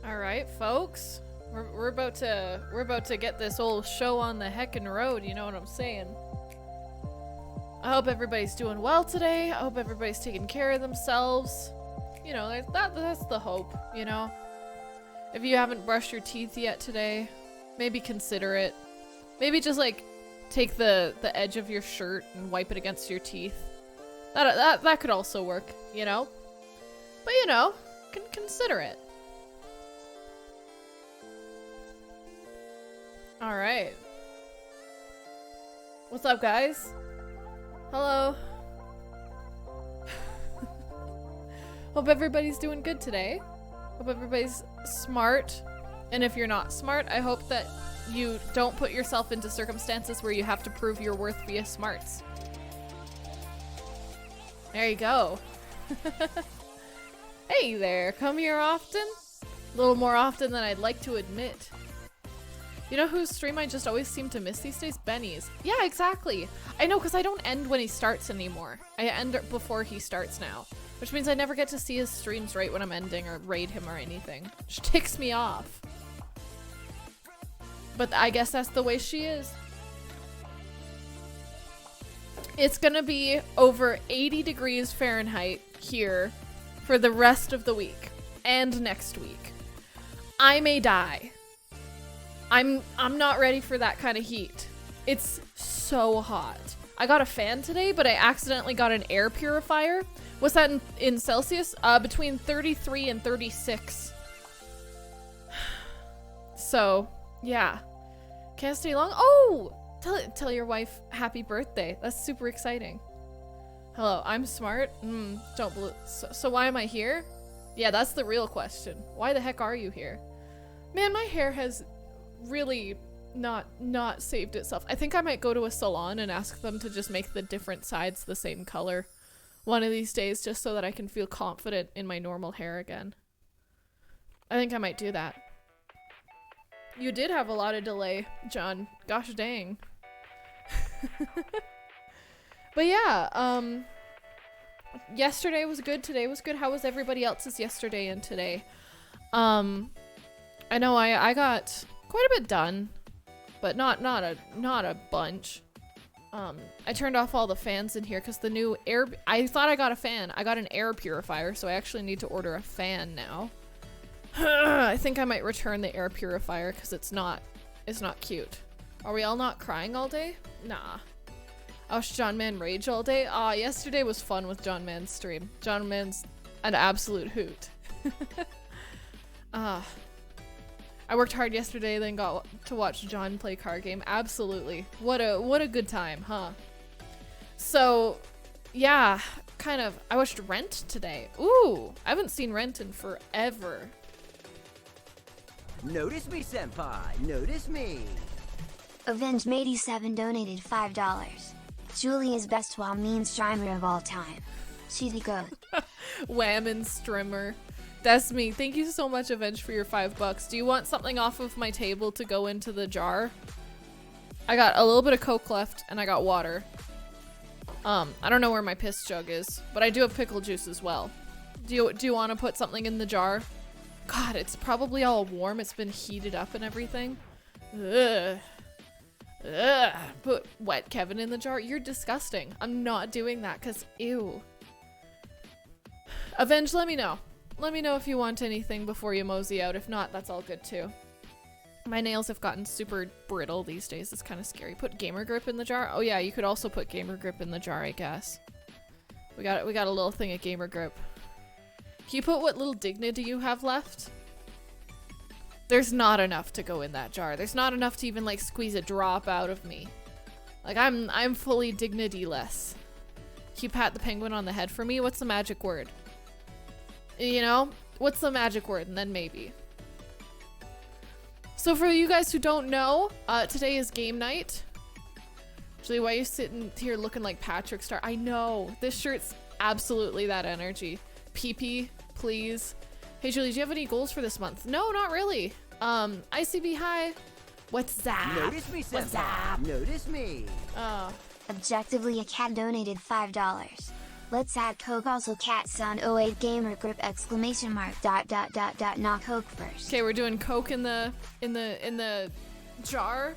All right, folks, we're about to get this old show on the heckin' road. You know what I'm saying? I hope everybody's doing well today. I hope everybody's taking care of themselves. You know, that's the hope. You know, if you haven't brushed your teeth yet today, maybe consider it. Maybe just like take the edge of your shirt and wipe it against your teeth. That could also work, you know? But you know, consider it. Alright. What's up, guys? Hello. Hope everybody's doing good today. Hope everybody's smart. And if you're not smart, I hope that you don't put yourself into circumstances where you have to prove your worth via smarts. There you go. Hey there, come here often? A little more often than I'd like to admit. You know whose stream I just always seem to miss these days? Benny's. Yeah, exactly. I know, because I don't end when he starts anymore. I end before he starts now. Which means I never get to see his streams right when I'm ending or raid him or anything. Which ticks me off. But I guess that's the way she is. It's gonna be over 80 degrees Fahrenheit here for the rest of the week. And next week. I may die. I'm not ready for that kind of heat. It's so hot. I got a fan today, but I accidentally got an air purifier. What's that in Celsius? Between 33 and 36. So, yeah. Can't stay long. Oh! Tell your wife happy birthday. That's super exciting. Hello, I'm smart? Don't believe. So why am I here? Yeah, that's the real question. Why the heck are you here? Man, my hair has really not saved itself. I think I might go to a salon and ask them to just make the different sides the same color one of these days, just so that I can feel confident in my normal hair again. I think I might do that. You did have a lot of delay, John. Gosh dang. But yeah, yesterday was good, today was good. How was everybody else's yesterday and today? I know I got quite a bit done, but not a bunch. I turned off all the fans in here because the new air, I thought I got a fan. I got an air purifier, so I actually need to order a fan now. I think I might return the air purifier because it's not cute. Are we all not crying all day? Nah. I watched John Man rage all day. Yesterday was fun with John Man's stream. John Man's an absolute hoot. I worked hard yesterday, then got to watch John play card game. Absolutely. What a good time, huh? So, yeah, kind of. I watched Rent today. Ooh, I haven't seen Rent in forever. Notice me, senpai. Notice me. Avenged87 donated $5. Julia's best while mean streamer of all time. She's the goat. Whammon streamer. That's me. Thank you so much, Avenge, for your $5. Do you want something off of my table to go into the jar? I got a little bit of Coke left, and I got water. I don't know where my piss jug is, but I do have pickle juice as well. Do you want to put something in the jar? God, it's probably all warm. It's been heated up and everything. Ugh. Ugh. Put wet Kevin in the jar? You're disgusting. I'm not doing that, because ew. Avenge, let me know. Let me know if you want anything before you mosey out. If not, that's all good too. My nails have gotten super brittle these days. It's kind of scary. Put Gamer Grip in the jar? Oh yeah, you could also put Gamer Grip in the jar, I guess. We got a little thing of Gamer Grip. Can you put what little dignity you have left? There's not enough to go in that jar. There's not enough to even like squeeze a drop out of me. Like I'm fully dignity-less. Can you pat the penguin on the head for me? What's the magic word? You know? What's the magic word? And then maybe. So for you guys who don't know, today is game night. Julie, why are you sitting here looking like Patrick Star? I know. This shirt's absolutely that energy. PP, please. Hey Julie, do you have any goals for this month? No, not really. ICB, hi. What's up? Notice me, senpai. What's up? Notice me. Objectively, a cat donated $5. Let's add Coke. Also, cat son 08 gamer grip exclamation mark dot. Not Coke first. Okay, we're doing Coke in the jar.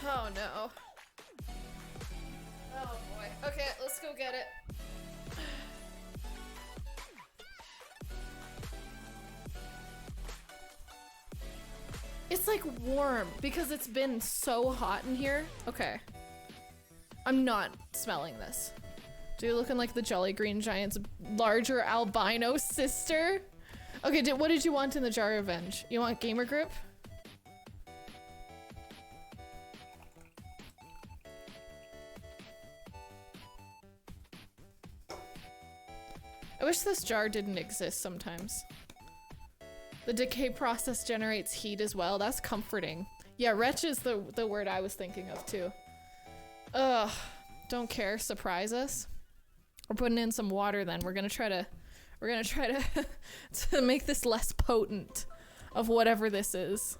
Oh no. Oh boy. Okay, let's go get it. It's like warm because it's been so hot in here. Okay. I'm not smelling this. Do you looking like the Jolly Green Giant's larger albino sister? Okay, what did you want in the jar of revenge? You want Gamer Grip? I wish this jar didn't exist sometimes. The decay process generates heat as well. That's comforting. Yeah, wretch is the word I was thinking of too. Ugh, don't care, surprise us. We're putting in some water then. We're gonna try to to make this less potent of whatever this is.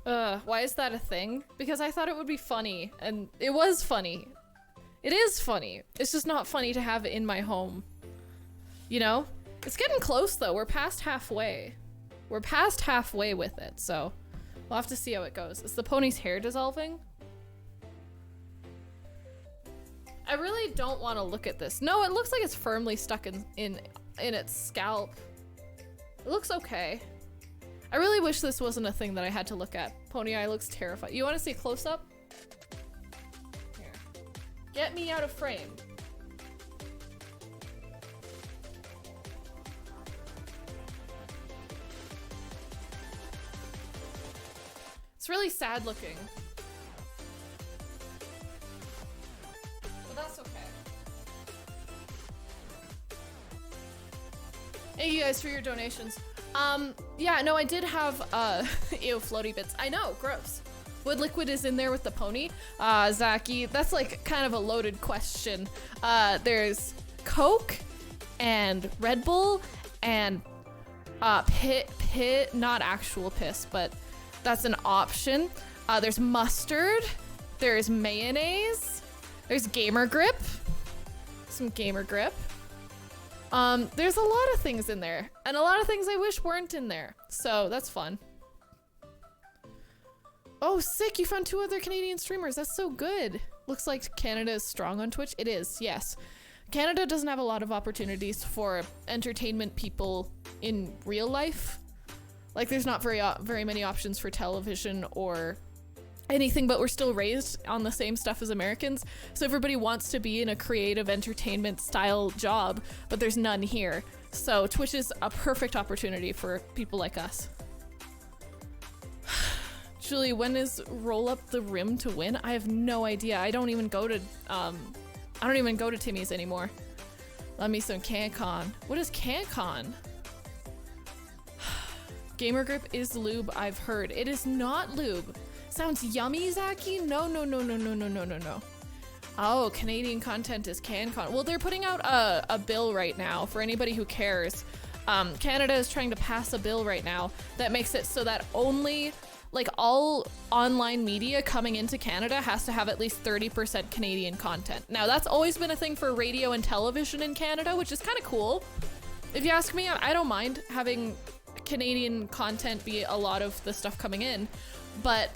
Why is that a thing? Because I thought it would be funny, and it was funny. It is funny. It's just not funny to have it in my home. You know? It's getting close though. We're past halfway. We're past halfway with it, so we'll have to see how it goes. Is the pony's hair dissolving? I really don't want to look at this. No, it looks like it's firmly stuck in its scalp. It looks okay. I really wish this wasn't a thing that I had to look at. Pony eye looks terrified. You want to see close up? Here. Get me out of frame. It's really sad looking. But that's okay. Thank you guys for your donations. Yeah, no, I did have, ew, floaty bits. I know, gross. What liquid is in there with the pony? Zaki, that's like kind of a loaded question. There's Coke and Red Bull and, not actual piss, but that's an option. There's mustard. There's mayonnaise. There's Gamer Grip. Some Gamer Grip. There's a lot of things in there, and a lot of things I wish weren't in there. So that's fun. Oh, sick, you found 2 other Canadian streamers. That's so good. Looks like Canada is strong on Twitch. It is, yes. Canada doesn't have a lot of opportunities for entertainment people in real life. Like, there's not very many options for television or anything, but we're still raised on the same stuff as Americans. So everybody wants to be in a creative entertainment style job, but there's none here. So Twitch is a perfect opportunity for people like us. Julie, when is Roll Up the Rim to win? I have no idea. I don't even go to Timmy's anymore. Love me some CanCon. What is CanCon? Gamer Grip is lube, I've heard. It is not lube. Sounds yummy, Zaki? No. Oh, Canadian content is CanCon. Well, they're putting out a bill right now for anybody who cares. Canada is trying to pass a bill right now that makes it so that only, like, all online media coming into Canada has to have at least 30% Canadian content. Now, that's always been a thing for radio and television in Canada, which is kind of cool. If you ask me, I don't mind having Canadian content be a lot of the stuff coming in, but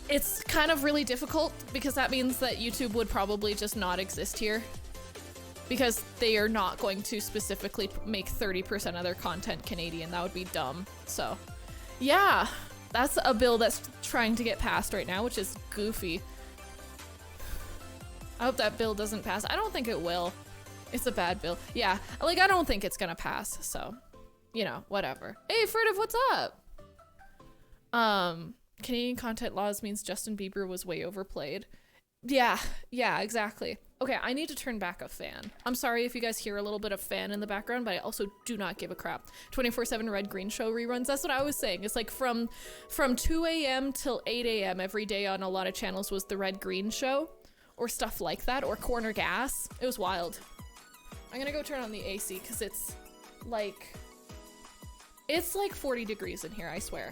it's kind of really difficult because that means that YouTube would probably just not exist here because they are not going to specifically make 30% of their content Canadian. That would be dumb. So yeah, that's a bill that's trying to get passed right now, which is goofy. I hope that bill doesn't pass. I don't think it will. It's a bad bill. Yeah, like, I don't think it's gonna pass, so, you know, whatever. Hey, Furtive, what's up? Canadian content laws means Justin Bieber was way overplayed. Yeah, exactly. Okay, I need to turn back a fan. I'm sorry if you guys hear a little bit of fan in the background, but I also do not give a crap. 24/7 Red Green Show reruns, that's what I was saying. It's like from 2 a.m. till 8 a.m. every day on a lot of channels was the Red Green Show, or stuff like that, or Corner Gas. It was wild. I'm gonna go turn on the AC, because it's like 40 degrees in here, I swear.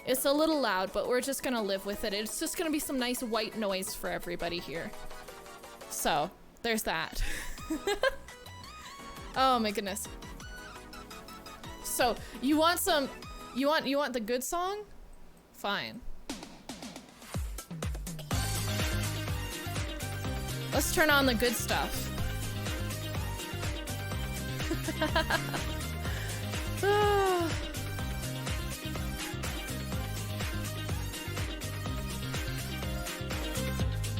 It's a little loud, but we're just gonna live with it. It's just gonna be some nice white noise for everybody here. So, there's that. Oh my goodness. So, you want some You want the good song? Fine. Let's turn on the good stuff. Ah.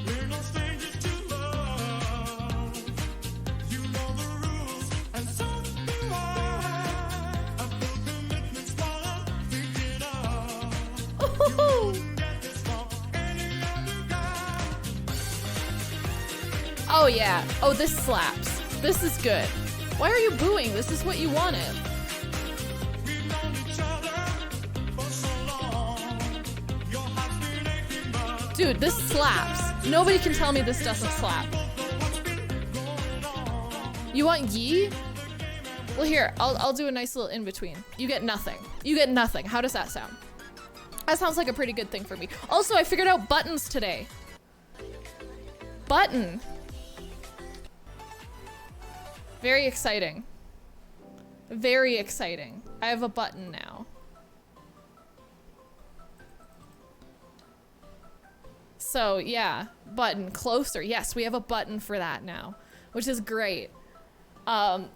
We're no strangers to love. You know the rules, and so do I. A full commitment's what I'm thinking of. You wouldn't get this from any other guy. Oh yeah. Oh, this slaps. This is good. Why are you booing? This is what you wanted. We've known each other for so long. Your heart's been aching, but Dude, this slaps. Nobody can tell me this doesn't slap. what's been going on? You want Yee? Well, here, I'll do a nice little in between. You get nothing. You get nothing. How does that sound? That sounds like a pretty good thing for me. Also, I figured out buttons today. Button. Very exciting. Very exciting. I have a button now. So yeah, button closer. Yes, we have a button for that now, which is great. I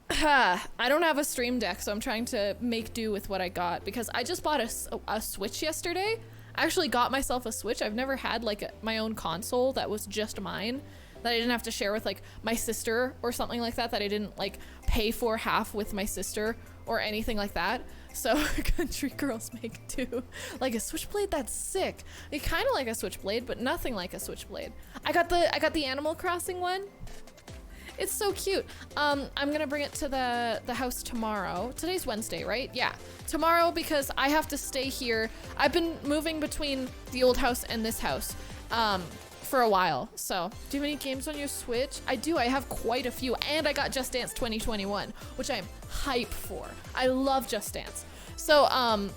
don't have a Stream Deck, so I'm trying to make do with what I got because I just bought a Switch yesterday. I actually got myself a Switch. I've never had like my own console that was just mine, that I didn't have to share with like my sister or something like that, that I didn't like pay for half with my sister or anything like that. So country girls make do. Like a Switchblade, that's sick. Like kind of like a Switchblade, but nothing like a Switchblade. I got the Animal Crossing one. It's so cute. I'm gonna bring it to the house tomorrow. Today's Wednesday, right? Yeah, tomorrow, because I have to stay here. I've been moving between the old house and this house for a while. So, do you have any games on your Switch? I do. I have quite a few, and I got Just Dance 2021, which I'm hype for. I love Just Dance. So, I'm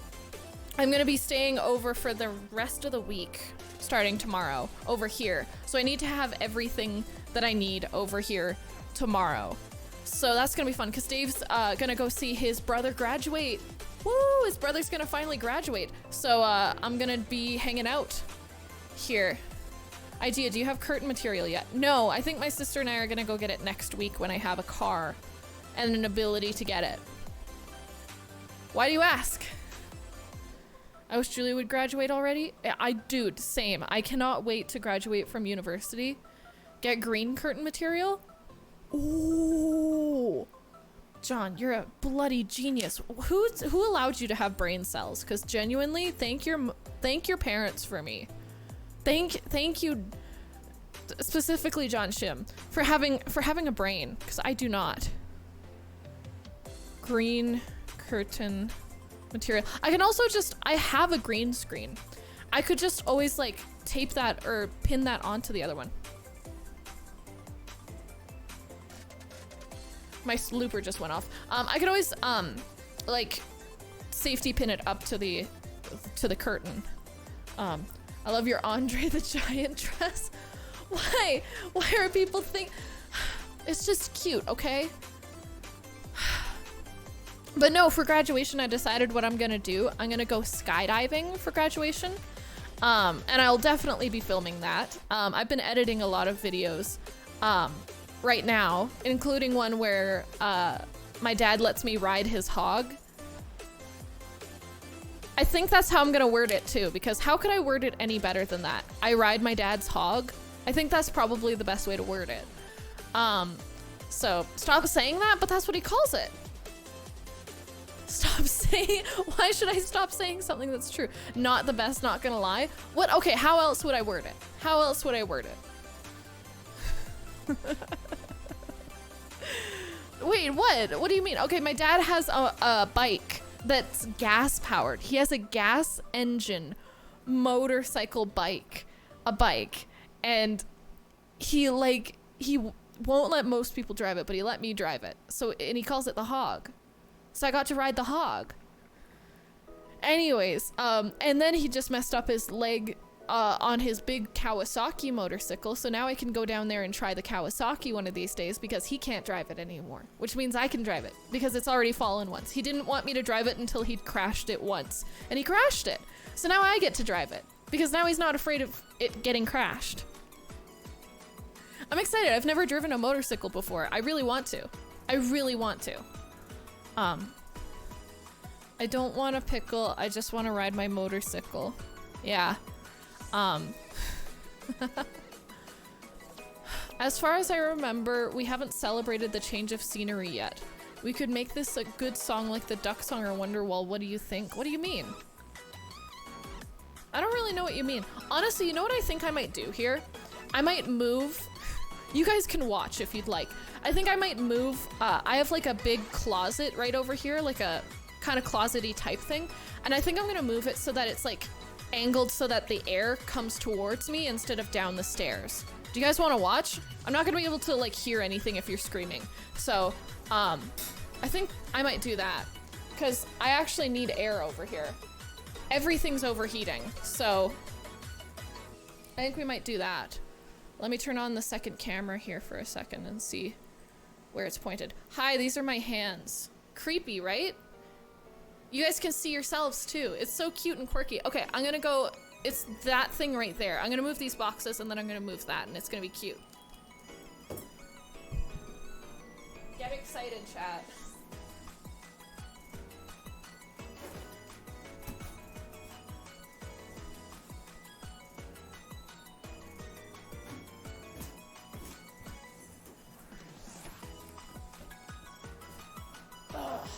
gonna be staying over for the rest of the week, starting tomorrow, over here. So I need to have everything that I need over here tomorrow. So that's gonna be fun, because Dave's gonna go see his brother graduate. Woo! His brother's gonna finally graduate. So I'm gonna be hanging out here. Idea, do you have curtain material yet? No, I think my sister and I are gonna go get it next week when I have a car and an ability to get it. Why do you ask? I wish Julie would graduate already. Dude, same. I cannot wait to graduate from university. Get green curtain material. Ooh. John, you're a bloody genius. Who allowed you to have brain cells? Because genuinely, thank your parents for me. Thank you, specifically John Shim, for having a brain, because I do not. Green curtain material. I can also I have a green screen. I could just always like tape that or pin that onto the other one. My looper just went off. I could always like safety pin it up to the curtain. I love your Andre the Giant dress. Why are people think it's just cute, okay? But no, for graduation, I decided what I'm gonna do. I'm gonna go skydiving for graduation. And I'll definitely be filming that. I've been editing a lot of videos right now, including one where my dad lets me ride his hog. I think that's how I'm gonna word it too, because how could I word it any better than that? I ride my dad's hog. I think that's probably the best way to word it. So stop saying that, but that's what he calls it. Stop saying, why should I stop saying something that's true? Not the best, not gonna lie. What, okay, how else would I word it? How else would I word it? Wait, what? What do you mean? Okay, my dad has a bike that's gas powered. He has a gas engine motorcycle bike, and he won't let most people drive it, but he let me drive it. So, and he calls it the hog. So I got to ride the hog. Anyways, and then he just messed up his leg on his big Kawasaki motorcycle, so now I can go down there and try the Kawasaki one of these days because he can't drive it anymore, which means I can drive it because it's already fallen once. He didn't want me to drive it until he'd crashed it once, and he crashed it. So now I get to drive it because now he's not afraid of it getting crashed. I'm excited. I've never driven a motorcycle before. I really want to. I really want to. I don't want a pickle. I just want to ride my motorcycle. Yeah. As far as I remember, we haven't celebrated the change of scenery yet. We could make this a good song like the Duck Song or Wonderwall. What do you think? What do you mean? I don't really know what you mean. Honestly, you know what I think I might do here? I might move. You guys can watch if you'd like. I think I might move. I have like a big closet right over here, like a kind of closet-y type thing. And I think I'm gonna move it so that it's like angled so that the air comes towards me instead of down the stairs. Do you guys want to watch? I'm not gonna be able to like hear anything if you're screaming. So, I think I might do that because I actually need air over here. Everything's overheating, so I think we might do that. Let me turn on the second camera here for a second and see where it's pointed. Hi, these are my hands. Creepy, right? You guys can see yourselves too. It's so cute and quirky. Okay, I'm gonna go, it's that thing right there. I'm gonna move these boxes and then I'm gonna move that and it's gonna be cute. Get excited, chat. Ugh.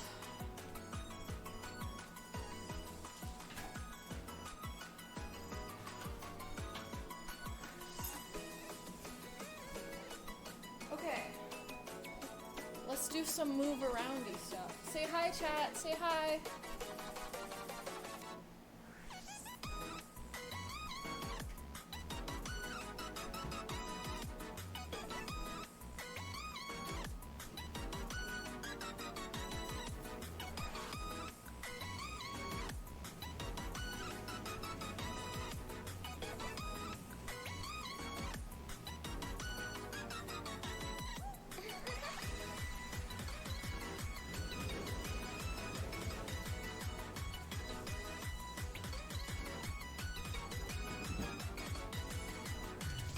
Okay. Let's do some move aroundy stuff. Say hi, chat. Say hi.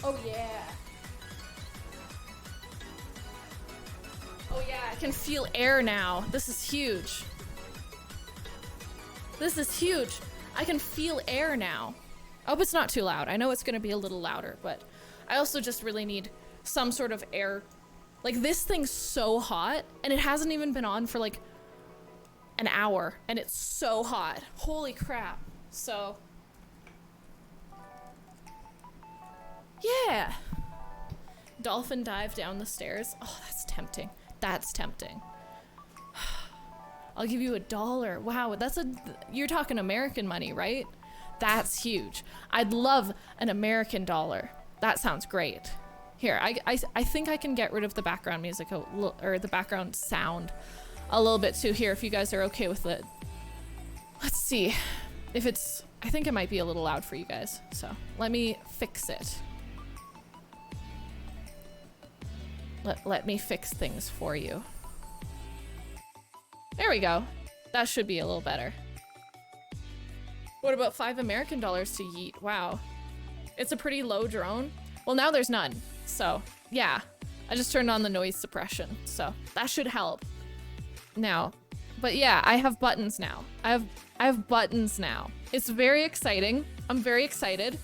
Oh yeah. Oh yeah, I can feel air now. This is huge. This is huge. I can feel air now. I hope it's not too loud. I know it's gonna be a little louder, but I also just really need some sort of air. Like this thing's so hot and it hasn't even been on for like an hour and it's so hot. Holy crap. So yeah. Dolphin dive down the stairs. Oh, that's tempting. That's tempting. I'll give you $1. Wow, that's you're talking American money, right? That's huge. I'd love an American dollar. That sounds great. Here, I think I can get rid of the background music or the background sound a little bit too here if you guys are okay with it. Let's see if it's, I think it might be a little loud for you guys. So let me fix it. Let me fix things for you. There we go. That should be a little better. What about 5 American dollars to yeet? Wow. It's a pretty low drone. Well, now there's none. So, yeah. I just turned on the noise suppression. So, that should help. Now. But yeah, I have buttons now. I have buttons now. It's very exciting. I'm very excited.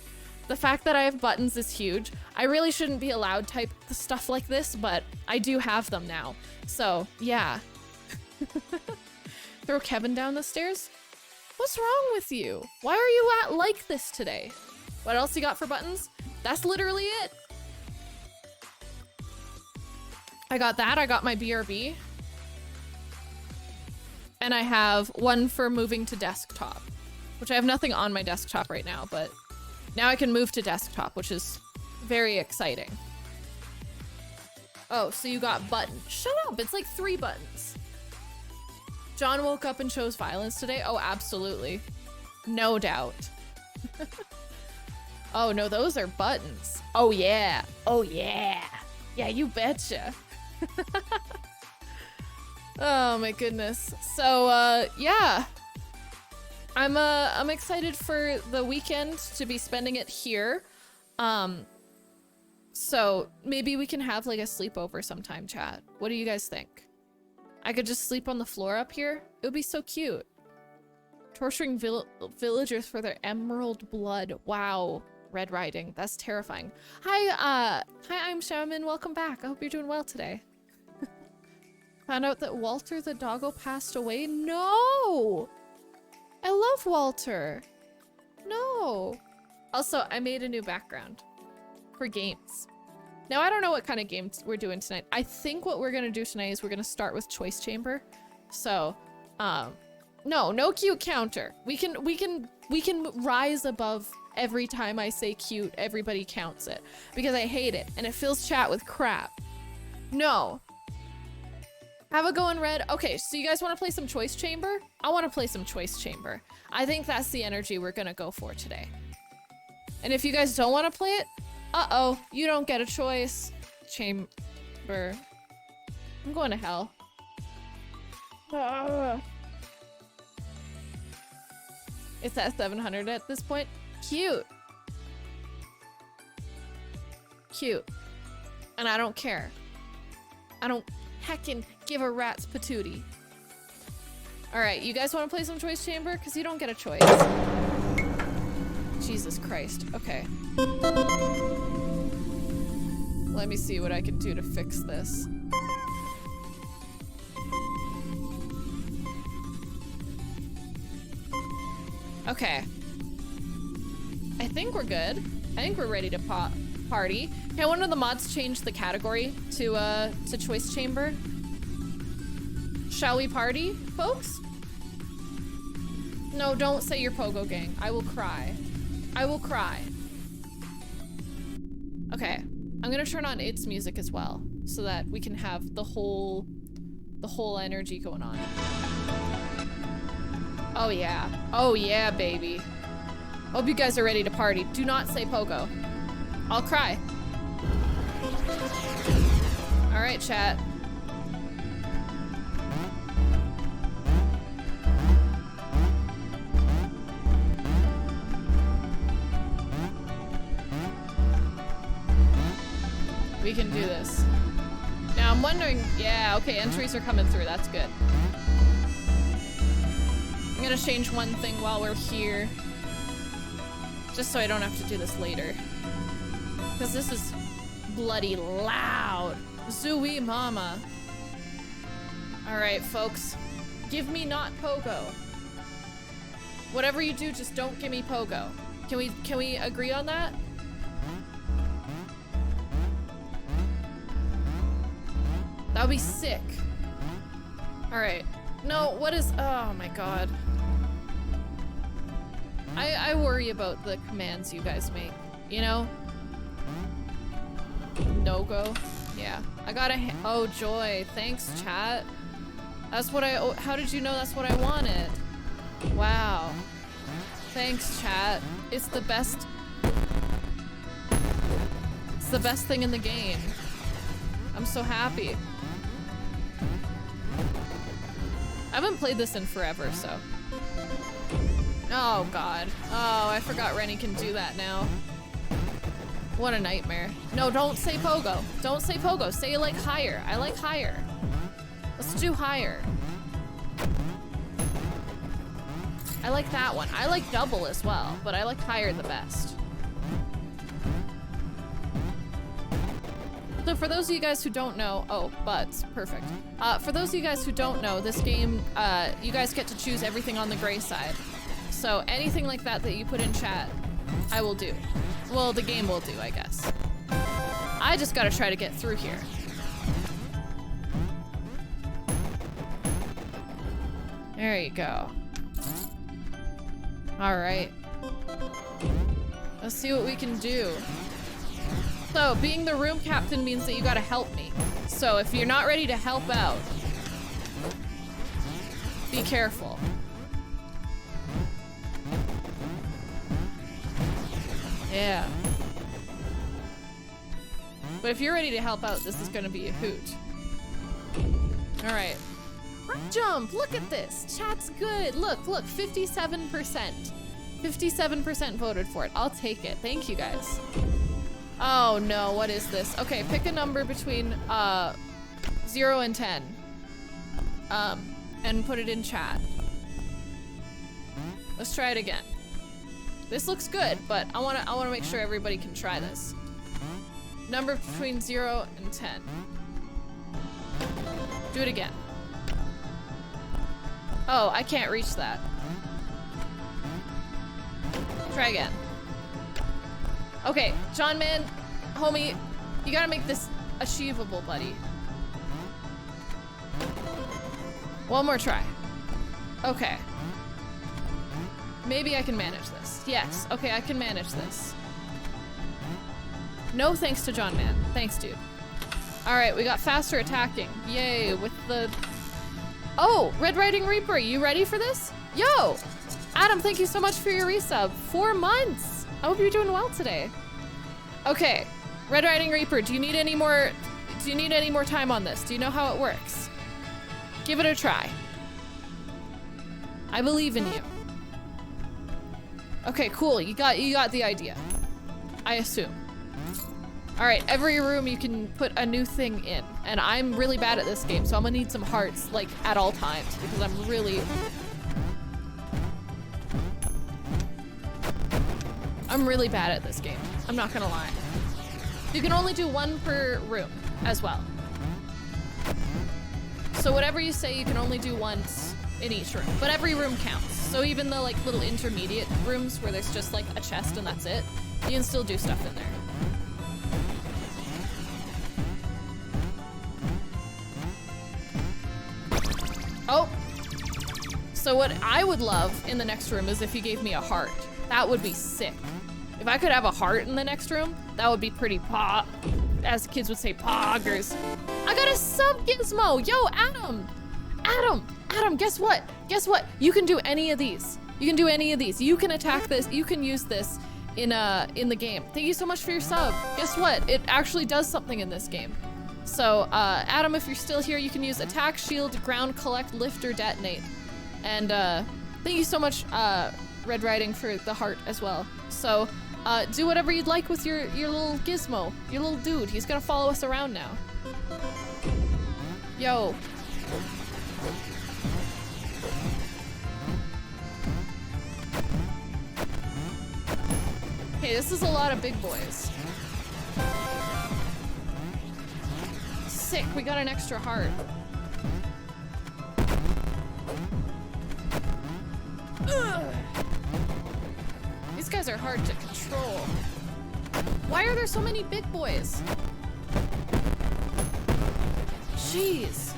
The fact that I have buttons is huge. I really shouldn't be allowed type stuff like this, but I do have them now. So, yeah. Throw Kevin down the stairs? What's wrong with you? Why are you like this today? What else you got for buttons? That's literally it. I got that. I got my BRB. And I have one for moving to desktop, which I have nothing on my desktop right now, but now I can move to desktop, which is very exciting. Oh, so you got buttons. Shut up, it's like 3 buttons. John woke up and chose violence today? Oh, absolutely. No doubt. Oh no, those are buttons. Oh yeah. Oh yeah. Yeah, you betcha. Oh my goodness. So yeah. I'm excited for the weekend to be spending it here. So maybe we can have like a sleepover sometime, chat. What do you guys think? I could just sleep on the floor up here. It would be so cute. Torturing villagers for their emerald blood. Wow. Red Riding. That's terrifying. Hi, I'm Shaman. Welcome back. I hope you're doing well today. Found out that Walter the doggo passed away? No! I love Walter. No. Also, I made a new background for games. Now, I don't know what kind of games we're doing tonight. I think what we're gonna do tonight is we're gonna start with Choice Chamber. So, no cute counter. We can rise above every time I say cute, everybody counts it. Because I hate it, and it fills chat with crap. No. Have a go in red. Okay, so you guys want to play some Choice Chamber? I want to play some Choice Chamber. I think that's the energy we're gonna go for today. And if you guys don't want to play it, uh-oh, you don't get a choice. Chamber. I'm going to hell. It's at 700 at this point. Cute. Cute. And I don't care. I don't heckin' give a rat's patootie. Alright, you guys want to play some Choice Chamber? Because you don't get a choice. Jesus Christ. Okay. Let me see what I can do to fix this. Okay. I think we're good. I think we're ready to party. Can one of the mods change the category to Choice Chamber? Shall we party, folks? No, don't say your Pogo Gang. I will cry. I will cry. Okay. I'm gonna turn on its music as well, so that we can have the whole energy going on. Oh yeah. Oh yeah, baby. Hope you guys are ready to party. Do not say Pogo. I'll cry. All right, chat. We can do this. Now I'm wondering, yeah, okay, entries are coming through, that's good. I'm gonna change one thing while we're here. Just so I don't have to do this later. Because this is bloody loud. Zooey mama. Alright, folks. Give me not Pogo. Whatever you do, just don't give me Pogo. Can we agree on that? That would be sick. Alright. No, what is... Oh my god. I worry about the commands you guys make. You know? No go? Yeah. I got a... Oh, joy. Thanks, chat. That's what I... Oh, how did you know that's what I wanted? Wow. Thanks, chat. It's the best... It's the best thing in the game. I'm so happy. I haven't played this in forever, so. Oh god. Oh, I forgot Rennie can do that now. What a nightmare. No, don't say Pogo. Don't say Pogo. Say like higher. I like higher. Let's do higher. I like that one. I like double as well, but I like higher the best. So for those of you guys who don't know, oh, butts, perfect. For those of you guys who don't know, this game, you guys get to choose everything on the gray side. So anything like that that you put in chat, I will do. Well, the game will do, I guess. I just gotta try to get through here. There you go. All right. Let's see what we can do. So, being the room captain means that you gotta help me. So, if you're not ready to help out, be careful. Yeah. But if you're ready to help out, this is gonna be a hoot. Alright. Jump! Look at this! Chat's good! Look, 57%. 57% voted for it. I'll take it. Thank you guys. Oh no, what is this? Okay, pick a number between 0 and 10. And put it in chat. Let's try it again. This looks good, but I wanna make sure everybody can try this. Number between 0 and 10. Do it again. Oh, I can't reach that. Try again. Okay, John Man, homie, you gotta make this achievable, buddy. One more try. Okay. Maybe I can manage this. Yes, okay, I can manage this. No thanks to John Man. Thanks, dude. Alright, we got faster attacking. Yay, with the... Oh, Red Riding Reaper, you ready for this? Yo! Adam, thank you so much for your resub. 4 months! I hope you're doing well today. Okay, Red Riding Reaper, do you need any more time on this? Do you know how it works? Give it a try. I believe in you. Okay, cool. You got the idea. I assume. All right, every room you can put a new thing in, and I'm really bad at this game, so I'm gonna need some hearts like at all times because I'm really bad at this game. I'm not gonna lie. You can only do 1 per room as well. So whatever you say, you can only do once in each room, but every room counts. So even the like little intermediate rooms where there's just like a chest and that's it, you can still do stuff in there. Oh, so what I would love in the next room is if you gave me a heart. That would be sick. If I could have a heart in the next room, that would be pretty as the kids would say, poggers. I got a sub gizmo. Yo, Adam, guess what? You can do any of these. You can attack this. You can use this in the game. Thank you so much for your sub. Guess what? It actually does something in this game. So, Adam, if you're still here, you can use attack, shield, ground, collect, lift, or detonate. And thank you so much, Red Riding, for the heart as well. So, do whatever you'd like with your little gizmo, your little dude. He's gonna follow us around now. Yo. Okay, this is a lot of big boys. Sick, we got an extra heart. Ugh. These guys are hard to control. Why are there so many big boys? Jeez.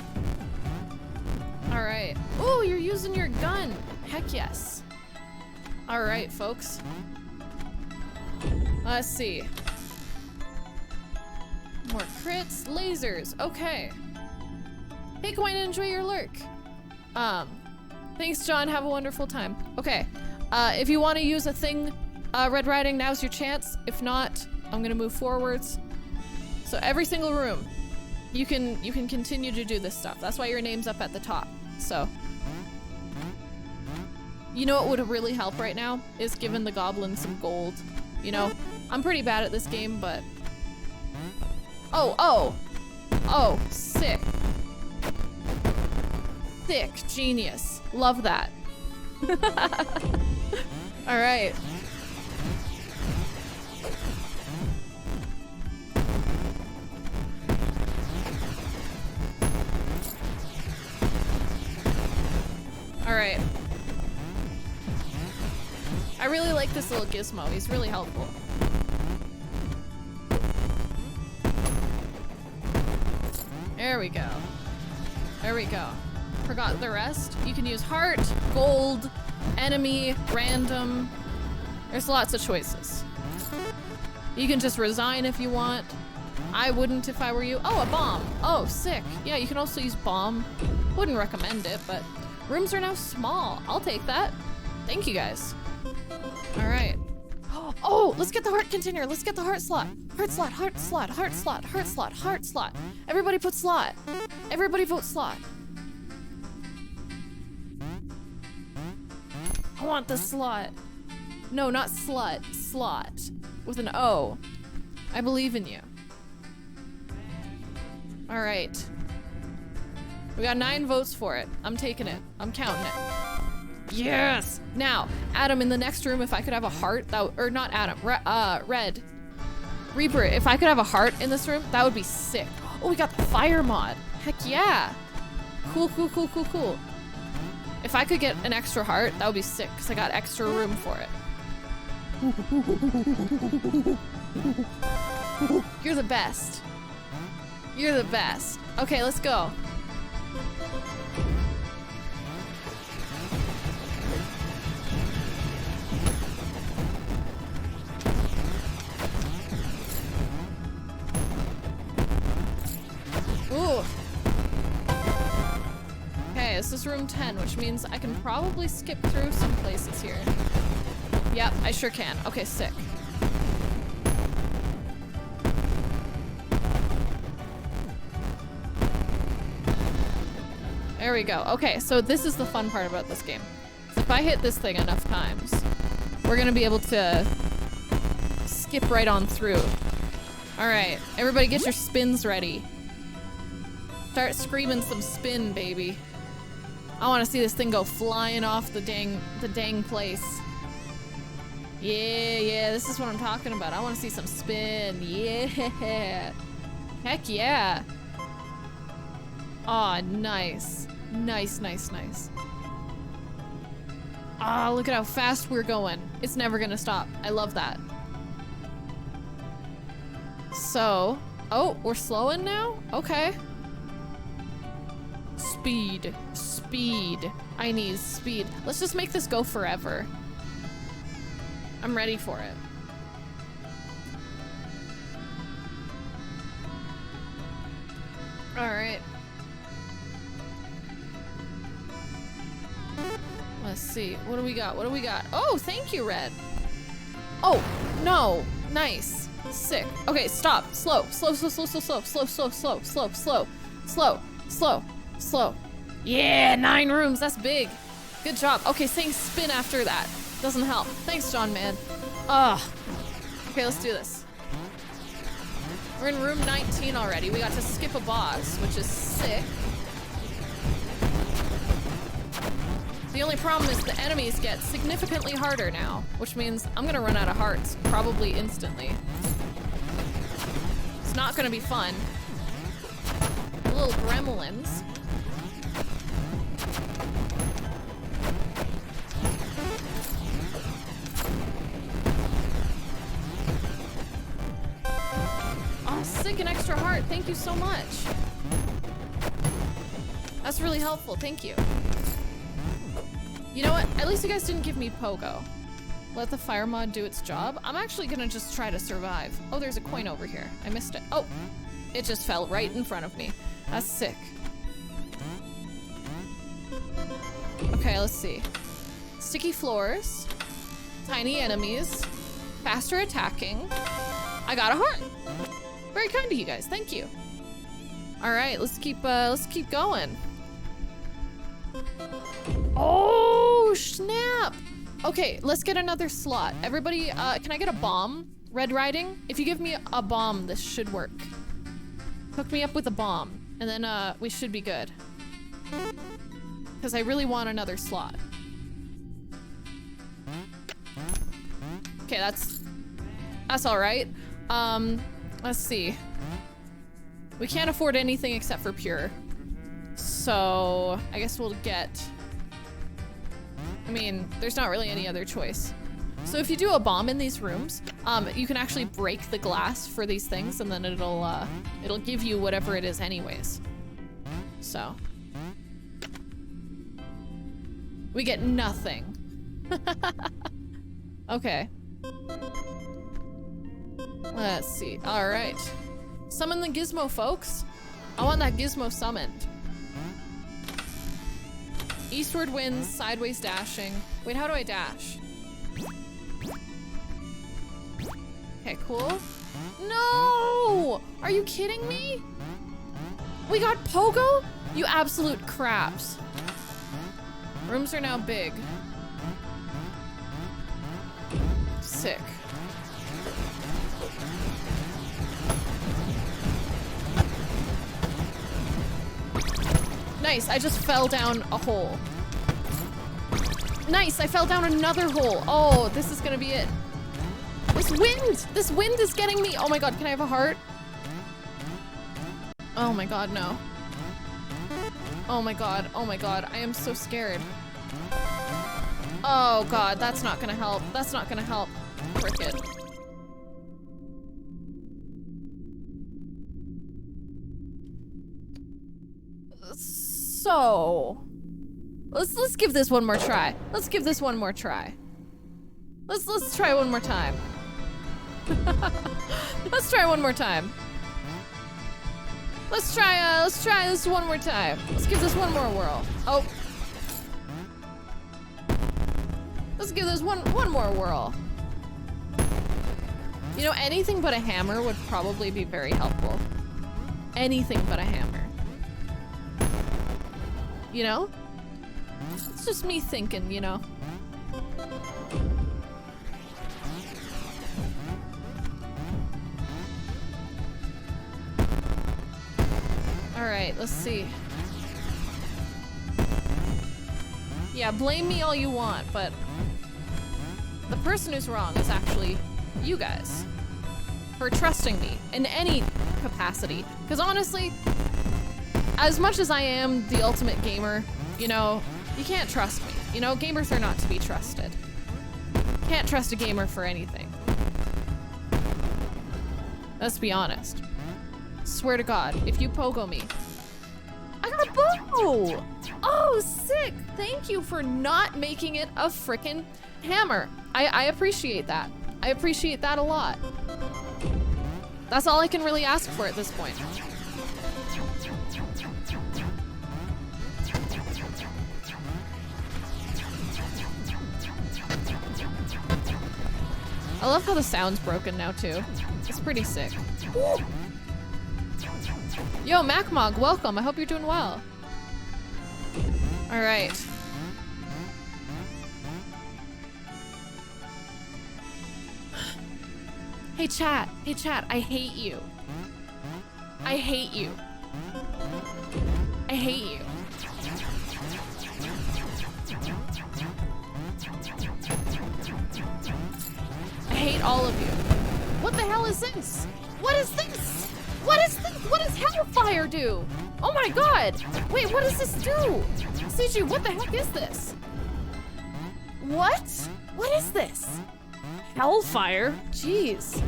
All right. Oh, you're using your gun. Heck yes. All right, folks. Let's see. More crits, lasers. Okay. Hey, go and enjoy your lurk. Thanks, John. Have a wonderful time. Okay. If you want to use a thing, Red Riding, now's your chance. If not, I'm gonna move forwards. So every single room, you can continue to do this stuff. That's why your name's up at the top. So, you know what would really help right now is giving the goblin some gold. You know, I'm pretty bad at this game, but oh, sick, genius, love that. All right. All right. I really like this little gizmo. He's really helpful. There we go. There we go. Forgot the rest. You can use heart, gold, enemy, random. There's lots of choices. You can just resign if you want. I wouldn't if I were you. Oh, a bomb. Oh, sick. Yeah, you can also use bomb. Wouldn't recommend it, but rooms are now small. I'll take that. Thank you guys. All right. Oh, let's get the heart container. Let's get the heart slot. Heart slot, heart slot, heart slot, heart slot, heart slot. Everybody put slot. Everybody vote slot. I want the slot. No, not slut. Slot. With an O. I believe in you. Alright. We got 9 votes for it. I'm taking it. I'm counting it. Yes! Now, Adam, in the next room, if I could have a heart, or not Adam, Red. Reaper, if I could have a heart in this room, that would be sick. Oh, we got the fire mod. Heck yeah. Cool, cool, cool, cool, cool. If I could get an extra heart, that would be sick, because I got extra room for it. You're the best. You're the best. Okay, let's go. Ooh. Okay, this is room 10, which means I can probably skip through some places here. Yep, I sure can. Okay, sick. There we go. Okay, so this is the fun part about this game. If I hit this thing enough times, we're gonna be able to skip right on through. Alright, everybody get your spins ready. Start screaming some spin, baby. I want to see this thing go flying off the dang place. Yeah, this is what I'm talking about. I want to see some spin. Yeah. Heck yeah. Aw, nice. Nice. Ah, look at how fast we're going. It's never gonna stop. I love that. So, oh, we're slowing now? Okay. Speed. I need speed. Let's just make this go forever. I'm ready for it. Alright. Let's see. What do we got? Oh, thank you, Red. Oh, no. Nice. Sick. Okay, stop. Slow. Yeah, 9 rooms. That's big. Good job. Okay, saying spin after that doesn't help. Thanks, John, man. Ugh. Okay, let's do this. We're in room 19 already. We got to skip a boss, which is sick. The only problem is the enemies get significantly harder now, which means I'm gonna run out of hearts probably instantly. It's not gonna be fun. Little gremlins. Oh, sick, an extra heart. Thank you so much. That's really helpful. Thank you. You know what? At least you guys didn't give me Pogo. Let the fire mod do its job. I'm actually gonna just try to survive. Oh, there's a coin over here. I missed it. Oh, it just fell right in front of me. That's sick. Okay, let's see. Sticky floors. Tiny enemies. Faster attacking. I got a heart. Very kind of you guys. Thank you. All right, let's keep going. Oh, snap. Okay, let's get another slot. Everybody, can I get a bomb? Red Riding? If you give me a bomb, this should work. Hook me up with a bomb, and then, we should be good. Because I really want another slot. Okay, that's all right. Let's see. We can't afford anything except for pure. So, I guess we'll get... I mean, there's not really any other choice. So if you do a bomb in these rooms, you can actually break the glass for these things, and then it'll give you whatever it is anyways. So. We get nothing. Okay. Let's see. All right. Summon the gizmo, folks. I want that gizmo summoned. Eastward winds, sideways dashing. Wait, how do I dash? Okay, cool. No! Are you kidding me? We got Pogo? You absolute craps. Rooms are now big. Sick. Nice, I just fell down a hole. Nice, I fell down another hole. Oh, this is gonna be it. This wind is getting me. Oh my god, can I have a heart? Oh my god, no. Oh my god, I am so scared. Oh god, that's not gonna help. That's not gonna help. Frick it. So, let's give this one more try. Let's give this one more try. Let's try one more time. Let's try one more time. Let's try this one more time. Let's give this one more whirl. Oh. Let's give this one more whirl. You know, anything but a hammer would probably be very helpful. Anything but a hammer. You know? It's just me thinking, you know? Alright, let's see. Yeah, blame me all you want, but the person who's wrong is actually you guys for trusting me in any capacity. Because honestly, as much as I am the ultimate gamer, you know, you can't trust me. You know, gamers are not to be trusted. Can't trust a gamer for anything. Let's be honest. Swear to God, if you pogo me, I got a bow! Oh, sick! Thank you for not making it a frickin' hammer. I appreciate that. I appreciate that a lot. That's all I can really ask for at this point. I love how the sound's broken now too. It's pretty sick. Woo! Yo, MacMog, welcome. I hope you're doing well. All right. Hey chat, I hate you. I hate you. I hate you. I hate all of you. What the hell is this? What is this? What is this? What does Hellfire do? Oh my god! Wait, what does this do? CG, what the heck is this? What? What is this? Hellfire? Jeez.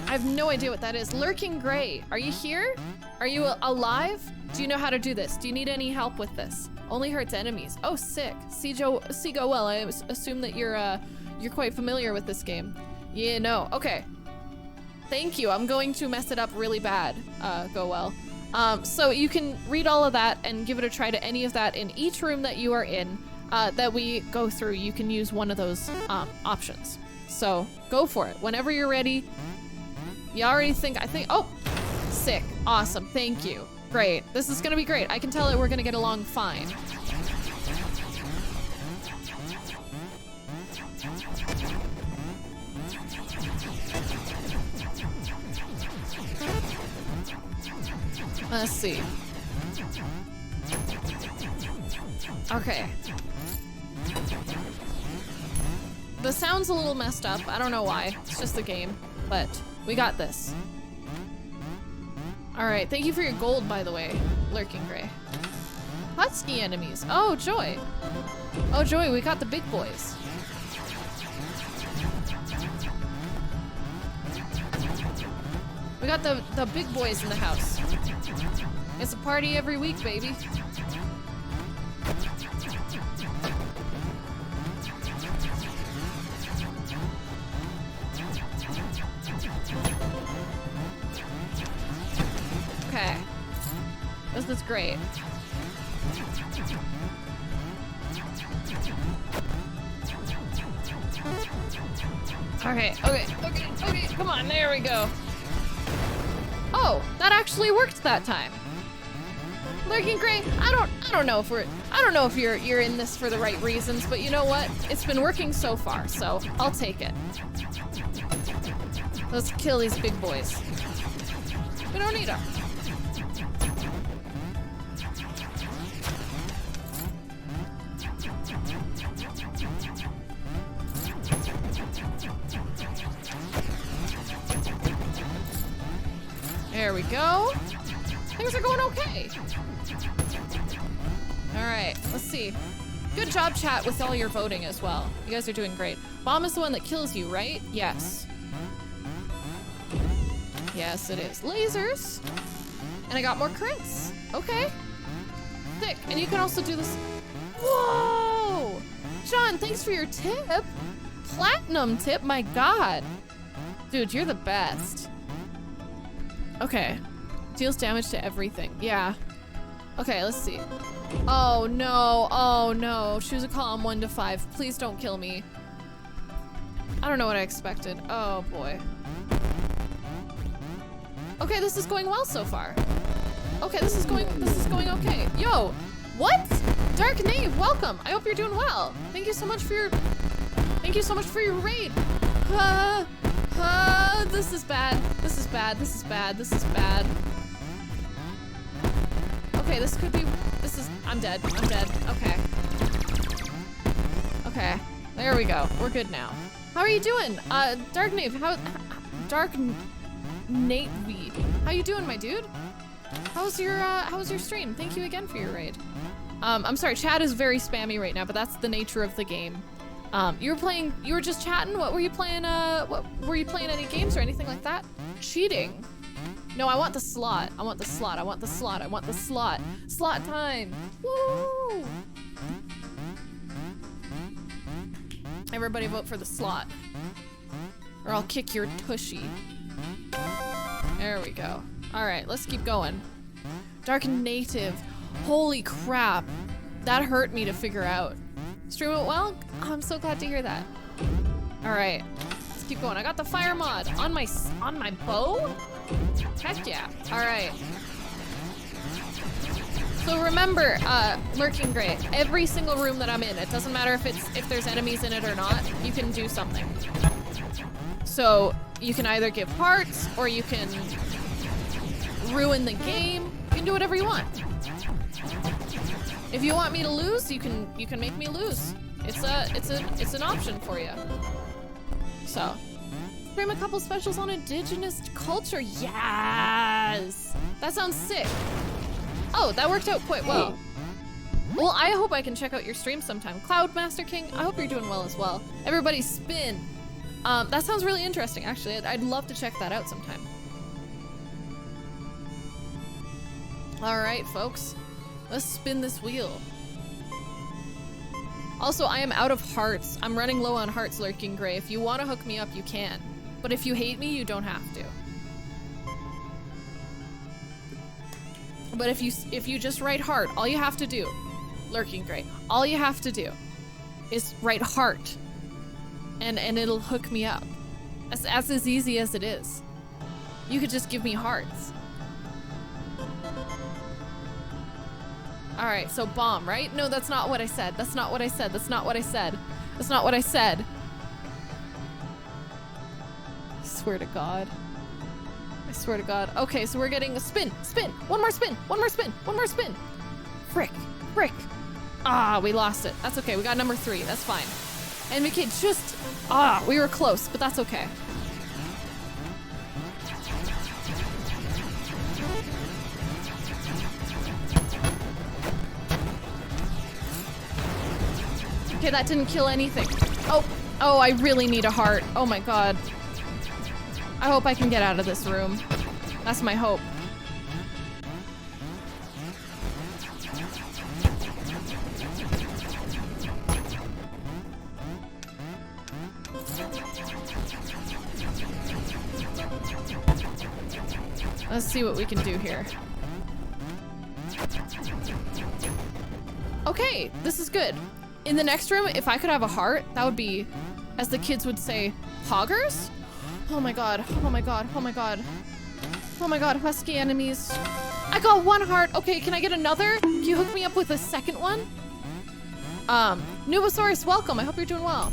I have no idea what that is. Lurking Gray, are you here? Are you alive? Do you know how to do this? Do you need any help with this? Only hurts enemies. Oh, sick. Go well. I assume that you're quite familiar with this game. Yeah, no. Okay. Thank you. I'm going to mess it up really bad. Go well. So you can read all of that and give it a try to any of that in each room that you are in that we go through. You can use one of those options. So go for it. Whenever you're ready. You already think, oh, sick. Awesome. Thank you. Great. This is going to be great. I can tell that we're going to get along fine. Let's see. Okay. The sound's a little messed up. I don't know why. It's just the game. But we got this. Alright, thank you for your gold, by the way, Lurking Gray. Husky enemies. Oh, Joy. Oh, Joy, we got the big boys. We got the big boys in the house. It's a party every week, baby. Okay. This is great. Okay, come on, there we go. Oh, that actually worked that time. Lurking Gray, I don't know if you're in this for the right reasons, but you know what? It's been working so far, so I'll take it. Let's kill these big boys. We don't need them. There we go. Things are going okay. All right, let's see. Good job, chat, with all your voting as well. You guys are doing great. Bomb is the one that kills you, right? Yes. Yes, it is. Lasers. And I got more crits. Okay. Sick. And you can also do this. Whoa! John, thanks for your tip. Platinum tip, my God. Dude, you're the best. Okay. Deals damage to everything. Yeah. Okay, let's see. Oh no, oh no. Choose a column 1 to 5. Please don't kill me. I don't know what I expected. Oh boy. Okay, this is going well so far. Okay, this is going okay. Yo, what? Dark Knave, welcome. I hope you're doing well. Thank you so much for your raid. This is bad. This is bad. This is bad. This is bad. Okay, this could be. I'm dead. I'm dead. Okay. Okay. There we go. We're good now. How are you doing? Dark Knave, Dark Nate Weed. How you doing, my dude? How was your stream? Thank you again for your raid. I'm sorry, chat is very spammy right now, but that's the nature of the game. You were just chatting? What were you playing, any games or anything like that? Cheating. No, I want the slot. I want the slot. I want the slot. I want the slot. Slot time. Woo! Everybody vote for the slot. Or I'll kick your tushy. There we go. All right, let's keep going. Dark Native. Holy crap. That hurt me to figure out. Stream it well? I'm so glad to hear that. All right, let's keep going. I got the fire mod on my bow? Heck yeah. All right. So remember, Lurking Gray, every single room that I'm in, it doesn't matter if there's enemies in it or not, you can do something. So you can either give hearts or you can ruin the game. You can do whatever you want. If you want me to lose, you can make me lose. It's an option for you. So, stream a couple specials on indigenous culture. Yes! That sounds sick. Oh, that worked out quite well. Well, I hope I can check out your stream sometime. Cloud Master King, I hope you're doing well as well. Everybody spin. That sounds really interesting, actually. I'd love to check that out sometime. All right, folks. Let's spin this wheel. Also, I am out of hearts. I'm running low on hearts, Lurking Gray. If you want to hook me up, you can. But if you hate me, you don't have to. But if you just write heart, all you have to do, Lurking Gray, all you have to do is write heart. And it'll hook me up. As easy as it is. You could just give me hearts. All right, so bomb, right? No, that's not what I said. That's not what I said. That's not what I said. That's not what I said. I swear to God. I swear to God. Okay, so we're getting a spin. Spin. One more spin. One more spin. One more spin. Frick. Frick. Ah, we lost it. That's okay. We got number 3. That's fine. And McKay just... Ah, we were close, but that's okay. Okay, that didn't kill anything. Oh, I really need a heart. Oh my God. I hope I can get out of this room. That's my hope. Let's see what we can do here. Okay, this is good. In the next room, if I could have a heart, that would be as the kids would say, hoggers? Oh my god, oh my god, oh my god. Oh my god, husky enemies. I got 1 heart. Okay, can I get another? Can you hook me up with a second one? Nubosaurus, welcome. I hope you're doing well.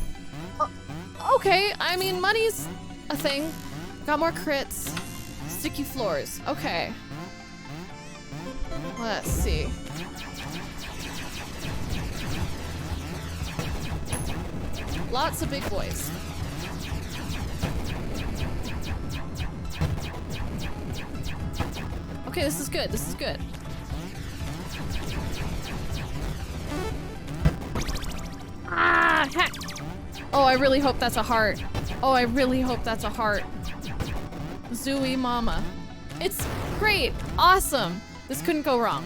Okay, I mean, money's a thing. Got more crits. Sticky floors. Okay. Let's see. Lots of big boys. Okay, this is good. This is good. Ah, heck. Oh, I really hope that's a heart. Oh, I really hope that's a heart. Zooey Mama. It's great. Awesome. This couldn't go wrong.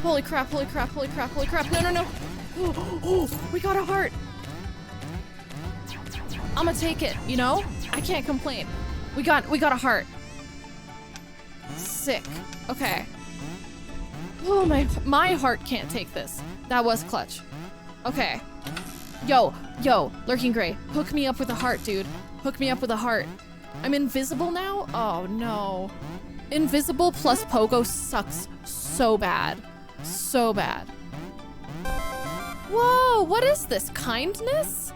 Holy crap, holy crap, holy crap, holy crap. No, no, no. Oh, we got a heart. I'm gonna take it, you know? I can't complain. We got a heart. Sick. Okay. Oh, my heart can't take this. That was clutch. Okay. Yo, Lurking Gray, hook me up with a heart, dude. Hook me up with a heart. I'm invisible now? Oh, no. Invisible plus Pogo sucks so bad. So bad. Whoa, what is this? Kindness?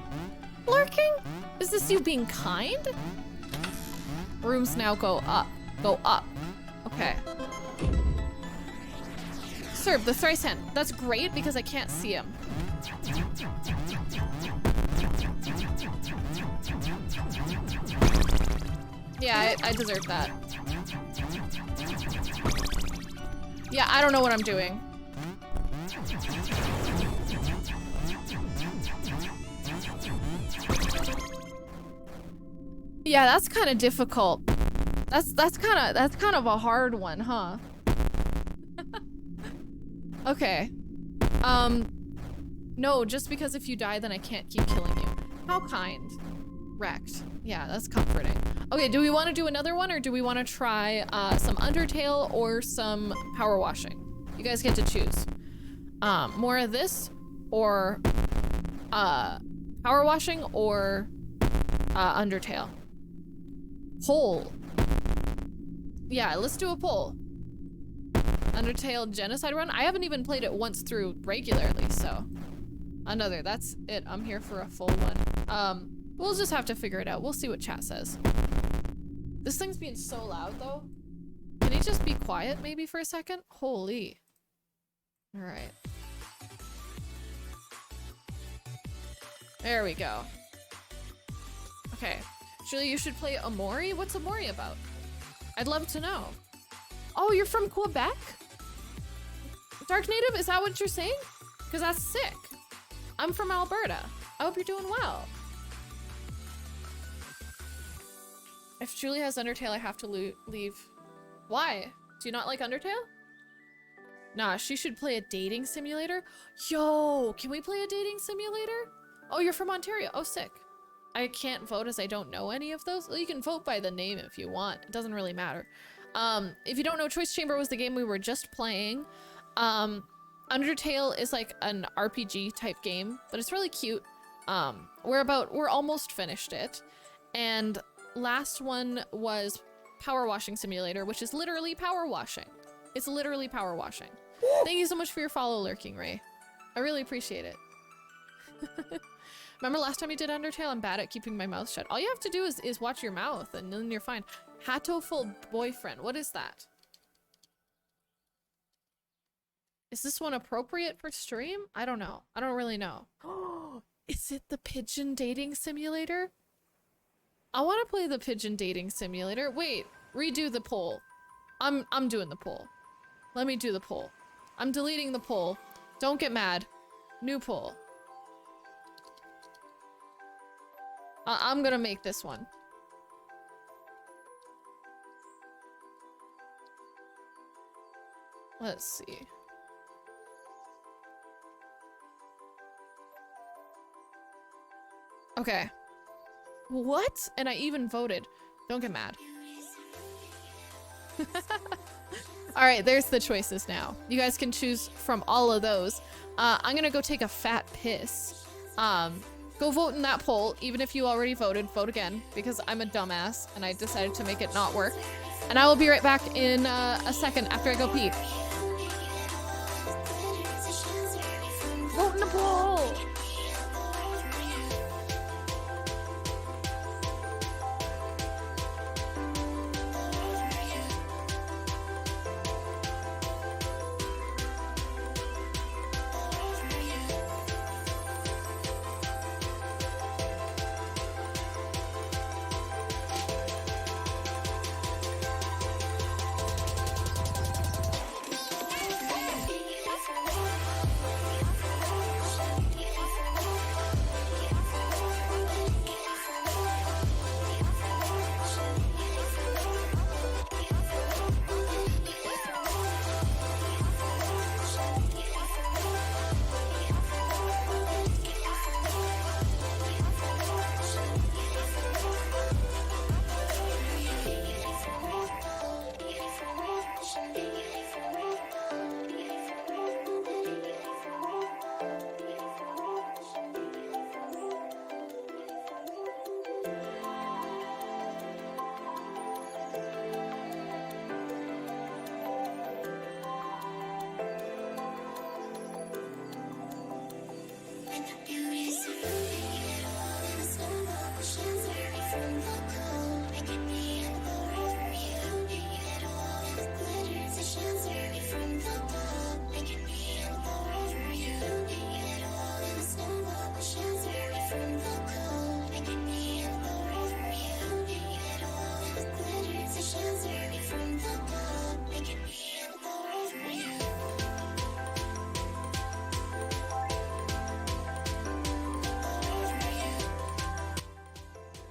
Lurking? Is this you being kind? Rooms now go up. Go up. Okay. Serb, the thrice hand. That's great because I can't see him. Yeah, I deserve that. Yeah, I don't know what I'm doing. Yeah, that's kind of difficult. That's kind of a hard one, huh? Okay. No, just because if you die, then I can't keep killing you. How kind. Wrecked. Yeah, that's comforting. Okay, do we want to do another one or do we want to try some Undertale or some power washing? You guys get to choose. More of this or power washing or Undertale. Poll. Yeah, let's do a poll. Undertale Genocide Run? I haven't even played it once through regularly, so. Another, that's it. I'm here for a full one. We'll just have to figure it out. We'll see what chat says. This thing's being so loud, though. Can he just be quiet, maybe, for a second? Holy. Alright. There we go. Okay. Julie, you should play Omori? What's Omori about? I'd love to know. Oh, you're from Quebec? Dark Native, is that what you're saying? Because that's sick. I'm from Alberta. I hope you're doing well. If Julie has Undertale, I have to leave. Why? Do you not like Undertale? Nah, she should play a dating simulator. Yo, can we play a dating simulator? Oh, you're from Ontario. Oh, sick. I can't vote as I don't know any of those. Well, you can vote by the name if you want. It doesn't really matter. If you don't know, Choice Chamber was the game we were just playing. Undertale is like an RPG type game, but it's really cute. We're almost finished it. And last one was Power Washing Simulator, which is literally power washing. It's literally power washing. Thank you so much for your follow, Lurking Ray. I really appreciate it. Remember last time you did Undertale? I'm bad at keeping my mouth shut. All you have to do is watch your mouth and then you're fine. Hatoful Boyfriend. What is that? Is this one appropriate for stream? I don't know. I don't really know. Is it the Pigeon Dating Simulator? I want to play the Pigeon Dating Simulator. Wait, redo the poll. I'm doing the poll. Let me do the poll. I'm deleting the poll. Don't get mad. New poll. I'm gonna make this one. Let's see. Okay. What? And I even voted. Don't get mad. All right, there's the choices now. You guys can choose from all of those. I'm gonna go take a fat piss. Go vote in that poll. Even if you already voted, vote again, because I'm a dumbass and I decided to make it not work. And I will be right back in a second after I go pee. Vote in the poll!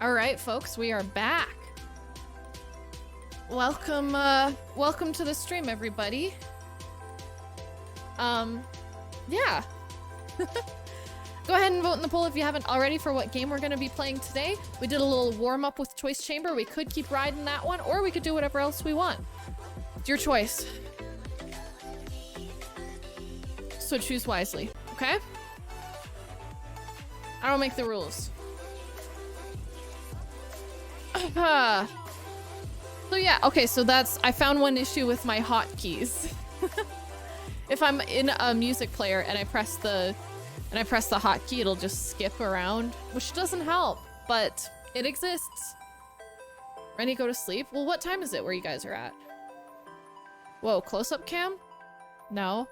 All right, folks, we are back. Welcome, welcome to the stream, everybody. Yeah. Go ahead and vote in the poll if you haven't already for what game we're going to be playing today. We did a little warm-up with Choice Chamber. We could keep riding that one, or we could do whatever else we want. It's your choice. So choose wisely, okay? I don't make the rules. So yeah, okay, so I found one issue with my hotkeys. If I'm in a music player and I press the hotkey, it'll just skip around, which doesn't help, but it exists. Ready to go to sleep? Well, what time is it where you guys are at? Whoa, close-up cam? No.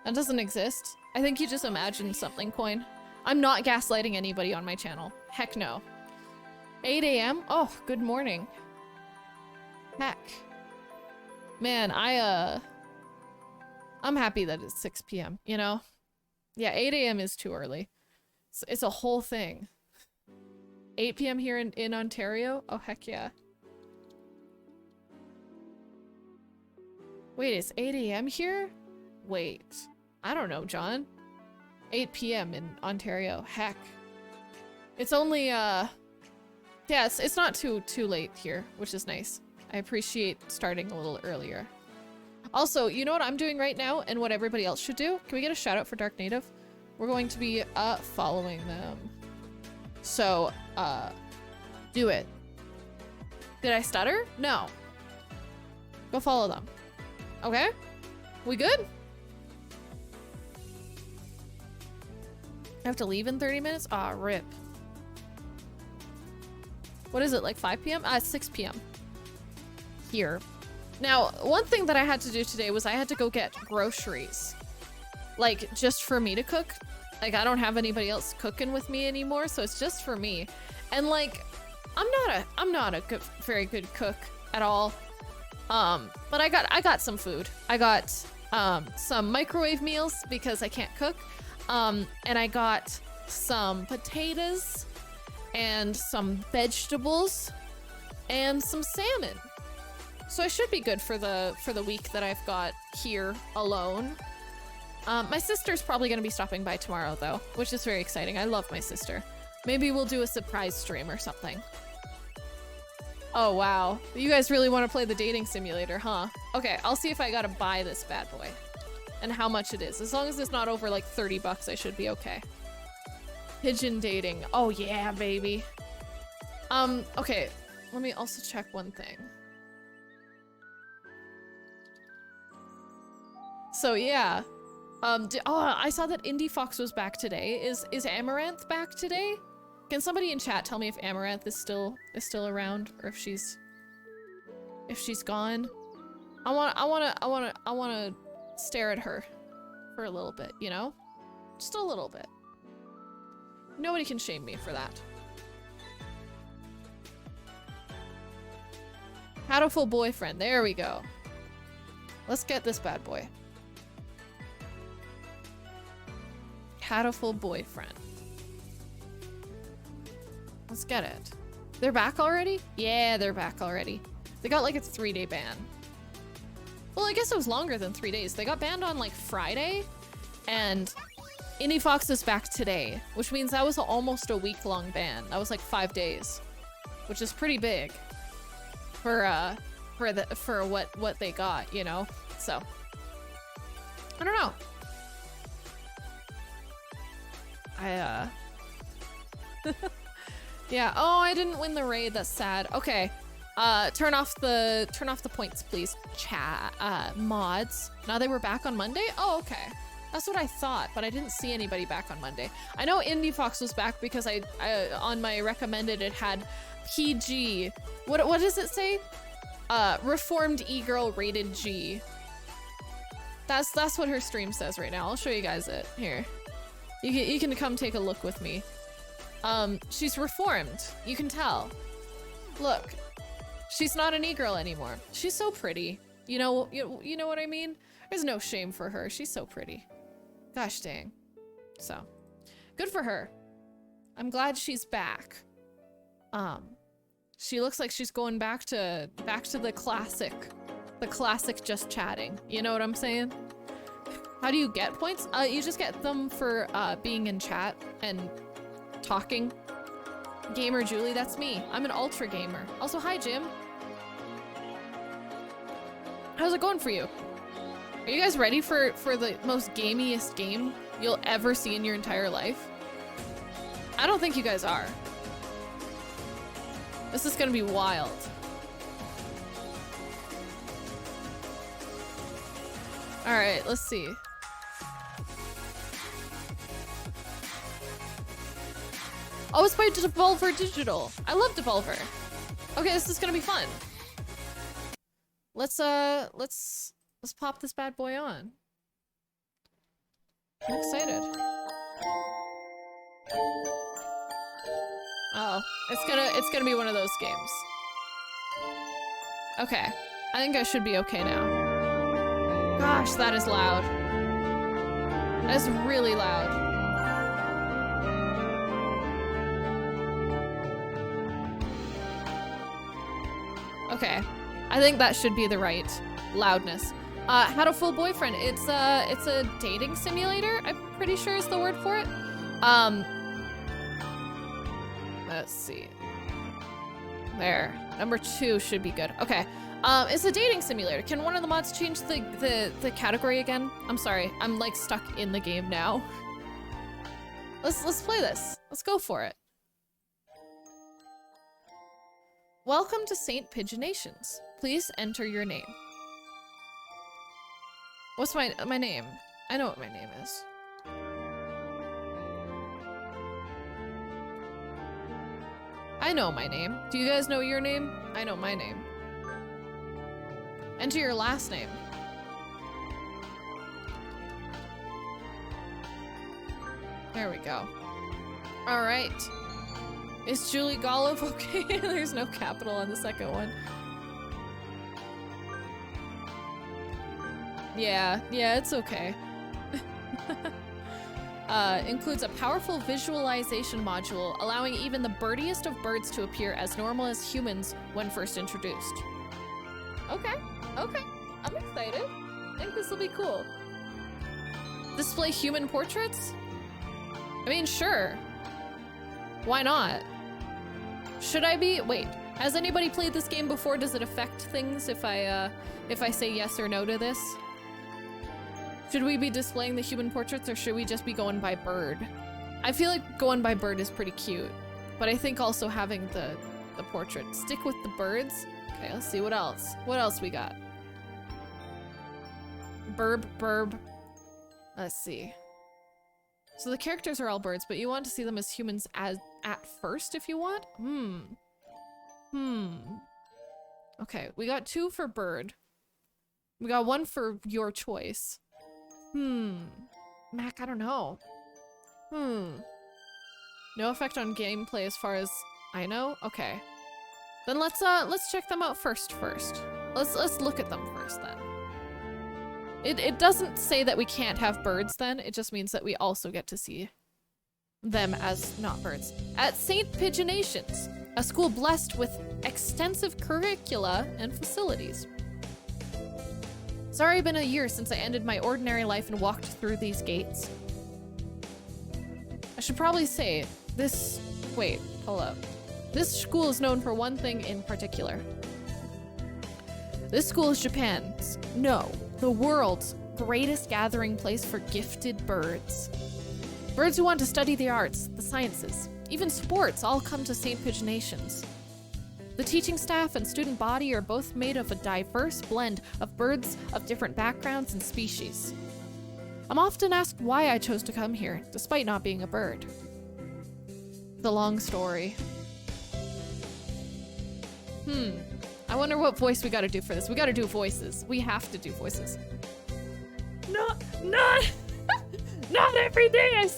That doesn't exist. I think you just imagined something, Coin. I'm not gaslighting anybody on my channel. Heck no. 8 a.m.? Oh, good morning. Heck. Man, I'm happy that it's 6 p.m., you know? Yeah, 8 a.m. is too early. It's a whole thing. 8 p.m. here in Ontario? Oh, heck yeah. Wait, it's 8 a.m. here? Wait. I don't know, John. 8 p.m. in Ontario. Heck. It's only, yeah, it's not too late here, which is nice. I appreciate starting a little earlier. Also, you know what I'm doing right now and what everybody else should do? Can we get a shout out for Dark Native? We're going to be following them. So, do it. Did I stutter? No. Go follow them. Okay? We good? I have to leave in 30 minutes? Aw, rip. What is it, like 5 p.m.? 6 p.m. here. Now, one thing that I had to do today was I had to go get groceries. Like, just for me to cook. Like, I don't have anybody else cooking with me anymore, so it's just for me. And like, I'm not a very good cook at all. But I got some food. I got some microwave meals because I can't cook. And I got some potatoes and some vegetables and some salmon. So I should be good for the week that I've got here alone. My sister's probably gonna be stopping by tomorrow though, which is very exciting. I love my sister. Maybe we'll do a surprise stream or something. Oh, wow. You guys really want to play the dating simulator, huh? Okay, I'll see if I gotta buy this bad boy. And how much it is. As long as it's not over like 30 bucks, I should be okay. Pigeon dating. Oh yeah, baby. Okay. Let me also check one thing. So yeah. Oh, I saw that Indie Fox was back today. Is Amaranth back today? Can somebody in chat tell me if Amaranth is still around, or if she's gone? I wanna stare at her for a little bit, you know? Just a little bit. Nobody can shame me for that. Hatoful boyfriend. There we go. Let's get this bad boy. Hatoful boyfriend. Let's get it. They're back already? Yeah, they're back already. They got like a 3-day ban. Well, I guess it was longer than 3 days. They got banned on like Friday, and Indie Fox is back today, which means that was almost a week-long ban. That was like 5 days, which is pretty big for what they got, you know? So I don't know. Yeah. Oh, I didn't win the raid. That's sad. Okay. Turn off the points, please. Chat mods. Now they were back on Monday? Oh, okay. That's what I thought, but I didn't see anybody back on Monday. I know Indie Fox was back because I on my recommended it had PG. What does it say? Reformed e-girl rated G. That's what her stream says right now. I'll show you guys it. Here. You can come take a look with me. She's reformed. You can tell. Look. She's not an e-girl anymore. She's so pretty. You know what I mean? There's no shame for her. She's so pretty. Gosh dang. So, good for her. I'm glad she's back. She looks like she's going back to the classic just chatting. You know what I'm saying? How do you get points? You just get them for being in chat and talking. Gamer Julie, that's me. I'm an ultra gamer. Also, hi Jim. How's it going for you? Are you guys ready for the most gamiest game you'll ever see in your entire life? I don't think you guys are. This is gonna be wild. All right, let's see. Oh, it's by Devolver Digital. I love Devolver. Okay, this is gonna be fun. Let's pop this bad boy on. I'm excited. Oh, it's gonna be one of those games. Okay, I think I should be okay now. Gosh, that is loud. That is really loud. Okay, I think that should be the right loudness. Had a full boyfriend. It's a dating simulator. I'm pretty sure is the word for it. Let's see. There, number 2 should be good. Okay, it's a dating simulator. Can one of the mods change the category again? I'm sorry, I'm like stuck in the game now. Let's play this. Let's go for it. Welcome to St. Pigeonations. Please enter your name. What's my name? I know what my name is. I know my name. Do you guys know your name? I know my name. Enter your last name. There we go. All right. Is Julie Golov okay? There's no capital on the second one. Yeah, it's okay. Includes a powerful visualization module, allowing even the birdiest of birds to appear as normal as humans when first introduced. Okay, I'm excited. I think this will be cool. Display human portraits? I mean, sure. Why not? Should I be? Wait, Has anybody played this game before? Does it affect things if I say yes or no to this? Should we be displaying the human portraits or should we just be going by bird? I feel like going by bird is pretty cute, but I think also having the portrait. Stick with the birds. Okay, let's see what else. What else we got? Burb. Let's see. So the characters are all birds, but you want to see them as humans at first if you want? Okay, we got 2 for bird. We got 1 for your choice. Mac, I don't know. No effect on gameplay as far as I know? Okay. Then let's check them out first. Let's look at them first then. It doesn't say that we can't have birds then, it just means that we also get to see them as not birds. At St. Pigeonations, a school blessed with extensive curricula and facilities. It's already been a year since I ended my ordinary life and walked through these gates. I should probably say, wait, hold up. This school is known for one thing in particular. This school is Japan's, no, the world's greatest gathering place for gifted birds. Birds who want to study the arts, the sciences, even sports all come to St. Pigeonations. The teaching staff and student body are both made of a diverse blend of birds of different backgrounds and species. I'm often asked why I chose to come here, despite not being a bird. The long story. I wonder what voice we gotta do for this. We gotta do voices. We have to do voices. Not every day.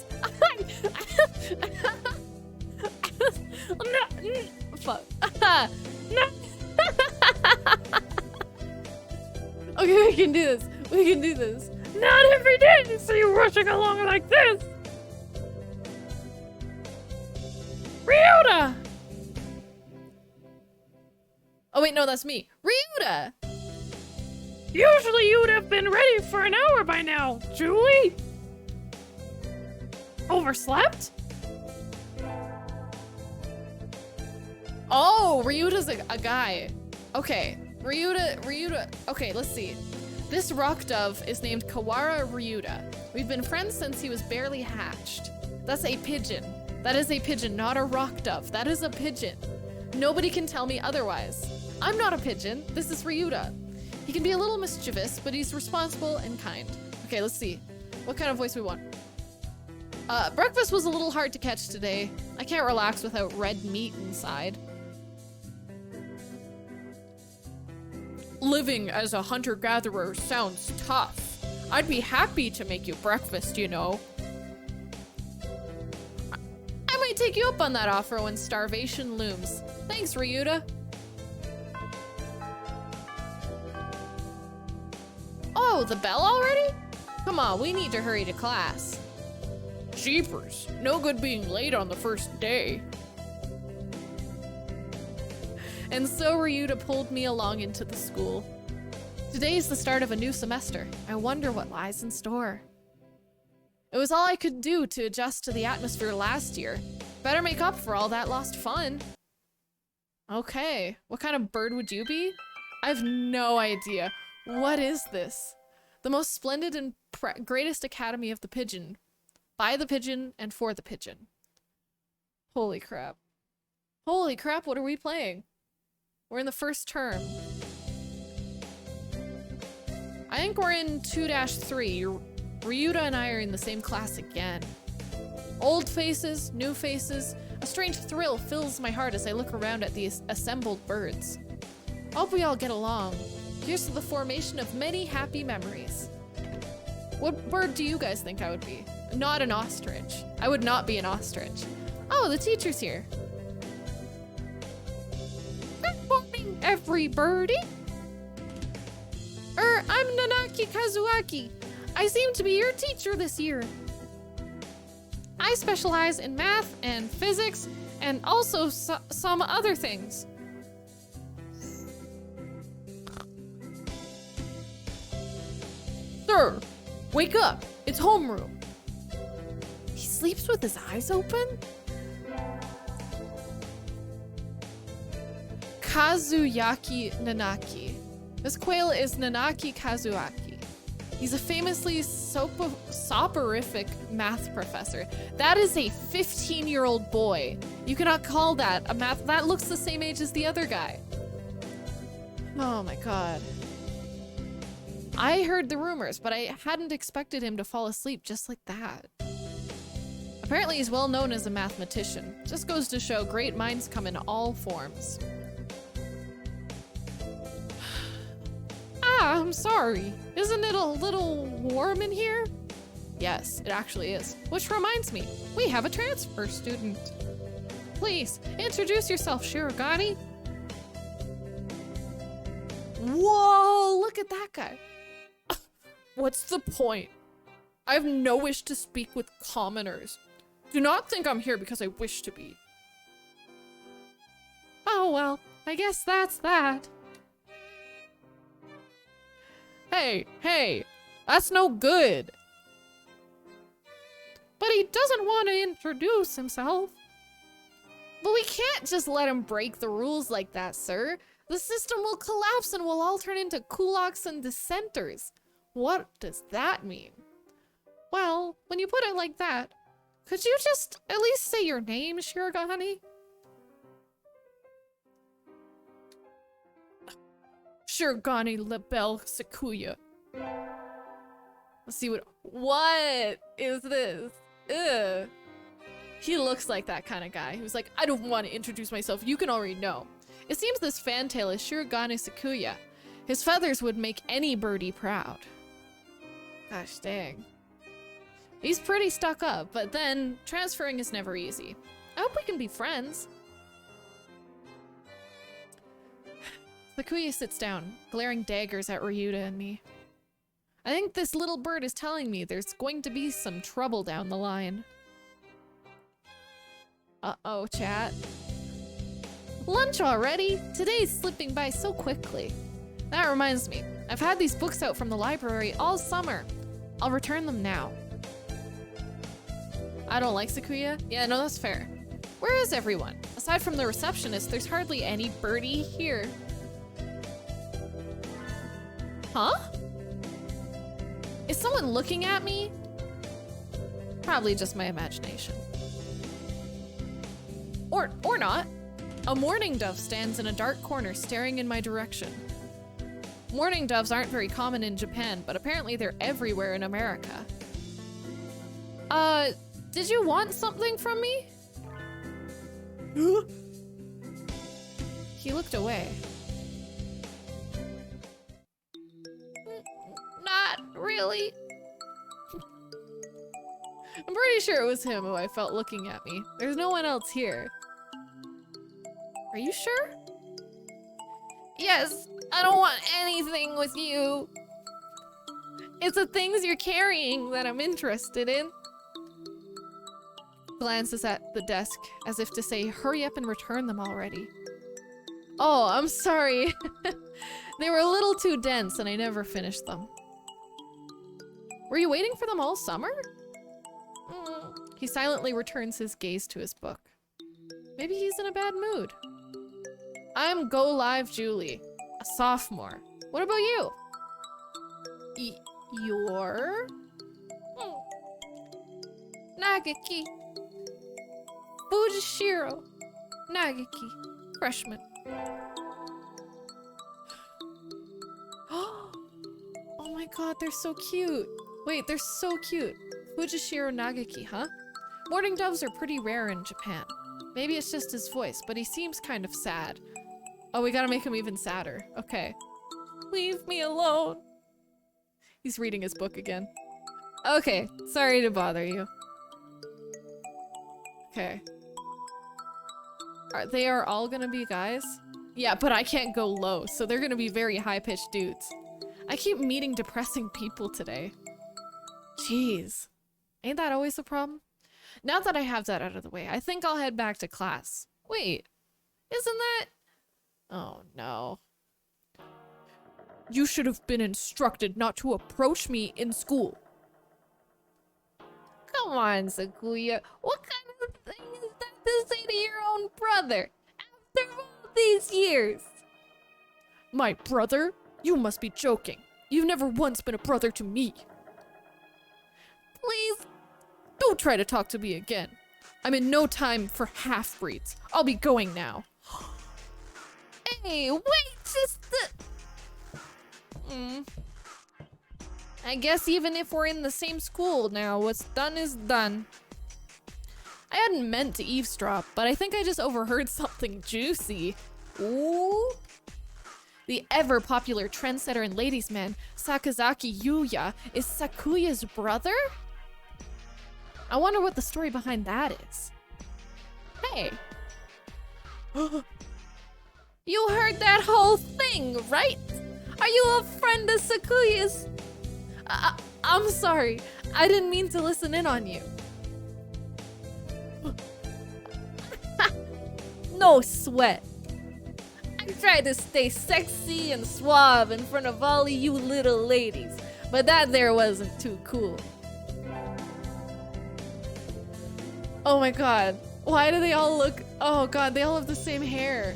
Fuck. Okay, we can do this. We can do this. Not every day. So you're rushing along like this. Ryuta! Oh wait, no, that's me. Ryuta! Usually you would have been ready for an hour by now, Julie! Overslept? Oh, Ryuta's a guy. Okay, Ryuta, okay, let's see. This rock dove is named Kawara Ryuta. We've been friends since he was barely hatched. That's a pigeon. That is a pigeon, not a rock dove. That is a pigeon. Nobody can tell me otherwise. I'm not a pigeon. This is Ryuta. He can be a little mischievous, but he's responsible and kind. Okay, let's see. What kind of voice we want? Breakfast was a little hard to catch today. I can't relax without red meat inside. Living as a hunter-gatherer sounds tough. I'd be happy to make you breakfast, you know. I might take you up on that offer when starvation looms. Thanks, Ryuta. Oh, the bell already? Come on, we need to hurry to class. Jeepers, no good being late on the first day. And so Ryuta pulled me along into the school. Today is the start of a new semester. I wonder what lies in store. It was all I could do to adjust to the atmosphere last year. Better make up for all that lost fun. Okay, what kind of bird would you be? I have no idea. What is this? The most splendid and greatest academy of the pigeon. By the pigeon and for the pigeon. Holy crap. Holy crap, what are we playing? We're in the first term. I think we're in 2-3. Ryuta and I are in the same class again. Old faces, new faces. A strange thrill fills my heart as I look around at the assembled birds. I hope we all get along. Here's to the formation of many happy memories. What bird do you guys think I would be? Not an ostrich. I would not be an ostrich. Oh, the teacher's here. Good morning, every birdie. I'm Nanaki Kazuaki. I seem to be your teacher this year. I specialize in math and physics and also some other things. Sir, wake up. It's homeroom. He sleeps with his eyes open? Kazuyaki Nanaki. This quail is Nanaki Kazuaki. He's a famously soporific math professor. That is a 15-year-old boy. You cannot call that a math. That looks the same age as the other guy. Oh my god. I heard the rumors, but I hadn't expected him to fall asleep just like that. Apparently he's well known as a mathematician. Just goes to show great minds come in all forms. Ah, I'm sorry. Isn't it a little warm in here? Yes, it actually is. Which reminds me, we have a transfer student. Please, introduce yourself, Shirogane. Whoa, look at that guy. What's the point? I have no wish to speak with commoners. Do not think I'm here because I wish to be. Oh well, I guess that's that. Hey, that's no good. But he doesn't want to introduce himself. But we can't just let him break the rules like that, sir. The system will collapse and we'll all turn into kulaks and dissenters. What does that mean? Well, when you put it like that, could you just at least say your name, Shirogane? Shirogane Lebel Sakuya. Let's see what is this? Ugh. He looks like that kind of guy who's like, I don't want to introduce myself, you can already know. It seems this fantail is Shirogane Sakuya. His feathers would make any birdie proud. Gosh dang. He's pretty stuck up, but then transferring is never easy. I hope we can be friends. Sakuya sits down, glaring daggers at Ryuta and me. I think this little bird is telling me there's going to be some trouble down the line. Uh-oh, chat. Lunch already? Today's slipping by so quickly. That reminds me, I've had these books out from the library all summer. I'll return them now. I don't like Sakuya? Yeah, no, that's fair. Where is everyone? Aside from the receptionist, there's hardly any birdie here. Huh? Is someone looking at me? Probably just my imagination. Or not. A mourning dove stands in a dark corner staring in my direction. Mourning doves aren't very common in Japan, but apparently they're everywhere in America. Did you want something from me? He looked away. Not really. I'm pretty sure it was him who I felt looking at me. There's no one else here. Are you sure? Yes, I don't want anything with you. It's the things you're carrying that I'm interested in. Glances at the desk as if to say, hurry up and return them already. Oh, I'm sorry. They were a little too dense and I never finished them. Were you waiting for them all summer? He silently returns his gaze to his book. Maybe he's in a bad mood. I'm Go Live Julie, a sophomore. What about you? You're? Nagaki. Fujishiro. Nagaki. Freshman. Oh my god, they're so cute. Wait, they're so cute. Fujishiro Nagaki, huh? Mourning doves are pretty rare in Japan. Maybe it's just his voice, but he seems kind of sad. Oh, we gotta make him even sadder. Okay. Leave me alone. He's reading his book again. Okay, sorry to bother you. Okay. They are all gonna be guys? Yeah, but I can't go low, so they're gonna be very high-pitched dudes. I keep meeting depressing people today. Jeez. Ain't that always the problem? Now that I have that out of the way, I think I'll head back to class. Wait, isn't that... Oh no. You should have been instructed not to approach me in school. Come on, Sakuya. What kind of thing is that to say to your own brother? After all these years. My brother? You must be joking. You've never once been a brother to me. Please. Don't try to talk to me again. I'm in no time for half-breeds. I'll be going now. Hey, wait, just I guess even if we're in the same school now, what's done is done. I hadn't meant to eavesdrop, but I think I just overheard something juicy. Ooh. The ever-popular trendsetter and ladies' man, Sakazaki Yuya, is Sakuya's brother? I wonder what the story behind that is. Hey. You heard that whole thing, right? Are you a friend of Sakuya's? I'm sorry. I didn't mean to listen in on you. No sweat. I tried to stay sexy and suave in front of all of you little ladies, but that there wasn't too cool. Oh my god. Why do they all look... Oh god, they all have the same hair.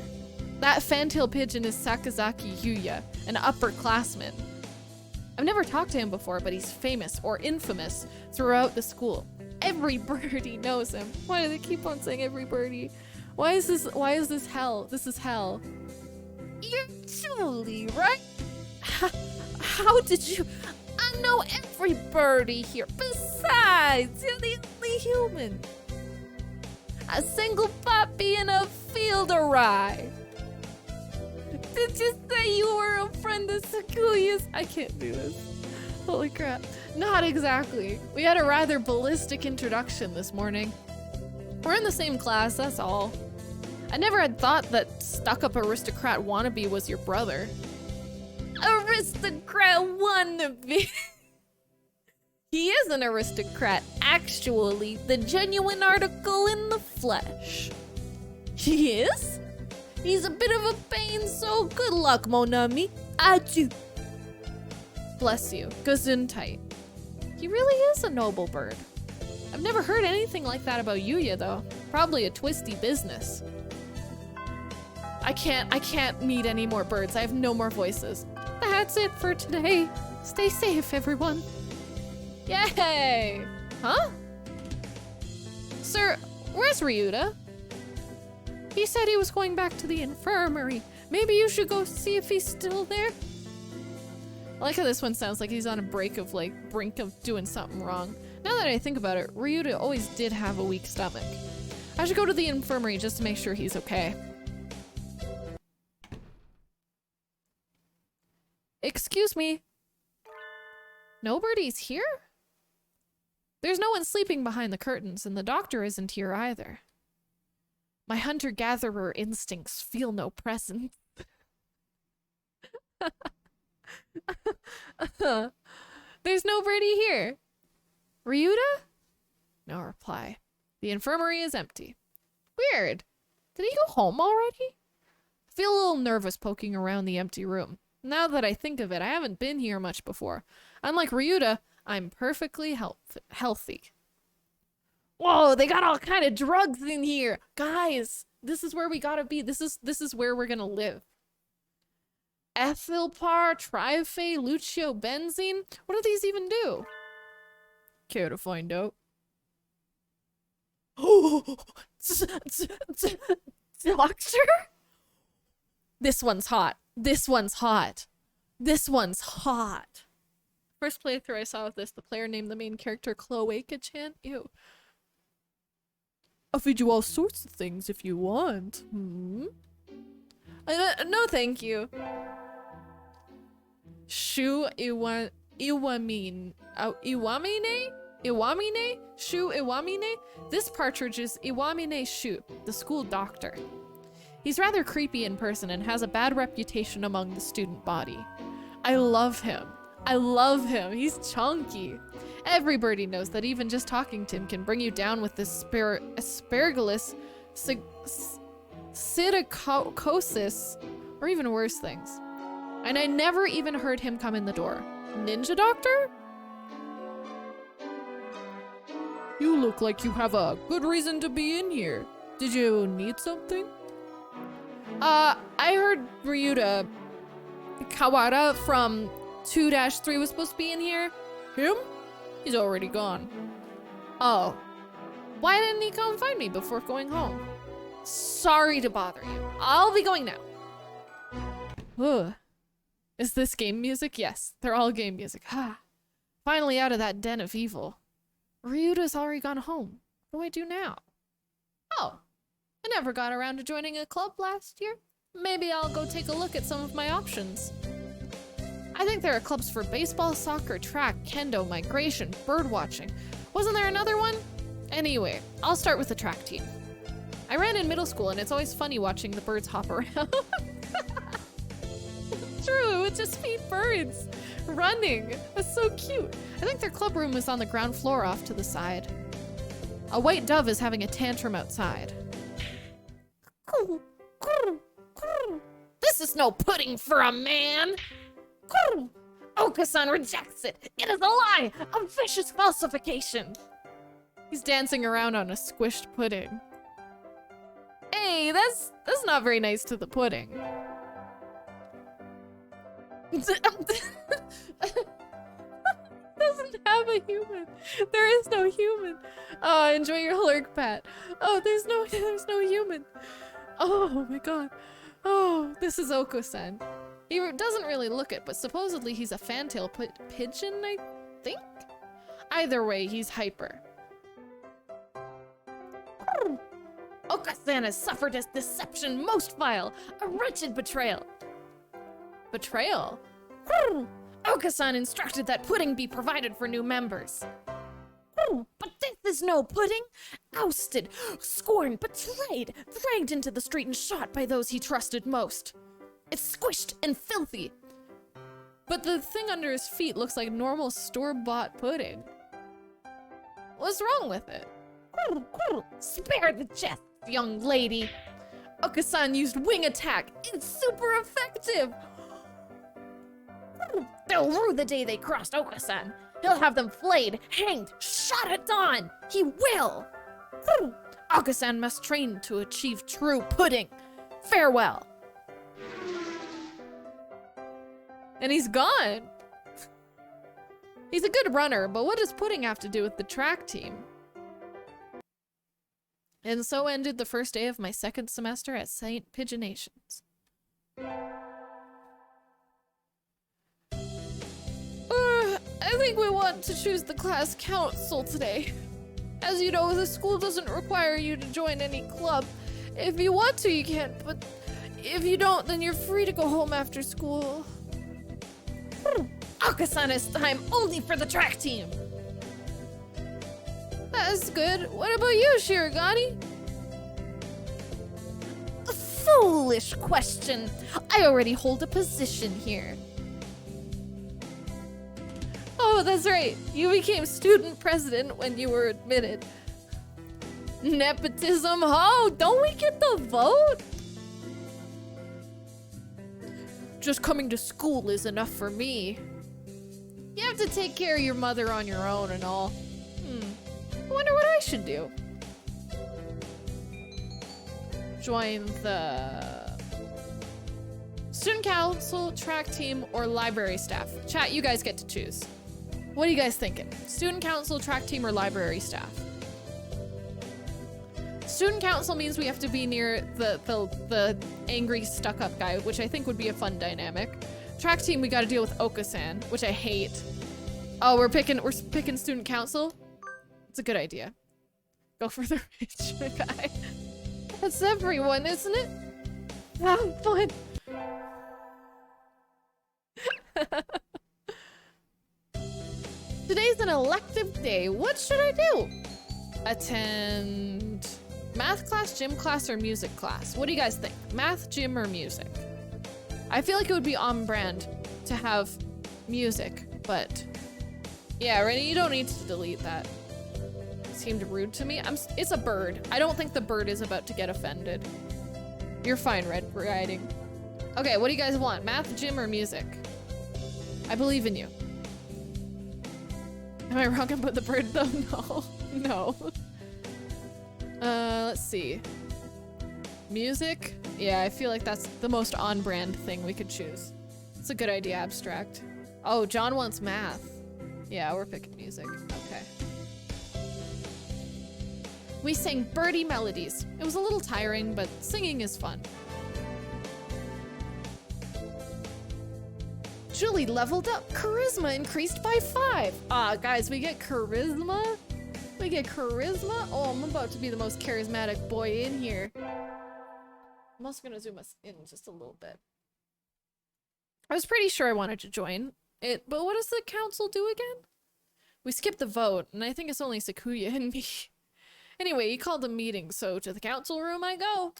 That fantail pigeon is Sakazaki Yuya, an upperclassman. I've never talked to him before, but he's famous, or infamous, throughout the school. Every birdie knows him. Why do they keep on saying every birdie? Why is this hell? This is hell. You're Julie, right? How did you... I know every birdie here. Besides, you're the only human. A single puppy in a field of rye. Did you say you were a friend of Sakuya's? I can't do this. Holy crap. Not exactly. We had a rather ballistic introduction this morning. We're in the same class, that's all. I never had thought that stuck-up aristocrat wannabe was your brother. Aristocrat wannabe. He is an aristocrat, actually, the genuine article in the flesh. He is? He's a bit of a pain, so good luck, mon ami. Adieu. Bless you. Gesundheit. He really is a noble bird. I've never heard anything like that about Yuya, though. Probably a twisty business. I can't meet any more birds. I have no more voices. That's it for today. Stay safe, everyone. Yay! Huh? Sir, where's Ryuta? He said he was going back to the infirmary. Maybe you should go see if he's still there. I like how this one sounds like he's on a brink of doing something wrong. Now that I think about it, Ryuta always did have a weak stomach. I should go to the infirmary just to make sure he's okay. Excuse me. Nobody's here? There's no one sleeping behind the curtains, and the doctor isn't here either. My hunter-gatherer instincts feel no presence. There's nobody here. Ryuta? No reply. The infirmary is empty. Weird. Did he go home already? I feel a little nervous poking around the empty room. Now that I think of it, I haven't been here much before. Unlike Ryuta, I'm perfectly healthy. Whoa, they got all kind of drugs in here. Guys, this is where we gotta be. This is where we're gonna live. Ethylpar, Trife, Lucio, Benzene? What do these even do? Care to find out? Doctor? This one's hot. This one's hot. This one's hot. First playthrough I saw of this, the player named the main character Cloaca-chan. Ew. I'll feed you all sorts of things if you want. No, thank you. Shu Iwamine? Iwamine? Shu Iwamine? This partridge is Iwamine Shu, the school doctor. He's rather creepy in person and has a bad reputation among the student body. I love him. I love him. He's chunky. Every birdie knows that even just talking to him can bring you down with this asparagus psittacosis, or even worse things. And I never even heard him come in the door. Ninja Doctor? You look like you have a good reason to be in here. Did you need something? I heard Ryuta Kawara from 2-3 was supposed to be in here. Him? He's already gone. Oh. Why didn't he come find me before going home? Sorry to bother you. I'll be going now. Ugh. Is this game music? Yes, they're all game music. Ah. Finally out of that den of evil. Ryuta's already gone home. What do I do now? Oh. I never got around to joining a club last year. Maybe I'll go take a look at some of my options. I think there are clubs for baseball, soccer, track, kendo, migration, bird watching. Wasn't there another one? Anyway, I'll start with the track team. I ran in middle school and it's always funny watching the birds hop around. True, it would just be birds running. That's so cute. I think their club room is on the ground floor off to the side. A white dove is having a tantrum outside. This is no pudding for a man. Okasan rejects it. It is a lie, a vicious falsification. He's dancing around on a squished pudding. Hey, that's not very nice to the pudding. Doesn't have a human. There is no human. Oh, enjoy your lurk, Pat. Oh, there's no human. Oh my god. Oh, this is Oko-san. He doesn't really look it, but supposedly he's a fantail pigeon, I think? Either way, he's hyper. Oko-san has suffered his deception most vile, a wretched betrayal. Betrayal? Oko-san instructed that pudding be provided for new members. But this is no pudding. Ousted, scorned, betrayed, dragged into the street and shot by those he trusted most. It's squished and filthy. But the thing under his feet looks like normal store-bought pudding. What's wrong with it? Spare the jest, young lady. Oko-san used wing attack. It's super effective. They'll rue the day they crossed Oko-san. He'll have them flayed, hanged, shot at dawn. He will. Oko-san must train to achieve true pudding. Farewell. And he's gone. He's a good runner, but what does pudding have to do with the track team? And so ended the first day of my second semester at St. Pigeonations. I think we want to choose the class council today. As you know, the school doesn't require you to join any club. If you want to, you can, but if you don't, then you're free to go home after school. Oko-san has time only for the track team. That's good. What about you, Shirogane? A foolish question. I already hold a position here. Oh, that's right. You became student president when you were admitted. Nepotism? Oh, don't we get the vote? Just coming to school is enough for me. You have to take care of your mother on your own and all. I wonder what I should do. Join the student council, track team, or library staff. Chat, you guys get to choose. What are you guys thinking? Student council, track team, or library staff? Student council means we have to be near the angry stuck-up guy, which I think would be a fun dynamic. Track team, we gotta deal with Oko-san, which I hate. Oh, we're picking student council? It's a good idea. Go for the rich guy. That's everyone, isn't it? Have fun. Today's an elective day. What should I do? Attend math class, gym class, or music class? What do you guys think? Math, gym, or music? I feel like it would be on brand to have music, but yeah, Rennie, you don't need to delete that. It seemed rude to me. It's a bird. I don't think the bird is about to get offended. You're fine, Red Riding. Okay, what do you guys want? Math, gym, or music? I believe in you. Am I wrong about the bird though? No. No. Let's see. Music. Yeah, I feel like that's the most on-brand thing we could choose. It's a good idea, Abstract. Oh, John wants math. Yeah, we're picking music. Okay. We sang birdie melodies. It was a little tiring, but singing is fun. Julie leveled up. Charisma increased by 5. Guys, we get charisma? We get charisma? Oh, I'm about to be the most charismatic boy in here. I'm also gonna zoom us in just a little bit. I was pretty sure I wanted to join it, but what does the council do again? We skipped the vote, and I think it's only Sakuya and me. Anyway, he called a meeting, so to the council room I go.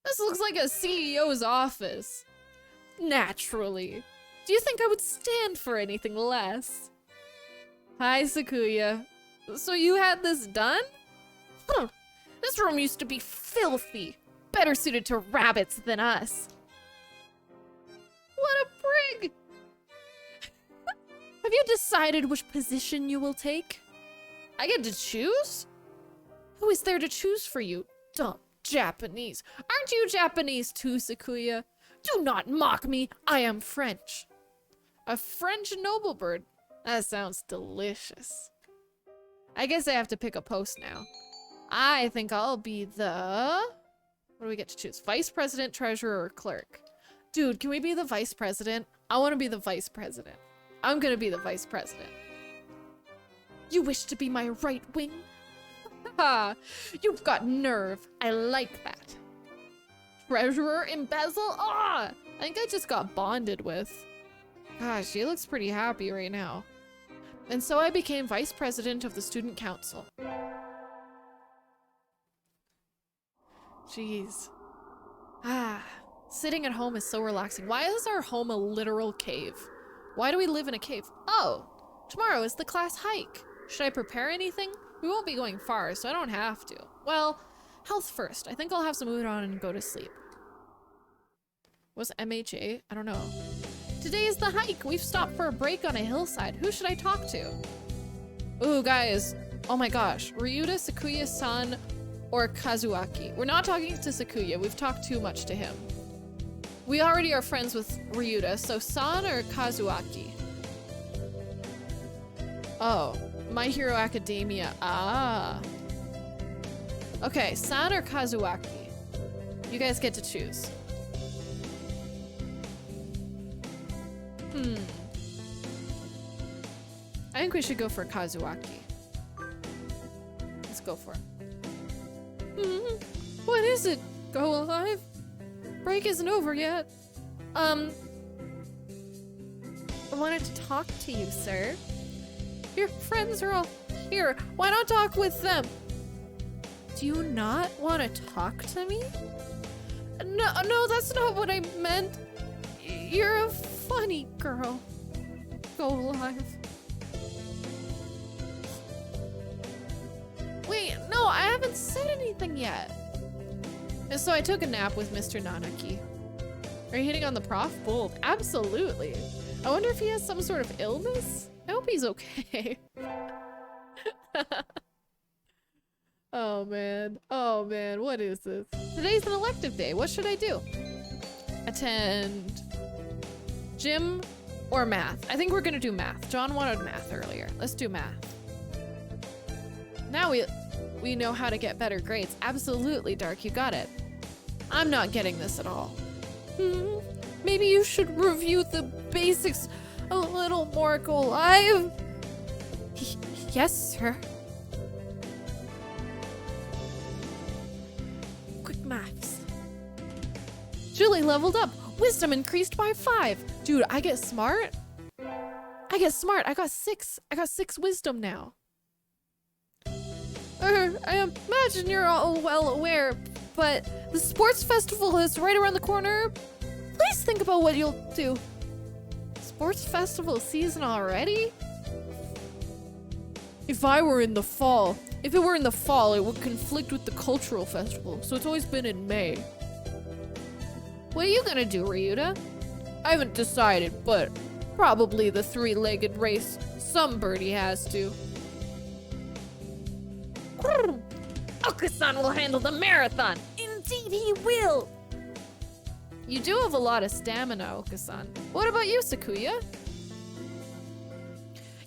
This looks like a CEO's office. Naturally. Do you think I would stand for anything less? Hi, Sakuya. So you had this done? Huh. This room used to be filthy. Better suited to rabbits than us. What a prig! Have you decided which position you will take? I get to choose? Who is there to choose for you? Dumb Japanese. Aren't you Japanese too, Sakuya? Do not mock me. I am French. A French noble bird. That sounds delicious. I guess I have to pick a post now. I think I'll be the... What do we get to choose? Vice president, treasurer, or clerk? Dude, can we be the vice president? I want to be the vice president. I'm gonna be the vice president. You wish to be my right wing? Ha! You've got nerve. I like that. Treasurer, embezzle? Ah! I think I just got bonded with. Gosh, she looks pretty happy right now. And so I became vice president of the student council. Jeez. Sitting at home is so relaxing. Why is our home a literal cave? Why do we live in a cave? Oh, tomorrow is the class hike. Should I prepare anything? We won't be going far, so I don't have to. Well, health first. I think I'll have some udon and go to sleep. What's MHA? I don't know. Today is the hike. We've stopped for a break on a hillside. Who should I talk to? Ooh, guys. Oh my gosh. Ryuta, Sakuya-san, or Kazuaki. We're not talking to Sakuya. We've talked too much to him. We already are friends with Ryuta, so San or Kazuaki? Oh, My Hero Academia. Ah. Okay, San or Kazuaki? You guys get to choose. I think we should go for Kazuaki. Let's go for it. What is it? Go alive? Break isn't over yet. I wanted to talk to you, sir. Your friends are all here. Why not talk with them? Do you not want to talk to me? No, that's not what I meant. You're a funny girl. Go live. Wait, no, I haven't said anything yet. And so I took a nap with Mr. Nanaki. Are you hitting on the prof? Bold. Absolutely. I wonder if he has some sort of illness? I hope he's okay. Oh man, what is this? Today's an elective day. What should I do? Attend gym or math? I think we're gonna do math. John wanted math earlier. Let's do math. Now we know how to get better grades. Absolutely, Dark, you got it. I'm not getting this at all. Maybe you should review the basics a little more. Go live. Yes, sir. Quick maths. Julie leveled up. Wisdom increased by 5. Dude, I get smart. I got 6. I got 6 wisdom now. I imagine you're all well aware, but the sports festival is right around the corner. Please think about what you'll do. Sports festival season already? If it were in the fall, it would conflict with the cultural festival, so it's always been in May. What are you gonna do, Ryuta? I haven't decided, but probably the 3-legged race. Some birdie has to. A Okusan will handle the marathon. Indeed he will. You do have a lot of stamina, Okusan. What about you, Sakuya?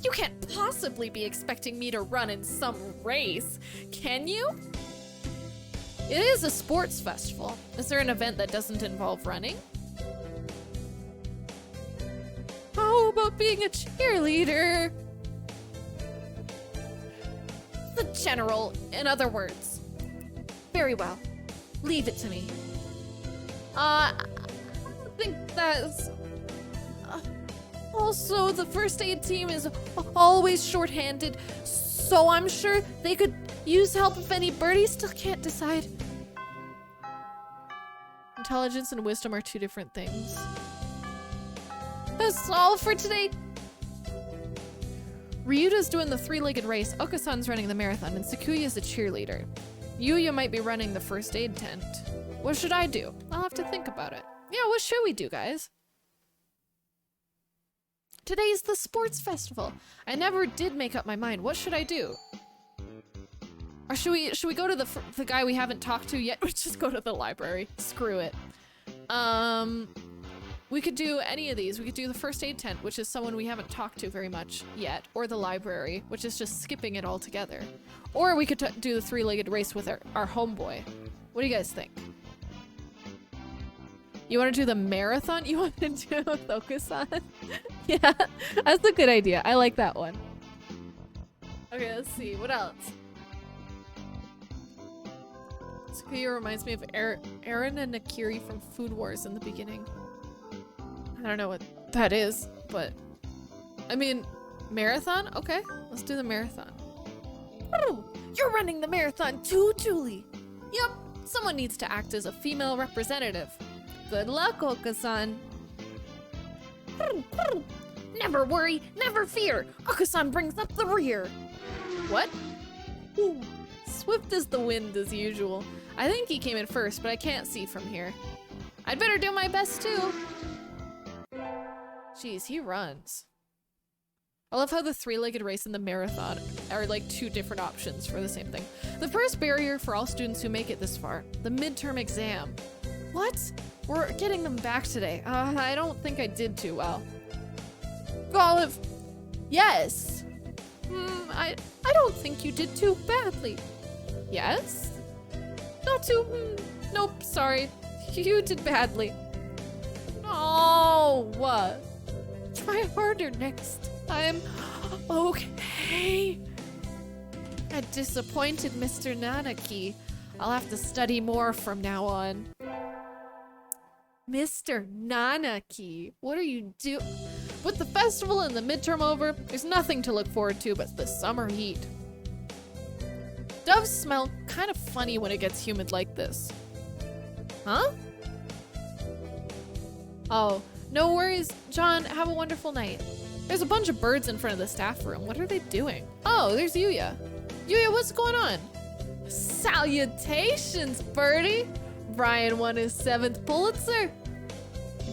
You can't possibly be expecting me to run in some race, can you? It is a sports festival. Is there an event that doesn't involve running? How about being a cheerleader? The general, in other words. Very well. Leave it to me. I don't think that's... Also, the first aid team is always shorthanded, so I'm sure they could use help if any birdies still can't decide. Intelligence and wisdom are two different things. That's all for today. Ryuta's doing the three-legged race, Okusan's running the marathon, and Sakuya's a cheerleader. Yuya might be running the first aid tent. What should I do? I'll have to think about it. Yeah, what should we do, guys? Today's the sports festival. I never did make up my mind. What should I do? Or should we go to the guy we haven't talked to yet? Just go to the library. Screw it. We could do any of these. We could do the first aid tent, which is someone we haven't talked to very much yet, or the library, which is just skipping it all together. Or we could do the three-legged race with our homeboy. What do you guys think? You want to do the marathon? You want to do with Okusan? Yeah, that's a good idea. I like that one. Okay, let's see. What else? Sakuya reminds me of Eren and Nakiri from Food Wars in the beginning. I don't know what that is, but... I mean, marathon? Okay, let's do the marathon. Oh, you're running the marathon too, Julie! Yup, someone needs to act as a female representative. Good luck, Okusan. Never worry, never fear. Okusan brings up the rear. What? Ooh, swift as the wind as usual. I think he came in first, but I can't see from here. I'd better do my best too. Jeez, he runs. I love how the three-legged race and the marathon are like two different options for the same thing. The first barrier for all students who make it this far, the midterm exam. What? We're getting them back today. I don't think I did too well. Olive. Yes. I don't think you did too badly. Yes? Not too, nope, sorry. You did badly. Oh, what? Try harder next time. Okay. I disappointed Mr. Nanaki. I'll have to study more from now on. Mr. Nanaki, what are you doing? With the festival and the midterm over, there's nothing to look forward to but the summer heat. Doves smell kind of funny when it gets humid like this. Huh? Oh, no worries, John. Have a wonderful night. There's a bunch of birds in front of the staff room. What are they doing? Oh, there's Yuya. Yuya, what's going on? Salutations, birdie. Brian won his 7th Pulitzer.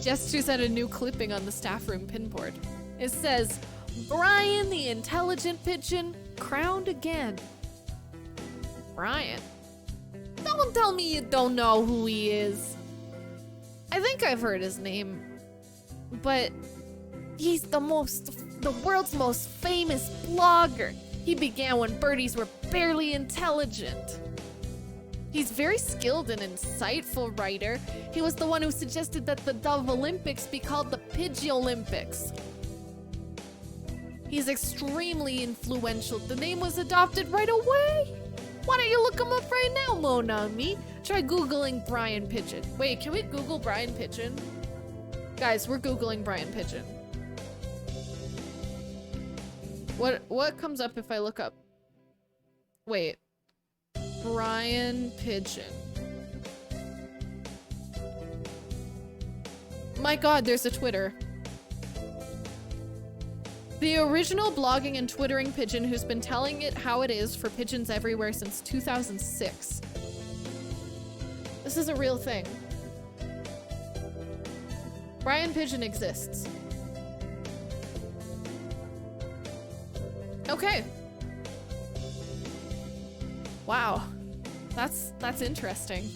Gestures at a new clipping on the staff room pinboard. It says, Brian the Intelligent Pigeon, crowned again. Brian? Don't tell me you don't know who he is. I think I've heard his name, but he's the world's most famous blogger. He began when birdies were barely intelligent. He's very skilled and insightful writer. He was the one who suggested that the Dove Olympics be called the Pidgey Olympics. He's extremely influential. The name was adopted right away. Why don't you look him up right now, Mon Ami? Try Googling Brian Pigeon. Wait, can we Google Brian Pigeon? Guys, we're Googling Brian Pigeon. What comes up if I look up? Wait. Brian Pigeon. My god, there's a Twitter. The original blogging and twittering pigeon who's been telling it how it is for pigeons everywhere since 2006. This is a real thing. Brian Pigeon exists. Okay. Wow. That's interesting.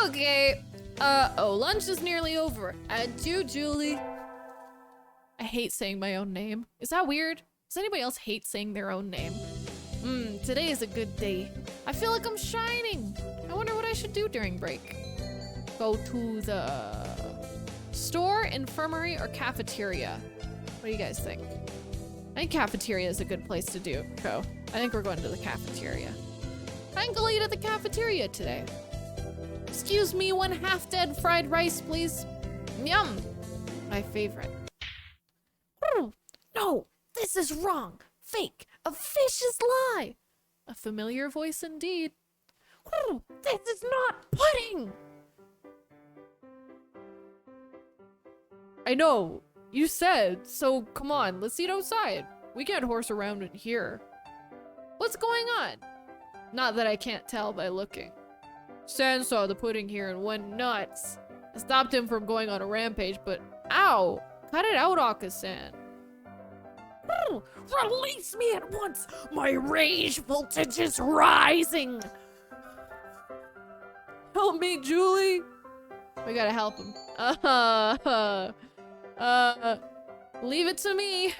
Okay. Oh, lunch is nearly over. Adieu, Julie. I hate saying my own name. Is that weird? Does anybody else hate saying their own name? Today is a good day. I feel like I'm shining. I wonder what I should do during break. Go to the store, infirmary, or cafeteria. What do you guys think? I think cafeteria is a good place to go. I think we're going to the cafeteria. I think I'll eat at the cafeteria today. Excuse me, 1 half-dead fried rice, please. Yum. My favorite. Oh, no, this is wrong. Fake. A vicious lie. A familiar voice indeed. Oh, this is not pudding. I know. You said, so come on, let's eat outside. We can't horse around in here. What's going on? Not that I can't tell by looking. San saw the pudding here and went nuts. I stopped him from going on a rampage, but ow! Cut it out, Aka-san. Release me at once! My rage voltage is rising! Help me, Julie! We gotta help him. Leave it to me.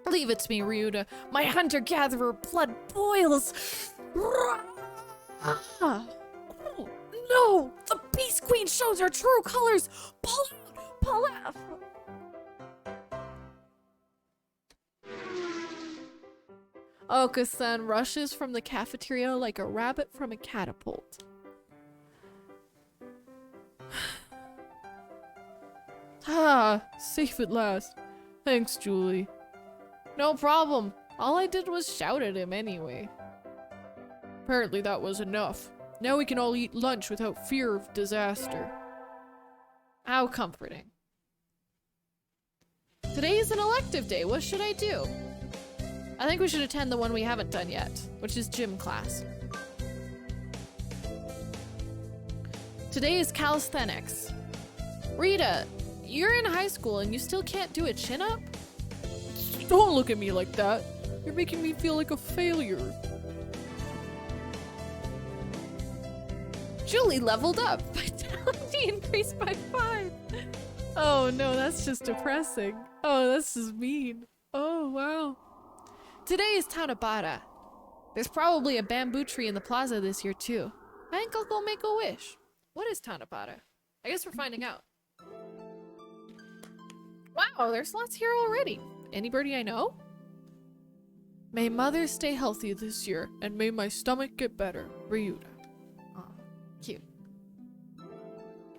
Leave it to me, Ryuta. My hunter-gatherer blood boils. No! The Beast Queen shows her true colors! Pull out! Pull out! Aka-san rushes from the cafeteria like a rabbit from a catapult. Safe at last. Thanks, Julie. No problem. All I did was shout at him anyway. Apparently that was enough. Now we can all eat lunch without fear of disaster. How comforting. Today is an elective day. What should I do? I think we should attend the one we haven't done yet, which is gym class. Today is calisthenics. Rita, you're in high school and you still can't do a chin-up? Don't look at me like that. You're making me feel like a failure. Julie leveled up. Vitality increased by 5. Oh no, that's just depressing. Oh, that's just mean. Oh, wow. Today is Tanabata. There's probably a bamboo tree in the plaza this year too. I think I'll go make a wish. What is Tanabata? I guess we're finding out. Wow, there's lots here already. Anybody I know? May mother stay healthy this year, and may my stomach get better. Ryuta. Aw, cute.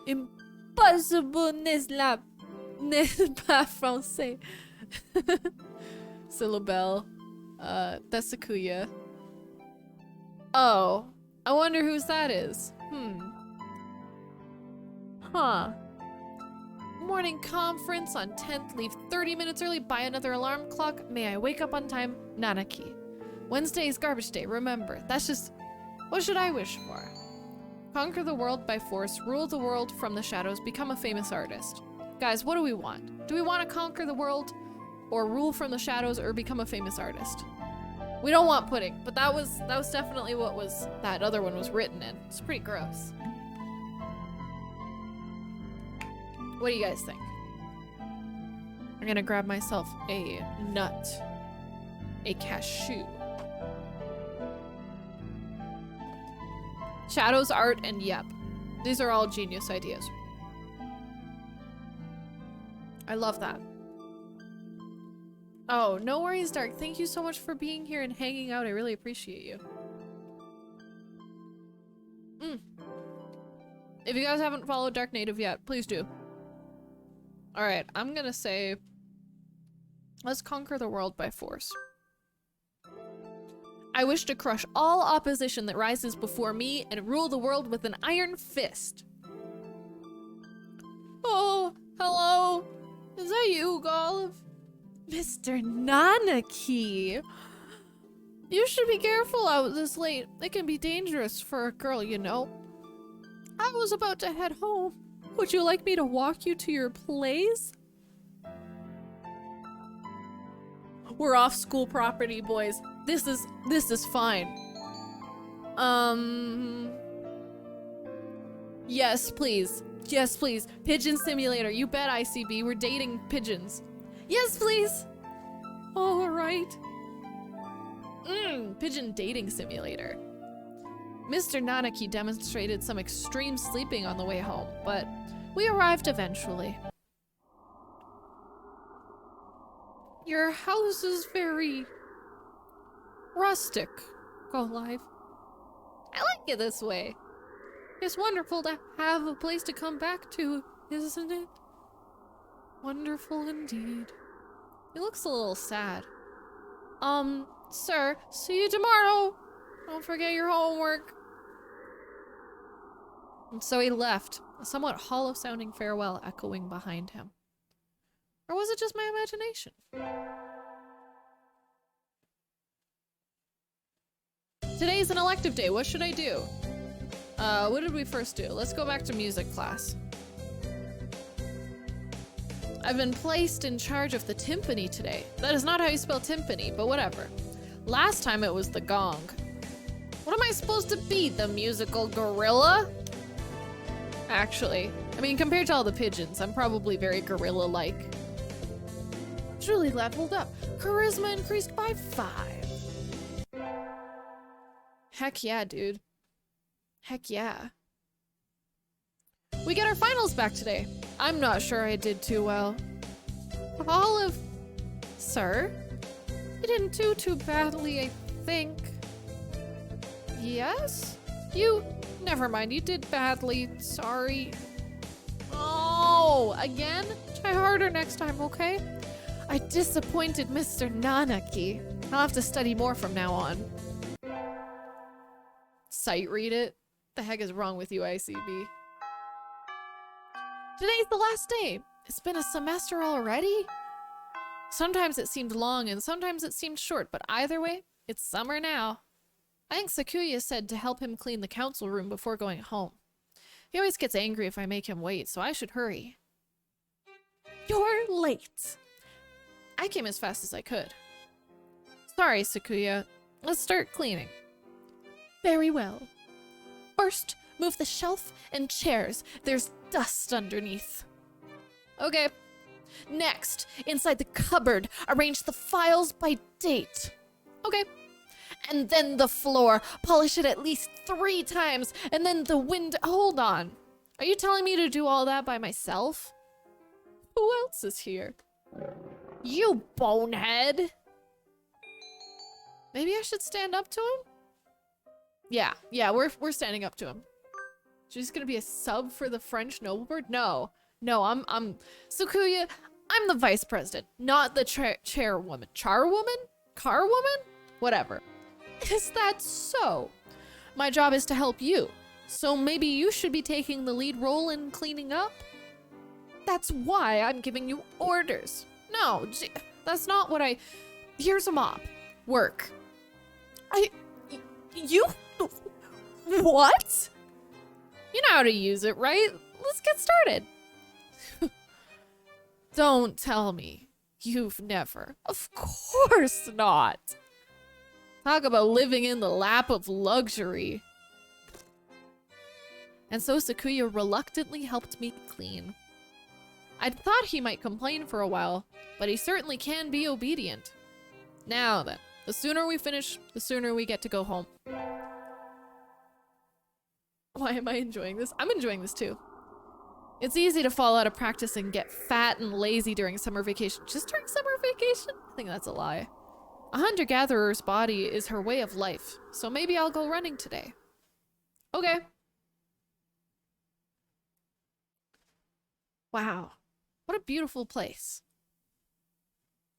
Impossible n'est pas français. Syllabel. That's Sakuya. Oh, I wonder whose that is. Huh. Morning conference on 10th, leave 30 minutes early, buy another alarm clock, may I wake up on time, Nanaki. Wednesday is garbage day, remember. That's just, what should I wish for? Conquer the world by force, rule the world from the shadows, become a famous artist. Guys, what do we want? Do we want to conquer the world, or rule from the shadows, or become a famous artist? We don't want pudding, but that was definitely what that other one was written in. It's pretty gross. What do you guys think? I'm gonna grab myself a nut. A cashew. Shadows, art, and yep. These are all genius ideas. I love that. Oh, no worries, Dark. Thank you so much for being here and hanging out. I really appreciate you. If you guys haven't followed Dark Native yet, please do. Alright, I'm gonna say, let's conquer the world by force. I wish to crush all opposition that rises before me and rule the world with an iron fist. Oh, hello. Is that you, Golf? Mr. Nanaki. You should be careful out this late. It can be dangerous for a girl, you know. I was about to head home. Would you like me to walk you to your place? We're off school property, boys. This is fine. Yes, please. Yes, please. Pigeon simulator. You bet, ICB. We're dating pigeons. Yes, please. All right. Pigeon dating simulator. Mr. Nanaki demonstrated some extreme sleeping on the way home, but we arrived eventually. Your house is very rustic, Go Live. I like it this way. It's wonderful to have a place to come back to, isn't it? Wonderful indeed. He looks a little sad. Sir, see you tomorrow. Don't forget your homework. And so he left, a somewhat hollow-sounding farewell echoing behind him. Or was it just my imagination? Today's an elective day. What should I do? What did we first do? Let's go back to music class. I've been placed in charge of the timpani today. That is not how you spell timpani, but whatever. Last time it was the gong. What am I supposed to be, the musical gorilla? Actually, I mean, compared to all the pigeons, I'm probably very gorilla-like. Julie leveled up. Charisma increased by 5. Heck yeah, dude. Heck yeah. We get our finals back today. I'm not sure I did too well. Olive... Sir? You didn't do too badly, I think. Yes? You... Never mind, you did badly. Sorry. Oh, again? Try harder next time, okay? I disappointed Mr. Nanaki. I'll have to study more from now on. Sight read it? The heck is wrong with you, ICB? Today's the last day. It's been a semester already? Sometimes it seemed long and sometimes it seemed short, but either way, it's summer now. I think Sakuya said to help him clean the council room before going home. He always gets angry if I make him wait, so I should hurry. You're late. I came as fast as I could. Sorry, Sakuya. Let's start cleaning. Very well. First, move the shelf and chairs. There's dust underneath. Okay. Next, inside the cupboard, arrange the files by date. Okay. And then the floor. Polish it at least 3 times. And then the window. Hold on. Are you telling me to do all that by myself? Who else is here? You bonehead. Maybe I should stand up to him? Yeah, we're standing up to him. She's gonna be a sub for the French noblebird? No, I'm Sakuya. I'm the vice president, not the chairwoman. Charwoman? Carwoman? Whatever. Is that so? My job is to help you, so maybe you should be taking the lead role in cleaning up? That's why I'm giving you orders. No, that's not what I... Here's a mop. Work. You... What? You know how to use it, right? Let's get started. Don't tell me. You've never. Of course not. Talk about living in the lap of luxury. And so Sakuya reluctantly helped me clean. I'd thought he might complain for a while, but he certainly can be obedient. Now then, the sooner we finish, the sooner we get to go home. Why am I enjoying this? I'm enjoying this too. It's easy to fall out of practice and get fat and lazy during summer vacation. Just during summer vacation? I think that's a lie. A hunter-gatherer's body is her way of life, so maybe I'll go running today. Okay. Wow. What a beautiful place.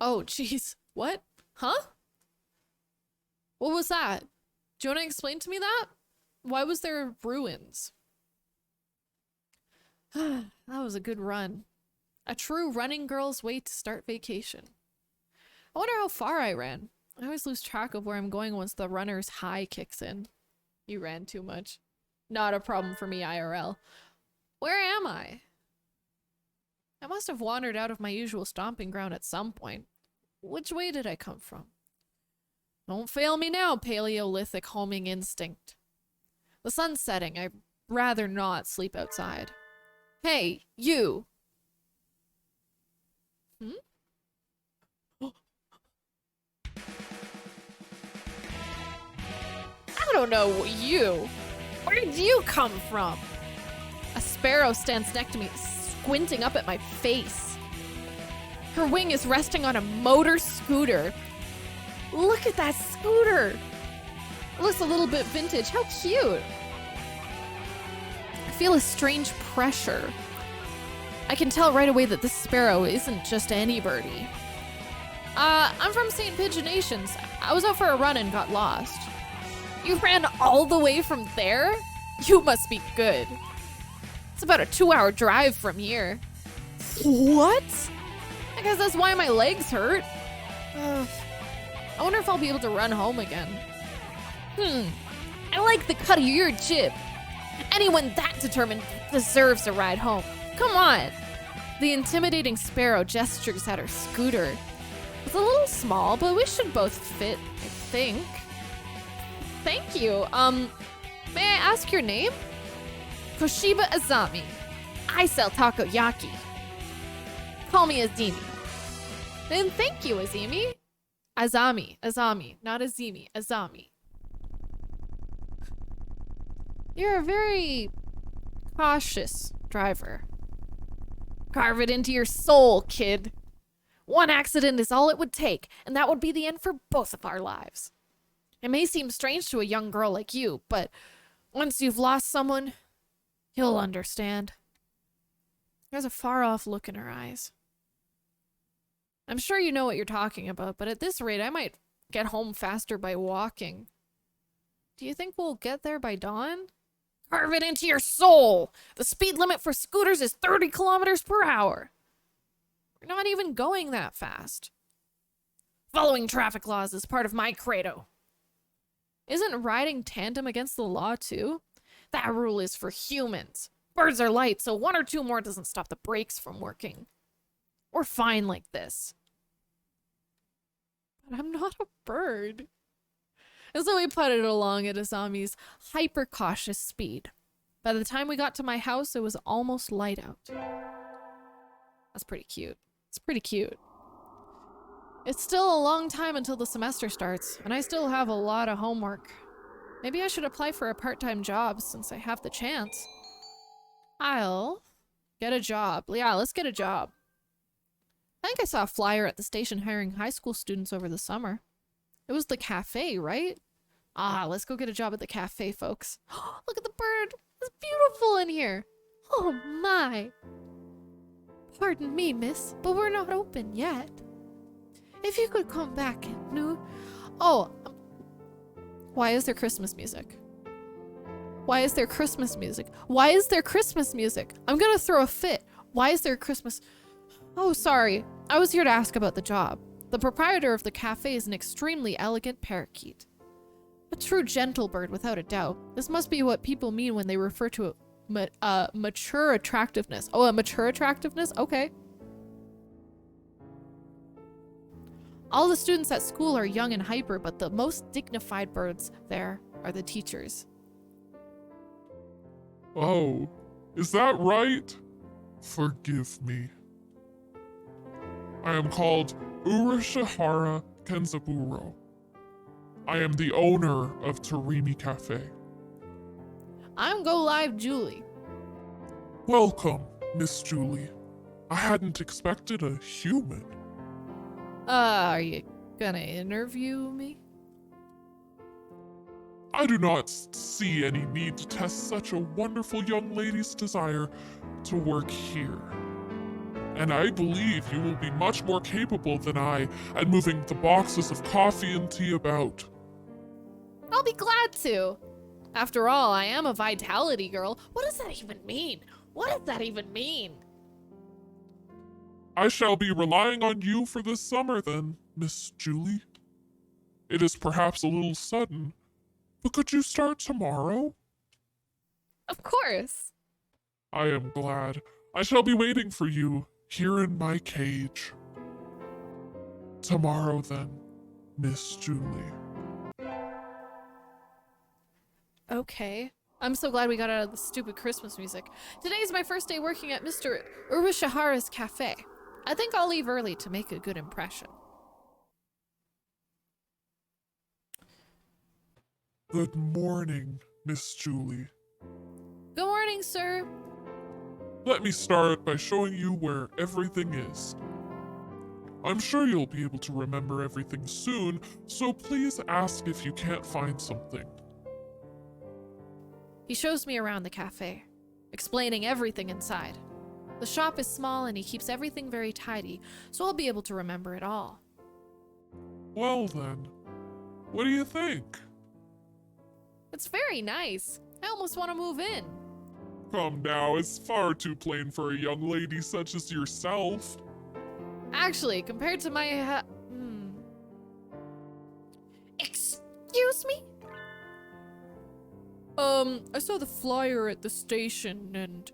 Oh, jeez. What? Huh? What was that? Do you want to explain to me that? Why was there ruins? That was a good run. A true running girl's way to start vacation. I wonder how far I ran. I always lose track of where I'm going once the runner's high kicks in. You ran too much. Not a problem for me, IRL. Where am I? I must have wandered out of my usual stomping ground at some point. Which way did I come from? Don't fail me now, Paleolithic homing instinct. The sun's setting. I'd rather not sleep outside. Hey, you! I don't know you. Where did you come from? A sparrow stands next to me, squinting up at my face. Her wing is resting on a motor scooter. Look at that scooter. It looks a little bit vintage. How cute. I feel a strange pressure. I can tell right away that this sparrow isn't just any birdie. I'm from St. Pigeonations. I was out for a run and got lost. You ran all the way from there? You must be good. It's about a 2-hour drive from here. What? I guess that's why my legs hurt. I wonder if I'll be able to run home again. I like the cut of your jib. Anyone that determined deserves a ride home. Come on. The intimidating sparrow gestures at her scooter. It's a little small, but we should both fit, I think. Thank you. May I ask your name? Koshiba Azami. I sell takoyaki. Call me Azimi. Then thank you, Azimi. Azami, not Azimi, Azami. You're a very cautious driver. Carve it into your soul, kid. One accident is all it would take, and that would be the end for both of our lives. It may seem strange to a young girl like you, but once you've lost someone, you'll understand. There's a far-off look in her eyes. I'm sure you know what you're talking about, but at this rate, I might get home faster by walking. Do you think we'll get there by dawn? Carve it into your soul! The speed limit for scooters is 30 kilometers per hour. We're not even going that fast. Following traffic laws is part of my credo. Isn't riding tandem against the law too? That rule is for humans. Birds are light, so 1 or 2 more doesn't stop the brakes from working. We're fine like this. But I'm not a bird. And so we putted along at Azami's hyper-cautious speed. By the time we got to my house, it was almost light out. That's pretty cute. It's pretty cute. It's still a long time until the semester starts, and I still have a lot of homework. Maybe I should apply for a part-time job since I have the chance. I'll get a job. Yeah, let's get a job. I think I saw a flyer at the station hiring high school students over the summer. It was the cafe, right? Let's go get a job at the cafe, folks. Look at the bird. It's beautiful in here. Oh my. Pardon me, miss, but we're not open yet. If you could come back at noon. Why is there Christmas music? Why is there Christmas music? Why is there Christmas music? I'm gonna throw a fit. Why is there Christmas? Oh, sorry. I was here to ask about the job. The proprietor of the cafe is an extremely elegant parakeet. A true gentle bird, without a doubt. This must be what people mean when they refer to mature attractiveness. Oh, a mature attractiveness? Okay. All the students at school are young and hyper, but the most dignified birds there are the teachers. Oh, is that right? Forgive me. I am called Urashihara Kenzaburo. I am the owner of Tarimi Cafe. I'm Go Live Julie. Welcome, Miss Julie. I hadn't expected a human. Are you gonna interview me? I do not see any need to test such a wonderful young lady's desire to work here. And I believe you will be much more capable than I at moving the boxes of coffee and tea about. I'll be glad to. After all, I am a vitality girl. What does that even mean? What does that even mean? I shall be relying on you for this summer then, Miss Julie. It is perhaps a little sudden, but could you start tomorrow? Of course. I am glad. I shall be waiting for you here in my cage. Tomorrow then, Miss Julie. Okay. I'm so glad we got out of the stupid Christmas music. Today is my first day working at Mr. Urashihara's cafe. I think I'll leave early to make a good impression. Good morning, Miss Julie. Good morning, sir. Let me start by showing you where everything is. I'm sure you'll be able to remember everything soon, so please ask if you can't find something. He shows me around the cafe, explaining everything inside. The shop is small and he keeps everything very tidy, so I'll be able to remember it all. Well then, what do you think? It's very nice. I almost want to move in. Come now, it's far too plain for a young lady such as yourself. Actually, compared to my Excuse me? I saw the flyer at the station and...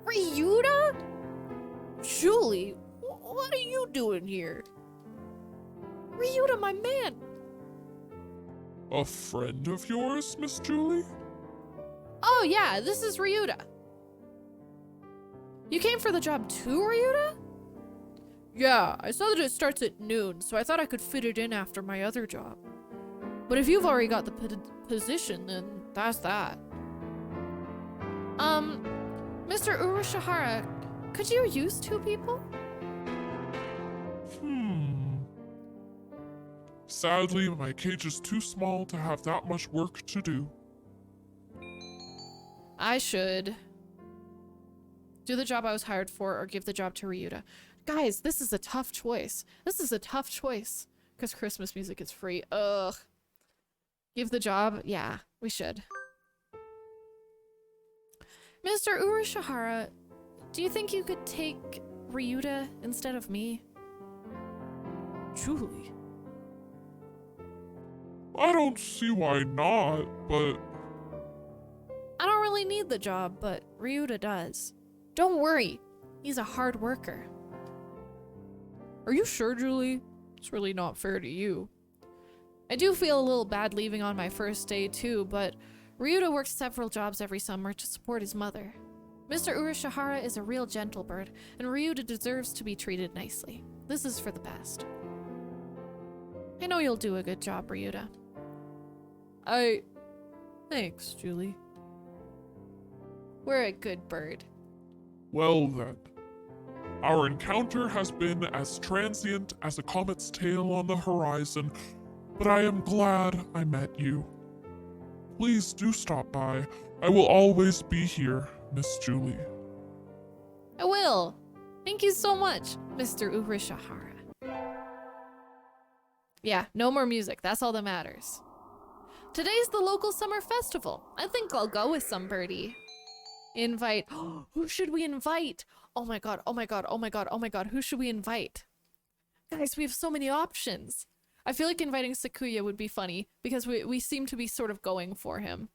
Ryuta? Julie, what are you doing here? Ryuta, my man. A friend of yours, Miss Julie? Oh yeah, this is Ryuta. You came for the job too, Ryuta? Yeah, I saw that it starts at noon, so I thought I could fit it in after my other job. But if you've already got the position, then that's that. Mr. Urashihara, could you use 2 people? Sadly, my cage is too small to have that much work to do. I should do the job I was hired for or give the job to Ryuta. Guys, this is a tough choice. This is a tough choice. Because Christmas music is free. Ugh. Give the job? Yeah, we should. Mr. Urashihara, do you think you could take Ryuta instead of me? Julie. I don't see why not, but I don't really need the job, but Ryuta does. Don't worry. He's a hard worker. Are you sure, Julie? It's really not fair to you. I do feel a little bad leaving on my first day too, but Ryuta works several jobs every summer to support his mother. Mr. Urashihara is a real gentle bird, and Ryuta deserves to be treated nicely. This is for the best. I know you'll do a good job, Ryuta. Thanks, Julie. We're a good bird. well then. Our encounter has been as transient as a comet's tail on the horizon, but I am glad I met you. Please do stop by. I will always be here, Miss Julie. I will. Thank you so much, Mr. Urashihara. Yeah, no more music. That's all that matters. Today's the local summer festival. I think I'll go with some birdie. Invite. Who should we invite? Oh my god, oh my god, oh my god, oh my god. Who should we invite? Guys, we have so many options. I feel like inviting Sakuya would be funny because we seem to be sort of going for him.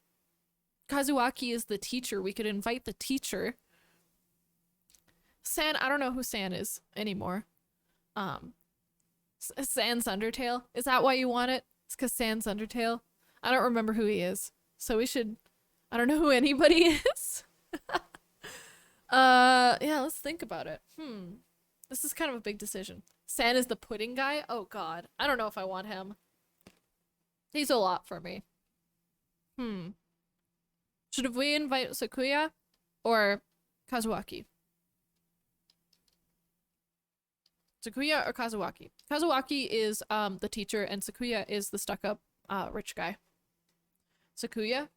Kazuaki is the teacher. We could invite the teacher. San, I don't know who San is anymore. Sans Undertale. Is that why you want it? It's because Sans Undertale. I don't remember who he is. So we should, I don't know who anybody is. Yeah, let's think about it. This is kind of a big decision. San is the pudding guy? Oh god. I don't know if I want him. He's a lot for me. Should we invite Sakuya or Kazuaki? Sakuya or Kazuaki? Kazuaki is the teacher and Sakuya is the stuck-up rich guy. Sakuya?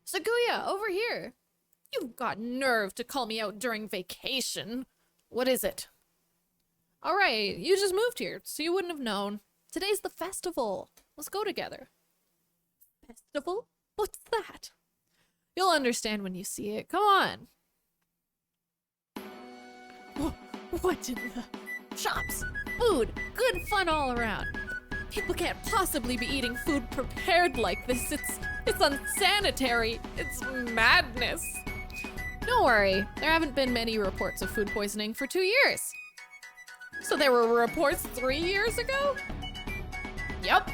Sakuya, over here! You've got nerve to call me out during vacation. What is it? Alright, you just moved here, so you wouldn't have known. Today's the festival. Let's go together. Festival? What's that? You'll understand when you see it. Come on. What in the... Shops! Food! Good fun all around. People can't possibly be eating food prepared like this. It's unsanitary. It's madness. Don't worry. There haven't been many reports of food poisoning for 2 years. So there were reports 3 years ago? Yup.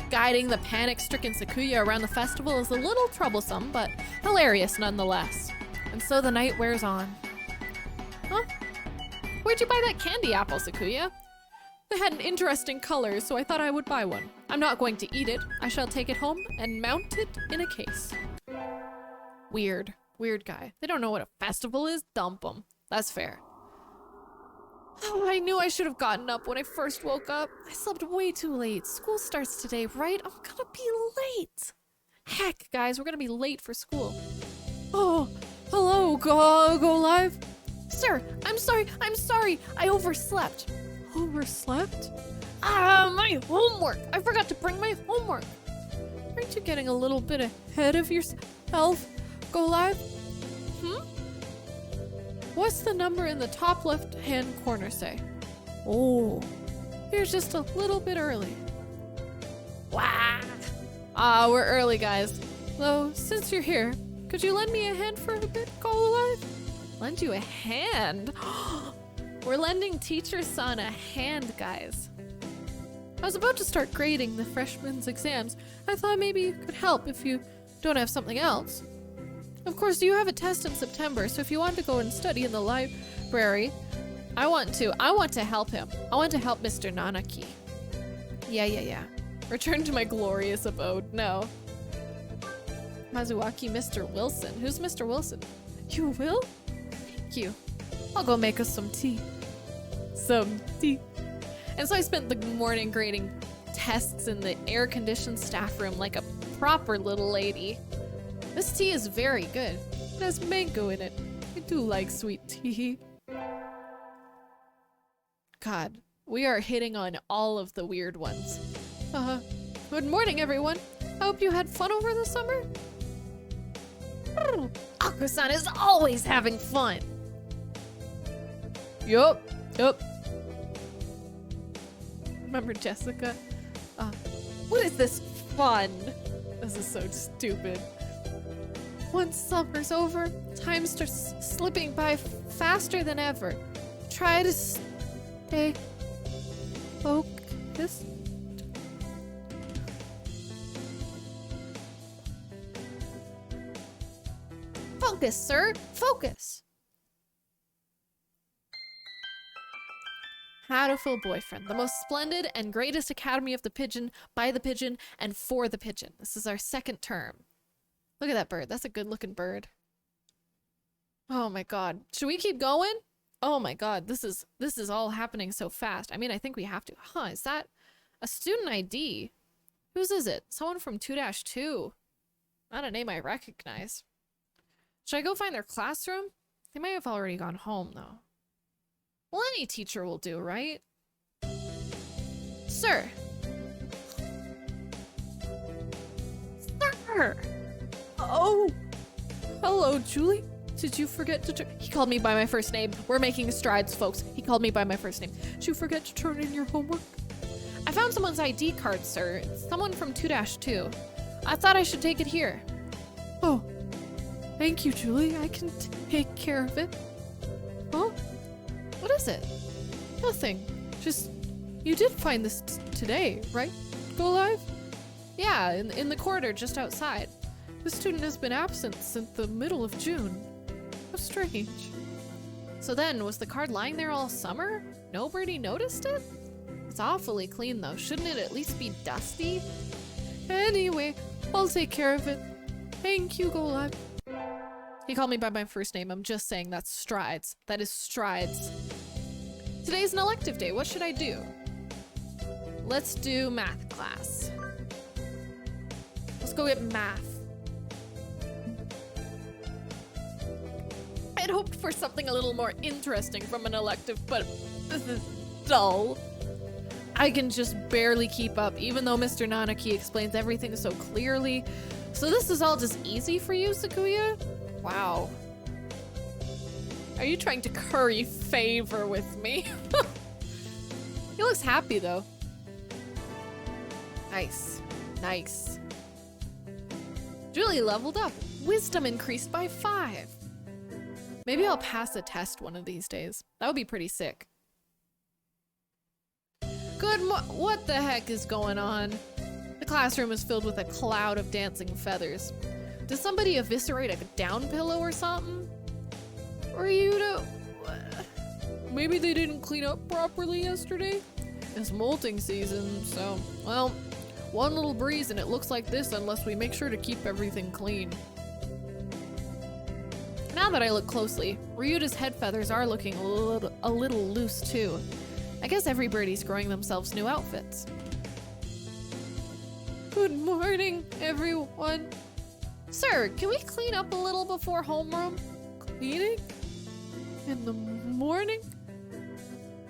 Guiding the panic-stricken Sakuya around the festival is a little troublesome, but hilarious nonetheless. And so the night wears on. Huh? Where'd you buy that candy apple, Sakuya? They had an interesting color, so I thought I would buy one. I'm not going to eat it. I shall take it home and mount it in a case. Weird. Weird guy. They don't know what a festival is? Dump them. That's fair. Oh, I knew I should have gotten up when I first woke up. I slept way too late. School starts today, right? I'm gonna be late. Heck, guys, we're gonna be late for school. Oh, hello, go live. Sir, I'm sorry. I overslept. Overslept? My homework. I forgot to bring my homework. Aren't you getting a little bit ahead of yourself? Go live? What's the number in the top left-hand corner say? Oh, you're just a little bit early. Wow. We're early, guys. Though, since you're here, could you lend me a hand for a bit, Go Live? Lend you a hand? We're lending Teacher Son a hand, guys. I was about to start grading the freshmen's exams. I thought maybe you could help if you don't have something else. Of course, you have a test in September, so if you want to go and study in the library, I want to help him. I want to help Mr. Nanaki. Yeah. Return to my glorious abode. No. Mazuaki, Mr. Wilson. Who's Mr. Wilson? You will? Thank you. I'll go make us some tea. Some tea. And so I spent the morning grading tests in the air-conditioned staff room like a proper little lady. This tea is very good. It has mango in it. I do like sweet tea. God, we are hitting on all of the weird ones. Good morning, everyone. I hope you had fun over the summer. Aku-san is always having fun. Yup. Remember Jessica? What is this fun? This is so stupid. Once summer's over, time starts slipping by faster than ever. Try to stay focused. Focus, sir. Focus. Hatoful Boyfriend, the most splendid and greatest academy of the pigeon, by the pigeon, and for the pigeon. This is our second term. Look at that bird. That's a good looking bird. Oh my god. Should we keep going? Oh my god, this is all happening so fast. I mean, I think we have to. Huh, is that a student ID? Whose is it? Someone from 2-2. Not a name I recognize. Should I go find their classroom? They might have already gone home though. Well, any teacher will do, right? Sir. Sir! Oh! Hello, Julie. Did you forget to He called me by my first name. We're making strides, folks. He called me by my first name. Did you forget to turn in your homework? I found someone's ID card, sir. It's someone from 2-2. I thought I should take it here. Oh. Thank you, Julie. I can take care of it. Huh? What is it? Nothing. Just, you did find this today, right? Go Live? Yeah, in the corridor just outside. The student has been absent since the middle of June. How strange. So then, was the card lying there all summer? Nobody noticed it? It's awfully clean though. Shouldn't it at least be dusty? Anyway, I'll take care of it. Thank you, Go Live. He called me by my first name. I'm just saying that's strides. That is strides. Today's an elective day. What should I do? Let's do math class. Let's go get math. I'd hoped for something a little more interesting from an elective, but this is dull. I can just barely keep up, even though Mr. Nanaki explains everything so clearly. So this is all just easy for you, Sakuya? Wow. Are you trying to curry favor with me? He looks happy though. Nice. Nice. Julie leveled up. Wisdom increased by 5. Maybe I'll pass a test one of these days. That would be pretty sick. What the heck is going on? The classroom is filled with a cloud of dancing feathers. Did somebody eviscerate a down pillow or something? Or maybe they didn't clean up properly yesterday? It's molting season, so, well, one little breeze and it looks like this unless we make sure to keep everything clean. Now that I look closely, Ryuta's head feathers are looking a little loose too. I guess every birdie's growing themselves new outfits. Good morning, everyone. Sir, can we clean up a little before homeroom? Cleaning? In the morning?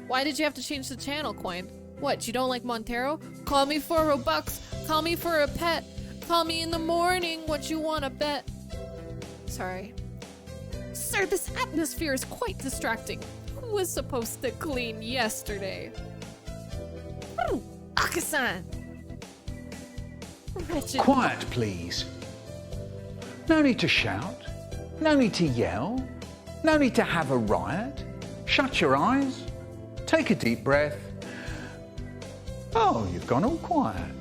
Why did you have to change the channel, Coin? What, you don't like Montero? Call me for Robux. Call me for a pet. Call me in the morning. What you wanna bet? Sorry. Sir, this atmosphere is quite distracting. Who was supposed to clean yesterday? Akasan! Wretched. Quiet, please. No need to shout. No need to yell. No need to have a riot. Shut your eyes. Take a deep breath. Oh, you've gone all quiet.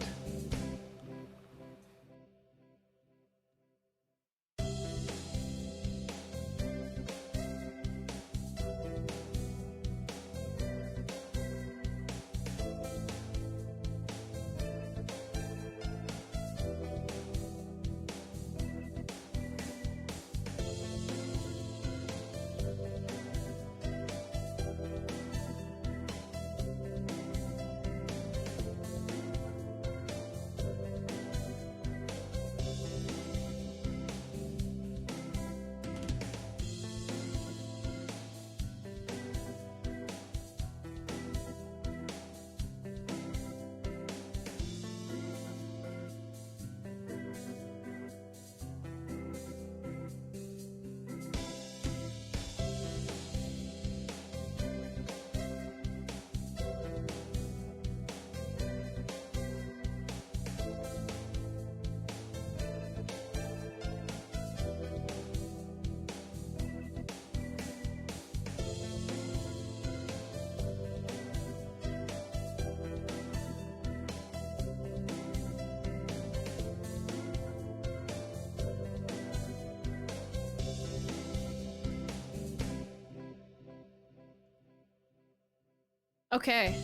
Okay,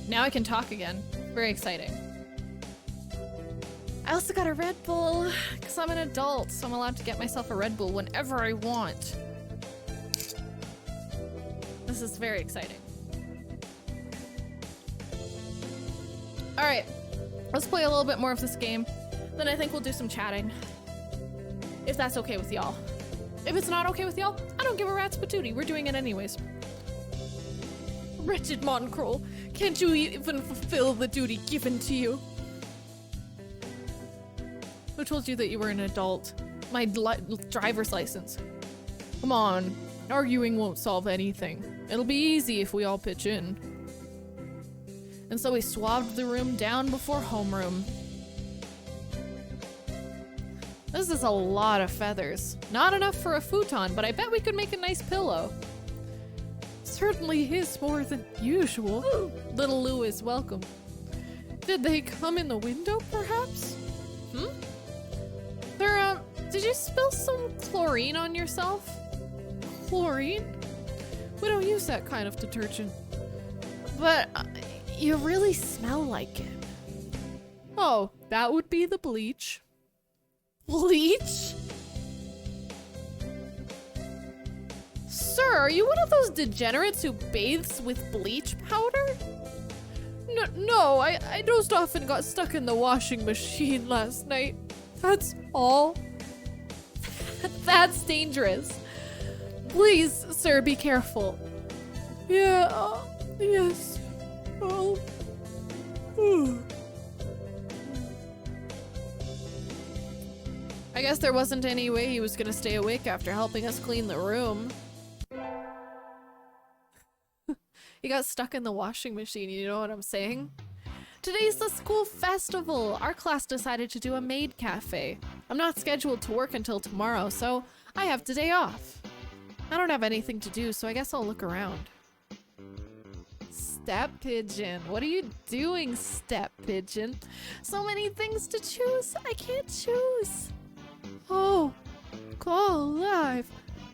now I can talk again. Very exciting. I also got a Red Bull, because I'm an adult, so I'm allowed to get myself a Red Bull whenever I want. This is very exciting. Alright, let's play a little bit more of this game, then I think we'll do some chatting. If that's okay with y'all. If it's not okay with y'all, I don't give a rat's patootie. We're doing it anyways. Wretched Monkrol, can't you even fulfill the duty given to you? Who told you that you were an adult? My driver's license. Come on, arguing won't solve anything. It'll be easy if we all pitch in. And so we swabbed the room down before homeroom. This is a lot of feathers. Not enough for a futon, but I bet we could make a nice pillow. Certainly is more than usual. Little Lou is welcome. Did they come in the window, perhaps? Did you spill some chlorine on yourself? Chlorine? We don't use that kind of detergent. But you really smell like it. Oh, that would be the bleach. Bleach? Sir, are you one of those degenerates who bathes with bleach powder? No, I dozed off and got stuck in the washing machine last night. That's all. That's dangerous. Please, sir, be careful. Yeah, yes. Oh. I guess there wasn't any way he was gonna stay awake after helping us clean the room. He got stuck in the washing machine, you know what I'm saying? Today's the school festival! Our class decided to do a maid cafe. I'm not scheduled to work until tomorrow, so I have today off. I don't have anything to do, so I guess I'll look around. Step Pigeon. What are you doing, Step Pigeon? So many things to choose. I can't choose. Oh, call live.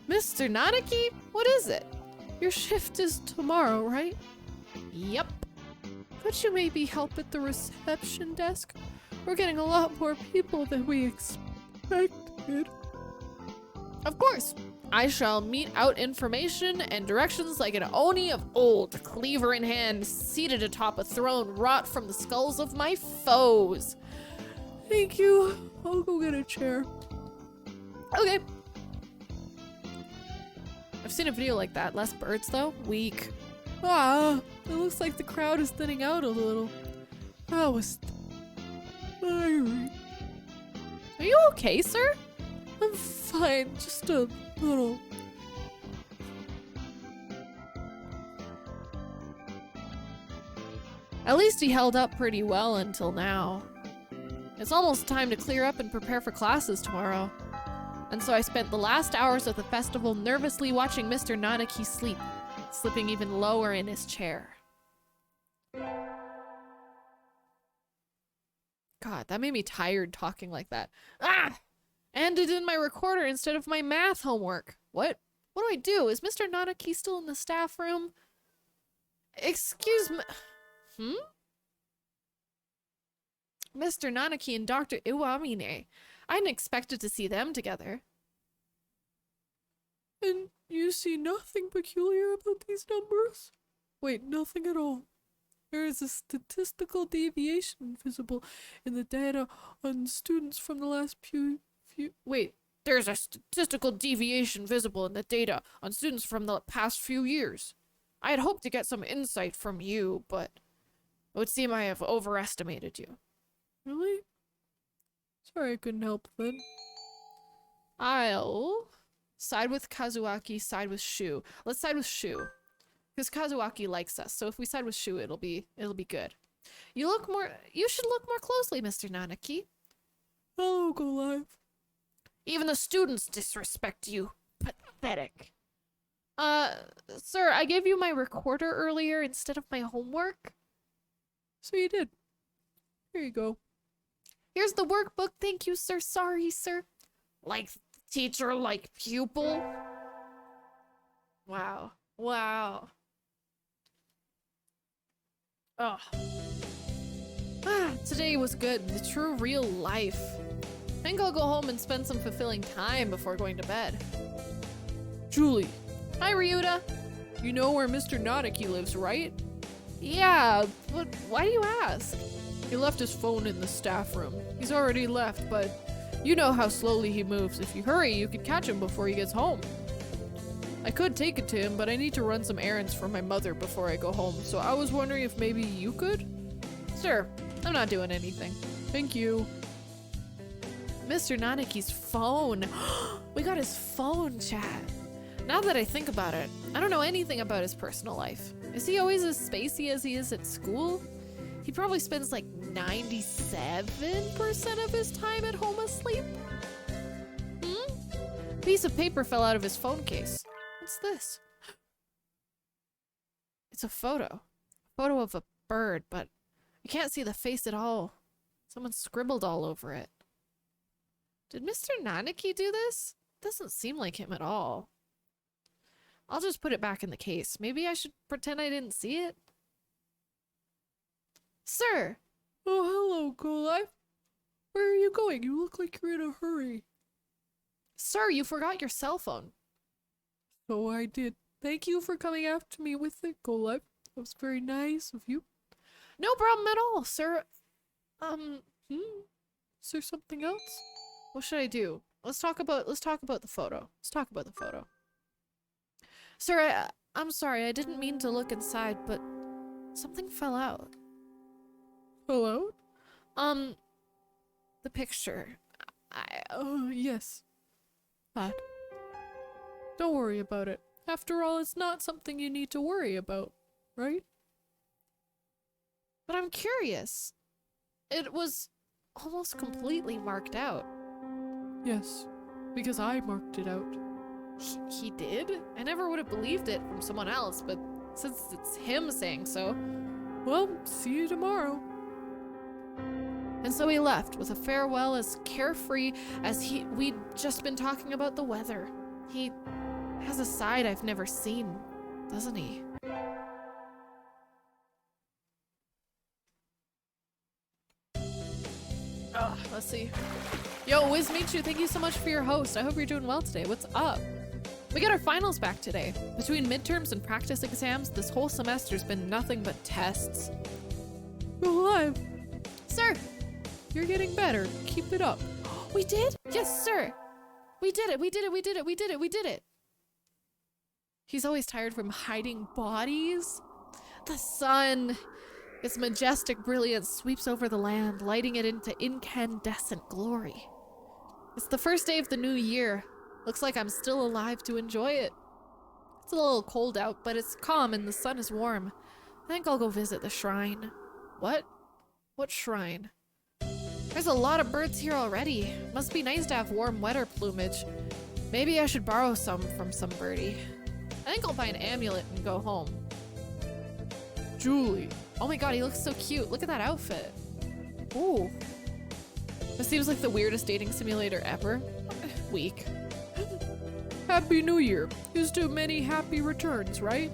Mr. Nanaki, what is it? Your shift is tomorrow, right? Yep. Could you maybe help at the reception desk? We're getting a lot more people than we expected. Of course. I shall mete out information and directions like an Oni of old, cleaver in hand, seated atop a throne wrought from the skulls of my foes. Thank you. I'll go get a chair. Okay. I've seen a video like that. Less birds, though. Weak. Ah, it looks like the crowd is thinning out a little. That was tiring. Are you okay, sir? I'm fine, just a little. At least he held up pretty well until now. It's almost time to clear up and prepare for classes tomorrow. And so I spent the last hours of the festival nervously watching Mr. Nanaki sleep, slipping even lower in his chair. God, that made me tired talking like that. Ah! And it in my recorder instead of my math homework. What? What do I do? Is Mr. Nanaki still in the staff room? Excuse me. Mr. Nanaki and Dr. Iwamine. I hadn't expected to see them together. And you see nothing peculiar about these numbers? Wait, nothing at all. There is a statistical deviation visible in the data on students from the last few... Wait, there's a statistical deviation visible in the data on students from the past few years. I had hoped to get some insight from you, but it would seem I have overestimated you. Really? Sorry I couldn't help then. I'll side with Kazuaki, side with Shu. Let's side with Shu. Because Kazuaki likes us, so if we side with Shu, it'll be good. You should look more closely, Mr. Nanaki. I'll go live. Even the students disrespect you. Pathetic. Sir, I gave you my recorder earlier instead of my homework. So you did. Here you go. Here's the workbook. Thank you, sir. Sorry, sir. Like teacher, like pupil. Wow. Wow. Oh. Today was good. The true real life. I think I'll go home and spend some fulfilling time before going to bed. Julie. Hi, Ryuta. You know where Mr. Nanaki lives, right? Yeah, but why do you ask? He left his phone in the staff room. He's already left, but you know how slowly he moves. If you hurry, you could catch him before he gets home. I could take it to him, but I need to run some errands for my mother before I go home, so I was wondering if maybe you could? Sure, I'm not doing anything. Thank you. Mr. Nanaki's phone. We got his phone chat. Now that I think about it, I don't know anything about his personal life. Is he always as spacey as he is at school? He probably spends like 97% of his time at home asleep. A piece of paper fell out of his phone case. What's this? It's a photo. A photo of a bird, but you can't see the face at all. Someone scribbled all over it. Did Mr. Nanaki do this? Doesn't seem like him at all. I'll just put it back in the case. Maybe I should pretend I didn't see it. Sir! Oh, hello, Golai. Where are you going? You look like you're in a hurry. Sir, you forgot your cell phone. So I did. Thank you for coming after me with it, Golai. That was very nice of you. No problem at all, sir. Is there something else? What should I do? Let's talk about the photo. Let's talk about the photo. Sir, I'm sorry, I didn't mean to look inside, but something fell out. Fell out? The picture. Oh, yes. That. Don't worry about it. After all, it's not something you need to worry about, right? But I'm curious. It was almost completely marked out. Yes, because I marked it out. He did? I never would have believed it from someone else, but since it's him saying so. Well, see you tomorrow. And so he left with a farewell as carefree as we'd just been talking about the weather. He has a side I've never seen, doesn't he? Let's see. Yo, Wizmichu, thank you so much for your host. I hope you're doing well today. What's up? We got our finals back today. Between midterms and practice exams, this whole semester's been nothing but tests. Go live. Sir, you're getting better. Keep it up. We did? Yes, sir. We did it. We did it. We did it. We did it. We did it. He's always tired from hiding bodies. The sun, its majestic brilliance sweeps over the land, lighting it into incandescent glory. It's the first day of the new year. Looks like I'm still alive to enjoy it. It's a little cold out, but it's calm and the sun is warm. I think I'll go visit the shrine. What? What shrine? There's a lot of birds here already. Must be nice to have warm, wetter plumage. Maybe I should borrow some from some birdie. I think I'll buy an amulet and go home. Julie. Oh my god, he looks so cute. Look at that outfit. Ooh. This seems like the weirdest dating simulator ever. Weak. Happy New Year. Here's to many happy returns, right?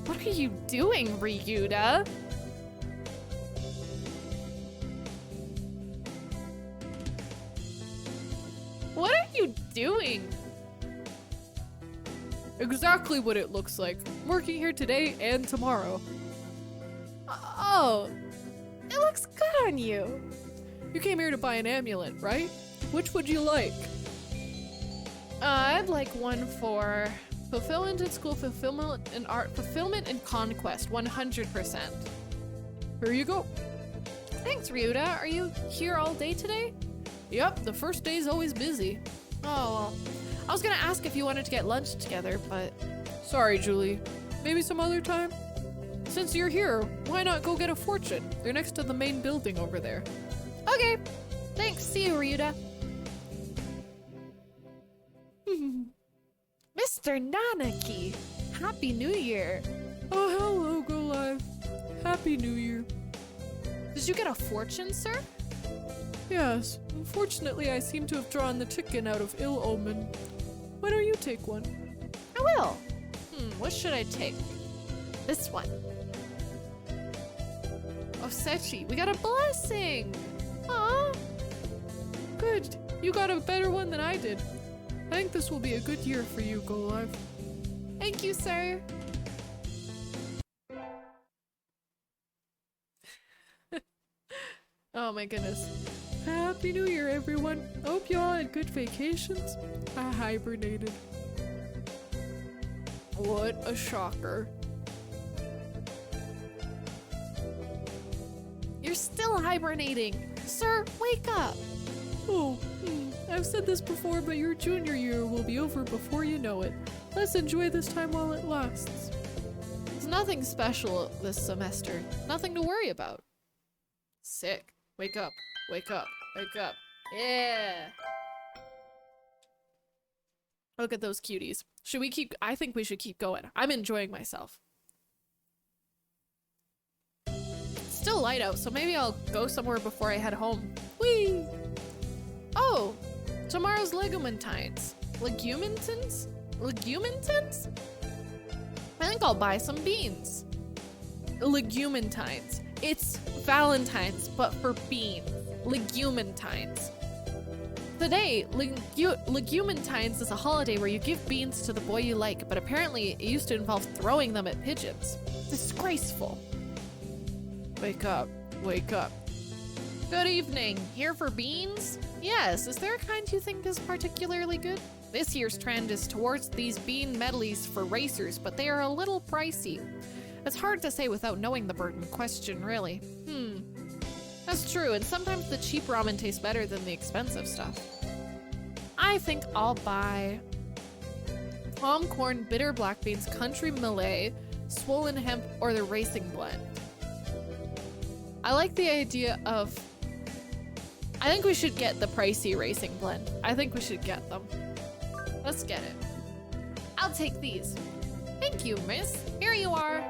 What are you doing, Ryuda? What are you doing? Exactly what it looks like. I'm working here today and tomorrow. Oh, it looks good on you. You came here to buy an amulet, right? Which would you like? I'd like one for fulfillment in school, fulfillment in art, fulfillment and conquest, 100%. Here you go. Thanks, Ryuda. Are you here all day today? Yep, the first day's always busy. Oh, well. I was gonna ask if you wanted to get lunch together, but... Sorry, Julie. Maybe some other time? Since you're here, why not go get a fortune? They're next to the main building over there. Okay. Thanks. See you, Ryuda. Mr. Nanaki. Happy New Year. Oh, hello, Go Live. Happy New Year. Did you get a fortune, sir? Yes. Unfortunately, I seem to have drawn the chicken out of ill omen. Why don't you take one? I will. What should I take? This one. Oh, Sechi, we got a blessing! Aw! Good. You got a better one than I did. I think this will be a good year for you, Go Live. Thank you, sir. Oh my goodness. Happy New Year, everyone. Hope you all had good vacations. I hibernated. What a shocker. You're still hibernating. Sir, wake up. Oh, I've said this before, but your junior year will be over before you know it. Let's enjoy this time while it lasts. There's nothing special this semester. Nothing to worry about. Sick. Wake up. Wake up. Wake up. Yeah. Look at those cuties. Should we keep... I think we should keep going. I'm enjoying myself. It's still light out, so maybe I'll go somewhere before I head home. Whee! Oh! Tomorrow's Legumintines. Legumintins? Legumintins? I think I'll buy some beans. Legumintines. It's Valentine's, but for beans. Legumintines. Today, Legumintines is a holiday where you give beans to the boy you like, but apparently it used to involve throwing them at pigeons. Disgraceful. Wake up. Wake up. Good evening. Here for beans? Yes, is there a kind you think is particularly good? This year's trend is towards these bean medleys for racers, but they are a little pricey. It's hard to say without knowing the bird in question, really. That's true, and sometimes the cheap ramen tastes better than the expensive stuff. I think I'll buy palm corn, bitter black beans, country Malay, swollen hemp, or the racing blend. I like the idea of... I think we should get the pricey racing blend. I think we should get them. Let's get it. I'll take these. Thank you, miss. Here you are.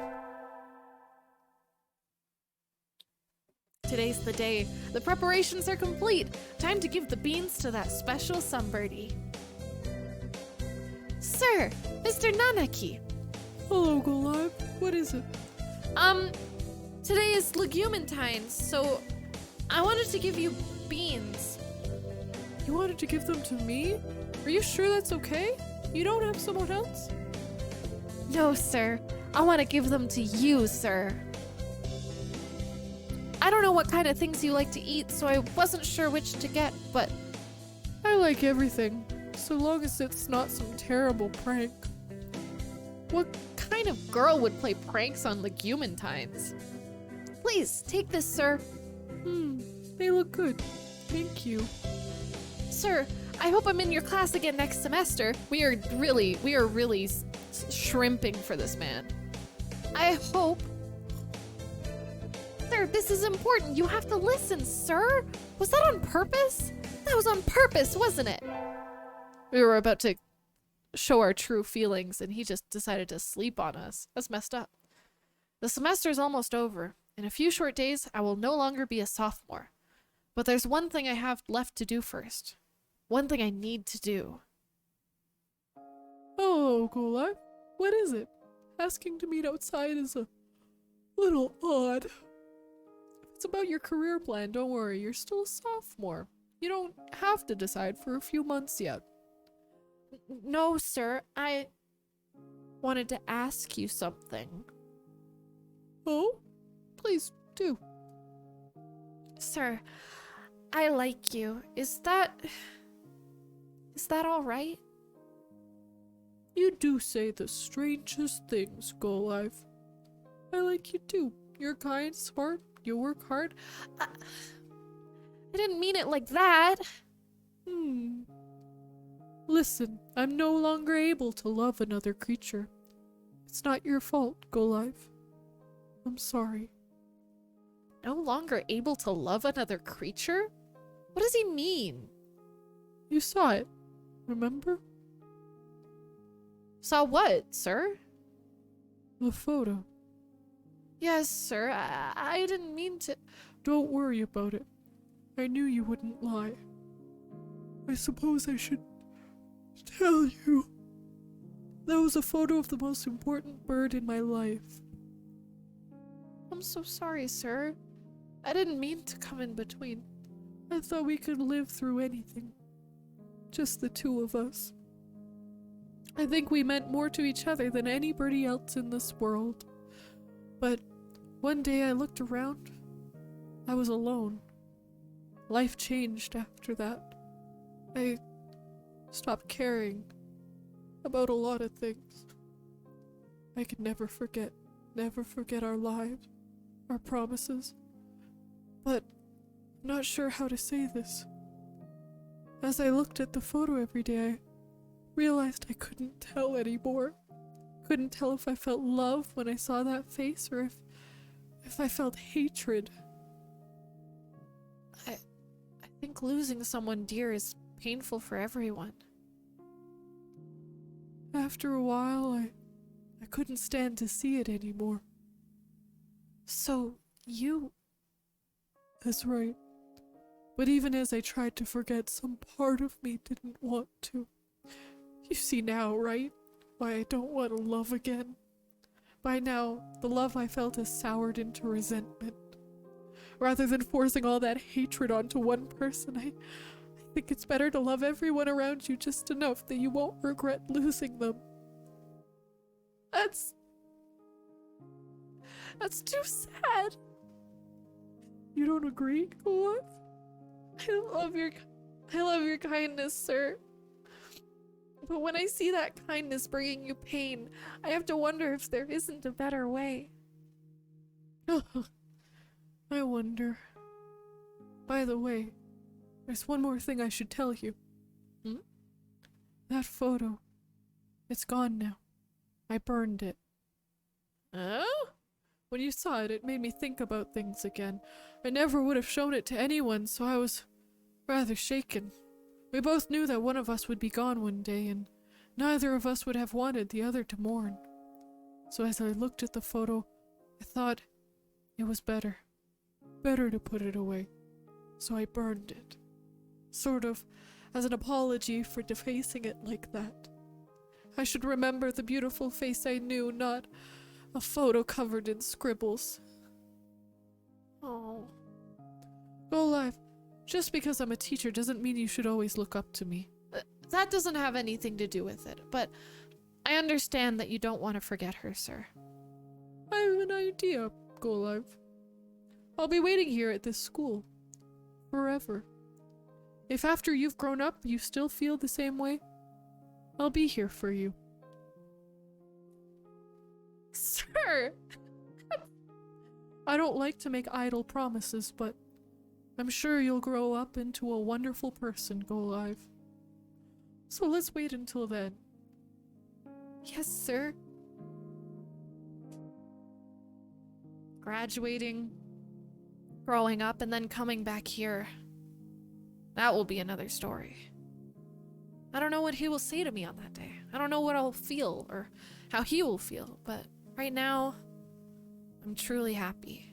Today's the day. The preparations are complete. Time to give the beans to that special sunbirdie. Sir, Mr. Nanaki. Hello, Golab. What is it? Today is Legumintines, so I wanted to give you beans. You wanted to give them to me? Are you sure that's okay? You don't have someone else? No, sir. I want to give them to you, sir. I don't know what kind of things you like to eat, so I wasn't sure which to get, but I like everything, so long as it's not some terrible prank. what kind of girl would play pranks on Legumintines? Please, take this, sir. They look good. Thank you. Sir, I hope I'm in your class again next semester. We are really shrimping for this man. I hope. Sir, this is important. You have to listen, sir. Was that on purpose? That was on purpose, wasn't it? We were about to show our true feelings, and he just decided to sleep on us. That's messed up. The semester is almost over. In a few short days, I will no longer be a sophomore. But there's one thing I have left to do first. One thing I need to do. Oh, Golab. What is it? Asking to meet outside is a little odd. If it's about your career plan, don't worry. You're still a sophomore. You don't have to decide for a few months yet. No, sir. I wanted to ask you something. Oh? Please do. Sir, I like you. Is that all right? You do say the strangest things, Golab. I like you too. You're kind, smart, you work hard. I didn't mean it like that. Listen, I'm no longer able to love another creature. It's not your fault, Golab. I'm sorry. No longer able to love another creature? What does he mean? You saw it, remember? Saw what, sir? The photo. Yes, sir. I didn't mean to. Don't worry about it. I knew you wouldn't lie. I suppose I should tell you. That was a photo of the most important bird in my life. I'm so sorry, sir. I didn't mean to come in between. I thought we could live through anything. Just the two of us. I think we meant more to each other than anybody else in this world. But one day I looked around. I was alone. Life changed after that. I stopped caring about a lot of things. I could never forget our lives, our promises. But I'm not sure how to say this. As I looked at the photo every day, I realized I couldn't tell anymore. Couldn't tell if I felt love when I saw that face or if I felt hatred. I think losing someone dear is painful for everyone. After a while, I couldn't stand to see it anymore. So, you... That's right. But even as I tried to forget, some part of me didn't want to. You see now, right? Why I don't want to love again. By now, the love I felt has soured into resentment. Rather than forcing all that hatred onto one person, I think it's better to love everyone around you just enough that you won't regret losing them. That's too sad. You don't agree, Golab? I love your kindness, sir. But when I see that kindness bringing you pain, I have to wonder if there isn't a better way. I wonder. By the way, there's one more thing I should tell you. That photo. It's gone now. I burned it. Oh? When you saw it, it made me think about things again. I never would have shown it to anyone, so I was rather shaken. We both knew that one of us would be gone one day, and neither of us would have wanted the other to mourn. So as I looked at the photo, I thought it was better to put it away. So I burned it, sort of as an apology for defacing it like that. I should remember the beautiful face I knew, not a photo covered in scribbles. Oh. Go Live, just because I'm a teacher doesn't mean you should always look up to me. That doesn't have anything to do with it, but I understand that you don't want to forget her, sir. I have an idea, Go Live. I'll be waiting here at this school. Forever. If after you've grown up you still feel the same way, I'll be here for you. Sir! I don't like to make idle promises, but I'm sure you'll grow up into a wonderful person, Go Live. So let's wait until then. Yes, sir. Graduating, growing up, and then coming back here. That will be another story. I don't know what he will say to me on that day. I don't know what I'll feel or how he will feel, but right now, I'm truly happy.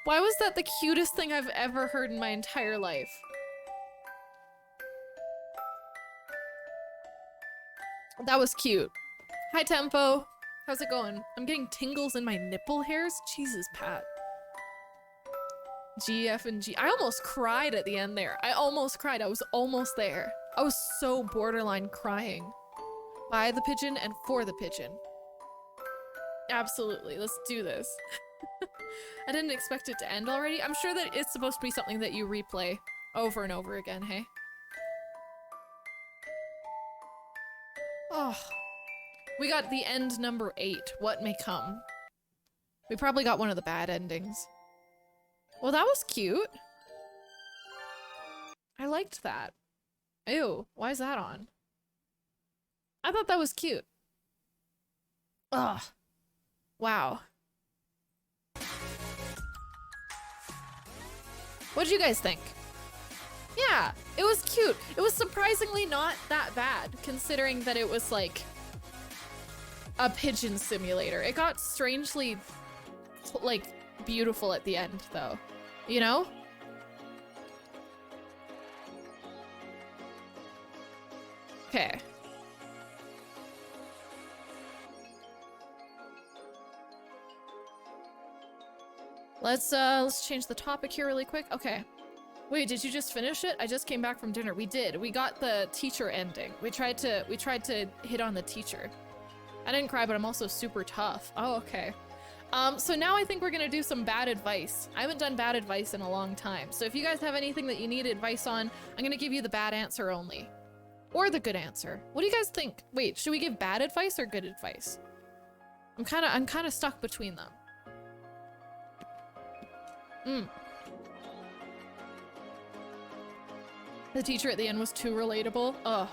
Why was that the cutest thing I've ever heard in my entire life? That was cute. Hi, Tempo. How's it going? I'm getting tingles in my nipple hairs? Jesus, Pat. G, F, and G. I almost cried at the end there. I almost cried. I was almost there. I was so borderline crying. By the pigeon and for the pigeon. Absolutely. Let's do this. I didn't expect it to end already. I'm sure that it's supposed to be something that you replay over and over again, hey? Oh. We got the end number 8. What may come? We probably got one of the bad endings. Well, that was cute. I liked that. Ew, why is that on? I thought that was cute. Ugh. Wow. What did you guys think? Yeah, it was cute. It was surprisingly not that bad, considering that it was like a pigeon simulator. It got strangely like beautiful at the end though, you know? Okay. Let's change the topic here really quick. Okay. Wait, did you just finish it? I just came back from dinner. We did. We got the teacher ending. We tried to hit on the teacher. I didn't cry, but I'm also super tough. Oh, okay. So now I think we're gonna do some bad advice. I haven't done bad advice in a long time. So if you guys have anything that you need advice on, I'm gonna give you the bad answer only. Or the good answer. What do you guys think? Wait, should we give bad advice or good advice? I'm kinda stuck between them. The teacher at the end was too relatable. Ugh.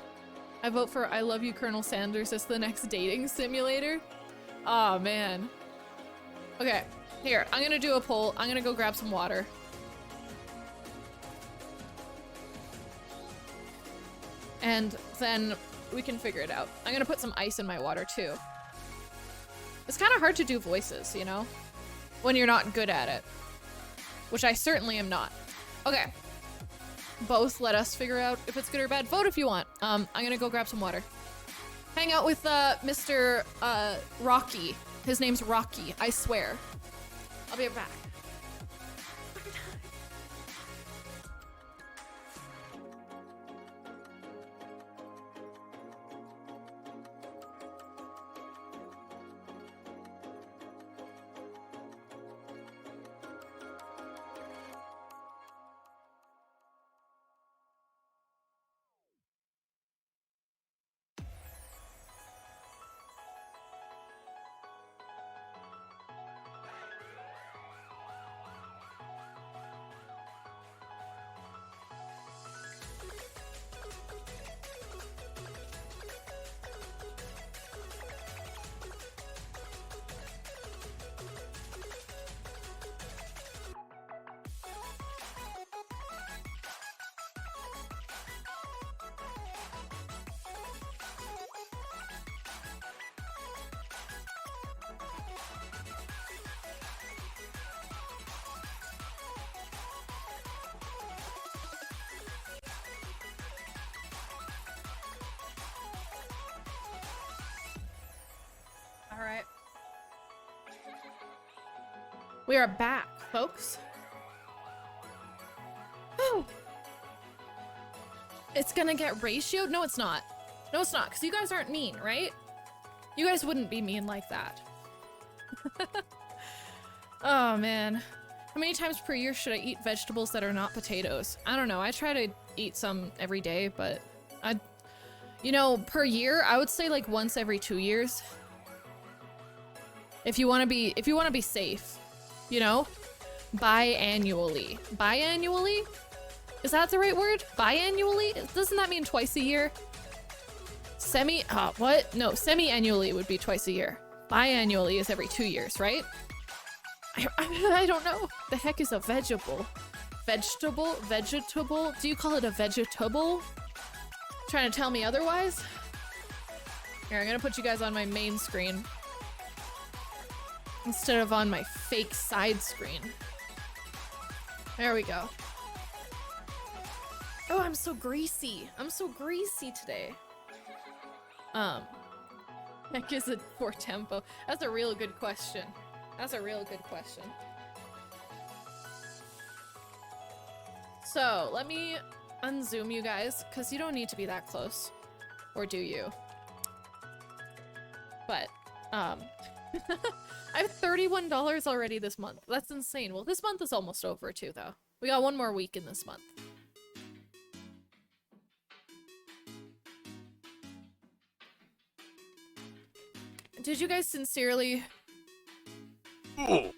I vote for I Love You, Colonel Sanders as the next dating simulator. Aw, man. Okay, here, I'm gonna do a poll. I'm gonna go grab some water. And then we can figure it out. I'm gonna put some ice in my water too. It's kind of hard to do voices, you know? When you're not good at it. Which I certainly am not. Okay. Both let us figure out if it's good or bad. Vote if you want. I'm gonna go grab some water. Hang out with Mr. Rocky. His name's Rocky, I swear. I'll be right back. We are back, folks. Whew. It's gonna get ratioed? No, it's not. No, it's not, because you guys aren't mean, right? You guys wouldn't be mean like that. Oh, man. How many times per year should I eat vegetables that are not potatoes? I don't know. I try to eat some every day, but you know, per year, I would say like once every 2 years. If you want to be safe, you know? Biannually. Biannually? Is that the right word? Biannually? Doesn't that mean twice a year? What? No, semi-annually would be twice a year. Biannually is every 2 years, right? I don't know. The heck is a vegetable? Vegetable? Vegetable? Do you call it a vegetable? Trying to tell me otherwise? Here, I'm gonna put you guys on my main screen instead of on my fake side screen. There we go. Oh, I'm so greasy. I'm so greasy today. Heck is it for tempo? That's a real good question. That's a real good question. So, let me unzoom you guys, because you don't need to be that close. Or do you? But, I have $31 already this month. That's insane. Well, this month is almost over too, though. We got one more week in this month. Did you guys sincerely... They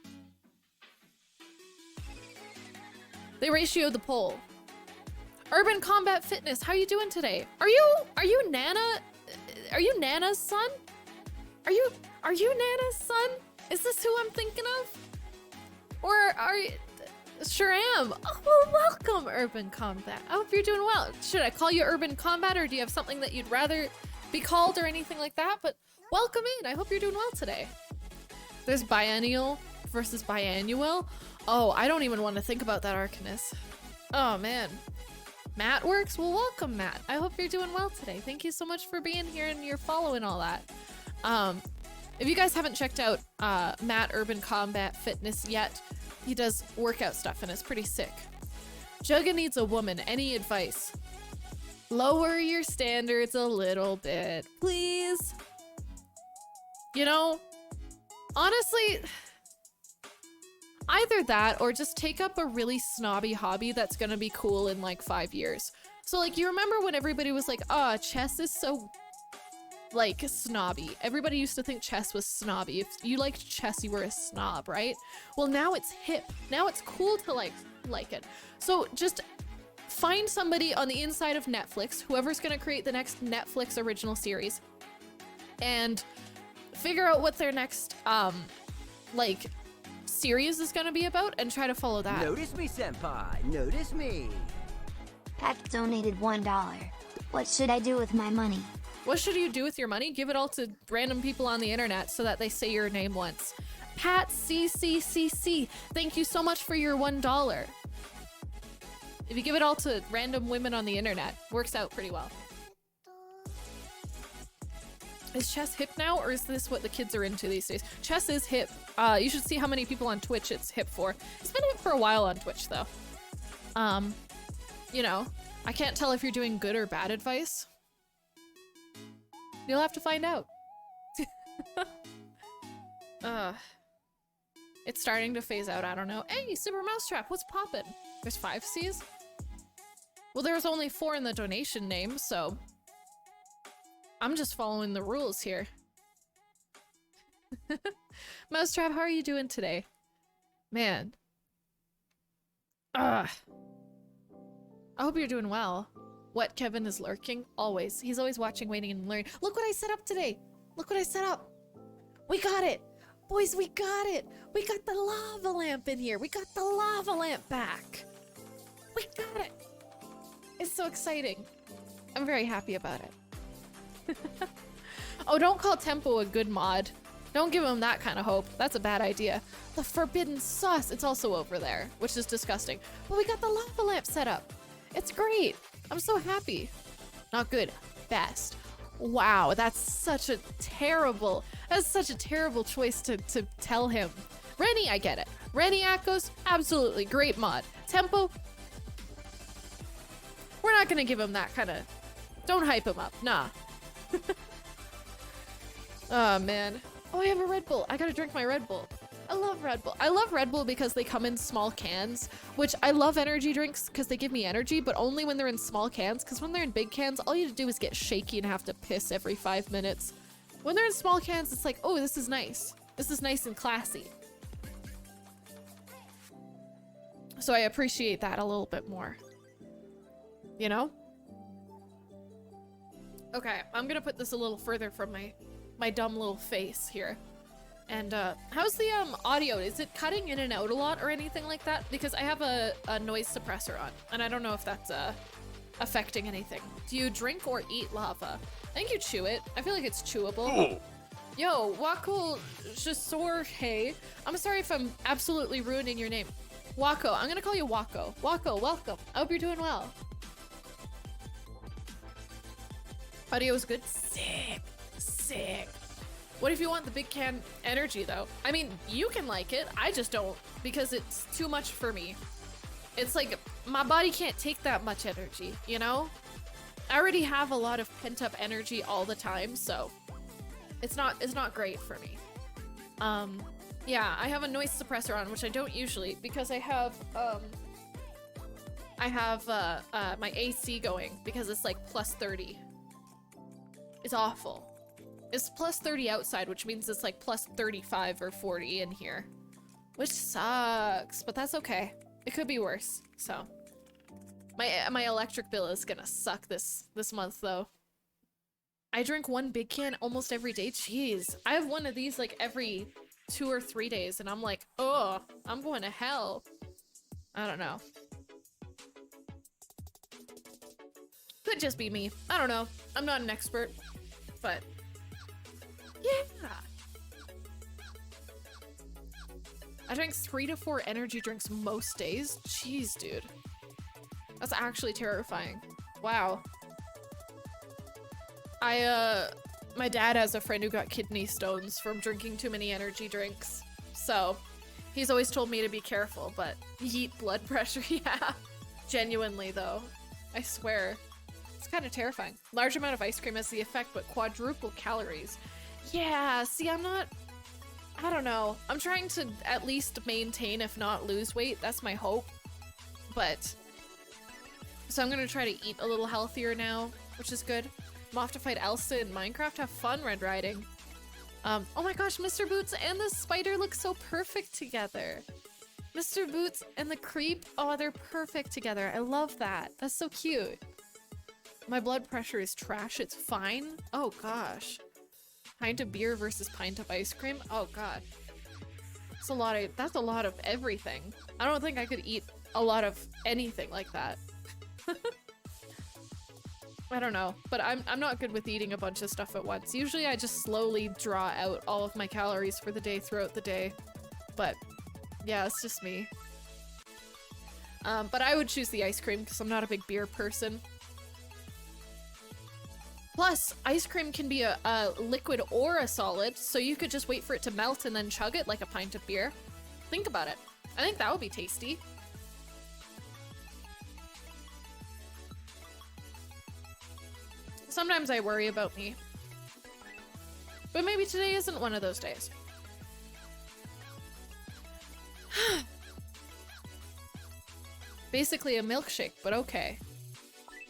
ratioed the poll. Urban Combat Fitness, how you doing today? Are you Nana? Are you Nana's son? Are you Nana's son? Is this who I'm thinking of? Or are you... Sure am. Oh, well, welcome, Urban Combat. I hope you're doing well. Should I call you Urban Combat, or do you have something that you'd rather be called or anything like that? But welcome in. I hope you're doing well today. There's biennial versus biannual. Oh, I don't even want to think about that, Arcanus. Oh, man. Matt works? Well, welcome, Matt. I hope you're doing well today. Thank you so much for being here and you're following all that. If you guys haven't checked out Matt Urban Combat Fitness yet, he does workout stuff and it's pretty sick. Jugga needs a woman. Any advice? Lower your standards a little bit, please. You know, honestly, either that or just take up a really snobby hobby that's gonna be cool in like 5 years. So like, you remember when everybody was like, oh, chess is so like snobby. Everybody used to think chess was snobby. If you liked chess, you were a snob, right? Well, now it's hip. Now it's cool to like it. So just find somebody on the inside of Netflix, whoever's gonna create the next Netflix original series, and figure out what their next like series is gonna be about and try to follow that. Notice me, senpai. Notice me. Pat donated $1. What should I do with my money? What should you do with your money? Give it all to random people on the internet so that they say your name once. Pat CCCC, thank you so much for your $1. If you give it all to random women on the internet, works out pretty well. Is chess hip now, or is this what the kids are into these days? Chess is hip. You should see how many people on Twitch it's hip for. It's been hip for a while on Twitch, though. You know, I can't tell if you're doing good or bad advice. You'll have to find out. It's starting to phase out, I don't know. Hey, Super Mousetrap, what's poppin'? There's 5 C's? Well, there was only 4 in the donation name, so... I'm just following the rules here. Mousetrap, how are you doing today? Man. I hope you're doing well. What, Kevin is lurking? Always. He's always watching, waiting, and learning. Look what I set up today! Look what I set up! We got it! Boys, we got it! We got the lava lamp in here! We got the lava lamp back! We got it! It's so exciting. I'm very happy about it. Oh, don't call Tempo a good mod. Don't give him that kind of hope. That's a bad idea. The forbidden sauce, it's also over there, which is disgusting. But we got the lava lamp set up. It's great. I'm so happy. Not good. Best. Wow, that's such a terrible choice to tell him. Rennie, I get it. Raniac goes, absolutely great mod. Tempo, we're not gonna give him that kind of, don't hype him up, nah. Oh man. Oh, I have a Red Bull. I gotta drink my Red Bull. I love Red Bull. I love Red Bull because they come in small cans, which I love energy drinks because they give me energy, but only when they're in small cans, because when they're in big cans, all you have to do is get shaky and have to piss every 5 minutes. When they're in small cans, it's like, oh, this is nice. This is nice and classy. So I appreciate that a little bit more. You know? Okay, I'm gonna put this a little further from my dumb little face here. And how's the audio? Is it cutting in and out a lot or anything like that? Because I have a noise suppressor on, and I don't know if that's affecting anything. Do you drink or eat lava? I think you chew it. I feel like it's chewable. Yo, Wako Shisorhe. I'm sorry if I'm absolutely ruining your name. Wako, I'm gonna call you Wako. Wako, welcome. I hope you're doing well. Audio is good? Sick. Sick. What if you want the big can energy though? I mean, you can like it. I just don't because it's too much for me. It's like my body can't take that much energy, you know? I already have a lot of pent up energy all the time, so it's not great for me. Yeah, I have a noise suppressor on, which I don't usually because I have my AC going because it's like plus 30. It's awful. It's plus 30 outside, which means it's like plus 35 or 40 in here. Which sucks, but that's okay. It could be worse, so. My electric bill is gonna suck this month, though. I drink one big can almost every day. Jeez. I have one of these like every 2 or 3 days, and I'm like, oh, I'm going to hell. I don't know. Could just be me. I don't know. I'm not an expert, but yeah. I drink 3 to 4 energy drinks most days. Jeez, dude. That's actually terrifying. Wow. My dad has a friend who got kidney stones from drinking too many energy drinks. So, he's always told me to be careful, but yeet blood pressure, yeah. Genuinely, though. I swear. It's kind of terrifying. Large amount of ice cream has the effect, but quadruple calories. Yeah, see, I don't know. I'm trying to at least maintain, if not lose weight. That's my hope. But, so I'm gonna try to eat a little healthier now, which is good. I'm off to fight Elsa in Minecraft. Have fun, Red Riding. Oh my gosh, Mr. Boots and the spider look so perfect together. Mr. Boots and the creep, oh, they're perfect together. I love that. That's so cute. My blood pressure is trash. It's fine. Oh gosh. Pint of beer versus pint of ice cream. Oh god. That's a lot of everything. I don't think I could eat a lot of anything like that. I don't know, but I'm not good with eating a bunch of stuff at once. Usually I just slowly draw out all of my calories for the day throughout the day. But yeah, it's just me. But I would choose the ice cream because I'm not a big beer person. Plus, ice cream can be a liquid or a solid, so you could just wait for it to melt and then chug it like a pint of beer. Think about it. I think that would be tasty. Sometimes I worry about me. But maybe today isn't one of those days. Basically a milkshake, but okay.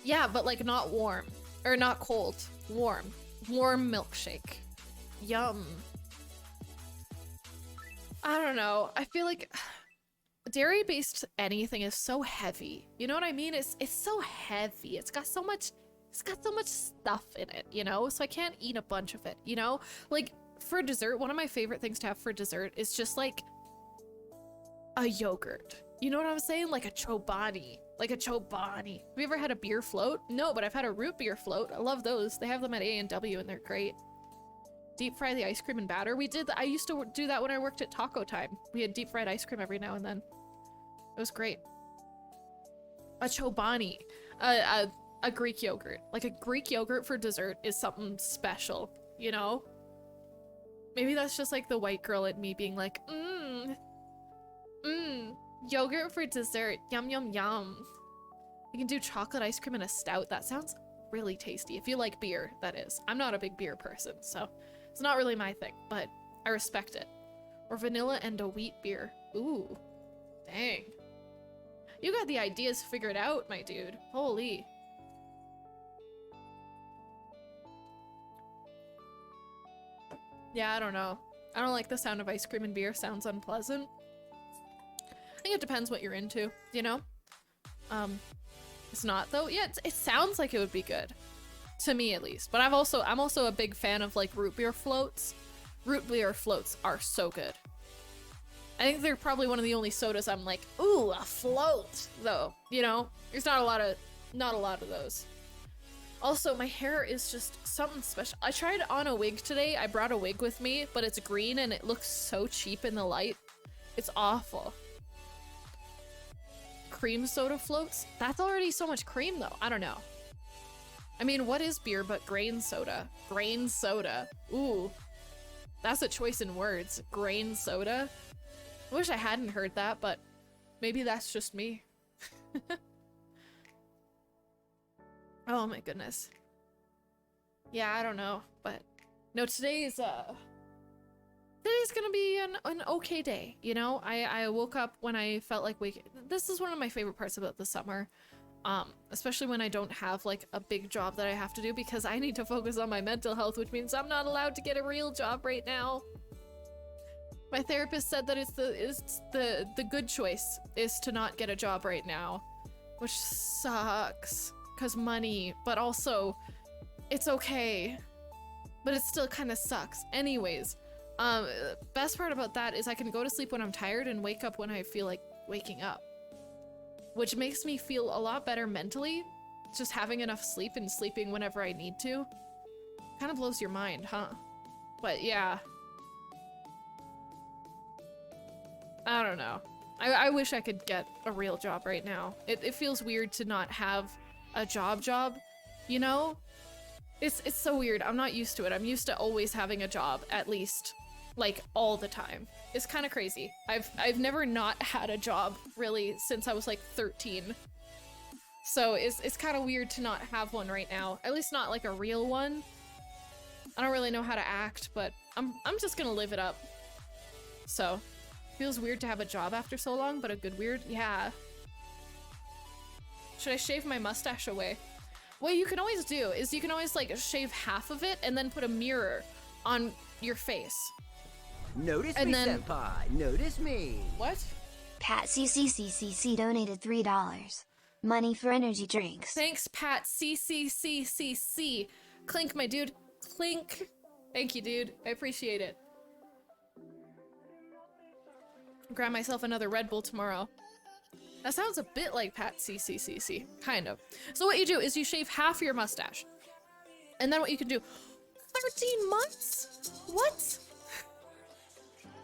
Yeah, but like not warm. Or not cold. Warm. Warm milkshake. Yum. I don't know. I feel like dairy-based anything is so heavy. You know what I mean? It's so heavy. It's got so much stuff in it, you know? So I can't eat a bunch of it, you know? Like, for dessert, one of my favorite things to have for dessert is just like a yogurt. You know what I'm saying? Like a chobani. Like a chobani. Have you ever had a beer float? No, but I've had a root beer float. I love those. They have them at A&W and they're great. Deep fry the ice cream in batter. I used to do that when I worked at Taco Time. We had deep fried ice cream every now and then. It was great. A chobani. A Greek yogurt. Like a Greek yogurt for dessert is something special, you know? Maybe that's just like the white girl in me being like, Yogurt for dessert. Yum, yum, yum. You can do chocolate ice cream and a stout. That sounds really tasty. If you like beer, that is. I'm not a big beer person, so it's not really my thing, but I respect it. Or vanilla and a wheat beer. Ooh. Dang. You got the ideas figured out, my dude. Holy. Yeah, I don't know. I don't like the sound of ice cream and beer. Sounds unpleasant. I think it depends what you're into, you know? It's not though. Yeah, it sounds like it would be good. To me at least. But I'm also a big fan of like root beer floats. Root beer floats are so good. I think they're probably one of the only sodas I'm like, ooh, a float though. You know? There's not a lot of those. Also, my hair is just something special. I tried on a wig today. I brought a wig with me, but it's green and it looks so cheap in the light. It's awful. Cream soda floats? That's already so much cream though. I don't know. I mean, what is beer but grain soda? Grain soda. Ooh. That's a choice in words. Grain soda. I wish I hadn't heard that, but maybe that's just me. Oh my goodness. Yeah, I don't know, but no, today's gonna be an okay day, you know? I woke up when I felt like waking. This is one of my favorite parts about the summer, especially when I don't have like a big job that I have to do because I need to focus on my mental health, which means I'm not allowed to get a real job right now. My therapist said that it's the good choice is to not get a job right now, which sucks. Cause money, but also it's okay, but it still kind of sucks. Anyways, best part about that is I can go to sleep when I'm tired and wake up when I feel like waking up, which makes me feel a lot better mentally. Just having enough sleep and sleeping whenever I need to kind of blows your mind, huh? But yeah, I don't know. I wish I could get a real job right now. It feels weird to not have a job, you know? It's so weird. I'm not used to it. I'm used to always having a job, at least, like, all the time. It's kind of crazy. I've never not had a job, really, since I was, like, 13. So it's kind of weird to not have one right now. At least not, like, a real one. I don't really know how to act, but I'm just gonna live it up. So, feels weird to have a job after so long, but a good weird? Yeah. Should I shave my mustache away? What you can always do is you can always like shave half of it and then put a mirror on your face. Notice And me, then- senpai. Notice me. What? Pat CCCCC donated $3. Money for energy drinks. Thanks, Pat. CCCCC. Clink, my dude. Clink. Thank you, dude. I appreciate it. Grab myself another Red Bull tomorrow. That sounds a bit like Pat CCCC, kind of. So what you do is you shave half your mustache. And then what you can do, 13 months? What?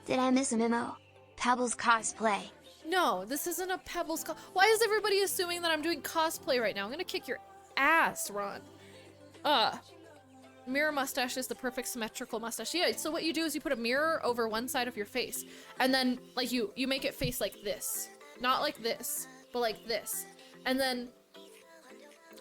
Did I miss a memo? Pebbles cosplay. No, this isn't a Pebbles Why is everybody assuming that I'm doing cosplay right now? I'm gonna kick your ass, Ron. Mirror mustache is the perfect symmetrical mustache. Yeah, so what you do is you put a mirror over one side of your face. And then, like, you make it face like this. Not like this, but like this. And then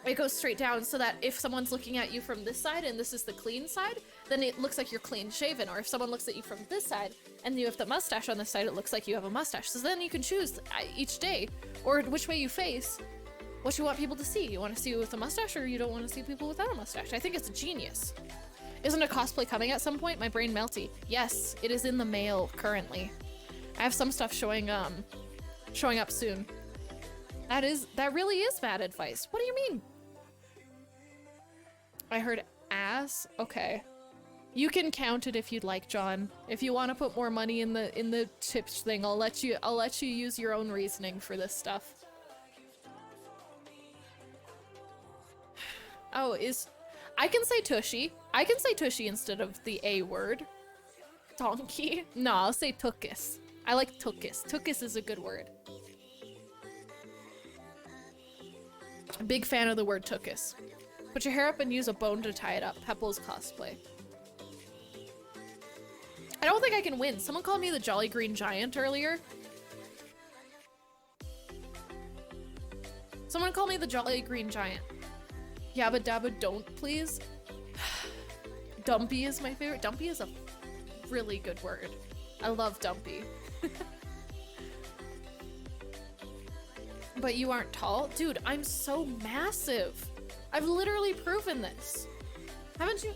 it goes straight down so that if someone's looking at you from this side and this is the clean side, then it looks like you're clean shaven. Or if someone looks at you from this side and you have the mustache on this side, it looks like you have a mustache. So then you can choose each day or which way you face, what you want people to see. You want to see you with a mustache or you don't want to see people without a mustache. I think it's genius. Isn't a cosplay coming at some point? My brain melty. Yes, it is in the mail currently. I have some stuff showing up soon. That really is bad advice. What do you mean? I heard ass. Okay. You can count it if you'd like, John. If you want to put more money in the tips thing, I'll let you use your own reasoning for this stuff. Oh, I can say tushy. I can say tushy instead of the A word. Donkey? No, I'll say tuchus. I like tuchus. Tuchus is a good word. Big fan of the word tuchus. Put your hair up and use a bone to tie it up. Pebbles cosplay. I don't think I can win. Someone called me the Jolly Green Giant earlier. Someone call me the Jolly Green Giant. Yabba dabba don't, please. Dumpy is my favorite. Dumpy is a really good word. I love Dumpy. But you aren't tall? Dude, I'm so massive. I've literally proven this. Haven't you?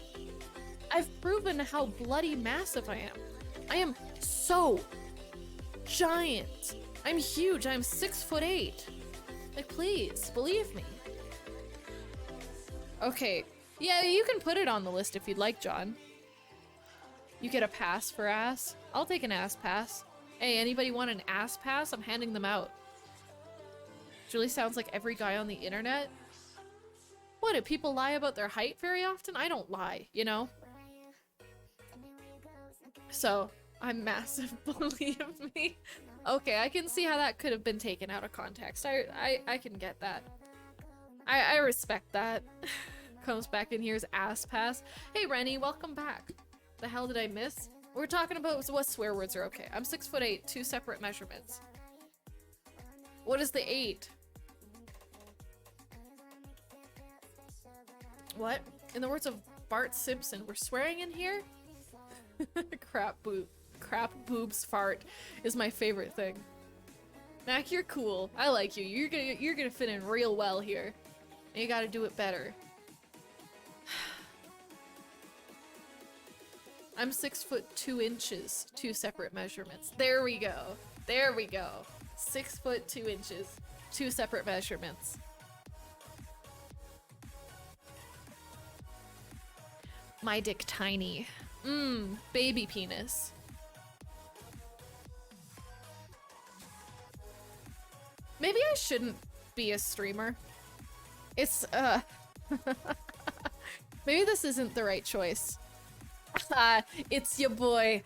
I've proven how bloody massive I am. I am so giant. I'm huge. I'm 6'8". Like, please, believe me. Okay. Yeah, you can put it on the list if you'd like, John. You get a pass for ass. I'll take an ass pass. Hey, anybody want an ass pass? I'm handing them out. Julie sounds like every guy on the internet. What, do people lie about their height very often? I don't lie, you know? So, I'm massive, believe me. Okay, I can see how that could have been taken out of context. I can get that. I respect that. Comes back in here's ass pass. Hey Rennie, welcome back. The hell did I miss? We're talking about what swear words are okay. I'm 6'8", 2 separate measurements. What is the 8? What? In the words of Bart Simpson, we're swearing in here? Crap boobs fart is my favorite thing. Mac, you're cool. I like you. You're gonna fit in real well here. And you gotta do it better. I'm 6'2", 2 separate measurements. There we go. There we go. 6'2", 2 separate measurements. My dick tiny. Baby penis. Maybe I shouldn't be a streamer. It's, maybe this isn't the right choice. It's your boy,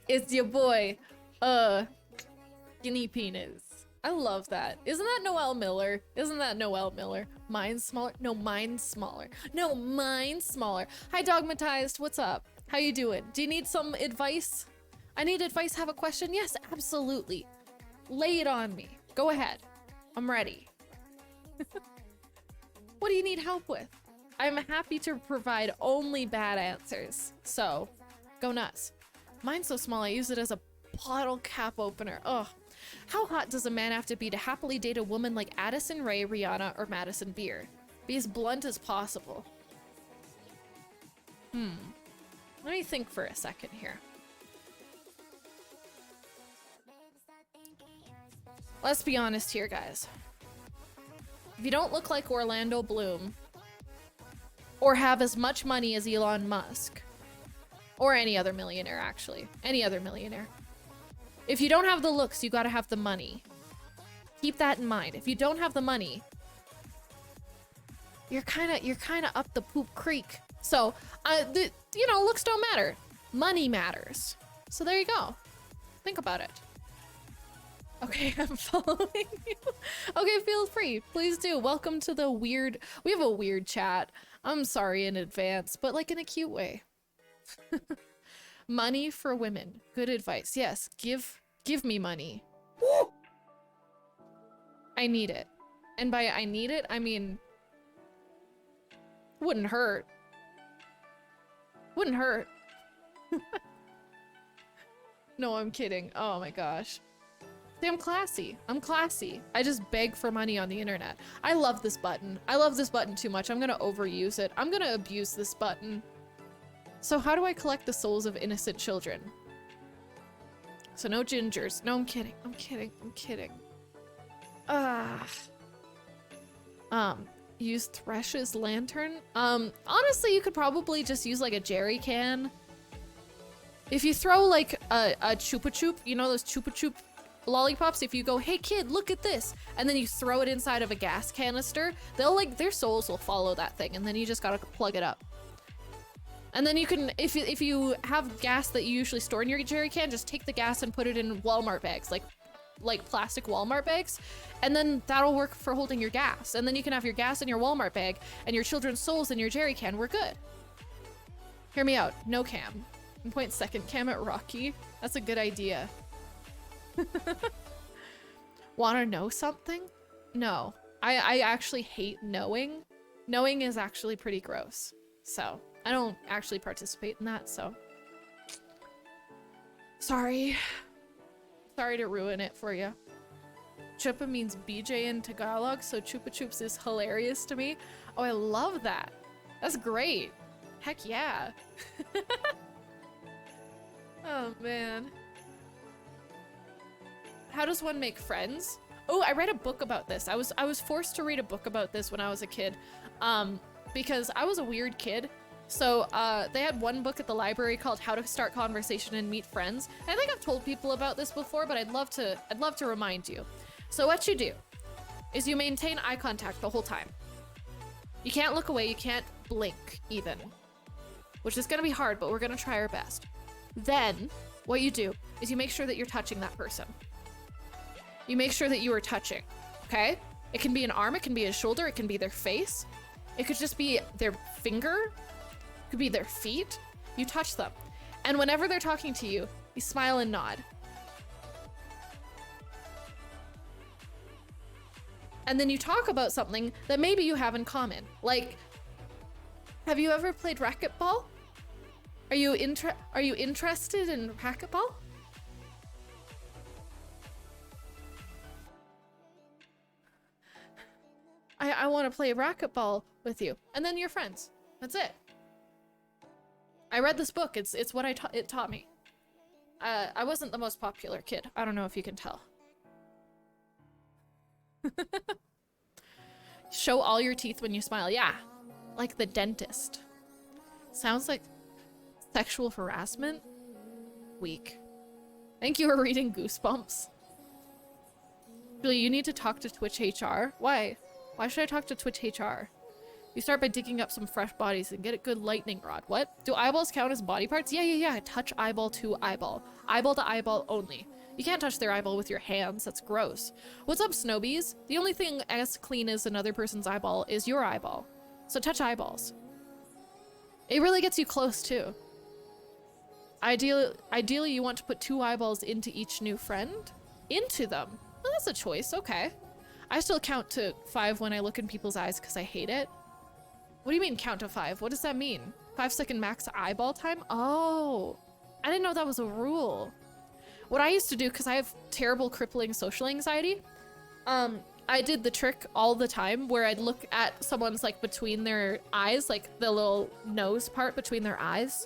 it's your boy, skinny penis. I love that. Isn't that Noel Miller? Isn't that Noel Miller? Mine's smaller? No, mine's smaller. No, mine's smaller. Hi, Dogmatized. What's up? How you doing? Do you need some advice? I need advice. Have a question? Yes, absolutely. Lay it on me. Go ahead. I'm ready. What do you need help with? I'm happy to provide only bad answers. So, go nuts. Mine's so small I use it as a bottle cap opener. Ugh. How hot does a man have to be to happily date a woman like Addison Rae, Rihanna, or Madison Beer? Be as blunt as possible. Let me think for a second here. Let's be honest here, guys. If you don't look like Orlando Bloom, or have as much money as Elon Musk, or any other millionaire, actually. Any other millionaire. If you don't have the looks, you gotta have the money. Keep that in mind. If you don't have the money, you're kind of up the poop creek. So, you know, looks don't matter. Money matters. So there you go. Think about it. Okay, I'm following you. Okay, feel free. Please do. Welcome to the weird... We have a weird chat. I'm sorry in advance, but like in a cute way. Money for women. Good advice. Yes, give me money. I need it. And by I need it, I mean... Wouldn't hurt. Wouldn't hurt. No, I'm kidding. Oh my gosh. See, I'm classy. I'm classy. I just beg for money on the internet. I love this button. I love this button too much. I'm gonna overuse it. I'm gonna abuse this button. So how do I collect the souls of innocent children? So no gingers. No, I'm kidding. I'm kidding. I'm kidding. Use Thresh's lantern? Honestly, you could probably just use like a jerry can. If you throw like a Chupa Chup, you know those Chupa Chup lollipops, if you go, hey kid, look at this, and then you throw it inside of a gas canister, they'll like, their souls will follow that thing, and then you just gotta plug it up. And then you can, if you have gas that you usually store in your jerry can, just take the gas and put it in Walmart bags, like plastic Walmart bags, and then that'll work for holding your gas. And then you can have your gas in your Walmart bag and your children's souls in your jerry can. We're good. Hear me out. No cam. And point second cam at Rocky. That's a good idea. Wanna know something? No. I actually hate knowing. Knowing is actually pretty gross. So, I don't actually participate in that, so. Sorry. Sorry to ruin it for you. Chupa means BJ in Tagalog, so Chupa Chups is hilarious to me. Oh, I love that. That's great. Heck yeah. Oh, man. How does one make friends? Oh, I read a book about this. I was forced to read a book about this when I was a kid, because I was a weird kid. So they had one book at the library called How to Start Conversation and Meet Friends. I think I've told people about this before, but I'd love to remind you. So what you do is you maintain eye contact the whole time. You can't look away, you can't blink even, which is gonna be hard, but we're gonna try our best. Then what you do is you make sure that you're touching that person. You make sure that you are touching, okay? It can be an arm, it can be a shoulder, it can be their face. It could just be their finger, it could be their feet. You touch them. And whenever they're talking to you, you smile and nod. And then you talk about something that maybe you have in common. Like, have you ever played racquetball? Are you interested in racquetball? I want to play racquetball with you. And then you're friends. That's it. I read this book. It's what it taught me. I wasn't the most popular kid. I don't know if you can tell. Show all your teeth when you smile. Yeah, like the dentist. Sounds like sexual harassment. Weak. I think you were reading Goosebumps. Julie, you need to talk to Twitch HR. Why? Why should I talk to Twitch HR? You start by digging up some fresh bodies and get a good lightning rod. What? Do eyeballs count as body parts? Yeah. Touch eyeball to eyeball. Eyeball to eyeball only. You can't touch their eyeball with your hands. That's gross. What's up, Snowbees? The only thing as clean as another person's eyeball is your eyeball. So touch eyeballs. It really gets you close, too. Ideally, you want to put 2 eyeballs into each new friend? Into them? Well, that's a choice. Okay. I still count to 5 when I look in people's eyes because I hate it. What do you mean count to 5? What does that mean? 5-second max eyeball time? Oh, I didn't know that was a rule. What I used to do, because I have terrible crippling social anxiety, I did the trick all the time where I'd look at someone's like between their eyes, like the little nose part between their eyes.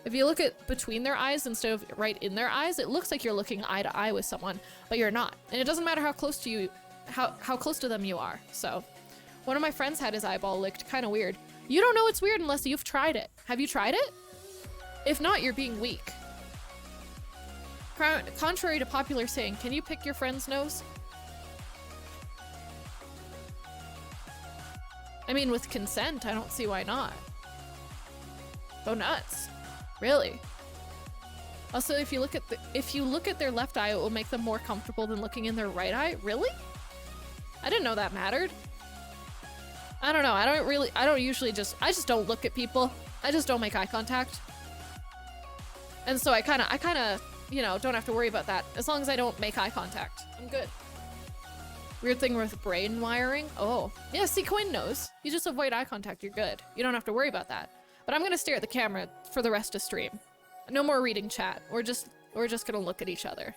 If you look at between their eyes instead of right in their eyes, it looks like you're looking eye to eye with someone, but you're not. And it doesn't matter how close to you, how close to them you are. So one of my friends had his eyeball licked, kind of weird. You don't know it's weird unless you've tried it. Have you tried it? If not, you're being weak. Contrary to popular saying, can you pick your friend's nose? I mean, with consent, I don't see why not. Go nuts. Really? Also, if you look at their left eye, it will make them more comfortable than looking in their right eye. Really? I didn't know that mattered. I don't know. I just don't look at people. I just don't make eye contact. And so I kind of, you know, don't have to worry about that. As long as I don't make eye contact, I'm good. Weird thing with brain wiring. Oh, yeah, see, Coin knows. You just avoid eye contact, you're good. You don't have to worry about that. But I'm gonna stare at the camera for the rest of stream. No more reading chat. We're just gonna look at each other.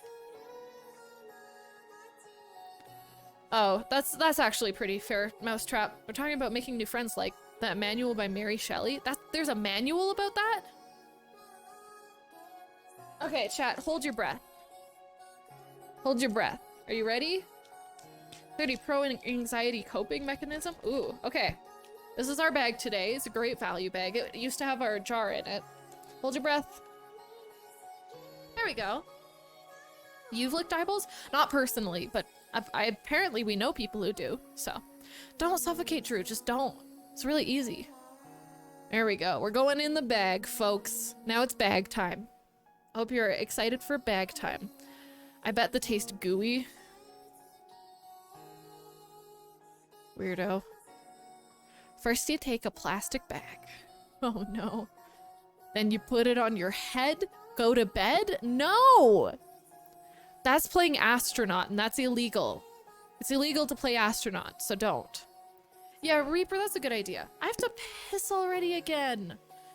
Oh, that's actually pretty fair, Mousetrap. We're talking about making new friends, like that manual by Mary Shelley. There's a manual about that? Okay, chat, hold your breath. Hold your breath. Are you ready? 30 Pro anxiety coping mechanism. Ooh, okay. This is our bag today. It's a great value bag. It used to have our jar in it. Hold your breath. There we go. You've licked eyeballs? Not personally, but apparently we know people who do, so. Don't suffocate, Drew, just don't. It's really easy. There we go. We're going in the bag, folks. Now it's bag time. I hope you're excited for bag time. I bet the taste gooey. Weirdo. First you take a plastic bag. Oh no. then you put it on your head, go to bed? No! That's playing astronaut, and that's illegal. It's illegal to play astronaut, so don't. Yeah, Reaper, that's a good idea. I have to piss already again.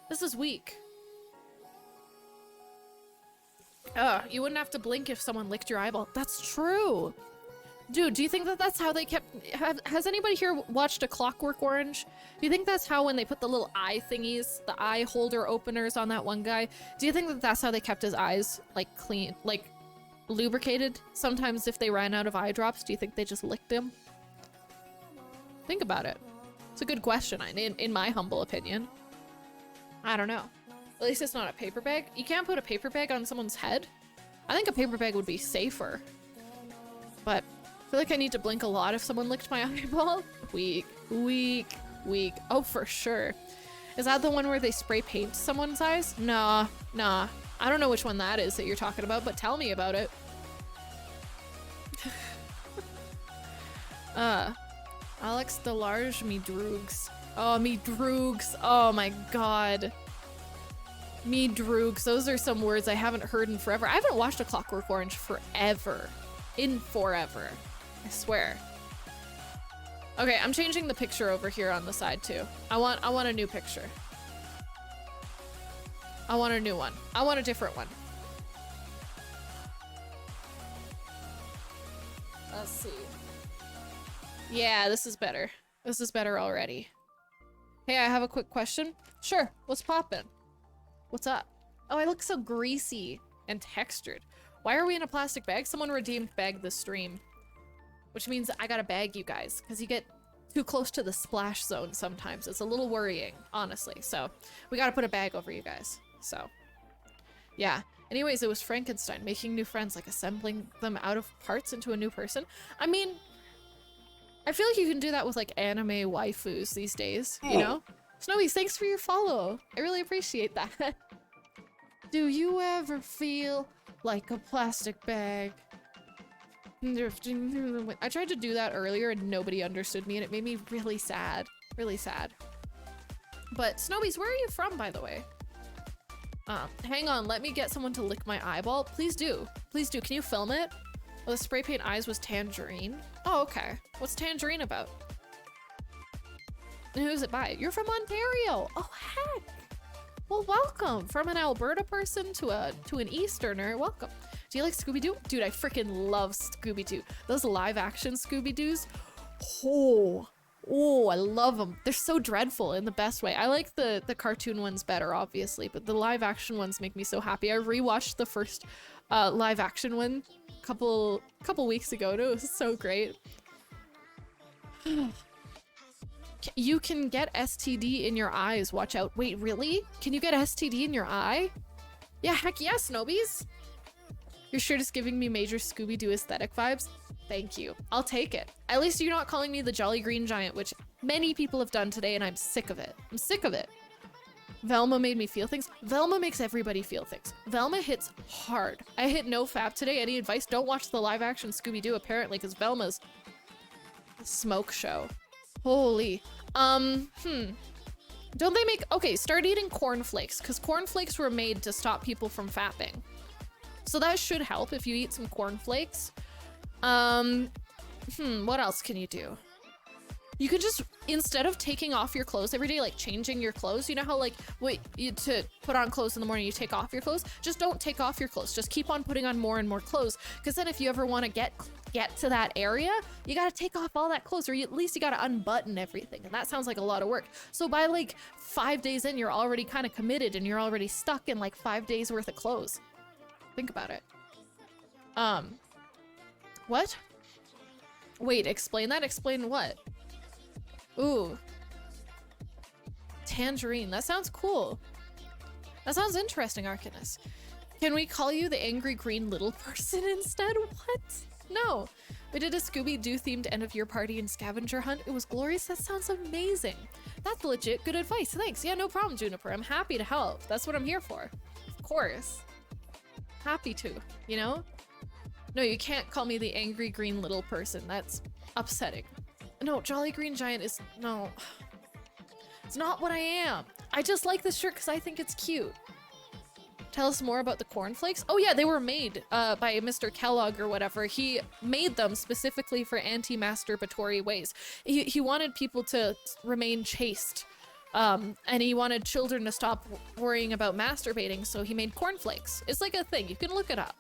This is weak. You wouldn't have to blink if someone licked your eyeball. That's true. Dude, do you think that that's how they kept... Has anybody here watched A Clockwork Orange? Do you think that's how when they put the little eye thingies, the eye holder openers on that one guy, do you think that that's how they kept his eyes, like, clean, like, lubricated? Sometimes if they ran out of eye drops, do you think they just licked him? Think about it. It's a good question, in my humble opinion. I don't know. At least it's not a paper bag. You can't put a paper bag on someone's head. I think a paper bag would be safer. But I feel like I need to blink a lot if someone licked my eyeball. Weak, weak, weak. Oh, for sure. Is that the one where they spray paint someone's eyes? Nah. I don't know which one that is that you're talking about, but tell me about it. Alex Delarge, me droogs. Oh, me droogs. Oh my god. Me droogs. Those are some words I haven't heard in forever. I haven't watched A Clockwork Orange forever. In forever. I swear. Okay, I'm changing the picture over here on the side too. I want a new picture. I want a new one. I want a different one. Let's see. Yeah, this is better. This is better already. Hey, I have a quick question. Sure, what's poppin'? What's up? Oh, I look so greasy and textured. Why are we in a plastic bag? Someone redeemed bag the stream. Which means I gotta bag you guys, because you get too close to the splash zone sometimes. It's a little worrying, honestly. So, we gotta put a bag over you guys. So, yeah. Anyways, it was Frankenstein, making new friends, like assembling them out of parts into a new person. I mean, I feel like you can do that with like anime waifus these days, you know? Snowies, thanks for your follow. I really appreciate that. Do you ever feel like a plastic bag? I tried to do that earlier and nobody understood me and it made me really sad. Really sad. But Snowies, where are you from, by the way? Hang on, let me get someone to lick my eyeball. Please do. Please do. Can you film it? Oh, the spray paint eyes was tangerine. Oh, okay. What's tangerine about? And who's it by? You're from Ontario. Oh, heck. Well, welcome. From an Alberta person to an Easterner. Welcome. Do you like Scooby-Doo? Dude, I freaking love Scooby-Doo. Those live action Scooby-Doos. Oh, I love them. They're so dreadful in the best way. I like the cartoon ones better, obviously, but the live action ones make me so happy. I rewatched the first live action one couple weeks ago and it was so great. You can get STD in your eyes, watch out. Wait, really? Can you get STD in your eye? Yeah, heck yes, Snobies. Your shirt is giving me major Scooby-Doo aesthetic vibes. Thank you. I'll take it. At least you're not calling me the Jolly Green Giant, which many people have done today and I'm sick of it. I'm sick of it. Velma made me feel things. Velma makes everybody feel things. Velma hits hard. I hit no fap today. Any advice? Don't watch the live action Scooby-Doo apparently because Velma's a smoke show. Holy. Don't they make... Okay, start eating cornflakes because cornflakes were made to stop people from fapping. So that should help if you eat some cornflakes. What else can you do? You could just, instead of taking off your clothes every day, like changing your clothes, you know how like, to put on clothes in the morning, you take off your clothes? Just don't take off your clothes. Just keep on putting on more and more clothes. Because then if you ever want to get to that area, you got to take off all that clothes, or at least you got to unbutton everything. And that sounds like a lot of work. So by like 5 days in, you're already kind of committed and you're already stuck in like 5 days worth of clothes. Think about it. What? Wait, explain that? Explain what? Ooh. Tangerine. That sounds cool. That sounds interesting, Arcanus. Can we call you the angry green little person instead? What? No. We did a Scooby-Doo themed end of year party and scavenger hunt. It was glorious. That sounds amazing. That's legit good advice. Thanks. Yeah, no problem, Juniper. I'm happy to help. That's what I'm here for. Of course. Happy to, you know? No, you can't call me the angry green little person. That's upsetting. No, Jolly Green Giant is... No. It's not what I am. I just like this shirt because I think it's cute. Tell us more about the cornflakes. Oh yeah, they were made by Mr. Kellogg or whatever. He made them specifically for anti-masturbatory ways. He wanted people to remain chaste. And he wanted children to stop worrying about masturbating, so he made cornflakes. It's like a thing. You can look it up.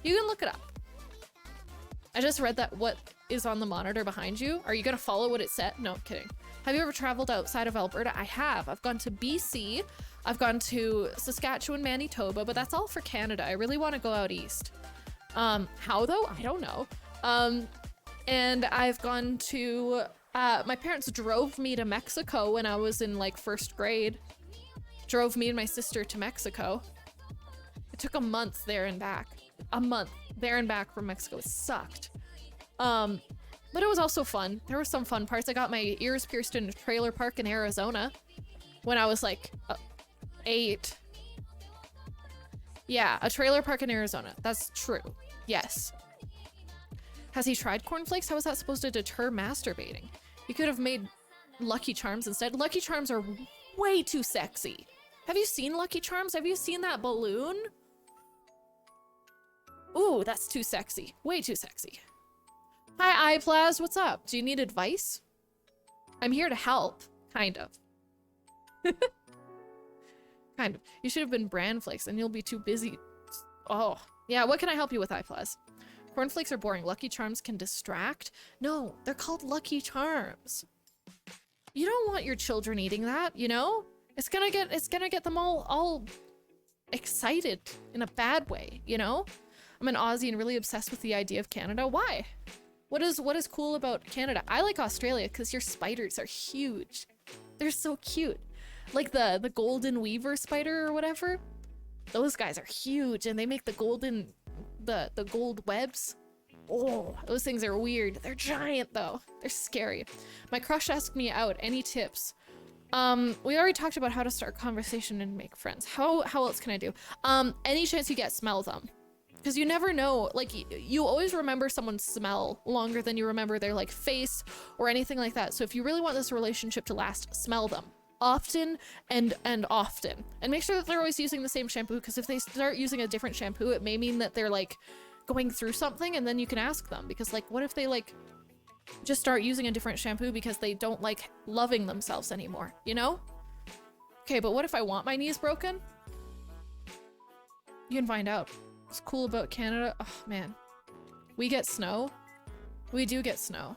You can look it up. I just read that what is on the monitor behind you. Are you gonna follow what it said? No, kidding. Have you ever traveled outside of Alberta? I have. I've gone to BC. I've gone to Saskatchewan, Manitoba, but that's all for Canada. I really want to go out east. How though? I don't know. And I've gone to, my parents drove me to Mexico when I was in like first grade. Drove me and my sister to Mexico. It took a month there and back. A month there and back from Mexico. It sucked. But it was also fun. There were some fun parts. I got my ears pierced in a trailer park in Arizona when I was like 8. Yeah, a trailer park in Arizona. That's true. Yes. Has he tried cornflakes? How is that supposed to deter masturbating? You could have made Lucky Charms instead. Lucky Charms are way too sexy. Have you seen Lucky Charms? Have you seen that balloon? Ooh, that's too sexy. Way too sexy. Hi, iPlaz. What's up? Do you need advice? I'm here to help. Kind of. Kind of. You should have been bran flakes and you'll be too busy. Oh, yeah. What can I help you with, iPlaz? Cornflakes are boring. Lucky Charms can distract. No, they're called Lucky Charms. You don't want your children eating that, you know? It's gonna get them all excited in a bad way, you know? I'm an Aussie and really obsessed with the idea of Canada. Why? What is cool about Canada? I like Australia because your spiders are huge. They're so cute. Like the golden weaver spider or whatever. Those guys are huge and they make the gold webs. Oh, those things are weird. They're giant though. They're scary. My crush asked me out. Any tips? We already talked about how to start conversation and make friends. How else can I do? Any chance you get, smell them. Because you never know, like, you always remember someone's smell longer than you remember their, like, face or anything like that. So if you really want this relationship to last, smell them. Often and often. And make sure that they're always using the same shampoo, because if they start using a different shampoo, it may mean that they're, like, going through something, and then you can ask them. Because, like, what if they, like, just start using a different shampoo because they don't like loving themselves anymore, you know? Okay, but what if I want my knees broken? You can find out. What's cool about Canada? Oh man, we get snow. We do get snow.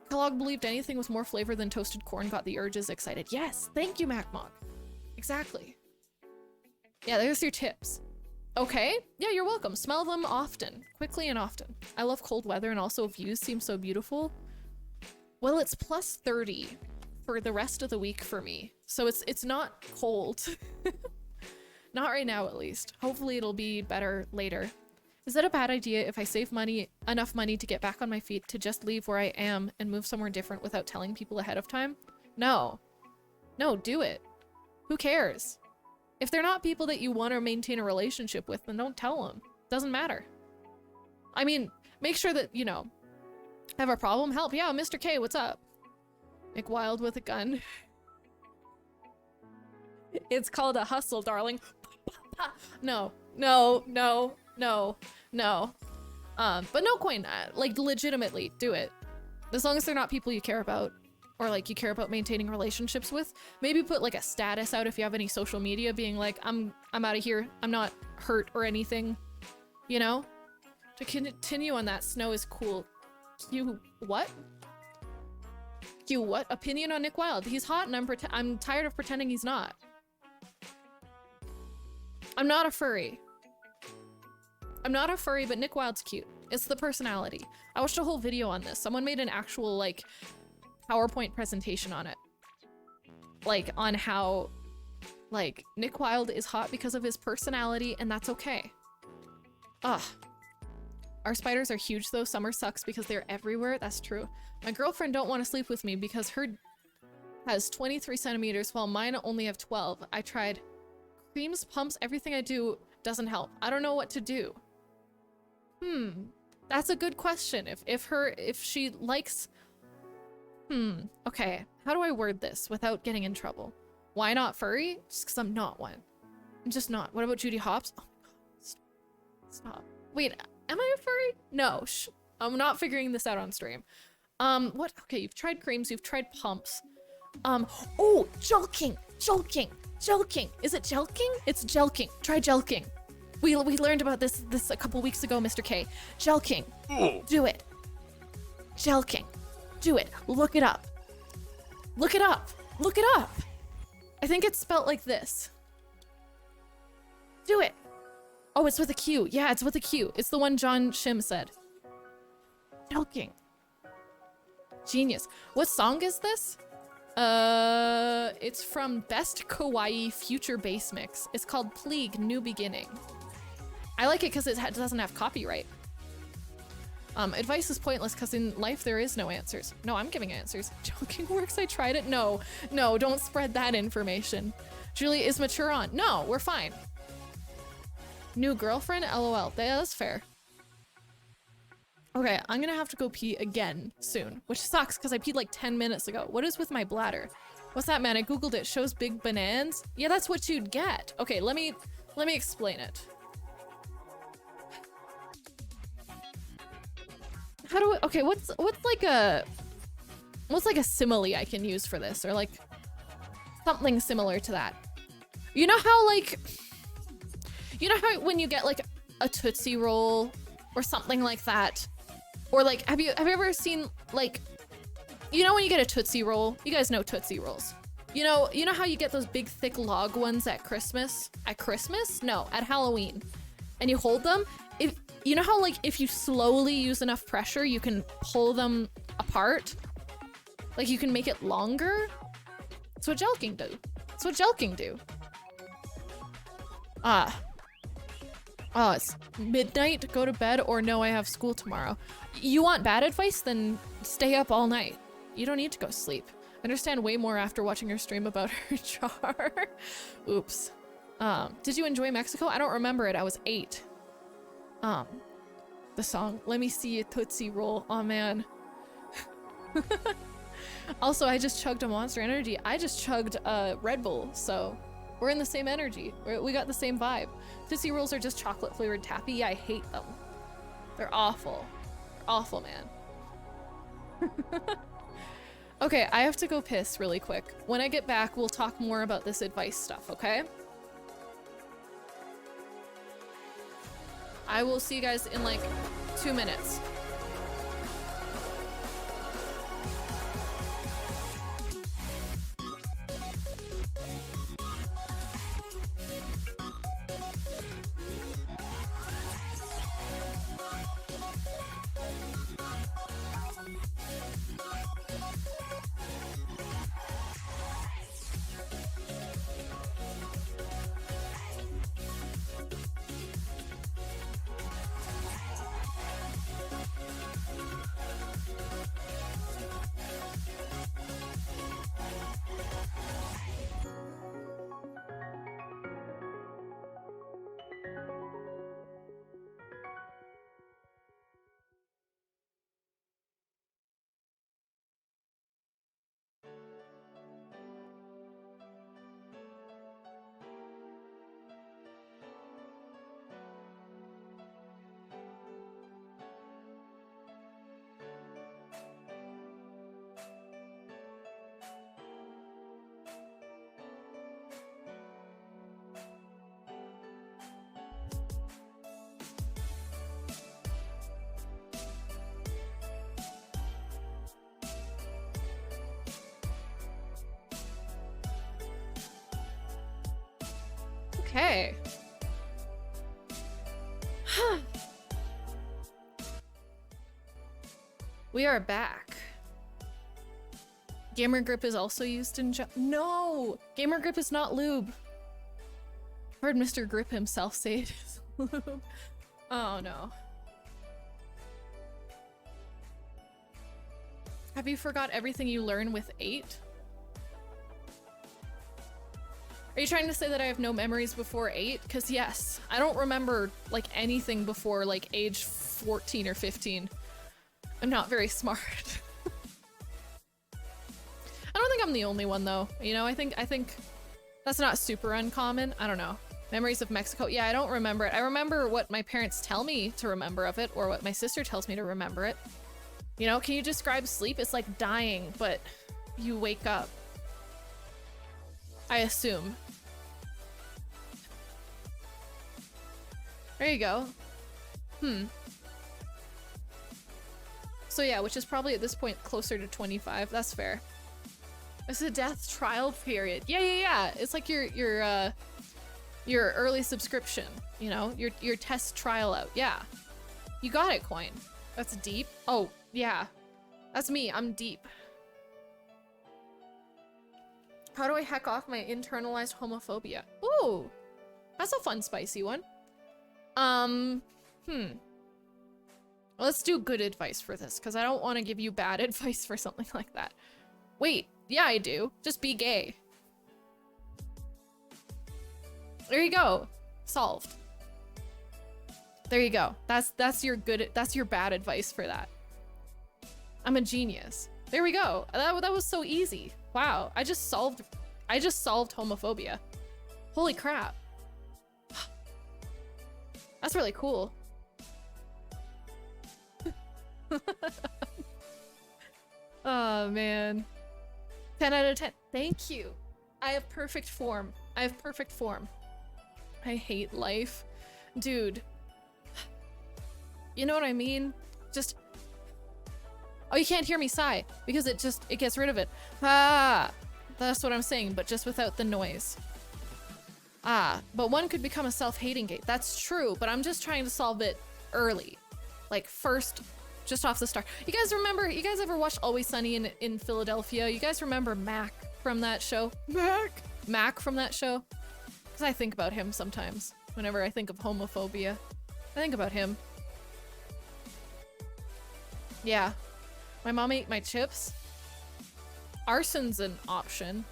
Kellogg believed anything with more flavor than toasted corn got the urges excited. Yes, thank you, MacMog. Exactly. Yeah, there's your tips. Okay, yeah, you're welcome. Smell them often, quickly and often. I love cold weather and also views seem so beautiful. Well, it's plus 30 for the rest of the week for me, so it's not cold. Not right now, at least. Hopefully it'll be better later. Is it a bad idea if I save enough money to get back on my feet to just leave where I am and move somewhere different without telling people ahead of time? No. No, do it. Who cares? If they're not people that you want to maintain a relationship with, then don't tell them. Doesn't matter. I mean, make sure that, you know, have a problem? Help. Yeah, Mr. K, what's up? Nick Wilde with a gun. It's called a hustle, darling. No. But no coin, like legitimately do it. As long as they're not people you care about or like you care about maintaining relationships with. Maybe put like a status out if you have any social media being like, I'm out of here. I'm not hurt or anything, you know? To continue on that, snow is cool. You what? You what? Opinion on Nick Wilde. He's hot and I'm tired of pretending he's not. I'm not a furry. I'm not a furry, but Nick Wilde's cute. It's the personality. I watched a whole video on this. Someone made an actual, like, PowerPoint presentation on it. Like, on how, like, Nick Wilde is hot because of his personality, and that's okay. Ugh. Our spiders are huge, though. Summer sucks because they're everywhere. That's true. My girlfriend don't want to sleep with me because her has 23 centimeters while mine only have 12. I tried creams, pumps, everything I do doesn't help. I don't know what to do. That's a good question. If she likes... Okay. How do I word this without getting in trouble? Why not furry? Just because I'm not one. I'm just not. What about Judy Hopps? Oh my Stop. Wait, am I a furry? No, I'm not figuring this out on stream. What? Okay, you've tried creams, you've tried pumps. Oh, jelking. Is it jelking? It's jelking. Try jelking. We learned about this a couple weeks ago, Mr. K. Jelking. Do it. Jelking. Do it. Look it up. Look it up. Look it up. I think it's spelled like this. Do it. Oh, it's with a Q. Yeah, it's with a Q. It's the one John Shim said. Jelking. Genius. What song is this? It's from Best Kawaii Future Bass Mix. It's called Pleague New Beginning. I like it because it doesn't have copyright. Advice is pointless because in life there is no answers. No, I'm giving answers. Joking works, I tried it. No, don't spread that information. Julie is mature on. No, we're fine. New girlfriend? LOL. That's fair. Okay, I'm gonna have to go pee again soon, which sucks because I peed like 10 minutes ago. What is with my bladder? What's that, man? I googled it. Shows big bananas. Yeah, that's what you'd get. Okay, let me explain it. How do I, okay, what's like a simile I can use for this, or like something similar to that? You know how when you get like a Tootsie Roll or something like that, or like have you ever seen like, you know when you get a Tootsie Roll, you guys know Tootsie Rolls. You know how you get those big thick log ones at Christmas? At Christmas? No, at Halloween. And you hold them. You know how like if you slowly use enough pressure, you can pull them apart? Like you can make it longer? That's what jelking do. That's what jelking do. It's midnight, go to bed, or no, I have school tomorrow. You want bad advice? Then stay up all night. You don't need to go sleep. I understand way more after watching your stream about her jar. Oops. Did you enjoy Mexico? I don't remember it. I was 8. The song, Let Me See a Tootsie Roll. Oh man. Also, I just chugged a Monster Energy. I just chugged a Red Bull, so we're in the same energy. We got the same vibe. Tootsie Rolls are just chocolate flavored taffy. Yeah, I hate them. They're awful. They're awful, man. Okay, I have to go piss really quick. When I get back, we'll talk more about this advice stuff, okay? I will see you guys in like 2 minutes. Okay. We are back. Gamer Grip is also used in No! Gamer Grip is not lube. Heard Mr. Grip himself say it is lube. Oh no. Have you forgot everything you learn with 8? Are you trying to say that I have no memories before 8? Because yes, I don't remember like anything before like age 14 or 15. I'm not very smart. I don't think I'm the only one though. You know, I think that's not super uncommon. I don't know. Memories of Mexico. Yeah, I don't remember it. I remember what my parents tell me to remember of it, or what my sister tells me to remember it. You know, can you describe sleep? It's like dying, but you wake up. I assume. There you go. So yeah, which is probably at this point closer to 25. That's fair. It's a death trial period. Yeah. It's like your early subscription, you know, your test trial out. Yeah. You got it, Coin. That's deep. Oh, yeah. That's me. I'm deep. How do I heck off my internalized homophobia? Ooh. That's a fun, spicy one. Let's do good advice for this, because I don't want to give you bad advice for something like that. Wait, yeah, I do. Just be gay. There you go. Solved. There you go. That's your bad advice for that. I'm a genius. There we go. That was so easy. Wow. I just solved homophobia. Holy crap. That's really cool. Oh man. 10 out of 10. Thank you. I have perfect form. I I hate life. Dude. You know what I mean? Just... Oh, you can't hear me sigh because it gets rid of it. Ah, that's what I'm saying, but just without the noise. Ah, but one could become a self-hating gate. That's true, but I'm just trying to solve it early. Like first, just off the start. You guys ever watched Always Sunny in Philadelphia? You guys remember Mac from that show? Mac from that show? Because I think about him sometimes. Whenever I think of homophobia, I think about him. Yeah. My mom ate my chips. Arson's an option.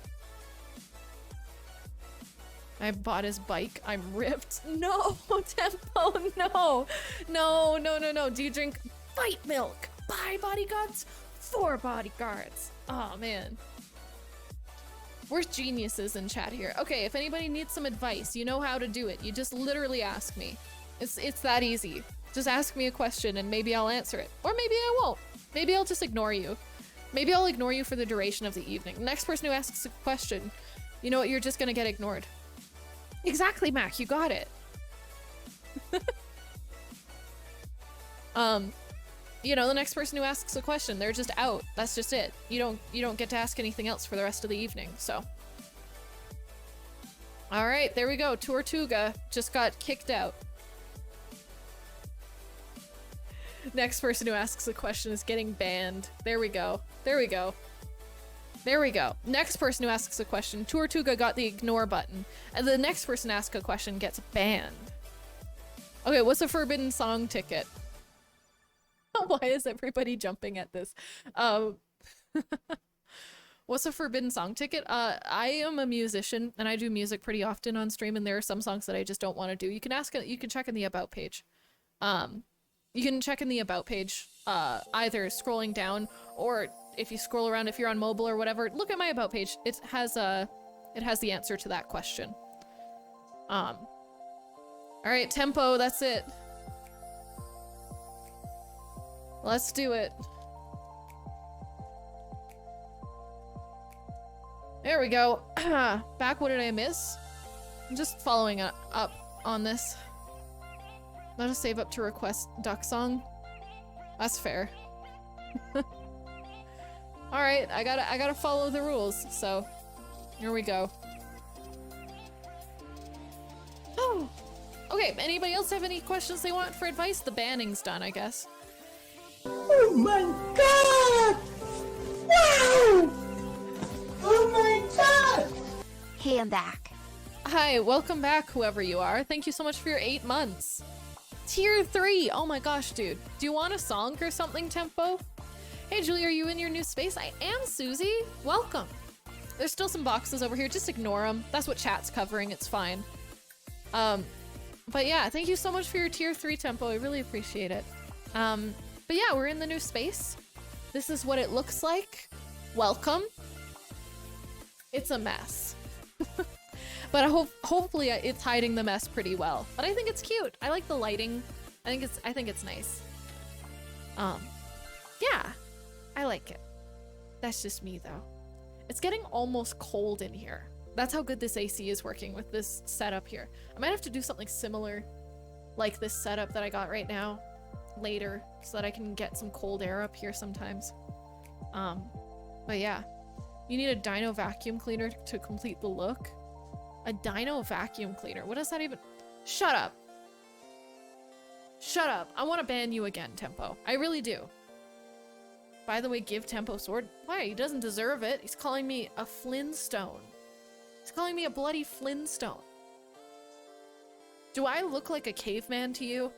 I bought his bike. I'm ripped. No, Tempo, no. No. Do you drink fight milk? Buy bodyguards for bodyguards. Oh, man. We're geniuses in chat here. Okay, if anybody needs some advice, you know how to do it. You just literally ask me. It's that easy. Just ask me a question and maybe I'll answer it. Or maybe I won't. Maybe I'll just ignore you. Maybe I'll ignore you for the duration of the evening. Next person who asks a question, you know what? You're just gonna get ignored. Exactly, Mac. You got it. You know, the next person who asks a question, they're just out. That's just it. You don't get to ask anything else for the rest of the evening, so. All right, there we go. Tortuga just got kicked out. Next person who asks a question is getting banned. There we go. Next person who asks a question, Tortuga got the ignore button. And the next person to ask a question gets banned. Okay, what's a forbidden song ticket? Why is everybody jumping at this? What's a forbidden song ticket? I am a musician and I do music pretty often on stream, and there are some songs that I just don't want to do. You can check in the about page. You can check in the about page, either scrolling down, or if you scroll around, if you're on mobile or whatever, look at my about page. It has the answer to that question. All right, Tempo, that's it. Let's do it. There we go. Back, what did I miss? I'm just following up on this. Let us save up to request duck song. That's fair. All right, I gotta follow the rules. So, here we go. Oh, okay. Anybody else have any questions they want for advice? The banning's done, I guess. Oh my god! Wow! Oh my god! Hey, I'm back. Hi, welcome back, whoever you are. Thank you so much for your 8 months. Tier 3! Oh my gosh, dude. Do you want a song or something, Tempo? Hey, Julie, are you in your new space? I am, Susie. Welcome. There's still some boxes over here. Just ignore them. That's what chat's covering. It's fine. But yeah, thank you so much for your tier 3, Tempo. I really appreciate it. But yeah, we're in the new space. This is what it looks like. Welcome. It's a mess. But hopefully it's hiding the mess pretty well. But I think it's cute. I like the lighting. I think it's nice. Yeah, I like it. That's just me though. It's getting almost cold in here. That's how good this AC is working with this setup here. I might have to do something similar like this setup that I got right now later so that I can get some cold air up here sometimes. But yeah, you need a dino vacuum cleaner to complete the look. A dino vacuum cleaner. What does that even? Shut up. Shut up. I want to ban you again, Tempo. I really do. By the way, give Tempo sword. Why? He doesn't deserve it. He's calling me a Flintstone. He's calling me a bloody Flintstone. Do I look like a caveman to you?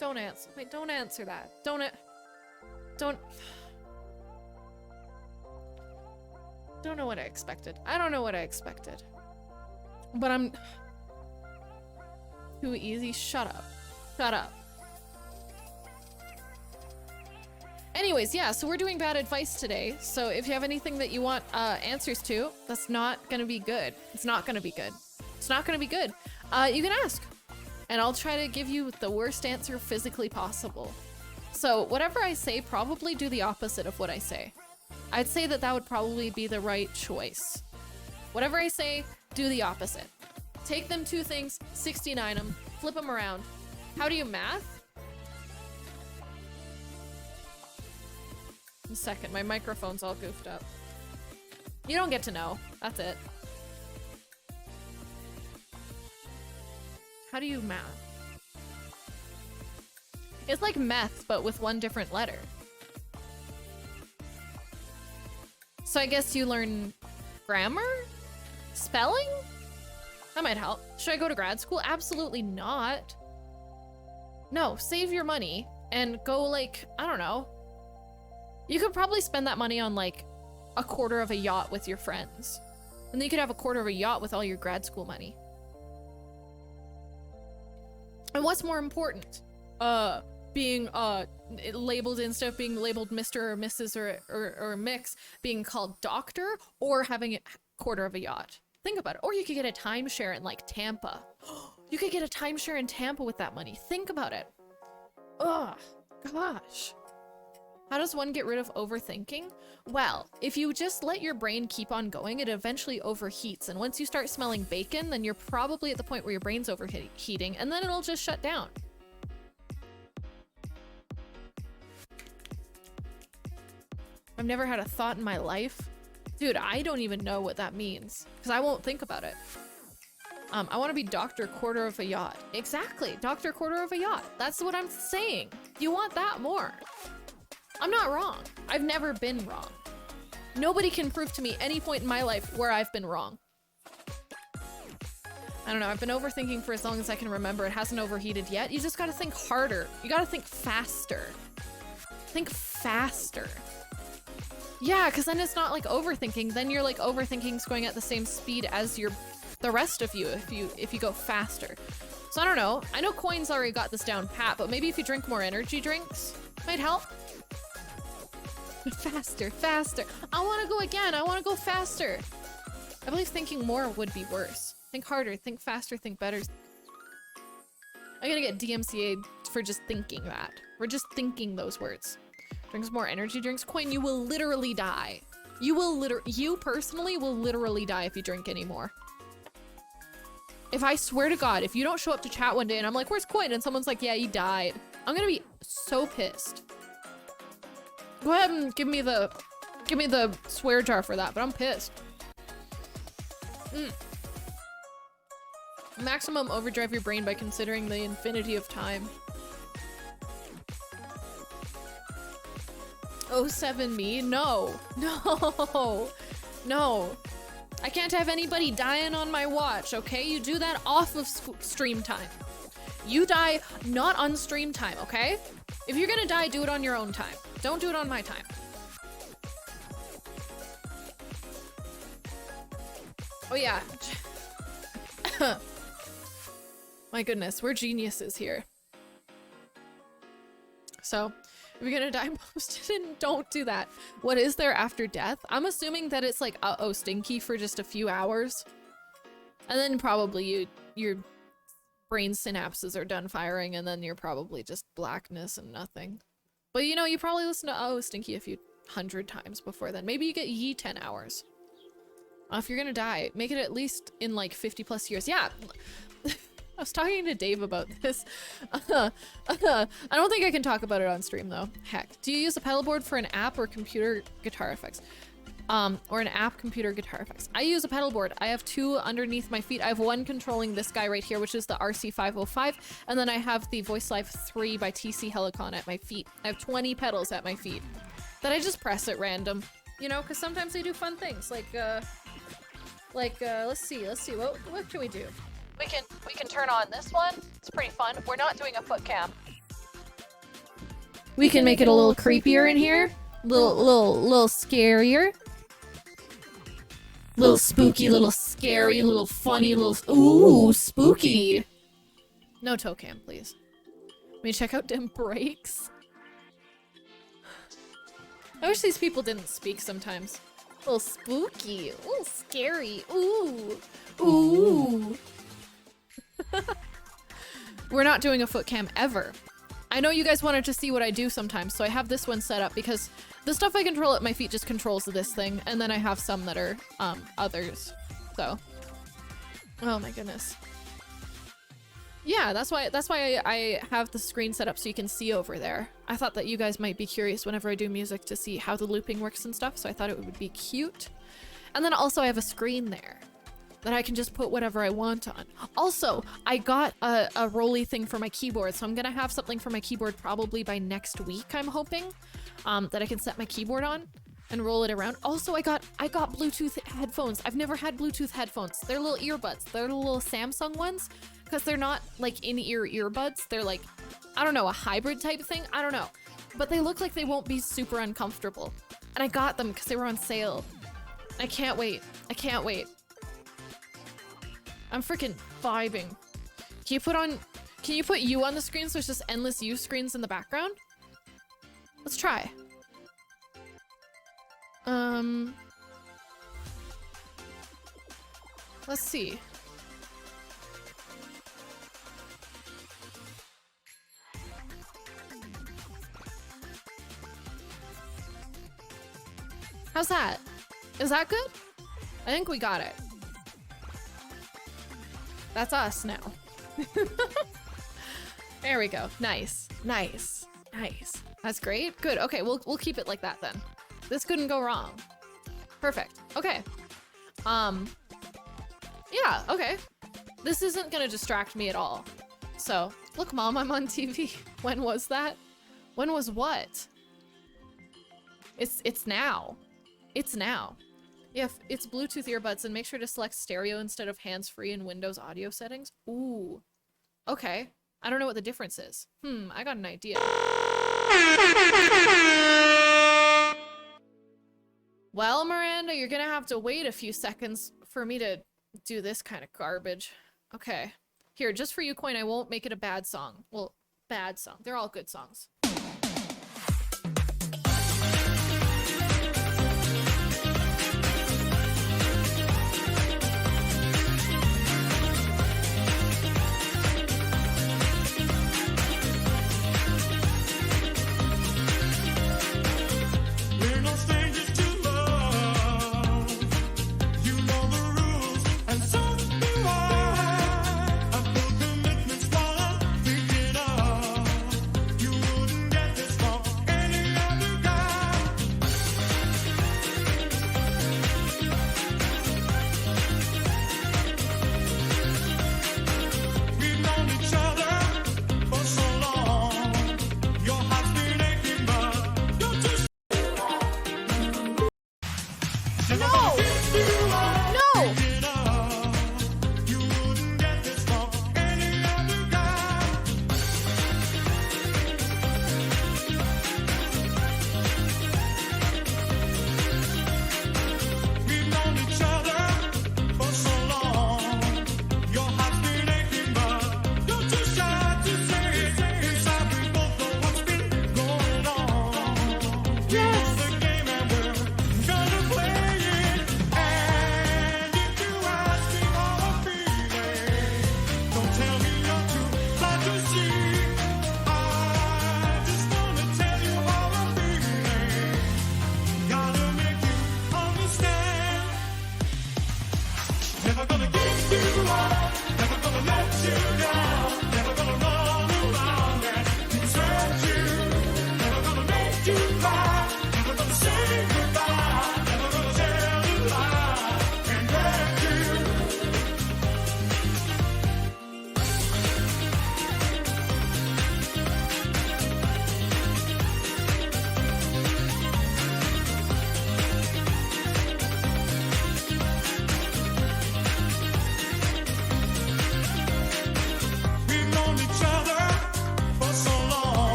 Don't answer. Wait, don't answer that. Don't. Don't know what I expected. I don't know what I expected. But I'm too easy. Shut up. Shut up. Anyways, yeah, so we're doing bad advice today. So if you have anything that you want answers to, that's not gonna be good. It's not gonna be good. It's not gonna be good. You can ask. And I'll try to give you the worst answer physically possible. So whatever I say, probably do the opposite of what I say. I'd say that that would probably be the right choice. Whatever I say, do the opposite. Take them two things, 69 them, flip them around. How do you math? A second, my microphone's all goofed up. You don't get to know. That's it. How do you math? It's like meth, but with one different letter. So I guess you learn grammar? Spelling? That might help. Should I go to grad school? Absolutely not. No, save your money and go like, I don't know. You could probably spend that money on like a quarter of a yacht with your friends. And then you could have a quarter of a yacht with all your grad school money. And what's more important? Being labeled, instead of being labeled Mr. or Mrs. or Mix, being called doctor, or having a quarter of a yacht. Think about it. Or you could get a timeshare in like Tampa. You could get a timeshare in Tampa with that money. Think about it. Ugh, gosh. How does one get rid of overthinking? Well, if you just let your brain keep on going, it eventually overheats. And once you start smelling bacon, then you're probably at the point where your brain's overheating, and then it'll just shut down. I've never had a thought in my life. Dude, I don't even know what that means, because I won't think about it. I want to be Dr. Quarter of a Yacht. Exactly, Dr. Quarter of a Yacht. That's what I'm saying. You want that more. I'm not wrong. I've never been wrong. Nobody can prove to me any point in my life where I've been wrong. I don't know, I've been overthinking for as long as I can remember. It hasn't overheated yet. You just gotta think harder. You gotta think faster. Think faster. Yeah, because then it's not like overthinking. Then you're like overthinking's going at the same speed as the rest of you if you go faster. So I don't know. I know Coin's already got this down pat, but maybe if you drink more energy drinks, might help. Faster, faster. I want to go again. I want to go faster. I believe thinking more would be worse. Think harder, think faster, think better. I'm gonna get DMCA'd for just thinking that. We're just thinking those words. Drinks more energy drinks. Coin, you will literally die. You personally will literally die if you drink anymore. If I swear to God, if you don't show up to chat one day and I'm like, where's Coin? And someone's like, yeah, he died. I'm gonna be so pissed. Go ahead and give me the swear jar for that, but I'm pissed. Maximum overdrive your brain by considering the infinity of time. 07 me? No. No. No. I can't have anybody dying on my watch, okay? You do that off of stream time. You die not on stream time, okay? If you're gonna die, do it on your own time. Don't do it on my time. Oh yeah. My goodness, we're geniuses here. So, if you're gonna die, post it and don't do that. What is there after death? I'm assuming that it's like, uh-oh, stinky for just a few hours. And then probably your brain synapses are done firing, and then you're probably just blackness and nothing. But you know, you probably listen to Oh Stinky a few 100 times before then. Maybe you get Ye 10 hours. If you're gonna die, make it at least in like 50 plus years. Yeah. I was talking to Dave about this. I don't think I can talk about it on stream though. Heck. Do you use a pedal board for an app or computer guitar effects? Or an app computer guitar effects. I use a pedal board. I have 2 underneath my feet. I have 1 controlling this guy right here, which is the RC505. And then I have the Voice Live 3 by TC Helicon at my feet. I have 20 pedals at my feet that I just press at random. You know, because sometimes they do fun things. Like, let's see. What can we do? We can turn on this one. It's pretty fun. We're not doing a foot cam. We can make it a little creepier in here. Little scarier. Little spooky, little scary, little funny, little... Ooh, spooky. No toe cam, please. Let me check out them brakes. I wish these people didn't speak sometimes. A little spooky. Ooh, scary. Ooh. Ooh. We're not doing a foot cam ever. I know you guys wanted to see what I do sometimes, so I have this one set up because the stuff I control at my feet just controls this thing, and then I have some that are others. So, oh my goodness. Yeah, that's why I have the screen set up so you can see over there. I thought that you guys might be curious whenever I do music to see how the looping works and stuff, so I thought it would be cute. And then also I have a screen there that I can just put whatever I want on. Also, I got a rolly thing for my keyboard, so I'm gonna have something for my keyboard probably by next week, I'm hoping, that I can set my keyboard on and roll it around. Also, I got Bluetooth headphones. I've never had Bluetooth headphones. They're little earbuds. They're the little Samsung ones, because they're not like in-ear earbuds. They're like, I don't know, a hybrid type thing? I don't know. But they look like they won't be super uncomfortable. And I got them because they were on sale. I can't wait. I can't wait. I'm freaking vibing. Can you put you on the screen so it's just endless you screens in the background? Let's try. Let's see. How's that? Is that good? I think we got it. That's us now. There we go. Nice. Nice. Nice. That's great. Good. Okay, we'll keep it like that then. This couldn't go wrong. Perfect. Okay. Yeah, okay. This isn't gonna distract me at all. So, look, Mom, I'm on TV. When was that? When was what? It's now. It's now. Yeah, it's Bluetooth earbuds, and make sure to select stereo instead of hands-free in Windows audio settings. Ooh. Okay. I don't know what the difference is. I got an idea. Well, Miranda, you're gonna have to wait a few seconds for me to do this kind of garbage. Okay. Here, just for you, Coin, I won't make it a bad song. Well, bad song. They're all good songs. We're no strangers to love. You know the rules, and so do I. I put commitments while I'm thinking of. You wouldn't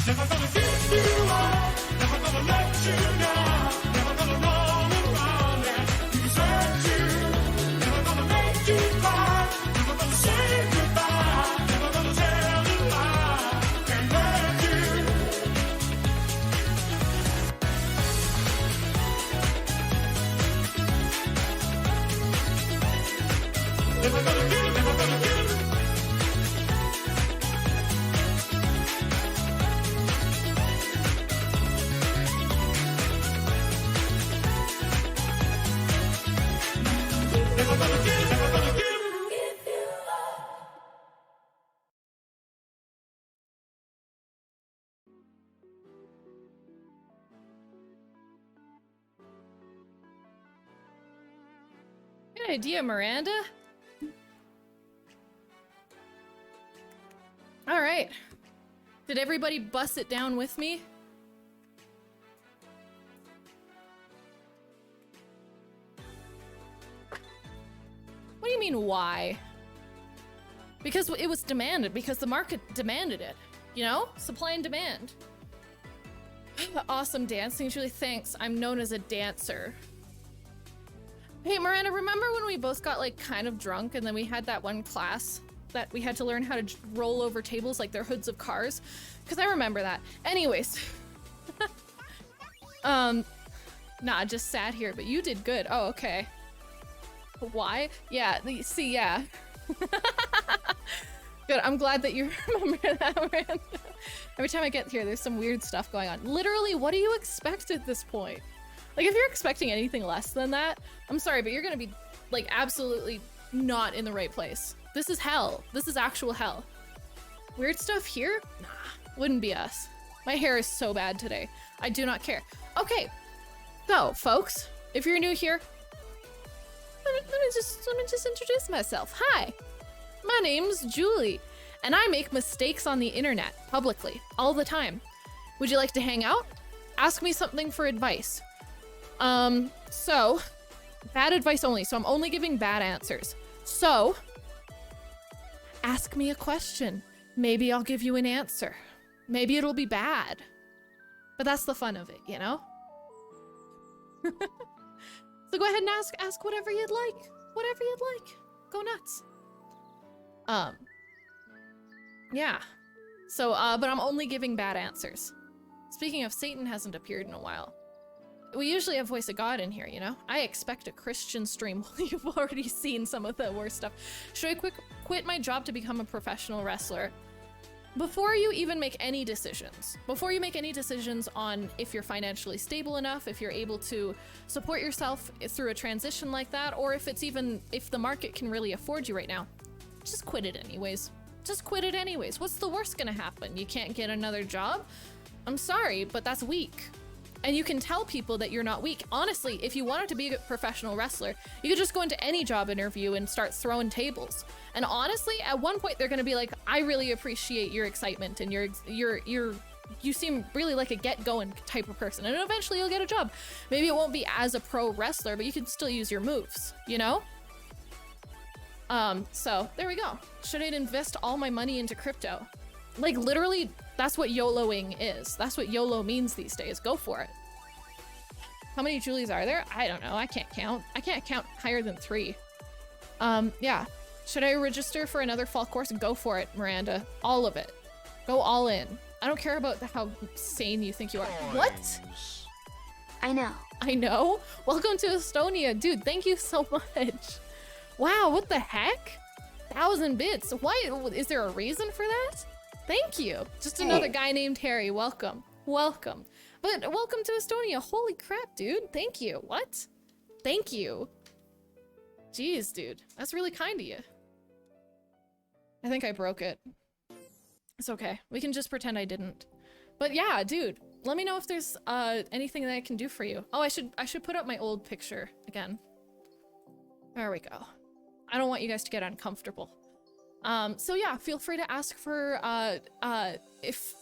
Never gonna give you up, never gonna let you down, never gonna run around and desert you, never gonna make you cry, never gonna say goodbye, never gonna tell you lie, can't let you. Never gonna give, never gonna give. Never gonna give, never gonna give. Good idea, Miranda. All right. Did everybody bust it down with me? What do you mean, why? Because it was demanded, because the market demanded it. You know? Supply and demand. Awesome dancing, Julie. Thanks. I'm known as a dancer. Hey, Miranda, remember when we both got, like, kind of drunk and then we had that one class that we had to learn how to roll over tables like they're hoods of cars? Because I remember that. Anyways. Nah, I just sat here, but you did good. Oh, okay. Why? Yeah, see, yeah. Good, I'm glad that you remember that, Miranda. Every time I get here, there's some weird stuff going on. Literally, what do you expect at this point? Like, if you're expecting anything less than that, I'm sorry, but you're gonna be, like, absolutely not in the right place. This is hell. This is actual hell. Weird stuff here? Nah, wouldn't be us. My hair is so bad today. I do not care. Okay, so, folks, if you're new here, let me just introduce myself. Hi, my name's Julie, and I make mistakes on the internet, publicly, all the time. Would you like to hang out? Ask me something for advice. So, bad advice only, so I'm only giving bad answers. So, ask me a question. Maybe I'll give you an answer. Maybe it'll be bad. But that's the fun of it, you know? So go ahead and ask whatever you'd like. Whatever you'd like. Go nuts. Yeah. So, but I'm only giving bad answers. Speaking of, Satan hasn't appeared in a while. We usually have Voice of God in here, you know? I expect a Christian stream. You've already seen some of the worst stuff. Should I quit my job to become a professional wrestler? Before you even make any decisions, on if you're financially stable enough, if you're able to support yourself through a transition like that, or if the market can really afford you right now, just quit it anyways. Just quit it anyways. What's the worst gonna happen? You can't get another job? I'm sorry, but that's weak. And you can tell people that you're not weak. Honestly, if you wanted to be a professional wrestler, you could just go into any job interview and start throwing tables. And honestly, at one point they're gonna be like, I really appreciate your excitement and you seem really like a get-going type of person. And eventually you'll get a job. Maybe it won't be as a pro wrestler, but you can still use your moves, you know? So there we go. Should I invest all my money into crypto? Like, literally, that's what YOLOing is. That's what YOLO means these days. Go for it. How many Julies are there? I don't know. I can't count. I can't count higher than 3. Yeah. Should I register for another fall course? Go for it, Miranda. All of it. Go all in. I don't care about how sane you think you are. What? I know. I know? Welcome to Estonia. Dude, thank you so much. Wow, what the heck? 1,000 bits. Why? Is there a reason for that? Thank you. Just another guy named Harry. Welcome. Welcome. But welcome to Estonia. Holy crap, dude. Thank you. What? Thank you. Jeez, dude. That's really kind of you. I think I broke it. It's okay. We can just pretend I didn't. But yeah, dude. Let me know if there's anything that I can do for you. Oh, I should put up my old picture again. There we go. I don't want you guys to get uncomfortable. So yeah, feel free to ask for if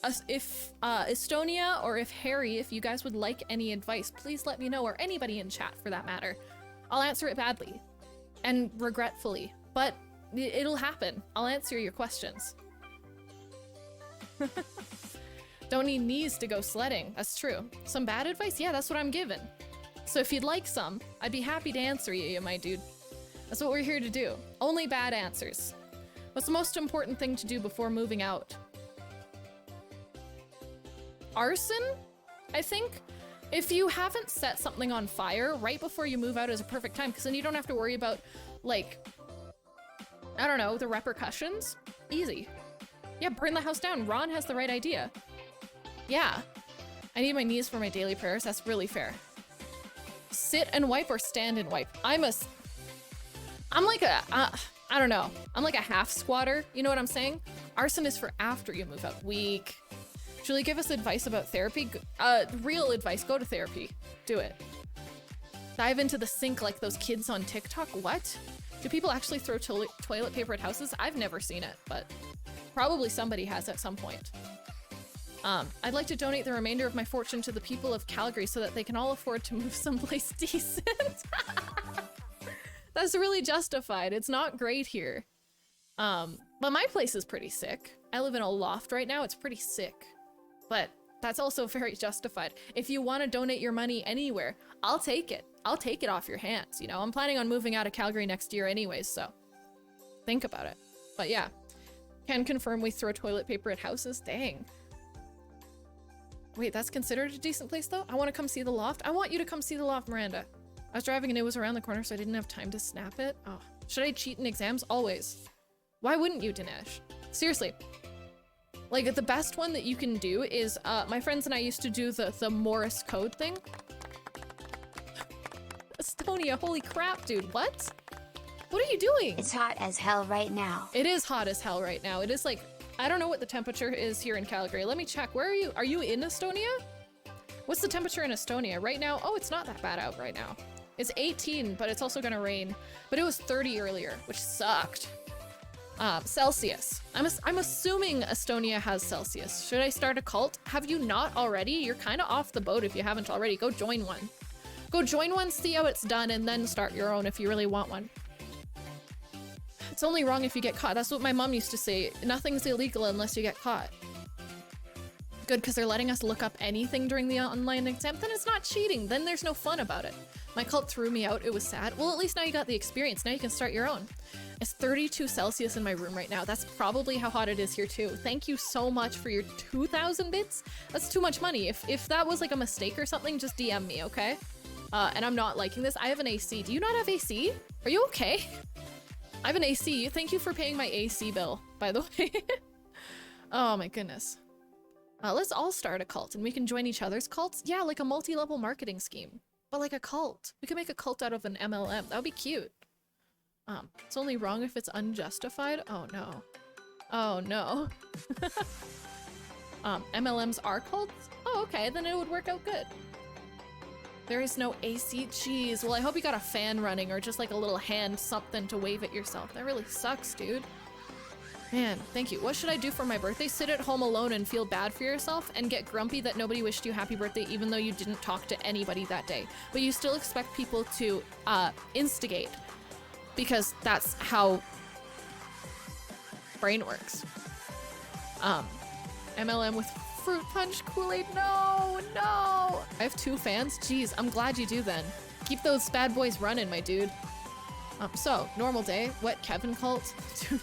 Estonia or if Harry, if you guys would like any advice, please let me know, or anybody in chat for that matter. I'll answer it badly and regretfully, but it'll happen. I'll answer your questions. Don't need knees to go sledding. That's true. Some bad advice? Yeah, that's what I'm giving. So if you'd like some, I'd be happy to answer you, my dude. That's what we're here to do. Only bad answers. What's the most important thing to do before moving out? Arson, I think. If you haven't set something on fire, right before you move out is a perfect time, because then you don't have to worry about, like, I don't know, the repercussions. Easy. Yeah, burn the house down. Ron has the right idea. Yeah. I need my knees for my daily prayers. That's really fair. Sit and wipe or stand and wipe? I'm like a, I don't know. I'm like a half squatter. You know what I'm saying? Arson is for after you move out. Weak. Julie, give us advice about therapy. Real advice. Go to therapy. Do it. Dive into the sink like those kids on TikTok. What? Do people actually throw toilet paper at houses? I've never seen it, but probably somebody has at some point. I'd like to donate the remainder of my fortune to the people of Calgary so that they can all afford to move someplace decent. That's really justified. It's not great here. But my place is pretty sick. I live in a loft right now. It's pretty sick. But that's also very justified. If you want to donate your money anywhere, I'll take it. I'll take it off your hands. You know, I'm planning on moving out of Calgary next year anyways, so think about it. But yeah, can confirm we throw toilet paper at houses. Dang. Wait, that's considered a decent place though? I want to come see the loft. I want you to come see the loft, Miranda. I was driving and it was around the corner, so I didn't have time to snap it. Oh, should I cheat in exams? Always. Why wouldn't you, Dinesh? Seriously. Like, the best one that you can do is, my friends and I used to do the Morse code thing. Estonia, holy crap, dude, what? What are you doing? It's hot as hell right now. It is hot as hell right now. It is like, I don't know what the temperature is here in Calgary. Let me check. Where are you? Are you in Estonia? What's the temperature in Estonia right now? Oh, it's not that bad out right now. It's 18, but it's also gonna rain. But it was 30 earlier, which sucked. Celsius. I'm assuming Estonia has Celsius. Should I start a cult? Have you not already? You're kind of off the boat if you haven't already. Go join one. Go join one, see how it's done, and then start your own if you really want one. It's only wrong if you get caught. That's what my mom used to say. Nothing's illegal unless you get caught. Good, because they're letting us look up anything during the online exam. Then it's not cheating. Then there's no fun about it. My cult threw me out. It was sad. Well, at least now you got the experience. Now you can start your own. It's 32 Celsius in my room right now. That's probably how hot it is here too. Thank you so much for your 2,000 bits. That's too much money. If that was like a mistake or something, just DM me, okay? And I'm not liking this. I have an AC. Do you not have AC? Are you okay? I have an AC. Thank you for paying my AC bill, by the way. Oh my goodness. Let's all start a cult and we can join each other's cults. Yeah, like a multi-level marketing scheme, but like a cult. We could make a cult out of an MLM. That would be cute. It's only wrong if it's unjustified. Oh no. Oh no. MLMs are cults? Oh, okay, then it would work out good. There is no AC. Jeez. Well, I hope you got a fan running or just like a little hand something to wave at yourself. That really sucks, dude. Man, thank you. What should I do for my birthday? Sit at home alone and feel bad for yourself and get grumpy that nobody wished you happy birthday even though you didn't talk to anybody that day. But you still expect people to instigate because that's how brain works. MLM with fruit punch Kool-Aid. No, no. I have 2 fans. Jeez, I'm glad you do then. Keep those bad boys running, my dude. So, normal day. What, Kevin cult?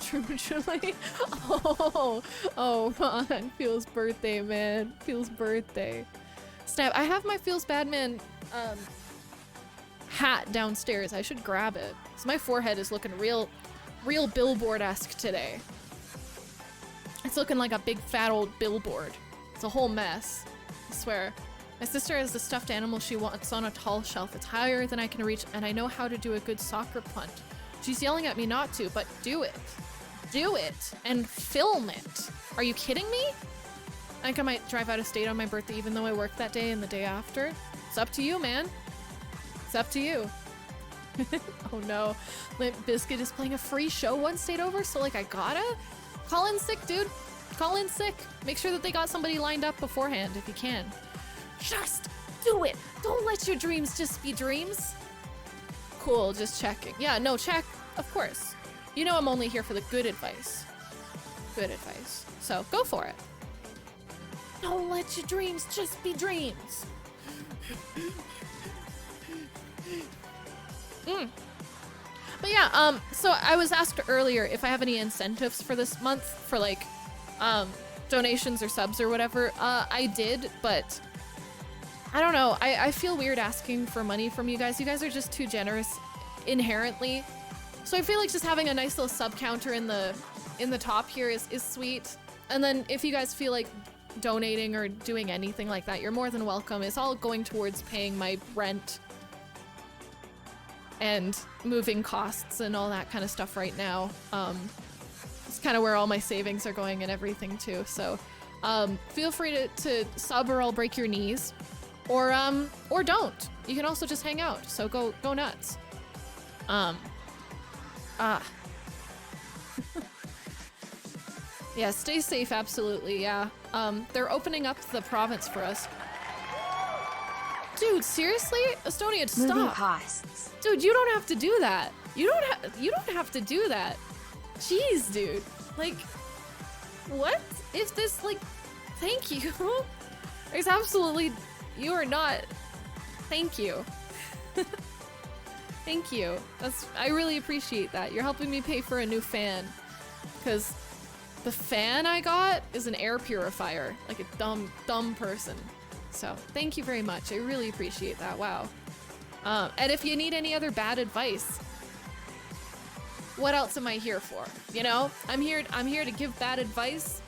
True, Julie. Oh, man. Feels birthday, man. Feels birthday. Snap, I have my Feels Bad Man, hat downstairs. I should grab it. So my forehead is looking real billboard-esque today. It's looking like a big fat old billboard. It's a whole mess. I swear. My sister has the stuffed animal she wants on a tall shelf. It's higher than I can reach, and I know how to do a good soccer punt. She's yelling at me not to, but do it. Do it, and film it. Are you kidding me? I think I might drive out of state on my birthday even though I work that day and the day after. It's up to you, man. It's up to you. Oh no. Limp Bizkit is playing a free show one state over, so like I gotta? Call in sick, dude. Call in sick. Make sure that they got somebody lined up beforehand if you can. Just do it. Don't let your dreams just be dreams. Cool, just checking. Yeah, no, check. Of course. You know I'm only here for the good advice. Good advice. So go for it. Don't let your dreams just be dreams. But yeah, so I was asked earlier if I have any incentives for this month for like, donations or subs or whatever. I did, but I don't know. I feel weird asking for money from you guys. You guys are just too generous inherently. So I feel like just having a nice little sub counter in the top here is sweet. And then if you guys feel like donating or doing anything like that, you're more than welcome. It's all going towards paying my rent and moving costs and all that kind of stuff right now. It's kind of where all my savings are going and everything too. So feel free to sub or I'll break your knees, or don't. You can also just hang out. So go nuts. Yeah, stay safe. Absolutely. Yeah. They're opening up the province for us. Dude, seriously? Estonia, Moving stop. costs. Dude, you don't have to do that. You don't have to do that. Jeez, dude. Like, what? If this, like, thank you. There's absolutely, you are not, thank you. Thank you. I really appreciate that. You're helping me pay for a new fan. Because the fan I got is an air purifier. Like a dumb person. So, thank you very much. I really appreciate that. Wow. And if you need any other bad advice, what else am I here for? You know, I'm here to give bad advice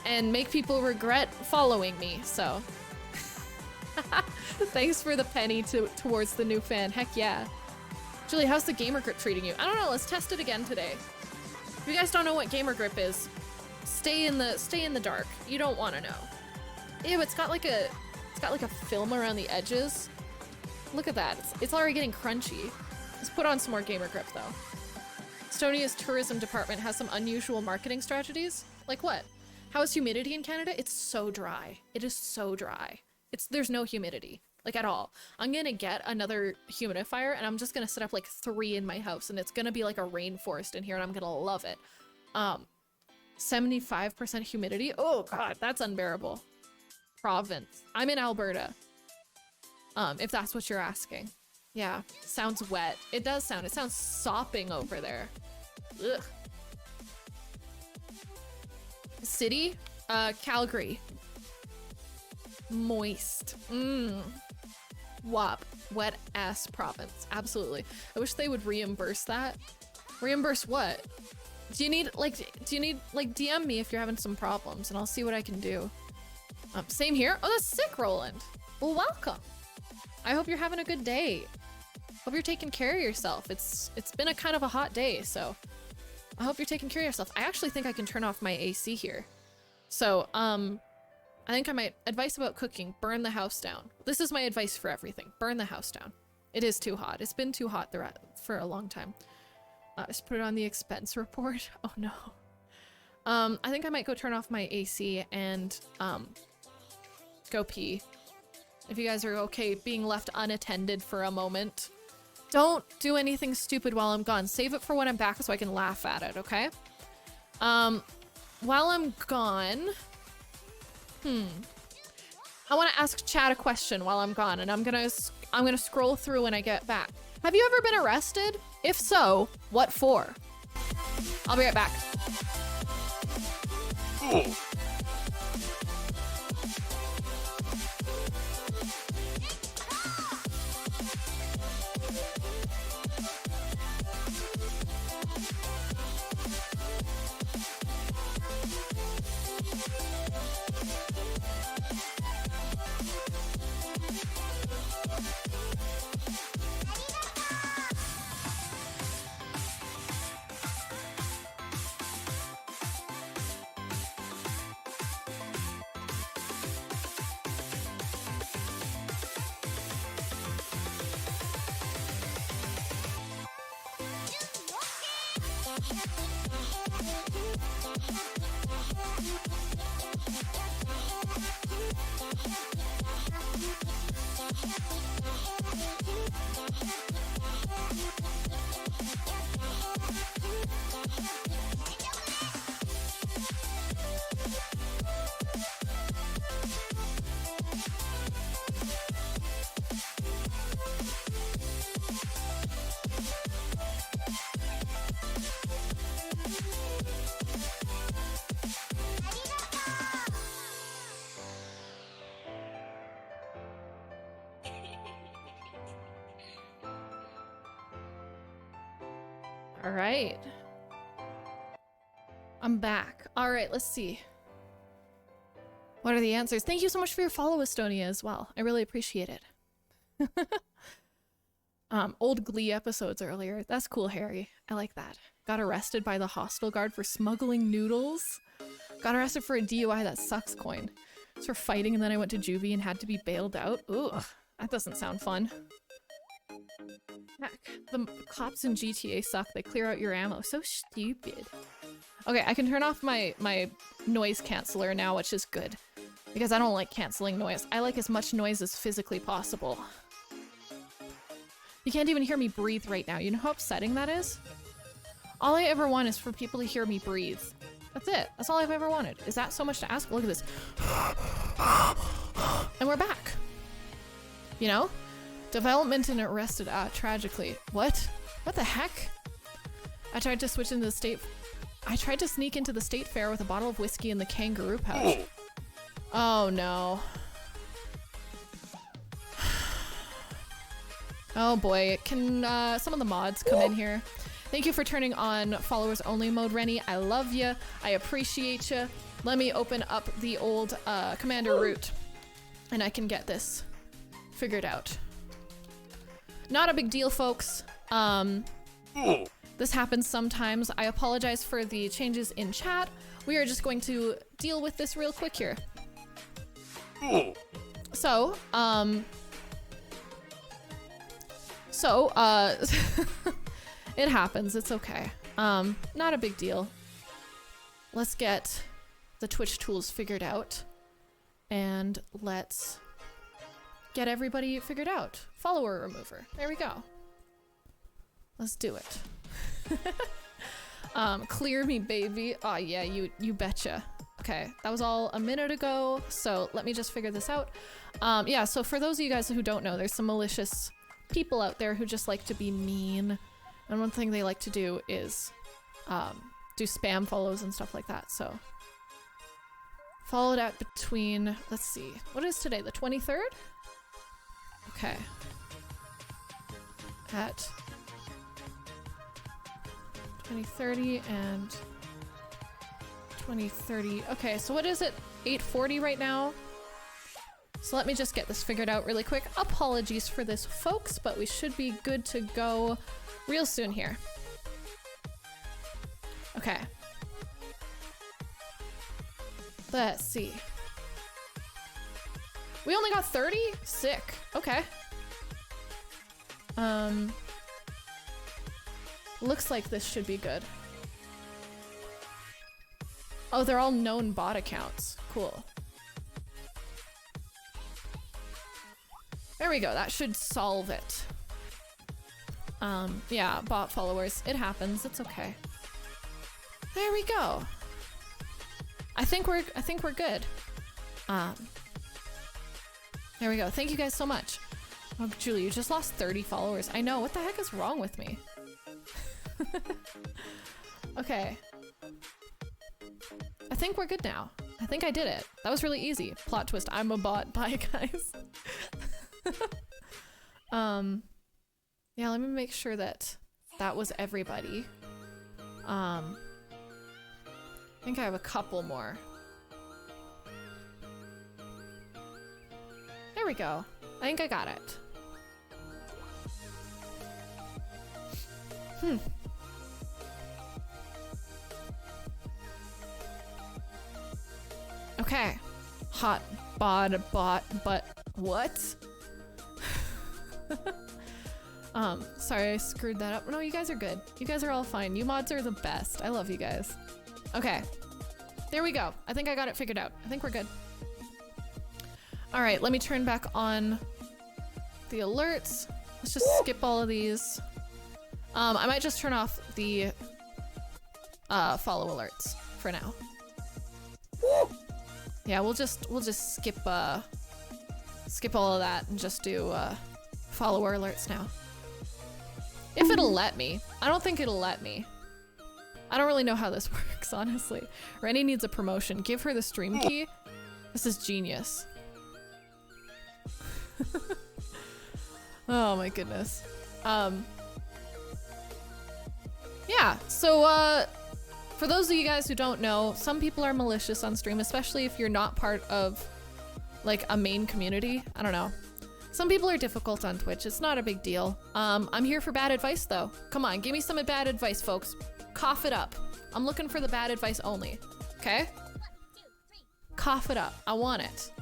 and make people regret following me. So, thanks for the penny towards the new fan. Heck yeah. Julie, how's the Gamer Grip treating you? I don't know. Let's test it again today. If you guys don't know what Gamer Grip is, stay in the dark. You don't want to know. Ew, it's got like a film around the edges. Look at that. It's already getting crunchy. Let's put on some more Gamer Grip though. Estonia's tourism department has some unusual marketing strategies. Like what? How is humidity in Canada? It's so dry. It is so dry. There's no humidity, like at all. I'm gonna get another humidifier and I'm just gonna set up like 3 in my house and it's gonna be like a rainforest in here and I'm gonna love it. 75% humidity. Oh God, that's unbearable. Province. I'm in Alberta. If that's what you're asking. Yeah, sounds wet. It does sound. It sounds sopping over there. Ugh. City? Calgary. Moist. WAP. Wet ass province. Absolutely. I wish they would reimburse that. Reimburse what? Do you need DM me if you're having some problems and I'll see what I can do. Same here. Oh, that's sick, Roland. Well, welcome. I hope you're having a good day. Hope you're taking care of yourself. It's been a kind of a hot day, so I hope you're taking care of yourself. I actually think I can turn off my AC here. So, I think I might advice about cooking, burn the house down. This is my advice for everything. Burn the house down. It is too hot. It's been too hot for a long time. Just put it on the expense report. Oh no. I think I might go turn off my AC and go pee. If you guys are okay being left unattended for a moment. Don't do anything stupid while I'm gone. Save it for when I'm back so I can laugh at it, okay? While I'm gone... I want to ask Chad a question while I'm gone, and I'm gonna scroll through when I get back. Have you ever been arrested? If so, what for? I'll be right back. Oh. All right. I'm back. All right, let's see. What are the answers? Thank you so much for your follow, Estonia, as well. I really appreciate it. Old Glee episodes earlier. That's cool, Harry. I like that. Got arrested by the hostel guard for smuggling noodles. Got arrested for a DUI. That sucks coin. It's for fighting, and then I went to juvie and had to be bailed out. Ooh, that doesn't sound fun. Heck, the cops in GTA suck. They clear out your ammo. So stupid. Okay, I can turn off my noise canceller now, which is good. Because I don't like canceling noise. I like as much noise as physically possible. You can't even hear me breathe right now. You know how upsetting that is? All I ever want is for people to hear me breathe. That's it. That's all I've ever wanted. Is that so much to ask? Look at this. And we're back. You know? Development and arrested tragically. What? What the heck? I tried to switch into the state. I tried to sneak into the state fair with a bottle of whiskey in the kangaroo pouch. Oh no. Oh boy, can some of the mods come in here? Thank you for turning on followers only mode, Rennie. I love you. I appreciate you. Let me open up the old commander route and I can get this figured out. Not a big deal, folks. This happens sometimes. I apologize for the changes in chat. We are just going to deal with this real quick here. So, it happens. It's okay. Not a big deal. Let's get the Twitch tools figured out and let's get everybody figured out. Follower remover. There we go. Let's do it. Clear me, baby. Oh yeah, you betcha. Okay, that was all a minute ago, so let me just figure this out. Yeah, so for those of you guys who don't know, there's some malicious people out there who just like to be mean, and one thing they like to do is do spam follows and stuff like that. So followed at between, let's see, what is today, the 23rd? Okay. At 2030 and 2030. Okay, so what is it? 8:40 right now. So let me just get this figured out really quick. Apologies for this, folks, but we should be good to go real soon here. Okay. Let's see. We only got 30? Sick. Okay. Looks like this should be good. Oh, they're all known bot accounts. Cool. There we go. That should solve it. Yeah, bot followers. It happens. It's okay. There we go. I think we're good. There we go. Thank you guys so much. Oh, Julie, you just lost 30 followers. I know. What the heck is wrong with me? Okay. I think we're good now. I think I did it. That was really easy. Plot twist. I'm a bot. Bye, guys. Yeah, let me make sure that that was everybody. I think I have a couple more. There we go. I think I got it. Okay. Hot bot, but what? Sorry I screwed that up. No, you guys are good. You guys are all fine. You mods are the best. I love you guys. Okay. There we go. I think I got it figured out. I think we're good. All right, let me turn back on the alerts. Let's just skip all of these. I might just turn off the follow alerts for now. Yeah, we'll just skip all of that and just do follower alerts now. If it'll let me. I don't think it'll let me. I don't really know how this works, honestly. Rennie needs a promotion. Give her the stream key. This is genius. Oh my goodness. yeah, so for those of you guys who don't know, some people are malicious on stream, especially if you're not part of like a main community. I don't know. Some people are difficult on Twitch. It's not a big deal. I'm here for bad advice though. Come on, give me some bad advice, folks. Cough it up. I'm looking for the bad advice only. Okay? Cough it up. I want it.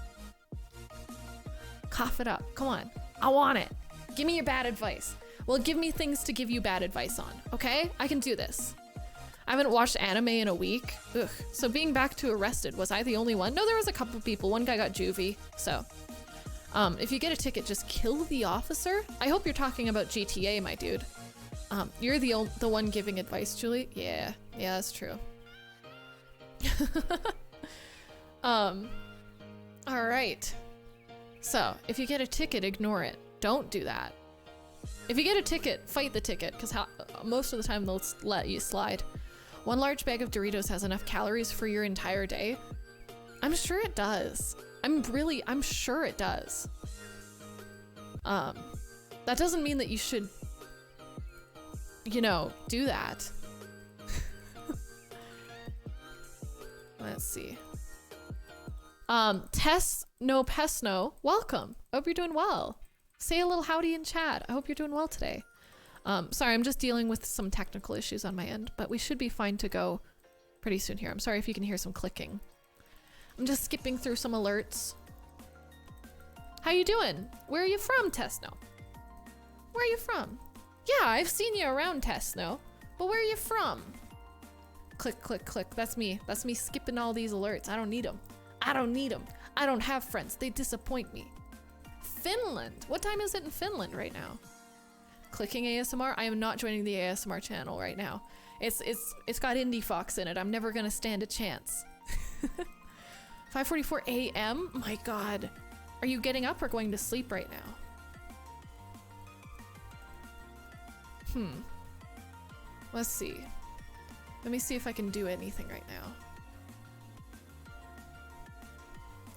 Cough it up. Come on. I want it. Give me your bad advice. Well, give me things to give you bad advice on. Okay? I can do this. I haven't watched anime in a week. Ugh. So being back to Arrested, was I the only one? No, there was a couple people. One guy got juvie. So, if you get a ticket, just kill the officer. I hope you're talking about GTA, my dude. You're the one giving advice, Julie. Yeah, that's true. All right. So if you get a ticket, ignore it. Don't do that. If you get a ticket, fight the ticket, because most of the time they'll let you slide. One large bag of Doritos has enough calories for your entire day. I'm sure it does. I'm sure it does. That doesn't mean that you should, you know, do that. Let's see. Tess No Pesno, welcome. I hope you're doing well. Say a little howdy in chat. I hope you're doing well today. Sorry, I'm just dealing with some technical issues on my end, but we should be fine to go pretty soon here. I'm sorry if you can hear some clicking. I'm just skipping through some alerts. How you doing? Where are you from, Tesno? Where are you from? Yeah, I've seen you around, Tesno, but where are you from? Click, click, click. That's me. That's me skipping all these alerts. I don't need them. I don't need them. I don't have friends. They disappoint me. Finland. What time is it in Finland right now? Clicking ASMR. I am not joining the ASMR channel right now. It's got Indie Fox in it. I'm never gonna stand a chance. 5:44 a.m. My God. Are you getting up or going to sleep right now? Let's see. Let me see if I can do anything right now.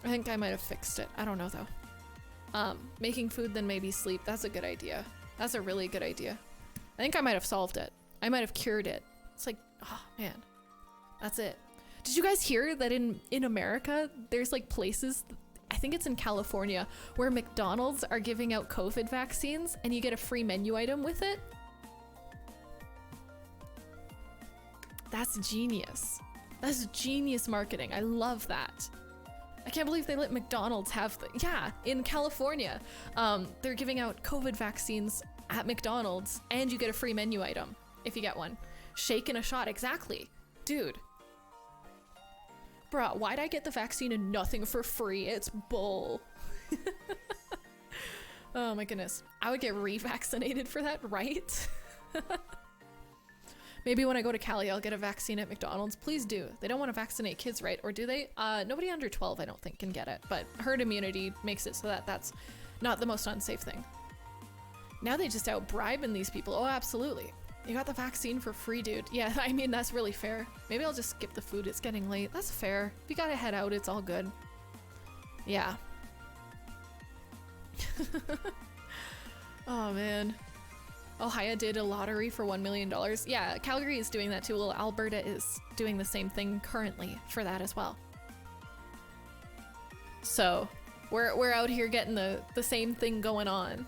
I think I might have fixed it. I don't know though. Making food, then maybe sleep. That's a good idea. That's a really good idea. I think I might have solved it. I might have cured it. It's like, oh man, that's it. Did you guys hear that in America, there's like places, I think it's in California, where McDonald's are giving out COVID vaccines and you get a free menu item with it? That's genius. That's genius marketing. I love that. I can't believe they let McDonald's have yeah, in California. They're giving out COVID vaccines at McDonald's and you get a free menu item if you get one. Shake and a shot, exactly. Dude. Bruh, why'd I get the vaccine and nothing for free? It's bull. Oh my goodness. I would get revaccinated for that, right? Maybe when I go to Cali, I'll get a vaccine at McDonald's. Please do. They don't want to vaccinate kids, right? Or do they? Nobody under 12, I don't think, can get it. But herd immunity makes it so that that's not the most unsafe thing. Now they just out bribing these people. Oh, absolutely. You got the vaccine for free, dude. Yeah, I mean, that's really fair. Maybe I'll just skip the food. It's getting late. That's fair. If you gotta head out, it's all good. Yeah. Oh, man. Ohio did a lottery for $1 million. Yeah, Calgary is doing that too. Well, Alberta is doing the same thing currently for that as well. So we're out here getting the same thing going on.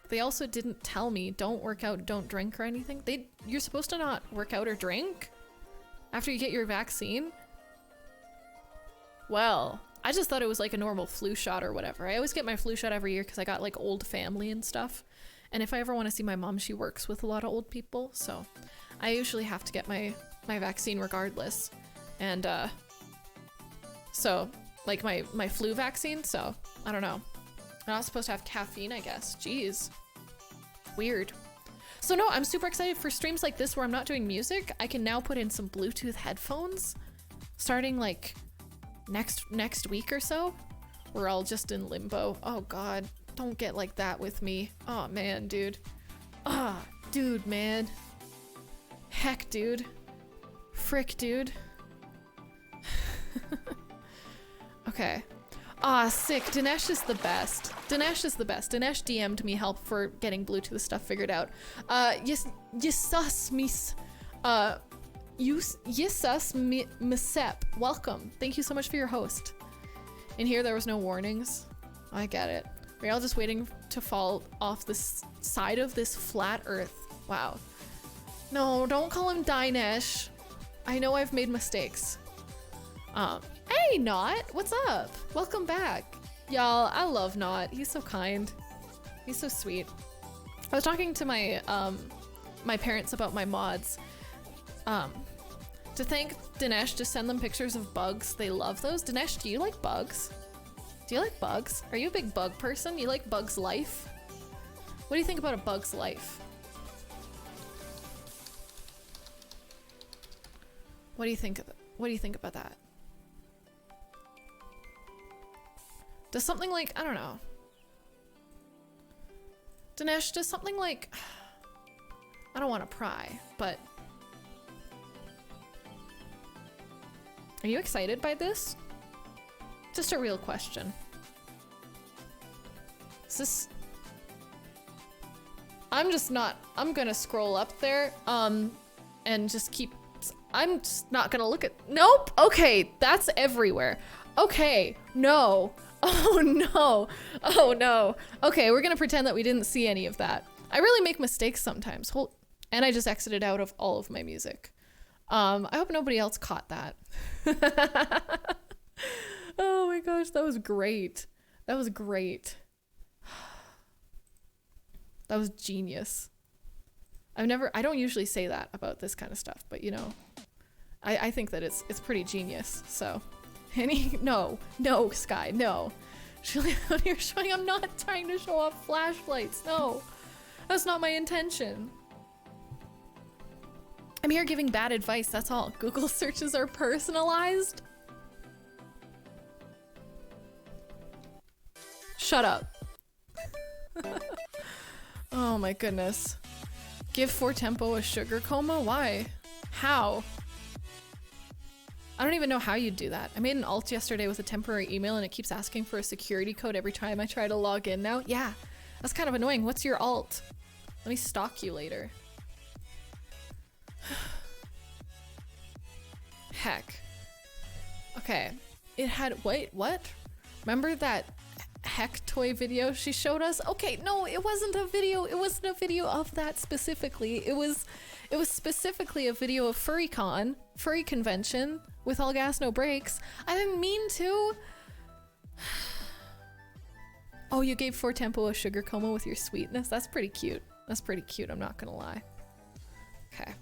They also didn't tell me don't work out, don't drink or anything. You're supposed to not work out or drink after you get your vaccine. Well, I just thought it was like a normal flu shot or whatever. I always get my flu shot every year because I got like old family and stuff. And if I ever want to see my mom, she works with a lot of old people. So I usually have to get my vaccine regardless. And so like my flu vaccine. So I don't know. I'm not supposed to have caffeine, I guess. Jeez. Weird. So no, I'm super excited for streams like this where I'm not doing music. I can now put in some Bluetooth headphones starting like next week or so. We're all just in limbo. Oh God, don't get like that with me. Oh man, dude. Ah, dude, man. Heck, dude. Frick, dude. Okay. Ah, sick. Dinesh is the best. Dinesh is the best. Dinesh DM'd me help for getting Bluetooth stuff figured out. Yes, miss. Yesas Misep. Welcome. Thank you so much for your host. In here, there was no warnings. I get it. We're all just waiting to fall off this side of this flat earth. Wow. No, don't call him Dinesh. I know I've made mistakes. Hey, Not, what's up? Welcome back. Y'all, I love Not. He's so kind. He's so sweet. I was talking to my my parents about my mods. To thank Dinesh to send them pictures of bugs. They love those. Dinesh, do you like bugs? Do you like bugs? Are you a big bug person? You like Bug's Life? What do you think about a Bug's Life? What do you think about that? Does something like, I don't know. Dinesh, does something like, I don't want to pry, but are you excited by this? Just a real question. Is this, I'm just not, I'm gonna scroll up there, and just keep, I'm just not gonna look at, nope, okay, that's everywhere. Okay, no. Oh no. Oh no. Okay, we're gonna pretend that we didn't see any of that. I really make mistakes sometimes. And I just exited out of all of my music. I hope nobody else caught that. Oh my gosh, that was great. That was great. That was genius. I don't usually say that about this kind of stuff, but you know, I think that it's pretty genius, so. No, Sky, no. She's out here showing, I'm not trying to show off flashlights, no. That's not my intention. I'm here giving bad advice, that's all. Google searches are personalized. Shut up. Oh my goodness. Give 4Tempo a sugar coma? Why? How? I don't even know how you'd do that. I made an alt yesterday with a temporary email and it keeps asking for a security code every time I try to log in now. Yeah, that's kind of annoying. What's your alt? Let me stalk you later. Heck. Okay. It had, wait, what? Remember that Heck toy video she showed us? Okay, no, it wasn't a video. It wasn't a video of that specifically. It was specifically a video of FurryCon, Furry Convention, with all gas, no brakes. I didn't mean to. Oh, you gave 4Tempo a sugar coma with your sweetness? That's pretty cute. That's pretty cute, I'm not gonna lie. Okay.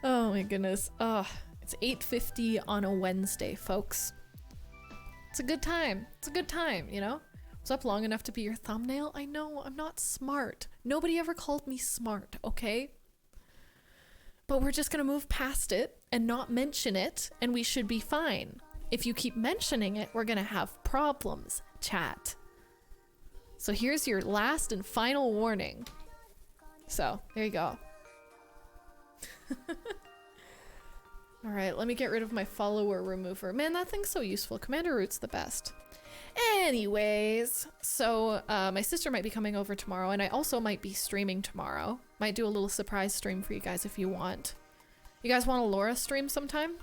Oh my goodness. It's 8:50 on a Wednesday, folks. It's a good time. It's a good time, you know? I was up long enough to be your thumbnail. I know, I'm not smart. Nobody ever called me smart, okay? But we're just gonna move past it and not mention it, and we should be fine. If you keep mentioning it, we're gonna have problems, chat. So here's your last and final warning. So, there you go. Alright, let me get rid of my follower remover. Man, that thing's so useful. Commander Root's the best. Anyways, so my sister might be coming over tomorrow, and I also might be streaming tomorrow. Might do a little surprise stream for you guys if you want. You guys want a Laura stream sometime?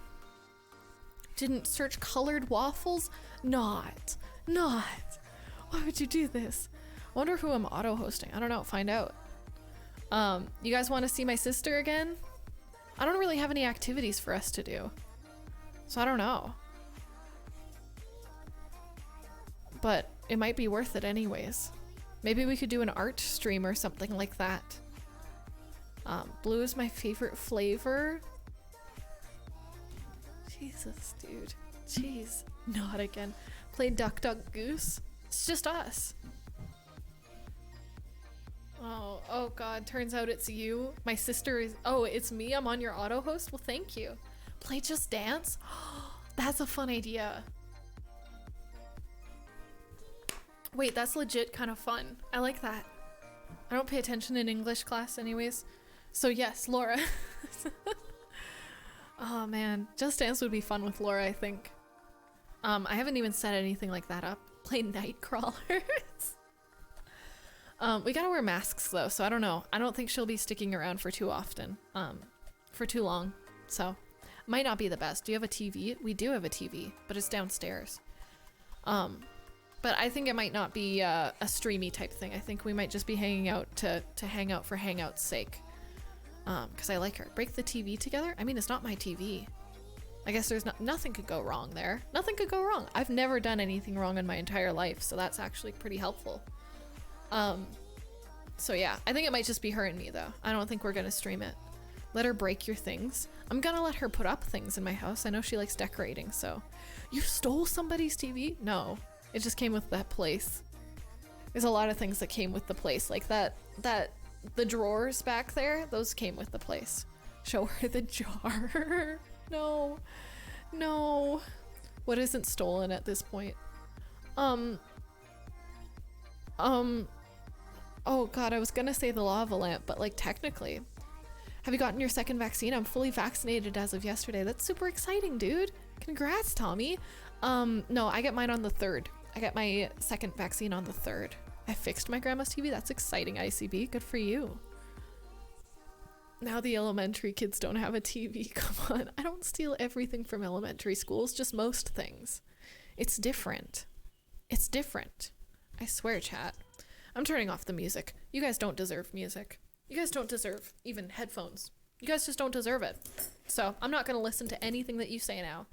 Didn't search colored waffles? Not. Why would you do this? I wonder who I'm auto-hosting. I don't know, find out. You guys want to see my sister again? I don't really have any activities for us to do. So I don't know. But it might be worth it anyways. Maybe we could do an art stream or something like that. Blue is my favorite flavor. Jesus, dude. Jeez. Not again. Play Duck Duck Goose. It's just us. Oh god, turns out it's you. My sister is, oh, it's me, I'm on your auto host? Well, thank you. Play Just Dance? That's a fun idea. Wait, that's legit kind of fun. I like that. I don't pay attention in English class anyways. So yes, Laura. Oh man, Just Dance would be fun with Laura, I think. I haven't even set anything like that up. Play night crawlers. We gotta wear masks though, so I don't know. I don't think she'll be sticking around for too often. For too long. So, might not be the best. Do you have a TV? We do have a TV, but it's downstairs. But I think it might not be a streamy type thing. I think we might just be hanging out to hang out for hangout's sake. Because I like her. Break the TV together? I mean, it's not my TV. I guess there's nothing could go wrong there. Nothing could go wrong. I've never done anything wrong in my entire life, so that's actually pretty helpful. So yeah, I think it might just be her and me though. I don't think we're gonna stream it. Let her break your things. I'm gonna let her put up things in my house. I know she likes decorating, so. You stole somebody's TV? No, it just came with that place. There's a lot of things that came with the place, like the drawers back there, those came with the place. Show her the jar. No. What isn't stolen at this point? Oh god, I was gonna say the lava lamp, but like technically. Have you gotten your second vaccine? I'm fully vaccinated as of yesterday. That's super exciting, dude. Congrats, Tommy. No, I get mine on the 3rd. I get my second vaccine on the 3rd. I fixed my grandma's TV. That's exciting, ICB. Good for you. Now the elementary kids don't have a TV. Come on. I don't steal everything from elementary schools, just most things. It's different. It's different. I swear, chat. I'm turning off the music. You guys don't deserve music. You guys don't deserve even headphones. You guys just don't deserve it. So I'm not going to listen to anything that you say now.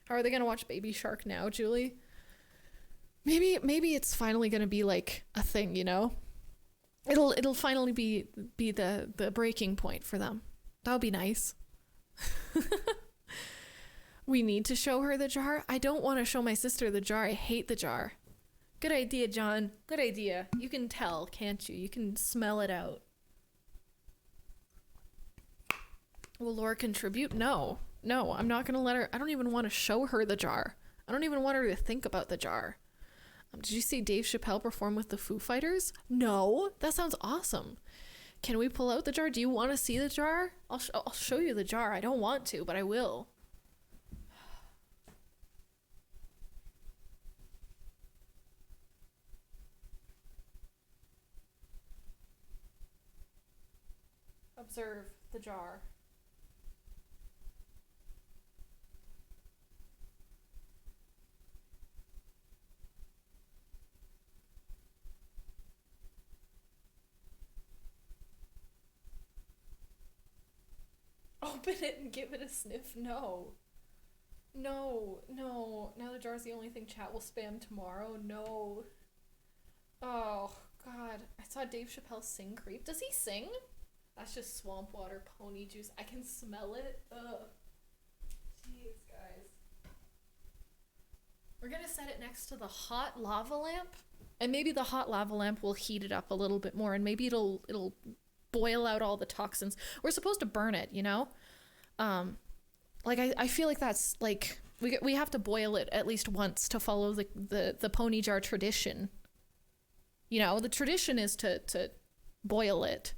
How are they going to watch Baby Shark now, Julie? Maybe it's finally going to be like a thing, you know? It'll finally be the breaking point for them. That would be nice. We need to show her the jar. I don't want to show my sister the jar. I hate the jar. Good idea, John. Good idea. You can tell, can't you? You can smell it out. Will Laura contribute? No, I'm not gonna let her. I don't even want to show her the jar. I don't even want her to think about the jar. Did you see Dave Chappelle perform with the Foo Fighters? No, that sounds awesome. Can we pull out the jar? Do you want to see the jar? I'll show you the jar. I don't want to, but I will. Observe the jar. Open it and give it a sniff. No. Now the jar's the only thing chat will spam tomorrow. No. Oh, God. I saw Dave Chappelle sing Creep. Does he sing? That's just swamp water pony juice. I can smell it. Ugh. Jeez, guys. We're gonna set it next to the hot lava lamp. And maybe the hot lava lamp will heat it up a little bit more, and maybe it'll boil out all the toxins. We're supposed to burn it, you know? Like I feel like that's like we have to boil it at least once to follow the pony jar tradition. You know, the tradition is to boil it.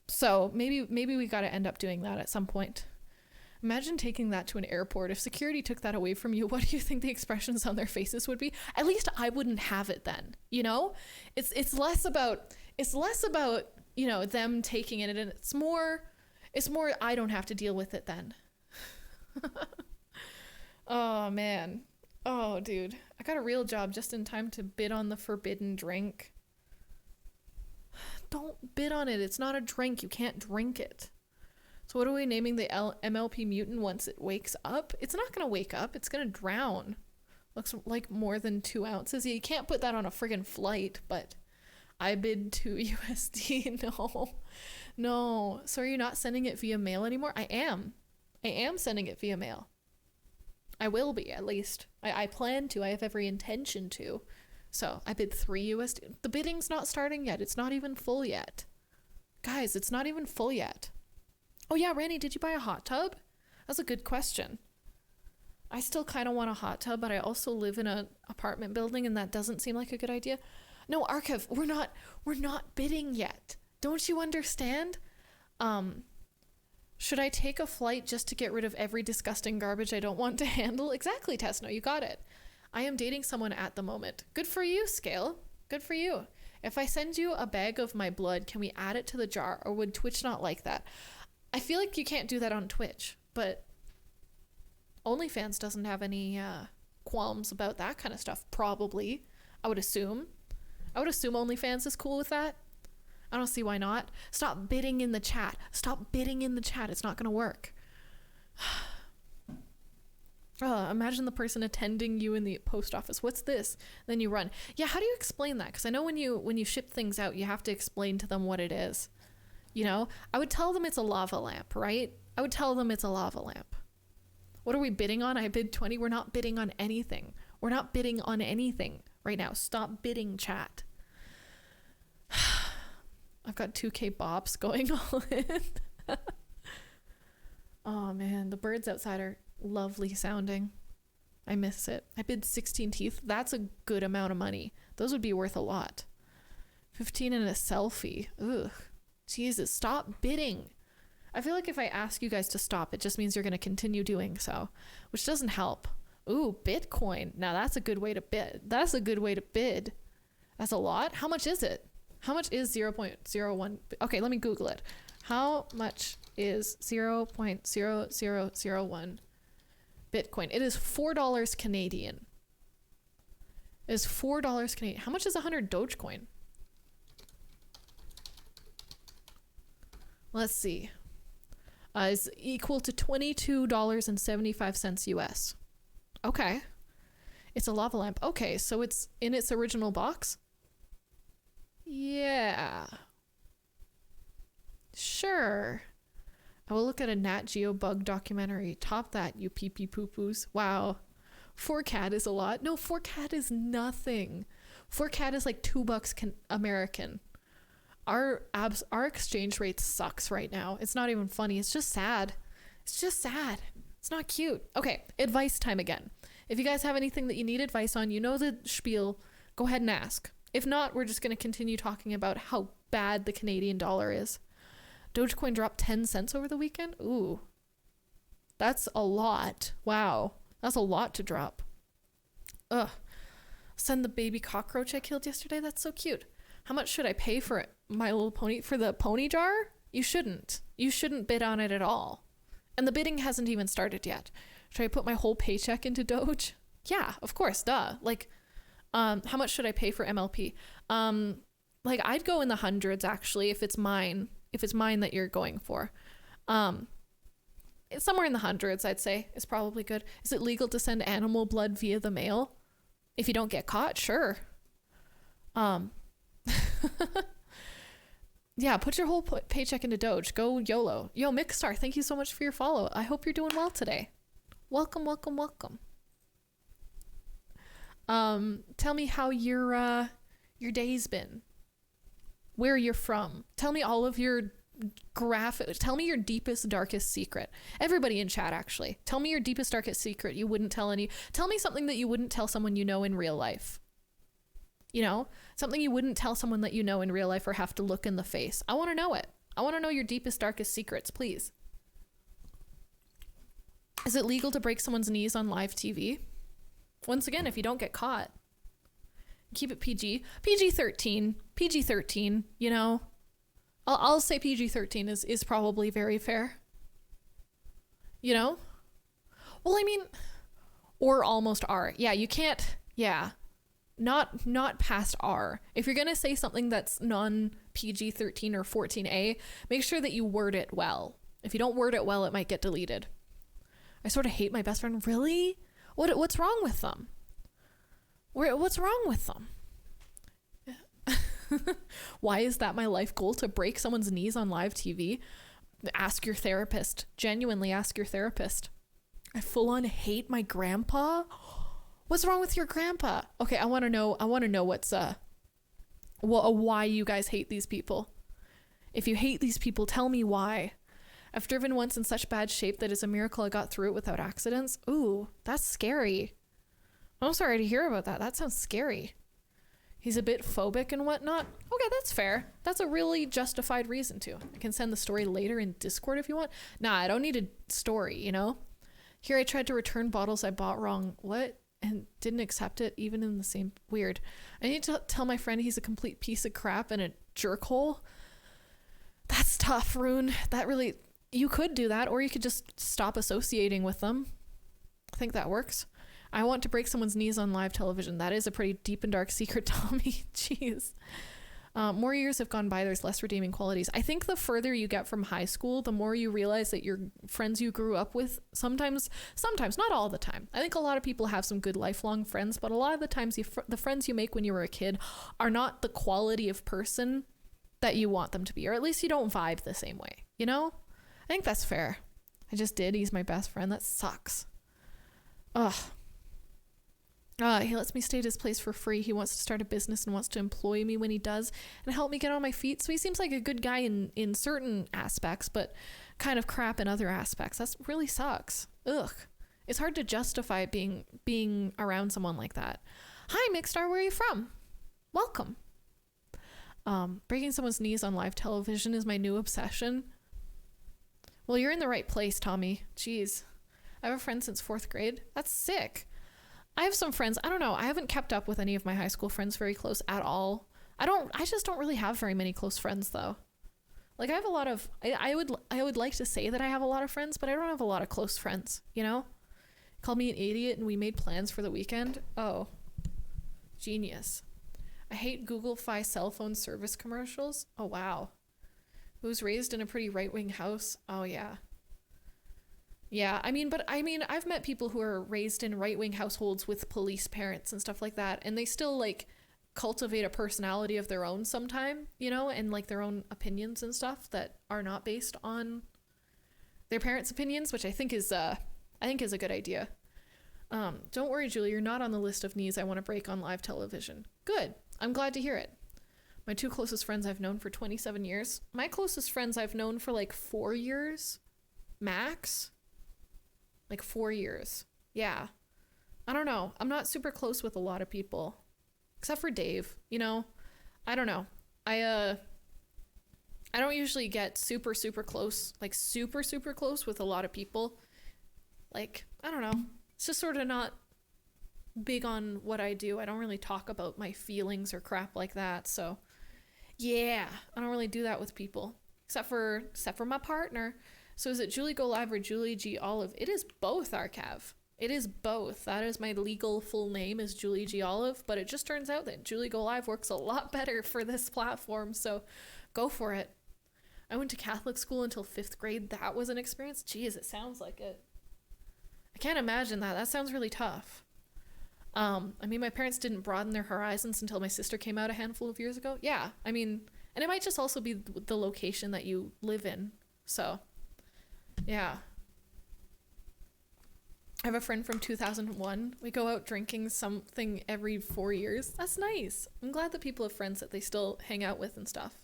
So maybe we got to end up doing that at some point. Imagine taking that to an airport. If security took that away from you, what do you think the expressions on their faces would be? At least I wouldn't have it then, you know? It's less about you know, them taking it, and it's more I don't have to deal with it then. Oh man. Oh dude, I got a real job just in time to bid on the forbidden drink. Don't bid on it. It's not a drink. You can't drink it. So what are we naming the MLP mutant once it wakes up? It's not gonna wake up. It's gonna drown. Looks like more than 2 ounces. You can't put that on a friggin' flight, but I bid 2 USD. No. So are you not sending it via mail anymore? I am sending it via mail. I will be, at least. I plan to. I have every intention to. So I bid 3 USD. The bidding's not starting yet. It's not even full yet. Guys, it's not even full yet. Oh yeah, Randy, did you buy a hot tub? That's a good question. I still kind of want a hot tub, but I also live in an apartment building, and that doesn't seem like a good idea. No, Archive, we're not bidding yet. Don't you understand? Should I take a flight just to get rid of every disgusting garbage I don't want to handle? Exactly, Tesno, you got it. I am dating someone at the moment. Good for you, Scale. Good for you. If I send you a bag of my blood, can we add it to the jar, or would Twitch not like that? I feel like you can't do that on Twitch, but OnlyFans doesn't have any qualms about that kind of stuff, probably. I would assume. OnlyFans is cool with that. I don't see why not. Stop bidding in the chat. Stop bidding in the chat. It's not going to work. Imagine the person attending you in the post office. What's this? Then you run. Yeah, how do you explain that? Because I know when you ship things out, you have to explain to them what it is. You know, I would tell them it's a lava lamp, right? I would tell them it's a lava lamp. What are we bidding on? I bid 20. We're not bidding on anything. We're not bidding on anything right now. Stop bidding, chat. I've got 2K bops going all in. Oh man, the birds outside are lovely sounding. I miss it. I bid 16 teeth. That's a good amount of money. Those would be worth a lot. 15 in a selfie. Ugh. Jesus, stop bidding. I feel like if I ask you guys to stop, it just means you're going to continue doing so, which doesn't help. Ooh, Bitcoin. Now that's a good way to bid. That's a good way to bid. That's a lot. How much is it? How much is 0.01? Okay, let me Google it. How much is 0.0001 Bitcoin? It is $4 Canadian. It is $4 Canadian. How much is 100 Dogecoin? Let's see. Is equal to $22.75 US. Okay. It's a lava lamp. Okay, so it's in its original box? Yeah. Sure. I will look at a Nat Geo bug documentary. Top that, you pee-pee poo-poos. Wow. 4CAD is a lot. No, 4CAD is nothing. 4CAD is like $2 American. Our exchange rate sucks right now. It's not even funny. It's just sad. It's just sad. It's not cute. Okay, advice time again. If you guys have anything that you need advice on, you know the spiel, go ahead and ask. If not, we're just going to continue talking about how bad the Canadian dollar is. Dogecoin dropped 10 cents over the weekend? Ooh. That's a lot. Wow. That's a lot to drop. Ugh. Send the baby cockroach I killed yesterday? That's so cute. How much should I pay for it? My Little Pony? For the pony jar? You shouldn't. You shouldn't bid on it at all. And the bidding hasn't even started yet. Should I put my whole paycheck into Doge? Yeah, of course, duh. Like, how much should I pay for MLP? Like, I'd go in the hundreds, actually, if it's mine. If it's mine that you're going for. It's somewhere in the hundreds, I'd say, is probably good. Is it legal to send animal blood via the mail? If you don't get caught, sure. Yeah, put your whole paycheck into Doge. Go YOLO. Yo, Mixstar, thank you so much for your follow. I hope you're doing well today. Welcome, welcome, welcome. Tell me how your day's been. Where you're from. Tell me all of your tell me your deepest, darkest secret. Everybody in chat, actually. Tell me your deepest, darkest secret you wouldn't tell tell me something that you wouldn't tell someone you know in real life. You know, something you wouldn't tell someone that you know in real life or have to look in the face. I want to know it. I want to know your deepest, darkest secrets, please. Is it legal to break someone's knees on live TV? Once again, if you don't get caught, keep it PG. PG-13. PG-13, you know. I'll say PG-13 is probably very fair. You know? Well, I mean, or almost R. Yeah, you can't, yeah. Not past R. If you're going to say something that's non-PG-13 or 14A, make sure that you word it well. If you don't word it well, it might get deleted. I sort of hate my best friend. Really? What's wrong with them? What's wrong with them? Why is that my life goal, to break someone's knees on live TV? Ask your therapist. Genuinely ask your therapist. I full on hate my grandpa. What's wrong with your grandpa? Okay, I want to know what's why you guys hate these people. If you hate these people, tell me why. I've driven once in such bad shape that it's a miracle I got through it without accidents. Ooh, that's scary. I'm sorry to hear about that. That sounds scary. He's a bit phobic and whatnot. Okay, that's fair. That's a really justified reason to. I can send the story later in Discord if you want. Nah, I don't need a story, you know? Here I tried to return bottles I bought wrong. What? And didn't accept it, even in the same... Weird. I need to tell my friend he's a complete piece of crap and a jerkhole. That's tough, Rune. That really... You could do that, or you could just stop associating with them. I think that works. I want to break someone's knees on live television. That is a pretty deep and dark secret, Tommy. Jeez. More years have gone by, there's less redeeming qualities. I think the further you get from high school, the more you realize that your friends you grew up with, sometimes, not all the time. I think a lot of people have some good lifelong friends, but a lot of the times the friends you make when you were a kid are not the quality of person that you want them to be, or at least you don't vibe the same way, you know? I think that's fair. I just did. He's my best friend. That sucks. Ugh. He lets me stay at his place for free. He wants to start a business and wants to employ me when he does and help me get on my feet. So he seems like a good guy in certain aspects, but kind of crap in other aspects. That really sucks. Ugh. It's hard to justify being around someone like that. Hi, Mixstar, where are you from? Welcome. Breaking someone's knees on live television is my new obsession. Well, you're in the right place, Tommy. Jeez. I have a friend since 4th grade. That's sick. I have some friends. I don't know. I haven't kept up with any of my high school friends very close at all. I just don't really have very many close friends though. Like I have a lot of, I would like to say that I have a lot of friends, but I don't have a lot of close friends, you know? Called me an idiot and we made plans for the weekend. Oh, genius. I hate Google Fi cell phone service commercials. Oh, wow. Who was raised in a pretty right-wing house. Oh, yeah. Yeah, I've met people who are raised in right-wing households with police parents and stuff like that, and they still, like, cultivate a personality of their own sometime, you know, and, like, their own opinions and stuff that are not based on their parents' opinions, which I think is a good idea. Don't worry, Julie, you're not on the list of knees I want to break on live television. Good. I'm glad to hear it. My 2 closest friends I've known for 27 years. My closest friends I've known for, like, 4 years, max. Like 4 years. Yeah. I don't know. I'm not super close with a lot of people. Except for Dave, you know? I don't know. I don't usually get super close, like super close with a lot of people. Like, I don't know. It's just sort of not big on what I do. I don't really talk about my feelings or crap like that. So, yeah, I don't really do that with people. Except for my partner. So is it Julie Go Live or Julie G Olive? It is both, Arcav. It is both. That is my legal full name is Julie G Olive, but it just turns out that Julie Go Live works a lot better for this platform, so go for it. I went to Catholic school until 5th grade. That was an experience? Jeez, it sounds like it. I can't imagine that. That sounds really tough. My parents didn't broaden their horizons until my sister came out a handful of years ago. Yeah, and it might just also be the location that you live in, so... Yeah. I have a friend from 2001. We go out drinking something every 4 years. That's nice. I'm glad that people have friends that they still hang out with and stuff.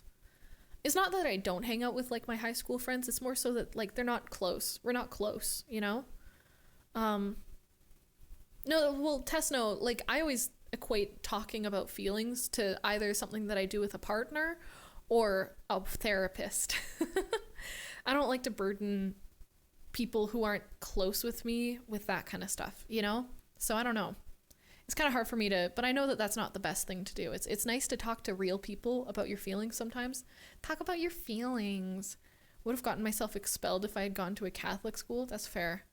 It's not that I don't hang out with, like, my high school friends. It's more so that, like, they're not close. We're not close, you know? No, well, Tess, no. Like, I always equate talking about feelings to either something that I do with a partner or a therapist. I don't like to burden people who aren't close with me with that kind of stuff, you know? So I don't know. It's kind of hard for me to, but I know that that's not the best thing to do. It's nice to talk to real people about your feelings sometimes. Talk about your feelings. Would have gotten myself expelled if I had gone to a Catholic school. That's fair.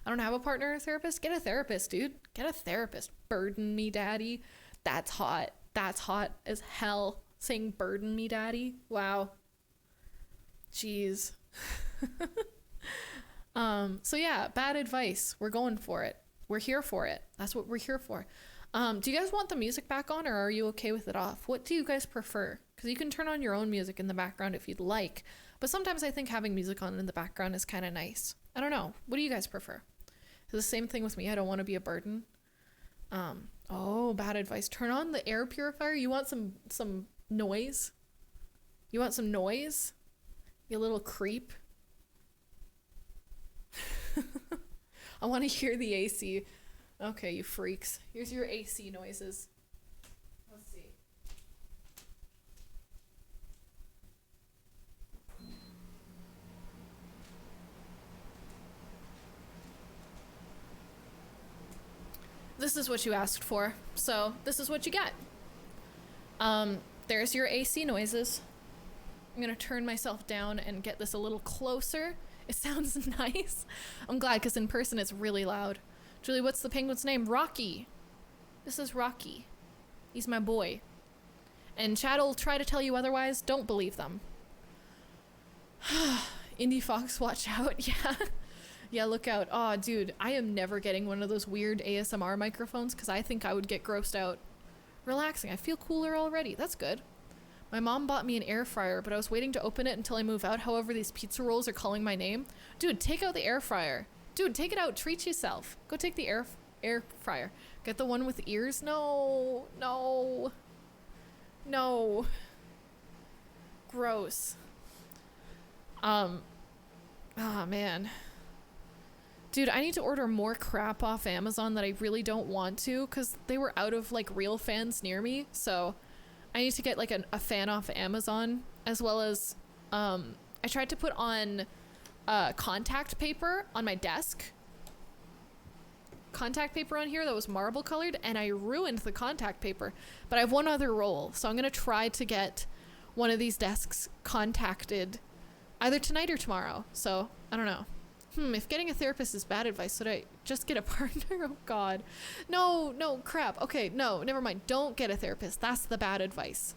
I don't have a partner or a therapist. Get a therapist, dude. Get a therapist. Burden me, daddy. That's hot. That's hot as hell. Saying burden me, daddy. Wow. Jeez. So yeah, bad advice. We're going for it. We're here for it. That's what we're here for. Do you guys want the music back on, or are you okay with it off? What do you guys prefer? Because you can turn on your own music in the background if you'd like, but sometimes I think having music on in the background is kind of nice. I don't know. What do you guys prefer? It's the same thing with me. I don't want to be a burden. Oh, bad advice. Turn on the air purifier. You want some noise? You want some noise? You little creep. I want to hear the AC. Okay, you freaks. Here's your AC noises. Let's see. this is what you asked for, so this is what you get. There's your AC noises. I'm gonna turn myself down and get this a little closer. It sounds nice. I'm glad, because in person it's really loud. Julie, what's the penguin's name? Rocky. This is Rocky. He's my boy. And Chad will try to tell you otherwise. Don't believe them. Indie Fox, watch out. Yeah. Yeah, look out. Oh, dude, I am never getting one of those weird ASMR microphones because I think I would get grossed out. Relaxing. I feel cooler already. That's good. My mom bought me an air fryer, but I was waiting to open it until I move out. However, these pizza rolls are calling my name. Dude, take out the air fryer. Dude, take it out. Treat yourself. Go take the air fryer. Get the one with ears? No. No. No. Gross. Oh, man. Dude, I need to order more crap off Amazon that I really don't want to because they were out of, like, real fans near me. So I need to get, like, a fan off Amazon, as well as, I tried to put on contact paper on my desk. Contact paper on here that was marble colored, and I ruined the contact paper. But I have one other roll, so I'm going to try to get one of these desks contacted either tonight or tomorrow. So, I don't know. If getting a therapist is bad advice, should I just get a partner? Oh god. No, crap. Okay, no, never mind. Don't get a therapist. That's the bad advice.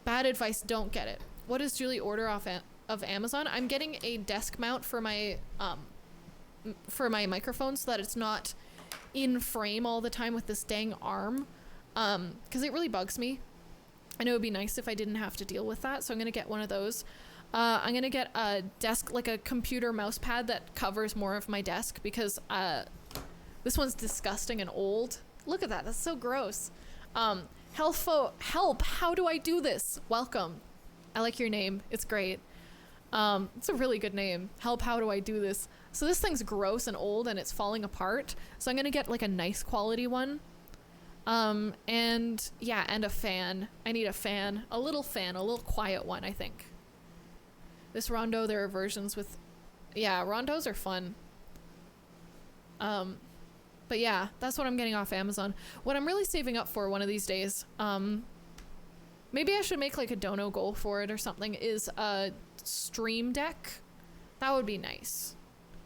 Bad advice, don't get it. What does Julie order off of Amazon? I'm getting a desk mount for my microphone so that it's not in frame all the time with this dang arm. Because it really bugs me. I know it'd be nice if I didn't have to deal with that, so I'm gonna get one of those. I'm gonna get a desk, like a computer mouse pad that covers more of my desk because this one's disgusting and old. Look at that, that's so gross. Help, how do I do this? Welcome. I like your name, it's great. It's a really good name. Help, how do I do this? So this thing's gross and old and it's falling apart. So I'm gonna get like a nice quality one. And yeah, and a fan. I need a fan, a little quiet one, I think. This Rondo, there are versions with, yeah, Rondos are fun. But yeah, that's what I'm getting off Amazon. What I'm really saving up for one of these days, maybe I should make like a dono goal for it or something, is a stream deck. That would be nice.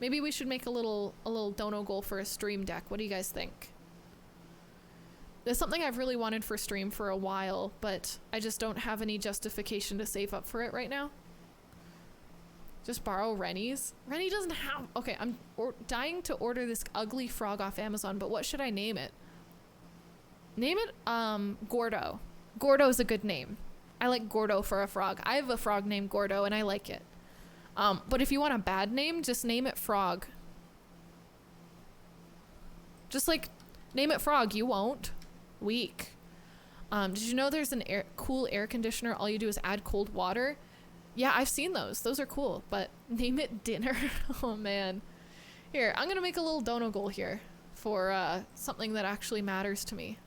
Maybe we should make a little dono goal for a stream deck. What do you guys think? There's something I've really wanted for stream for a while, but I just don't have any justification to save up for it right now. Just borrow Rennie's. Rennie doesn't have... Okay, I'm dying to order this ugly frog off Amazon, but what should I name it? Name it, Gordo. Gordo's a good name. I like Gordo for a frog. I have a frog named Gordo, and I like it. But if you want a bad name, just name it Frog. Just, like, name it Frog. You won't. Weak. Did you know there's an cool air conditioner? All you do is add cold water. Yeah, I've seen those. Those are cool, but name it Dinner. Oh, man. Here, I'm going to make a little dono goal here for something that actually matters to me.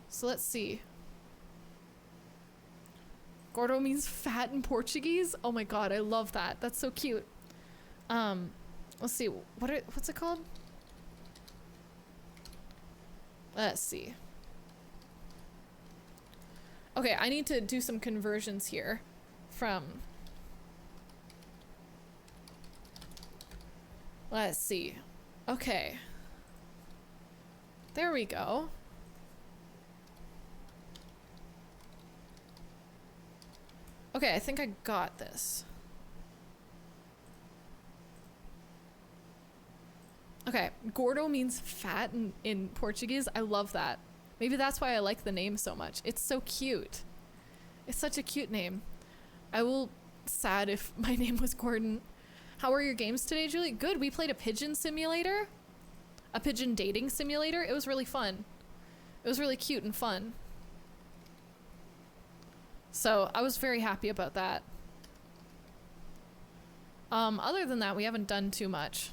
So let's see. Gordo means fat in Portuguese. Oh my god, I love that. That's so cute. Let's see. What's it called? Let's see. Okay, I need to do some conversions here from... Let's see. Okay. There we go. Okay, I think I got this. Okay, Gordo means fat in Portuguese. I love that. Maybe that's why I like the name so much. It's so cute. It's such a cute name. I will sad if my name was Gordon. How were your games today, Julie? Good. We played a pigeon simulator. A pigeon dating simulator. It was really fun. It was really cute and fun. So I was very happy about that. Other than that, we haven't done too much.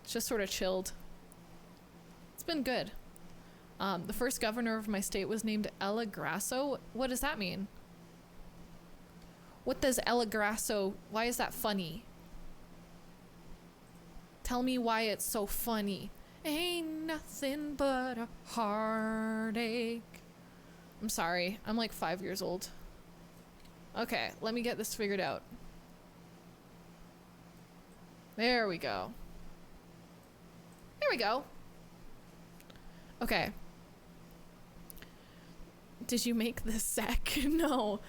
It's just sort of chilled. It's been good. The first governor of my state was named Ella Grasso. What does that mean? What does Ella Grasso... Why is that funny? Tell me why it's so funny. Ain't nothing but a heartache. I'm sorry, I'm like 5 years old. Okay, let me get this figured out. There we go. There we go. Okay. Did you make this sec? No.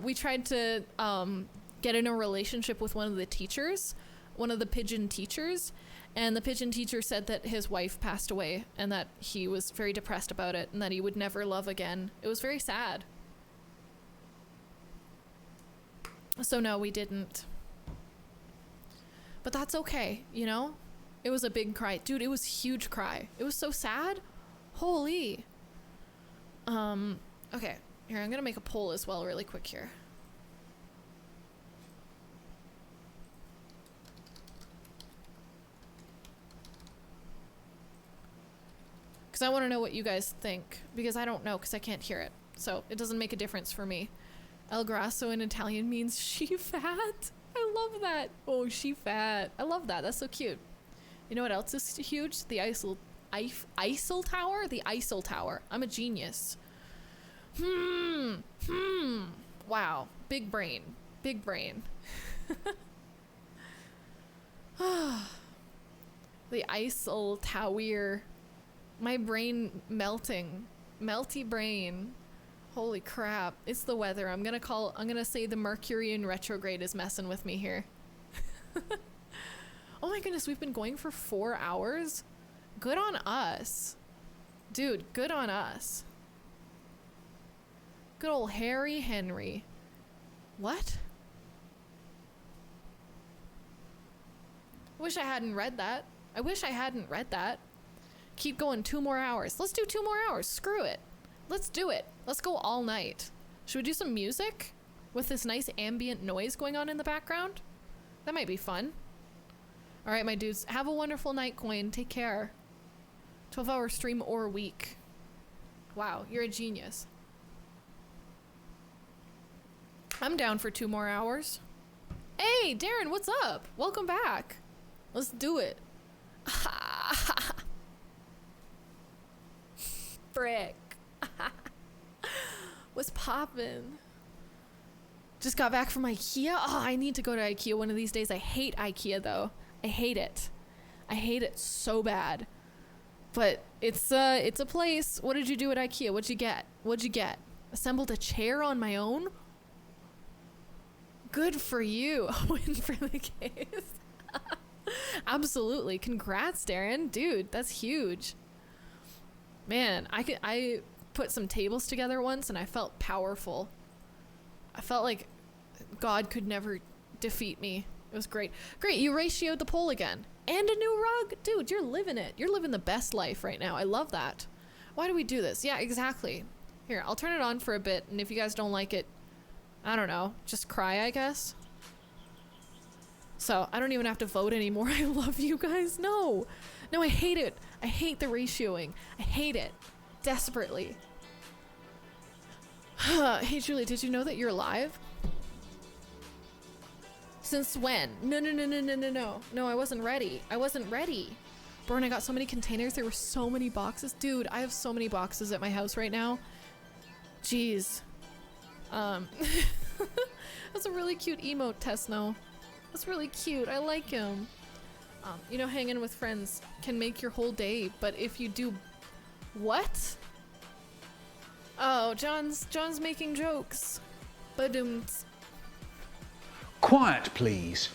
We tried to get in a relationship with one of the teachers, one of the pigeon teachers, and the pigeon teacher said that his wife passed away and that he was very depressed about it and that he would never love again. It was very sad. So no, we didn't. But that's okay, you know? It was a big cry. Dude, it was a huge cry. It was so sad. Holy. Okay. Here, I'm gonna make a poll as well really quick here. Because I want to know what you guys think. Because I don't know, because I can't hear it. So it doesn't make a difference for me. El Grasso in Italian means she fat. I love that. Oh, she fat. I love that. That's so cute. You know what else is huge? The Eiffel Tower? The Eiffel Tower. I'm a genius. Wow. Big brain. Big brain. The Eiffel Tower. My brain melting. Melty brain. Holy crap. It's the weather. I'm gonna say the Mercury in retrograde is messing with me here. Oh my goodness, we've been going for 4 hours? Good on us. Dude, good on us. Good old Harry Henry. What? Wish I hadn't read that. I wish I hadn't read that. Keep going 2 more hours. Let's do 2 more hours. Screw it. Let's do it. Let's go all night. Should we do some music with this nice ambient noise going on in the background? That might be fun. All right, my dudes, have a wonderful night, Coin. Take care. 12-hour stream or week. Wow, you're a genius. I'm down for 2 more hours. Hey, Darren, what's up? Welcome back. Let's do it. Frick. What's poppin'? Just got back from IKEA. Oh, I need to go to IKEA one of these days. I hate IKEA though. I hate it. I hate it so bad. But it's a place. What did you do at IKEA? What'd you get? What'd you get? Assembled a chair on my own? Good for you. A win for the case. Absolutely. Congrats, Darren. Dude, that's huge. Man, I put some tables together once and I felt powerful. I felt like God could never defeat me. It was great. Great, you ratioed the poll again. And a new rug? Dude, you're living it. You're living the best life right now. I love that. Why do we do this? Yeah, exactly. Here, I'll turn it on for a bit, and if you guys don't like it, I don't know, just cry, I guess. So, I don't even have to vote anymore. I love you guys. No. No, I hate it. I hate the ratioing. I hate it. Desperately. Hey, Julie, did you know that you're live? Since when? No. No, I wasn't ready. I wasn't ready. Bro, and I got so many containers. There were so many boxes. Dude, I have so many boxes at my house right now. Jeez. That's a really cute emote, Tesno. That's really cute. I like him. You know, hanging with friends can make your whole day, but if you do... What? Oh, John's making jokes. Badooms. Quiet, please.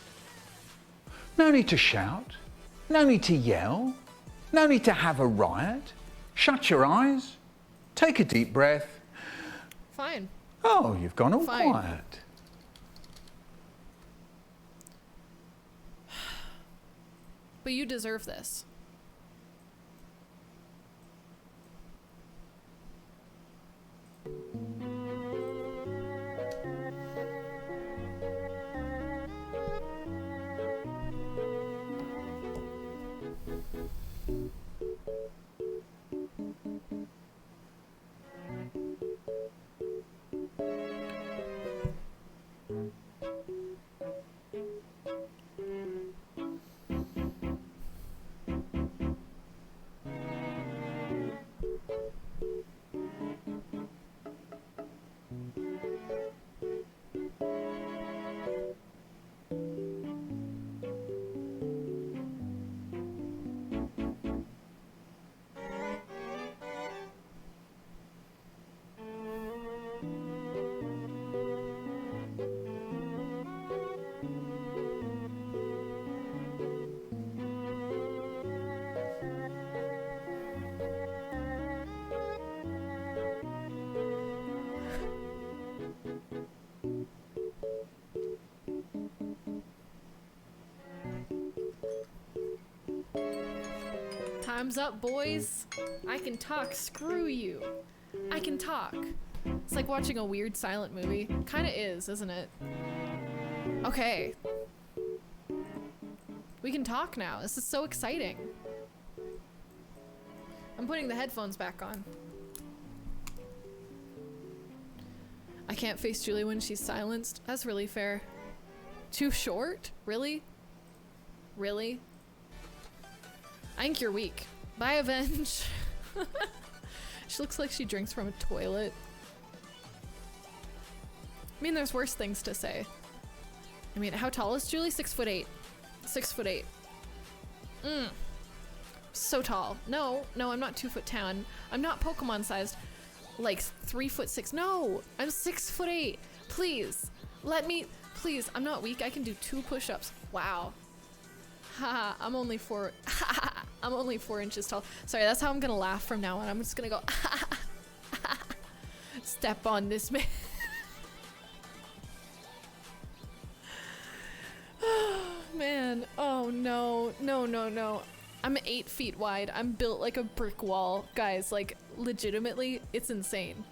No need to shout. No need to yell. No need to have a riot. Shut your eyes. Take a deep breath. Fine. Oh, you've gone all Fine. quiet. But you deserve this. Time's up, boys. I can talk. Screw you. I can talk. It's like watching a weird silent movie. Kinda is, isn't it? Okay. We can talk now. This is so exciting. I'm putting the headphones back on. I can't face Julie when she's silenced. That's really fair. Too short? Really? Really? I think you're weak. Bye, Avenge. She looks like she drinks from a toilet. I mean, there's worse things to say. I mean, how tall is Julie? 6'8". 6'8". So tall. No, I'm not 2'10". I'm not Pokemon sized. Like 3'6". No, I'm 6'8". Please, let me. Please, I'm not weak. I can do 2 push-ups. Wow. Haha, I'm only 4 inches tall. Sorry, that's how I'm gonna laugh from now on. I'm just gonna go step on this man. Man, oh no. I'm 8 feet wide. I'm built like a brick wall. Guys, like, legitimately, it's insane.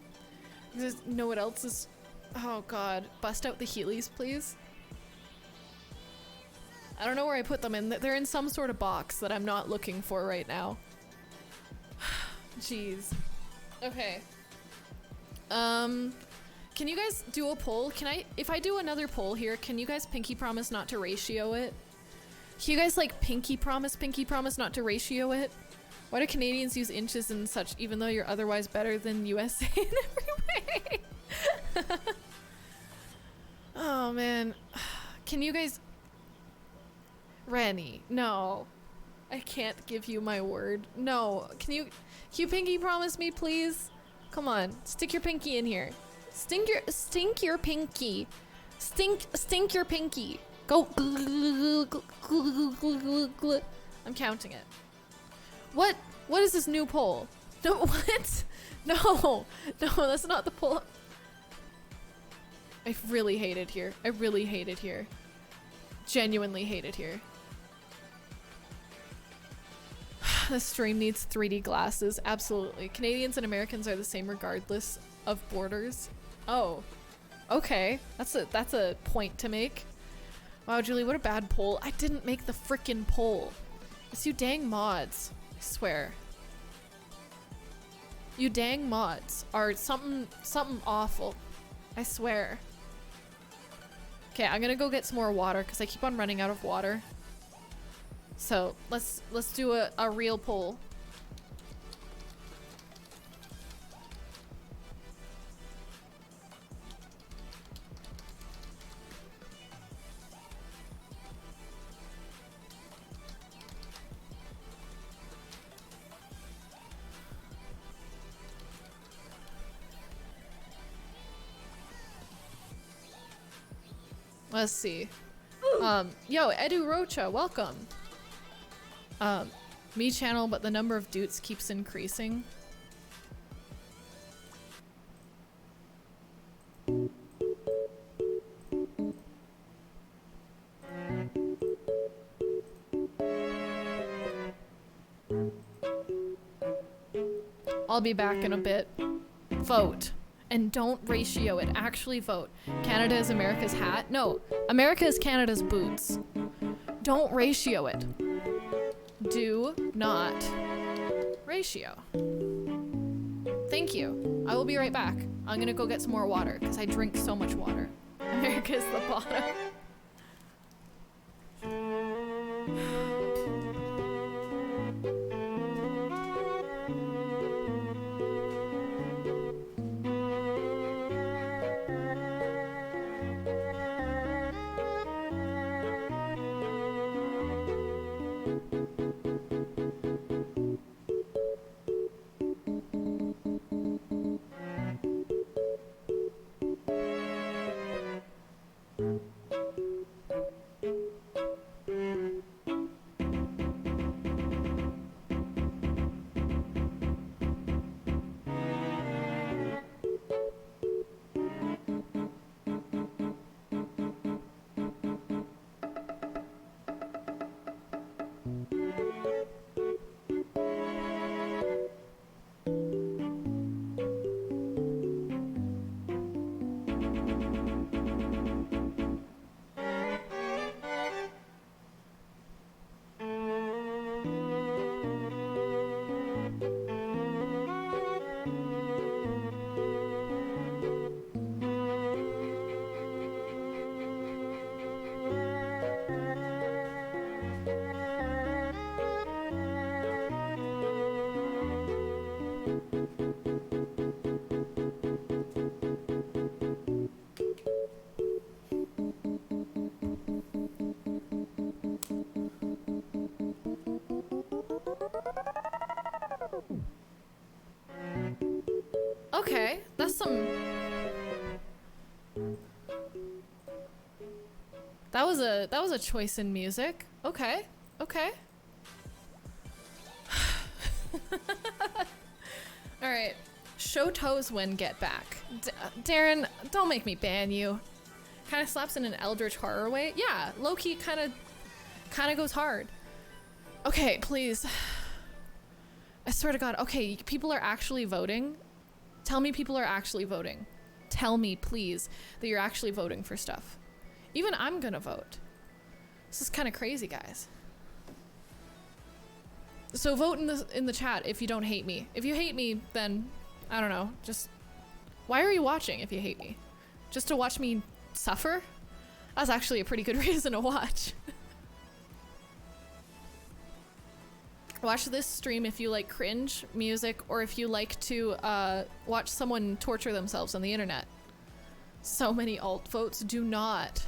Know what else is... Oh god. Bust out the Heelys, please. I don't know where I put them in. They're in some sort of box that I'm not looking for right now. Jeez. Okay. Can you guys do a poll? If I do another poll here, can you guys pinky promise not to ratio it? Can you guys like pinky promise not to ratio it? Why do Canadians use inches and such even though you're otherwise better than USA in every way? Oh man. Can you guys... Rennie, no. I can't give you my word. No. Can you pinky promise me, please? Come on. Stick your pinky in here. Stink your pinky. Stink your pinky. Go. I'm counting it. What is this new poll? No, what? No, that's not the poll. I really hate it here. I really hate it here. Genuinely hate it here. The stream needs 3D glasses. Absolutely. Canadians and Americans are the same regardless of borders. Oh. Okay. That's a point to make. Wow, Julie, what a bad poll. I didn't make the frickin' poll. It's you dang mods. I swear. You dang mods are something awful. I swear. Okay, I'm gonna go get some more water because I keep on running out of water. So let's do a real poll. Let's see. Yo, Edu Rocha, welcome. Me channel, but the number of dudes keeps increasing. I'll be back in a bit. Vote. And don't ratio it. Actually vote. Canada is America's hat? No. America is Canada's boots. Don't ratio it. Do not ratio. Thank you. I will be right back. I'm gonna go get some more water because I drink so much water. America is the bottom. Okay, that's some... That was a choice in music. Okay, okay. Alright. Shoto's win get back. Darren, don't make me ban you. Kind of slaps in an eldritch horror way. Yeah, low-key kind of goes hard. Okay, please. I swear to God. Okay, people are actually voting. Tell me people are actually voting. Tell me, please, that you're actually voting for stuff. Even I'm gonna vote. This is kind of crazy, guys. So vote in the chat if you don't hate me. If you hate me, then I don't know. Just why are you watching if you hate me? Just to watch me suffer? That's actually a pretty good reason to watch. Watch this stream if you like cringe music or if you like to watch someone torture themselves on the internet. So many alt votes. Do not.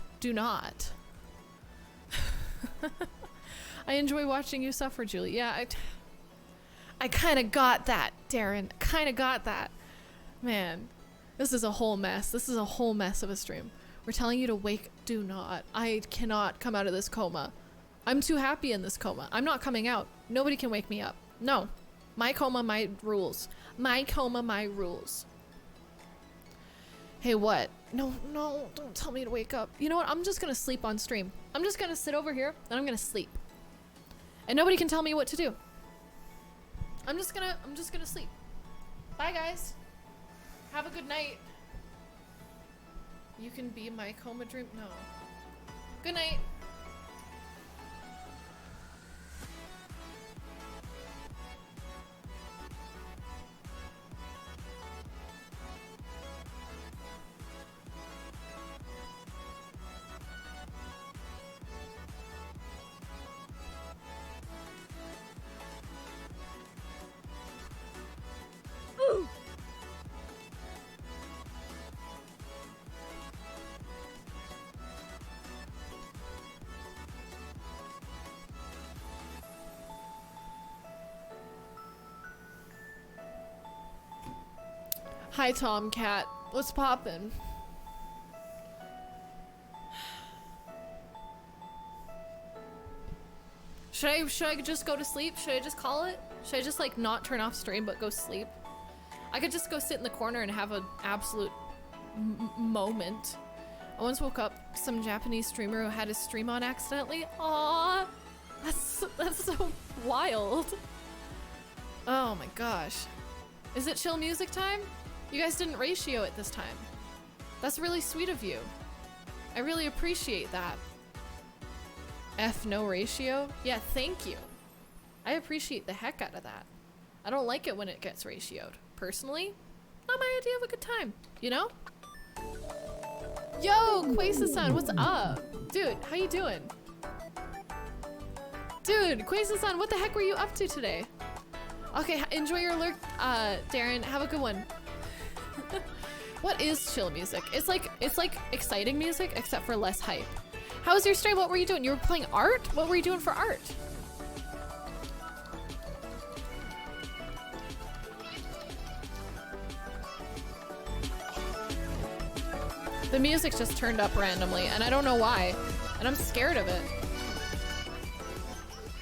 I enjoy watching you suffer, Julie. Yeah, I kind of got that, Darren. Kind of got that. Man, this is a whole mess. This is a whole mess of a stream. We're telling you to wake. Do not. I cannot come out of this coma. I'm too happy in this coma. I'm not coming out. Nobody can wake me up. No. My coma, my rules. My coma, my rules. Hey, what? No, don't tell me to wake up. You know what? I'm just gonna sleep on stream. I'm just gonna sit over here and I'm gonna sleep. And nobody can tell me what to do. I'm just gonna sleep. Bye, guys. Have a good night. You can be my coma dream. No. Good night. Hi, Tomcat. What's poppin'? Should I just go to sleep? Should I just call it? Should I just like not turn off stream but go sleep? I could just go sit in the corner and have an absolute moment. I once woke up some Japanese streamer who had his stream on accidentally. Aww, that's so wild. Oh my gosh. Is it chill music time? You guys didn't ratio it this time. That's really sweet of you. I really appreciate that. F no ratio? Yeah, thank you. I appreciate the heck out of that. I don't like it when it gets ratioed. Personally, not my idea of a good time, you know? Yo, Quasa-san, what's up? Dude, how you doing? Dude, Quasa-san, what the heck were you up to today? Okay, enjoy your lurk, Darren. Have a good one. What is chill music? It's like exciting music, except for less hype. How was your stream? What were you doing? You were playing art? What were you doing for art? The music just turned up randomly, and I don't know why. And I'm scared of it.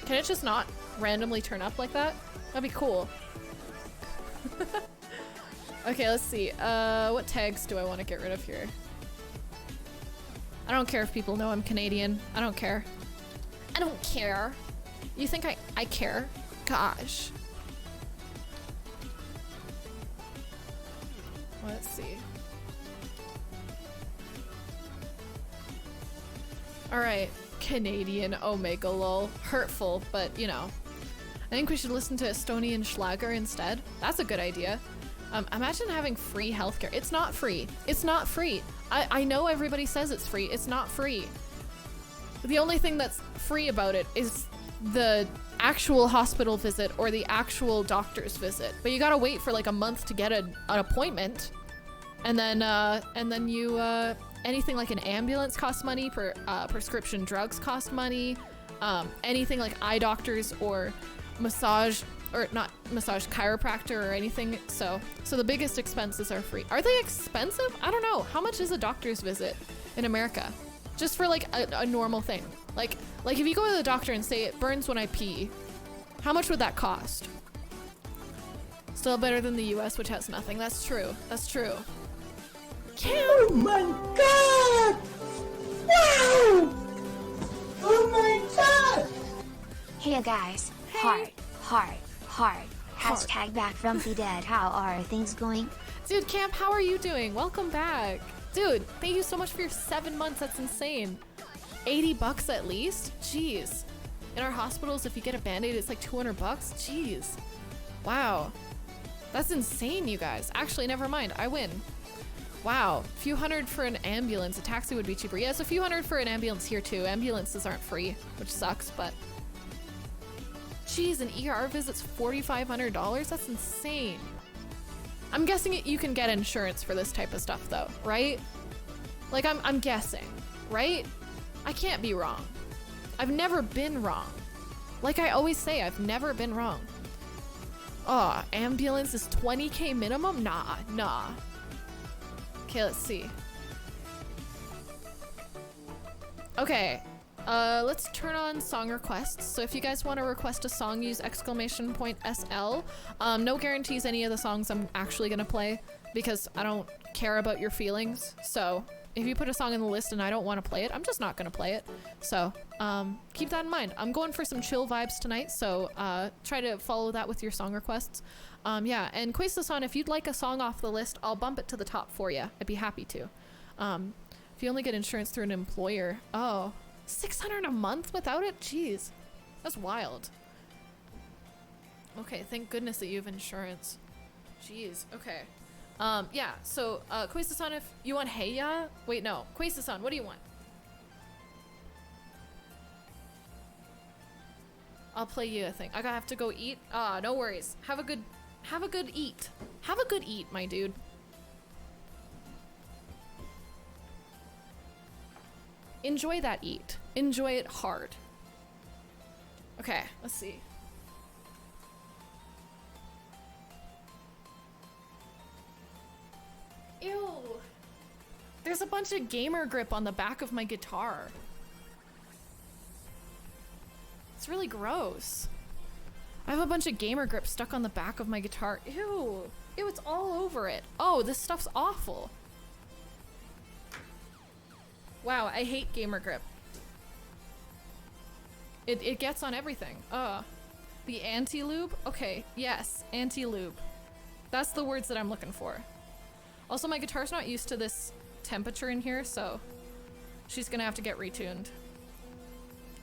Can it just not randomly turn up like that? That'd be cool. Okay, let's see. What tags do I want to get rid of here? I don't care if people know I'm Canadian. I don't care. I don't care. You think I care? Gosh. Let's see. Alright. Canadian Omega lol. Hurtful, but you know. I think we should listen to Estonian Schlager instead. That's a good idea. Imagine having free healthcare. It's not free. It's not free. I know everybody says it's free. It's not free. The only thing that's free about it is the actual hospital visit or the actual doctor's visit. But you gotta wait for like a month to get an appointment. And then you, anything like an ambulance costs money, prescription drugs cost money, anything like eye doctors or massage or not massage, chiropractor or anything. So the biggest expenses are free. Are they expensive? I don't know. How much is a doctor's visit in America? Just for like a normal thing. Like if you go to the doctor and say it burns when I pee, how much would that cost? Still better than the US, which has nothing. That's true. That's true. Oh my god! Wow! Oh my god! Hey guys, hard. Hashtag back from the dead. How are things going? Dude, Camp, how are you doing? Welcome back. Dude, thank you so much for your 7 months. That's insane. 80 bucks at least? Jeez. In our hospitals, if you get a Band-Aid, it's like 200 bucks? Jeez. Wow. That's insane, you guys. Actually, never mind. I win. Wow. A few hundred for an ambulance. A taxi would be cheaper. Yeah, it's a few hundred for an ambulance here too. Ambulances aren't free, which sucks, but... Jeez, an ER visit's $4,500? That's insane. I'm guessing you can get insurance for this type of stuff though, right? Like I'm guessing, right? I can't be wrong. I've never been wrong. Like I always say, I've never been wrong. Oh, ambulance is 20K minimum? Nah. Okay, let's see. Okay, let's turn on song requests. So if you guys want to request a song, use !SL. No guarantees any of the songs I'm actually gonna play because I don't care about your feelings. So if you put a song in the list and I don't want to play it, I'm just not gonna play it. So keep that in mind. I'm going for some chill vibes tonight, so try to follow that with your song requests. Yeah, and Quasis-san, if you'd like a song off the list, I'll bump it to the top for you. I'd be happy to. If you only get insurance through an employer. Oh, $600 a month without it? Jeez, that's wild. Okay, thank goodness that you have insurance. Jeez, okay. Yeah, so Quasis-san, if you want Heya? Wait, no. Quasis-san, what do you want? I'll play you a thing. I have to go eat. No worries. Have a good eat. Have a good eat, my dude. Enjoy that eat. Enjoy it hard. Okay, let's see. Ew. There's a bunch of gamer grip on the back of my guitar. It's really gross. I have a bunch of gamer grip stuck on the back of my guitar. Ew. Ew, it's all over it. Oh, this stuff's awful. Wow, I hate gamer grip. It gets on everything. The anti-lube? Okay, yes, anti-lube. That's the words that I'm looking for. Also, my guitar's not used to this temperature in here, so she's gonna have to get retuned.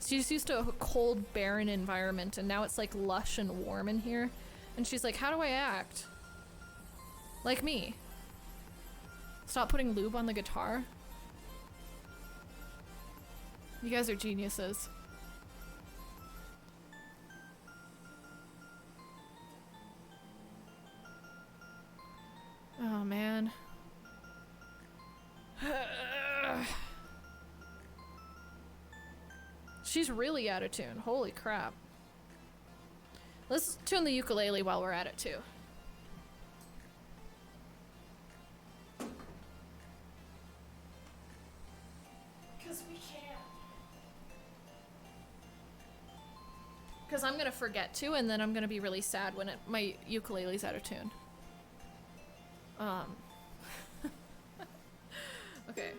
She's used to a cold, barren environment, and now it's like lush and warm in here. And she's like, how do I act? Like me. Stop putting lube on the guitar. You guys are geniuses. Oh man. She's really out of tune. Holy crap. Let's tune the ukulele while we're at it too. Because we can. Because I'm gonna forget to, and then I'm gonna be really sad when my ukulele's out of tune. Okay.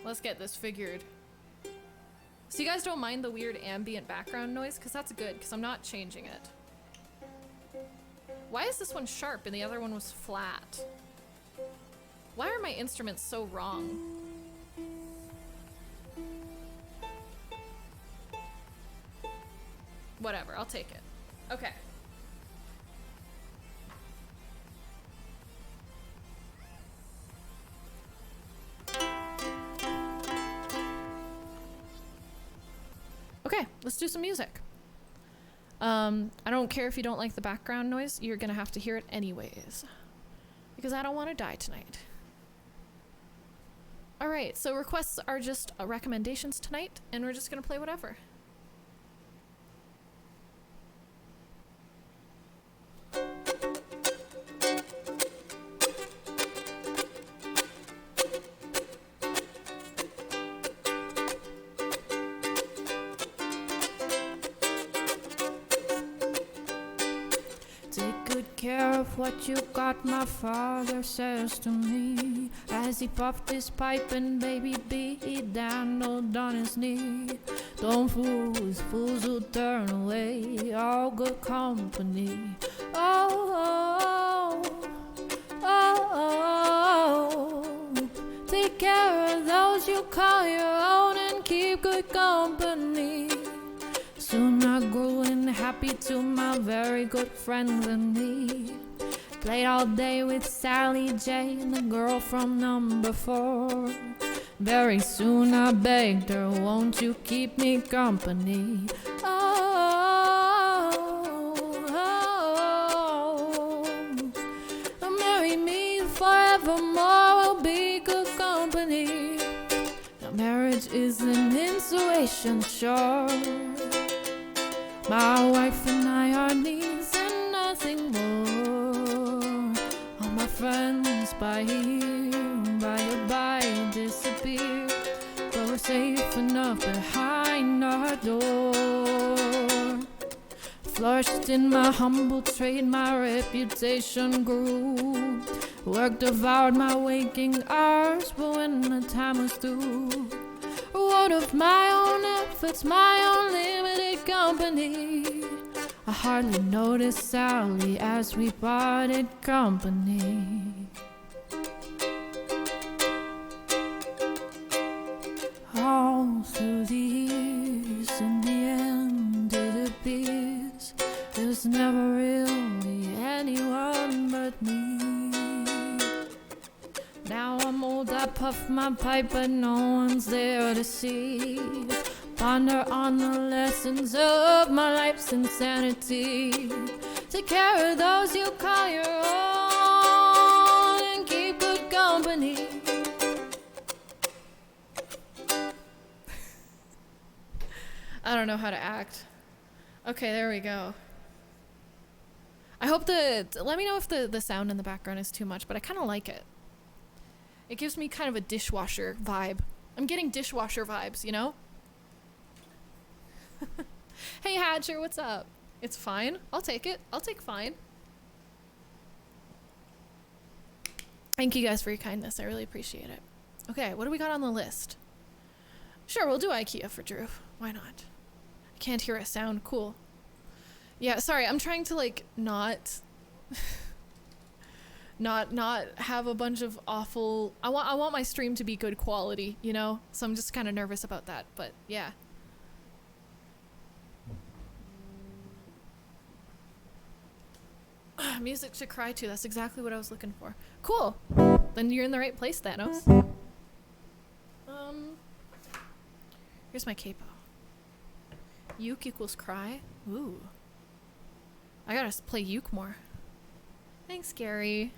Let's get this figured. So you guys don't mind the weird ambient background noise? Because that's good, because I'm not changing it. Why is this one sharp and the other one was flat? Why are my instruments so wrong? Whatever, I'll take it. Okay. Okay, let's do some music. I don't care if you don't like the background noise, you're gonna have to hear it anyways. Because I don't want to die tonight. Alright, so requests are just recommendations tonight, and we're just gonna play whatever. Take good care of what you got, my father says to me, as he puffed his pipe and baby beat down on his knee. Don't fool with fools who turn away all good company. Oh, oh, oh, oh. Take care of those you call your own and keep good company. Soon I grew happy to my very good friends and me. Played all day with Sally J and the girl from number 4. Very soon I begged her, won't you keep me company? Oh, oh, oh. Marry me forevermore, we'll be good company. Now marriage is an insulation, sure. My wife and I are needs and nothing more. All my friends by here, by goodbye, disappear. But we're safe enough behind our door. Flourished in my humble trade, my reputation grew. Work devoured my waking hours, but when the time was through, one of my own efforts, my own limited company. I hardly noticed Sally as we parted company. All through the years, in the end it appears there's never really anyone but me. Now I'm old, I puff my pipe, but no one's there to see. Ponder on the lessons of my life's insanity. Take care of those you call your own and keep good company. I don't know how to act. Okay, there we go. I hope let me know if the sound in the background is too much, but I kind of like it. It gives me kind of a dishwasher vibe. I'm getting dishwasher vibes, you know? Hey Hatcher, what's up? It's fine. I'll take it. I'll take fine. Thank you guys for your kindness. I really appreciate it. Okay, what do we got on the list? Sure, we'll do IKEA for Drew. Why not? I can't hear a sound. Cool. Yeah, sorry. I'm trying to like not have a bunch of awful. I want my stream to be good quality, you know? So I'm just kind of nervous about that, but yeah. Music to cry to. That's exactly what I was looking for. Cool. Then you're in the right place, Thanos. Here's my capo. Uke equals cry. Ooh. I gotta play uke more. Thanks, Gary.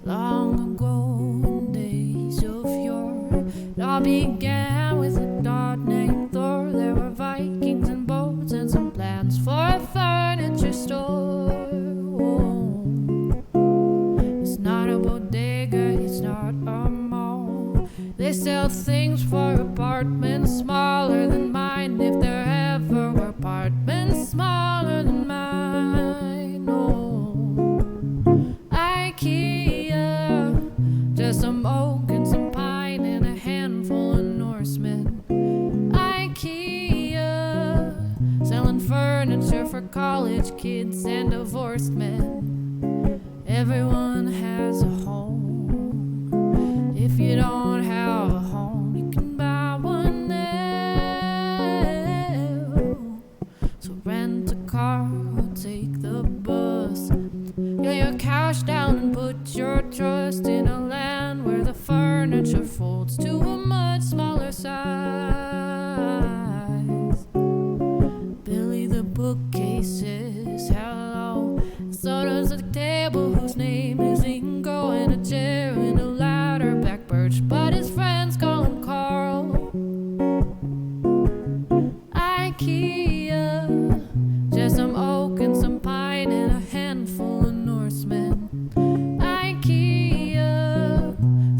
Long ago in days of yore, it all began with a god named Thor. There were Vikings and boats and some plans for a furniture store. It's not a bodega, it's not a mall. They sell things for apartments smaller than mine, if there ever were apartments smaller than mine. Oh, IKEA, just some oak and some pine and a handful of Norsemen. IKEA, selling furniture for college kids and divorced men. Everyone has a home. If you don't have a home, you can buy one now. So rent a car or take the bus. You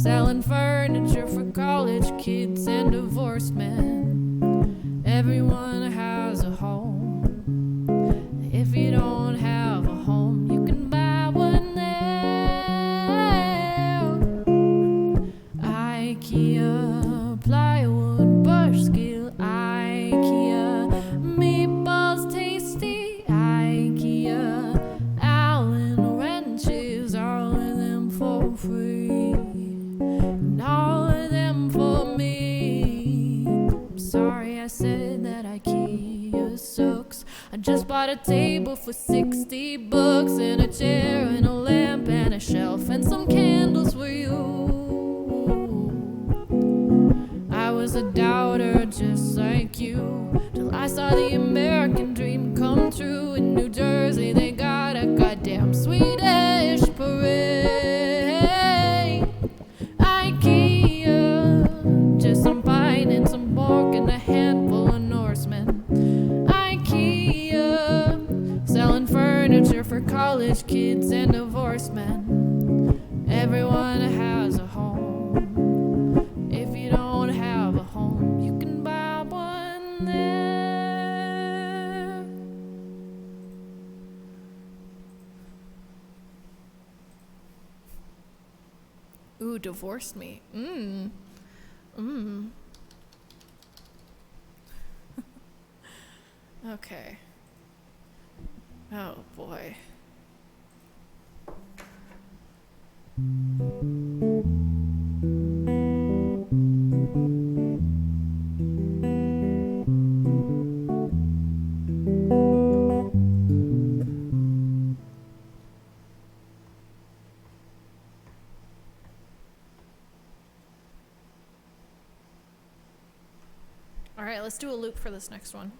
selling furniture for college kids and divorced men. Everyone has a home. If you don't have a home, you can buy one there. IKEA, plywood, bush skill, IKEA, meatballs tasty, IKEA, Allen wrenches, all of them for free, and all of them for me. I'm sorry I said that IKEA sucks. I just bought a table for $60 and a chair and a lamp and a shelf and some candles for you. I was a doubter just like you, till I saw the American dream come true. In New Jersey they got a goddamn Swedish parade. IKEA, just some pine and some bark and a handful of Norsemen. IKEA, selling furniture for college kids and divorced men. Everyone has a home. If you don't have a home, you can buy one there. Ooh, divorced me. Okay. Oh boy. All right, let's do a loop for this next one.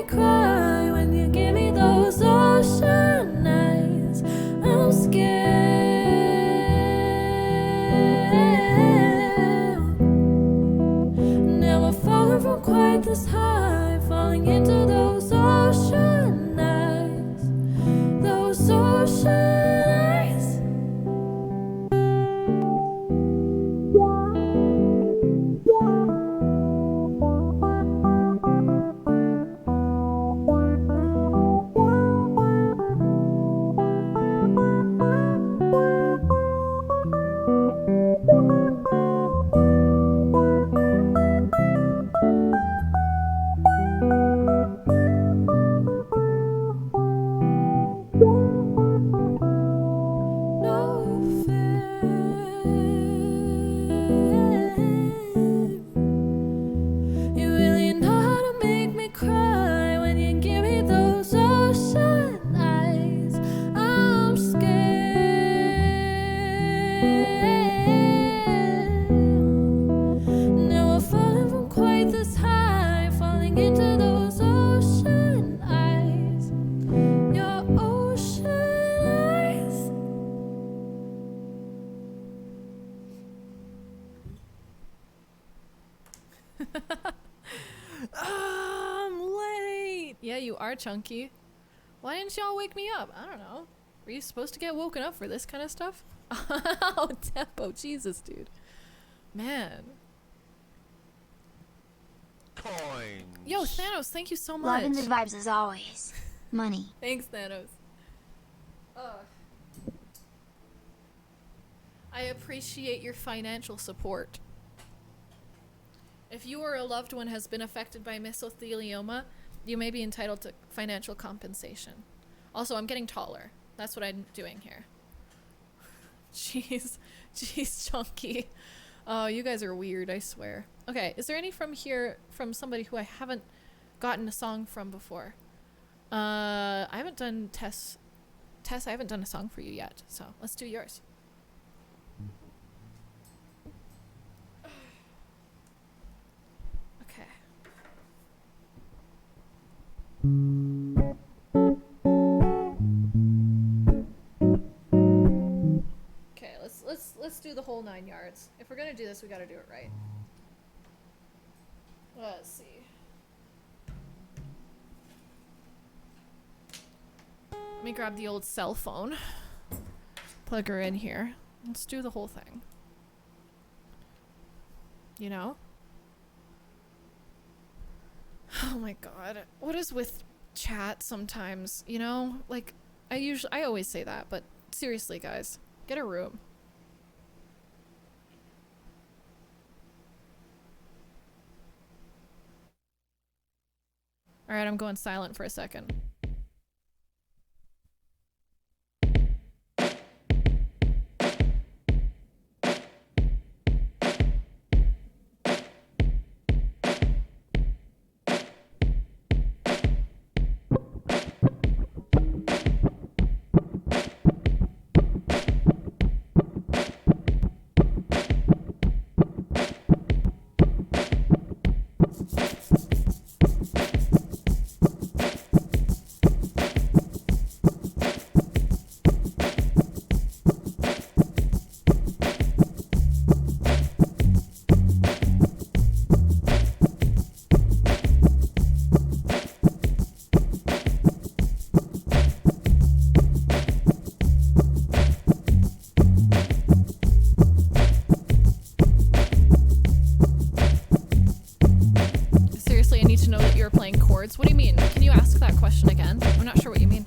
me cry when you give me those ocean eyes. I'm scared. Never fallen from quite this high, falling into those ocean eyes. Those ocean eyes. No fear. You really know how to make me cry when you give me those ocean eyes. I'm scared. Never falling from quite this high, falling into those ocean eyes. Your ocean eyes. I'm late. Yeah, you are, Chunky. Why didn't y'all wake me up? I don't know. Were you supposed to get woken up for this kind of stuff? Oh, tempo. Jesus, dude. Man. Coins. Yo, Thanos, thank you so much. Loving the vibes as always. Money. Thanks, Thanos. Ugh. I appreciate your financial support. If you or a loved one has been affected by mesothelioma, you may be entitled to financial compensation. Also, I'm getting taller. That's what I'm doing here. Jeez. Jeez, Chunky. Oh, you guys are weird, I swear. Okay, is there any from here from somebody who I haven't gotten a song from before? I haven't done Tess, I haven't done a song for you yet, so let's do yours. Okay. Okay, let's do the whole 9 yards. If we're gonna do this, we gotta do it right. Let's see. Let me grab the old cell phone. Plug her in here. Let's do the whole thing. You know? Oh my god. What is with chat sometimes, you know? Like, I always say that, but seriously, guys. Get a room. Alright, I'm going silent for a second. Seriously, I need to know that you're playing chords. What do you mean? Can you ask that question again? I'm not sure what you mean.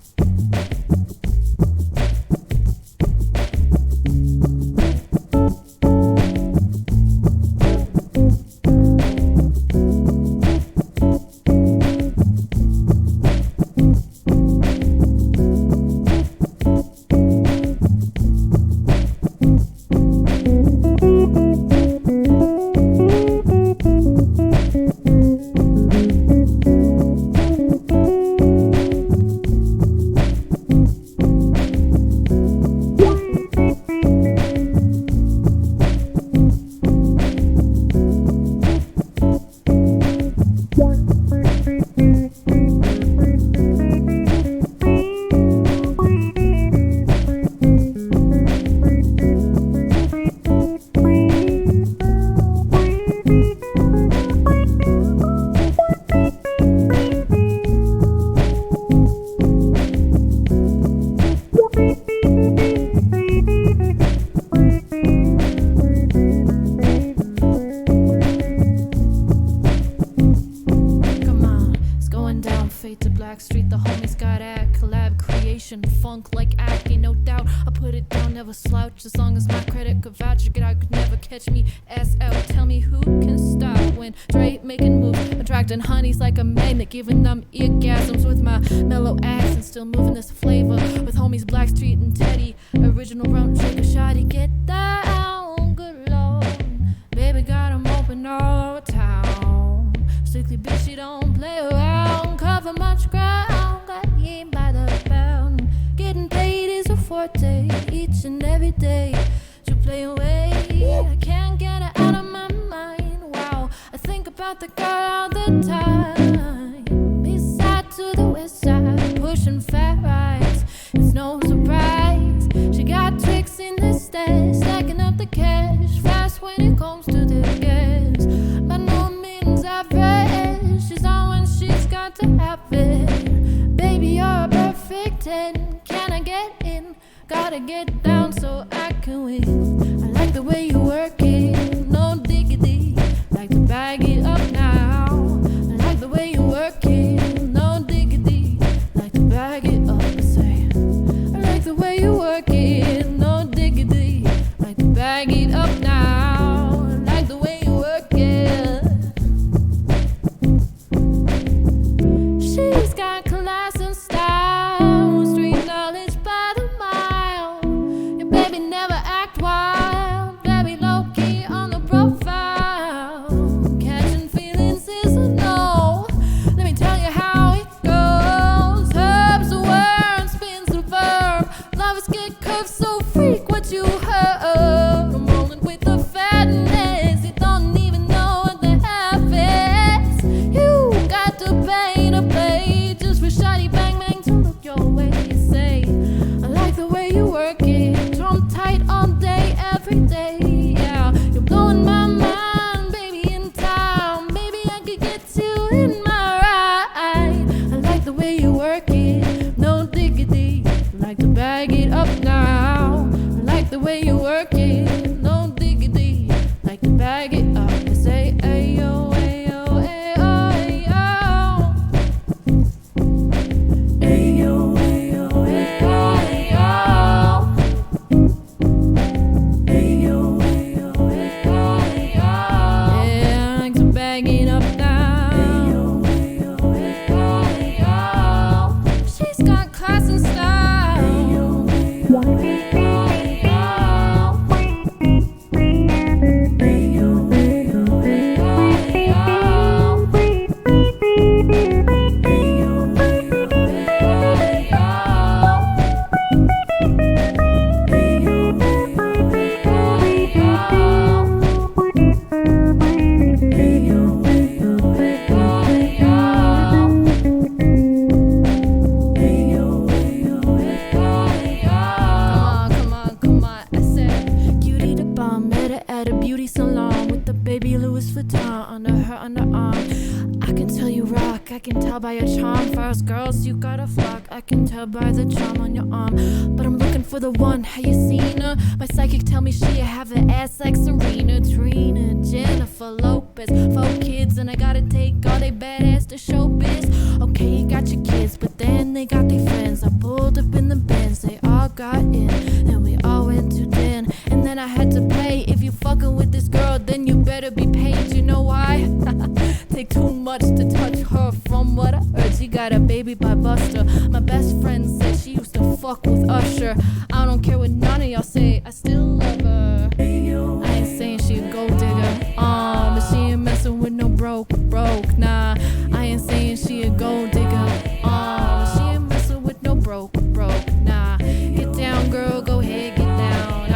fade to Blackstreet. The homies got at collab creation, funk like acne, no doubt. I put it down, never slouch. As long as my credit could vouch, I could never catch me ass out. Tell me who can stop when Dre making moves, attracting honeys like a magnet, giving them orgasms with my mellow accent, still moving this flavor with homies Blackstreet and Teddy. Original round shaker shawty, get down, good lord. Baby got 'em open all over town. Strictly bitch, she don't play around. Cover much ground, got him by the pound. Getting paid is a forte, each and every day. To play away, I can't get her out of my mind. Wow, I think about the girl all the time. East side to the west side, pushing fat rides. It's no surprise, she got tricks in the stash, stacking up the cash fast when it comes to the gas. By no means average, she's on when she's got to have it. Baby, you're a perfect 10. Can I get in? Gotta get down so I can win. I like the way you work it, no diggity. Like to bag it up now. I like the way you work it, no diggity. Like to bag it up and say, I like the way you work it, no diggity. Like to bag it up now. I like the way you work it. She's got class and style, street knowledge by the mile. Your baby never act wild, baby low key on the profile. Catching feelings is a no. Let me tell you how it goes. Herbs the word, spins the verb. Lovers get curved, so freak what you heard. I'm rolling with the fatness, you don't even know what the half is. You got to pay to play just for shoddy bang bang to look your way. You say, I like the way you work it, drum tight all day, every day. Yeah, you're blowing my mind, baby, in time. Maybe I could get you in my ride. I like the way you work it, no diggity. Like to bag it up now. I like the way you work it, no diggity. Like to bag it up and say, ayo, ayo, ayo, ayo. Ayo, ayo, ayo, ayo. Ayo, ayo, ayo, ayo. Yeah, I like to bag it up now. Ayo, ayo, ayo, ayo. She's got class and style. Ayo, ayo, ayo, ayo. Come on, I said, cutie the bomb, met her at a beauty salon with the baby Louis Vuitton under her underarm. I can tell you rock, I can tell by your charm. First girls, you got a flock, I can tell by the charm on your arm. But I'm looking for the one, have you seen her? My psychic tell me she have an ass like Serena, Trina, Jennifer Lopez. 4 kids and I gotta take all they badass to showbiz. Okay, you got your kids, but then they got their friends. I pulled up in the Benz, they all got in, and we all went to den. And then I had to pay. If you fucking with this girl, then you better be paid. You know why? Take too much to touch her. From what I heard, she got a baby by Buster. My best friend said she used to fuck with Usher. I don't care what none of y'all say, I still love her. I ain't saying she a gold digger, but she ain't messing with no broke. Nah, I ain't saying she a gold digger, but she ain't messing with no broke. Nah, get down, girl, go ahead, get down.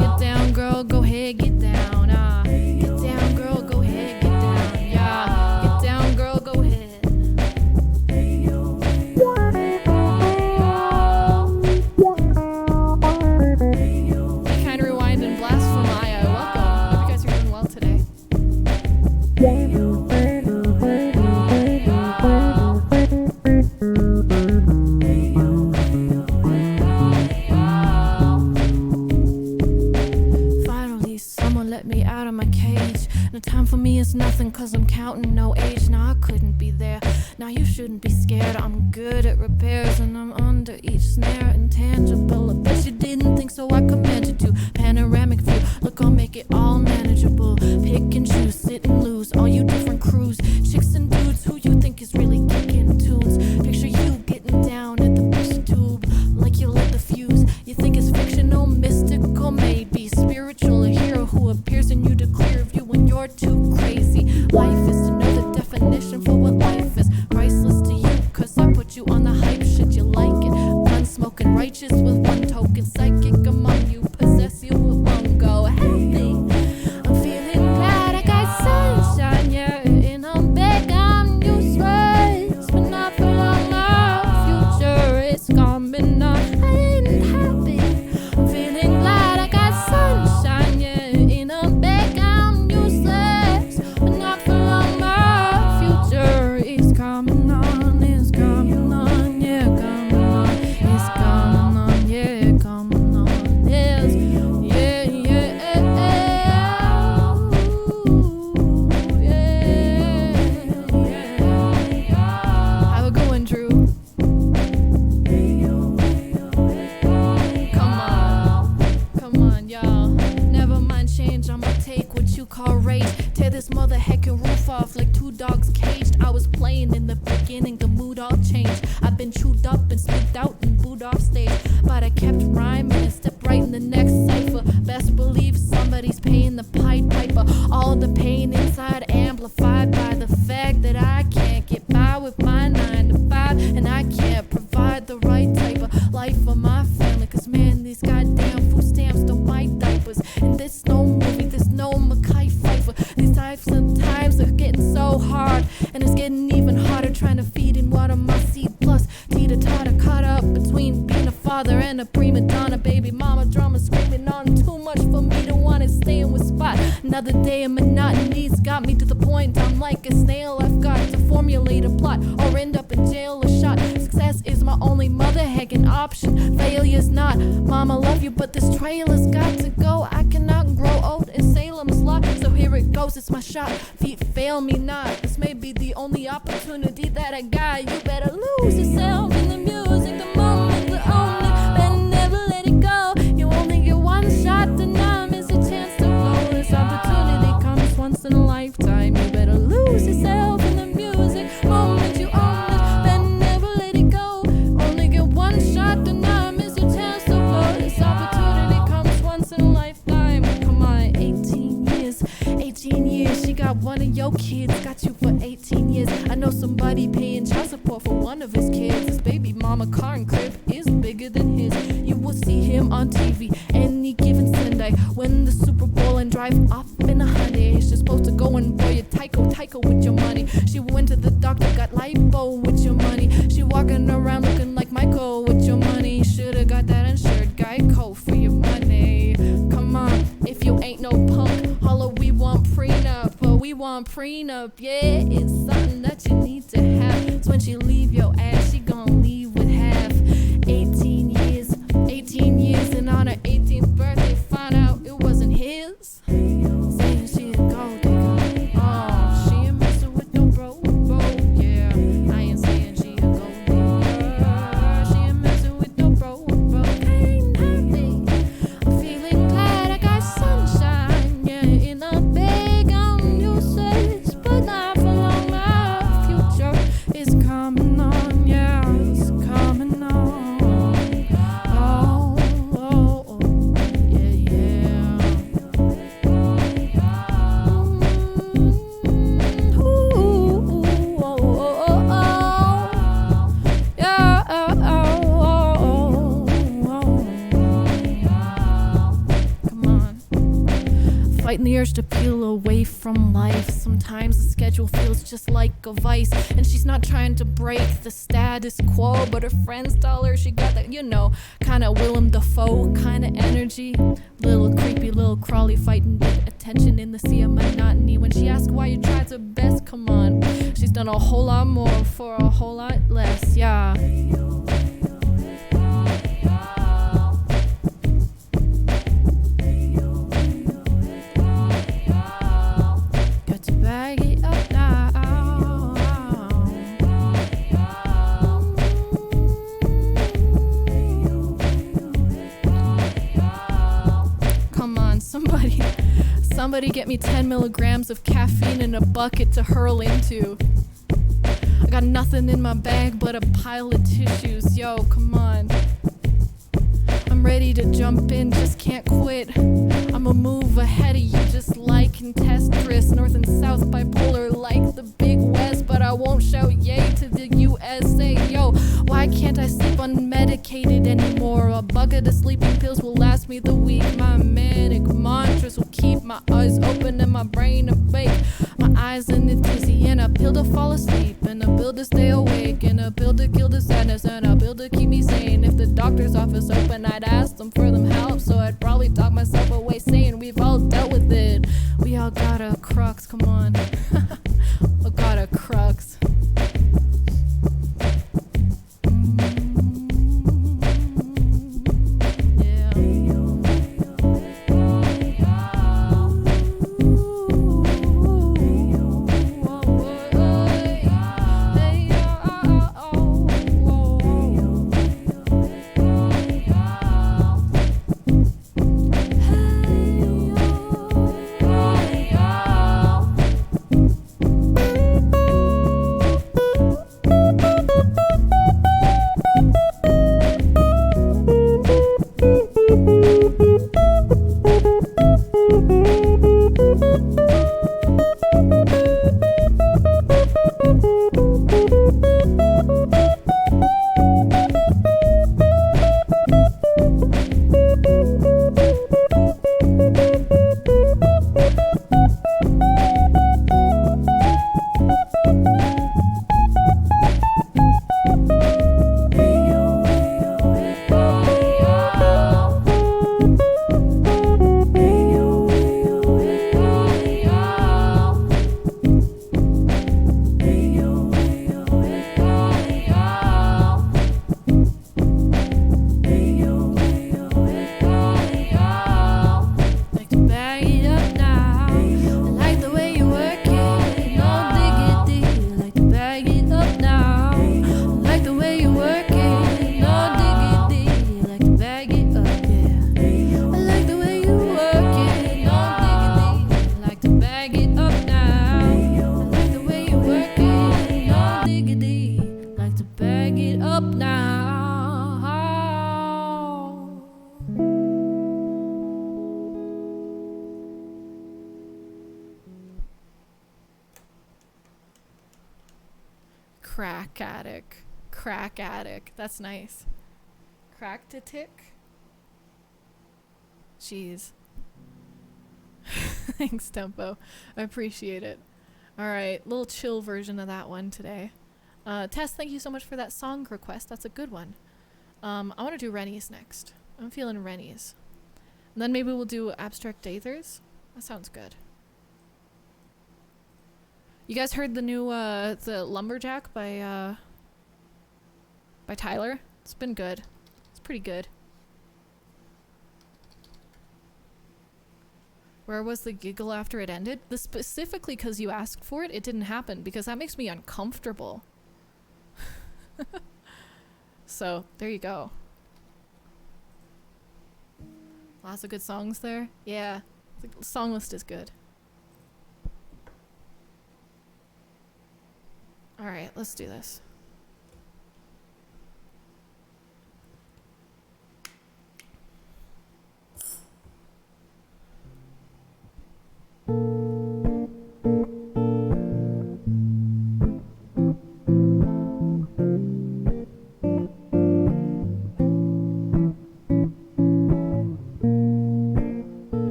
Get down, girl, go ahead, get down. Get down, girl, go ahead, get down. Yeah, get down, girl, go ahead. Kinda shouldn't be scared. I'm good at repairs and I'm under each snare. Intangible, I bet you didn't think so. I command you to panoramic view. Look, I'll make it all manageable. Pick and choose, sit and lose. All you different crews, chicks and dudes. Who you think is really kicking tunes? Picture you getting down at the push tube like you lit the fuse. You think it's fictional, mystical, maybe spiritual. A hero who appears in you to clear view when you're too crazy. Life is to know the definition for what life is. Priceless to you, cause I put you on the hype shit. You like it. Gun smoking, righteous with one token. Psychic among you, possess you with one go. Healthy. I'm feeling glad I got sunshine, yeah. And I'm back, I'm useless. But not for long, our future is coming on. I ain't happy. I'm feeling glad I got sunshine, yeah. And I'm back, I'm useless. But not for long, our future is coming on. It's coming on, yeah, coming on. It's coming on, yeah, coming on. Yes, yeah, yeah. How it going, Drew? Come on, y'all. Never mind change, I'ma take what you call rage. Tear this mother heckin' roof off like two dogs caged. I was playing in the beginning, the mood all changed. I've been chewed up and spit out and booed off stage. But I kept rhyming and stepped right in the next cipher. Best believe somebody's paying the Pied Piper. All the pain inside amplified by the fact that I can't get by with my 9 to 5. And I can't provide the right type of life for my family. Cause man, these goddamn food stamps don't buy diapers. And this no movie, this no Mackay Pfeiffer. These types of times are getting so hard. And it's getting even harder trying to feed and water my seed. Plus, teeter-totter caught up between being a father and a prima donna. Baby mama drama screaming on too much for me to want to stay in with spot. Another day of monotony's got me to the point I'm like a snail. I've got to formulate a plot or end up in jail or shot. Success is my only mother heckin' option. Failure's not. Mama love you, but this trailer's got to go. I cannot grow old in Salem's lot. So here it goes, it's my shot. Feet fail me not. This may be the only opportunity that I got. You better lose yourself in the music. The moment to own it. Better never let it go. You only get one shot, to now miss a chance to blow. This opportunity comes once in a lifetime. You better lose yourself in the music. Moment you own it. Better never let it go. Only get one shot, to now miss a chance to blow. This opportunity comes once in a lifetime. Come on, 18 years. 18 years, she got one of your kids. Got you for 18 years. I know somebody paying child support for one of his kids. His baby mama car and crib is bigger than his. You will see him on TV any given Sunday. Win the Super Bowl and drive off in a Hyundai. She's supposed to go and boy a Tyco with your money. She went to the doctor, got lipo with your money. She walking around looking like Michael with your money. Shoulda got that insured Geico for your money. Come on, if you ain't no punk, holla, we want prenup. But we want prenup, yeah, it's something that you need to have. So when she leave your ass, she gon' leave with half. 18 years, and on her 18th birthday, found out it wasn't his. Saying she a gold digger. Oh, she ain't messing with no bro, yeah. I ain't saying she a gold digger. She ain't messing with no bro. Ain't happy. I'm feeling glad I got sunshine, yeah. In a bag, I'm useless, but not for long. My future is coming on, yeah. It's coming on. Fighting the urge to peel away from life. Sometimes the schedule feels just like a vice. And she's not trying to break the status quo, but her friends tell her she got that, you know, kinda Willem Dafoe kinda energy. Little creepy, little crawly, fighting big attention in the sea of monotony. When she asks why you tried her best, come on, she's done a whole lot more for a whole lot less, yeah. Got to bag it up now. Somebody get me 10 milligrams of caffeine in a bucket to hurl into. I got nothing in my bag but a pile of tissues. Yo, come on. I'm ready to jump in, just can't quit. I'ma move ahead of you just like Contestris. North and south bipolar like the Big West. But I won't shout yay to the USA. Yo, why can't I sleep unmedicated anymore? A bucket of sleeping pills will last me the week. My manic mantras will keep my eyes open and my brain awake. My eyes in the dizzy and a pill to fall asleep. And a pill to stay awake. And a pill to kill the sadness. And a pill to keep me sane. If the doctor's office open, I'd ask them for them help. So I'd probably talk myself away saying we've all dealt with it. We all got a crux, come on. I got a crux. Crack addict. That's nice. Crack to tick. Jeez. Thanks, Tempo. I appreciate it. Alright, little chill version of that one today. Tess, thank you so much for that song request. That's a good one. I want to do Rennie's next. I'm feeling Rennie's. And then maybe we'll do Abstract Dathers. That sounds good. You guys heard the new, the Lumberjack by Tyler? It's been good. It's pretty good. Where was the giggle after it ended? Specifically because you asked for it, it didn't happen because that makes me uncomfortable. So, there you go. Lots of good songs there. Yeah, the song list is good. Alright, let's do this.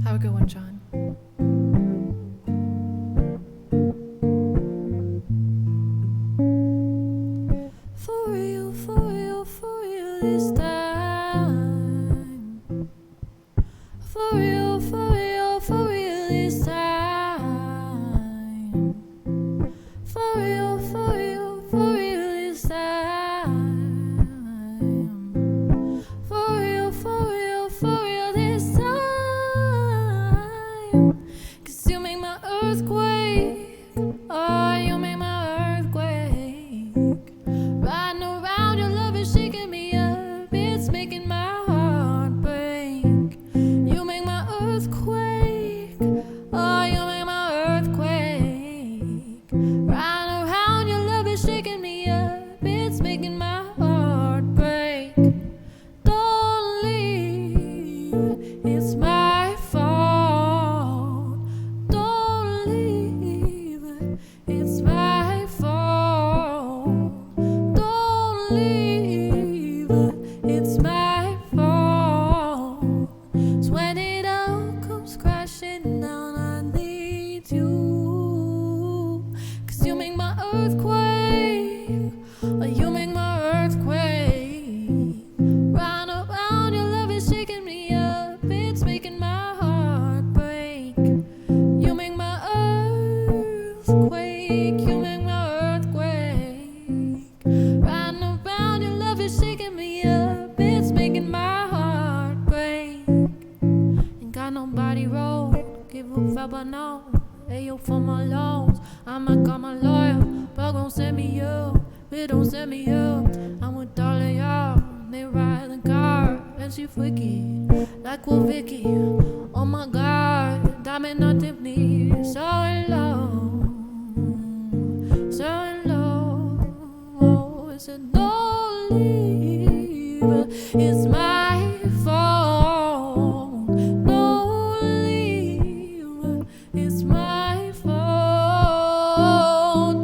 Have a good one, John. For real this time. For real this time. For real this time. For real this time. 'Cause you make my earthquake. Oh, you make my earthquake. Riding around, your love is shaking me up in You make my earthquake. Round around, your love is shaking me up. It's making my heart break. You make my earthquake. You make my earthquake. Round around, your love is shaking me up. It's making my heart break. Ain't got nobody roll. Give a fuck but no. Ayo for my loans. I might call my lawyer, but gon' send me up. But don't send me up. I'm with all of y'all. They ride the car and she freaky like with Vicky. Oh my God, diamond not Tiffany. So in love, so in love. Oh, it's a don't leave. It's my fault. Don't leave. It's my fault.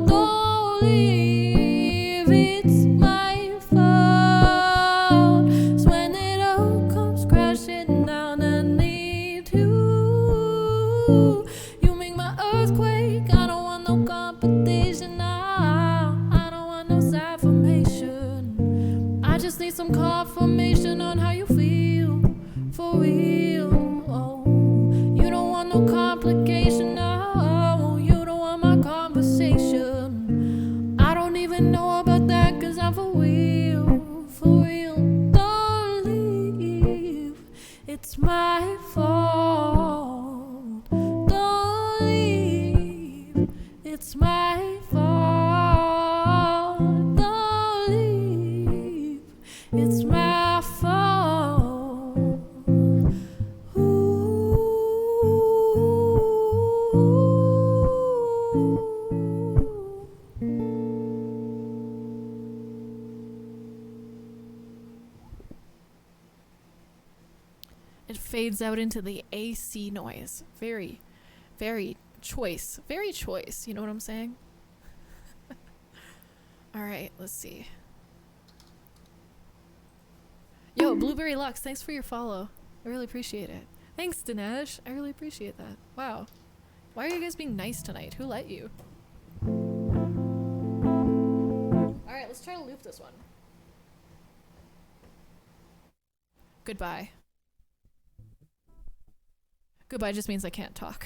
Don't leave. It's my fault. 'Cause when it all comes crashing down, I need you. You make my earthquake. I don't want no competition now. I don't want no affirmation. I just need some confirmation on how you feel. For real. Oh, you don't want no complication. No, you don't want my conversation. I don't even know about that, 'cause I'm for real. For real. Don't leave. It's my fault. Don't leave. It's my fault. Don't leave. It's my fault. It fades out into the AC noise. Very, very choice. Very choice. You know what I'm saying? All right, let's see. Yo, Blueberry Lux, thanks for your follow. I really appreciate it. Thanks, Dinesh. I really appreciate that. Wow. Why are you guys being nice tonight? Who let you? All right, let's try to loop this one. Goodbye. Goodbye just means I can't talk.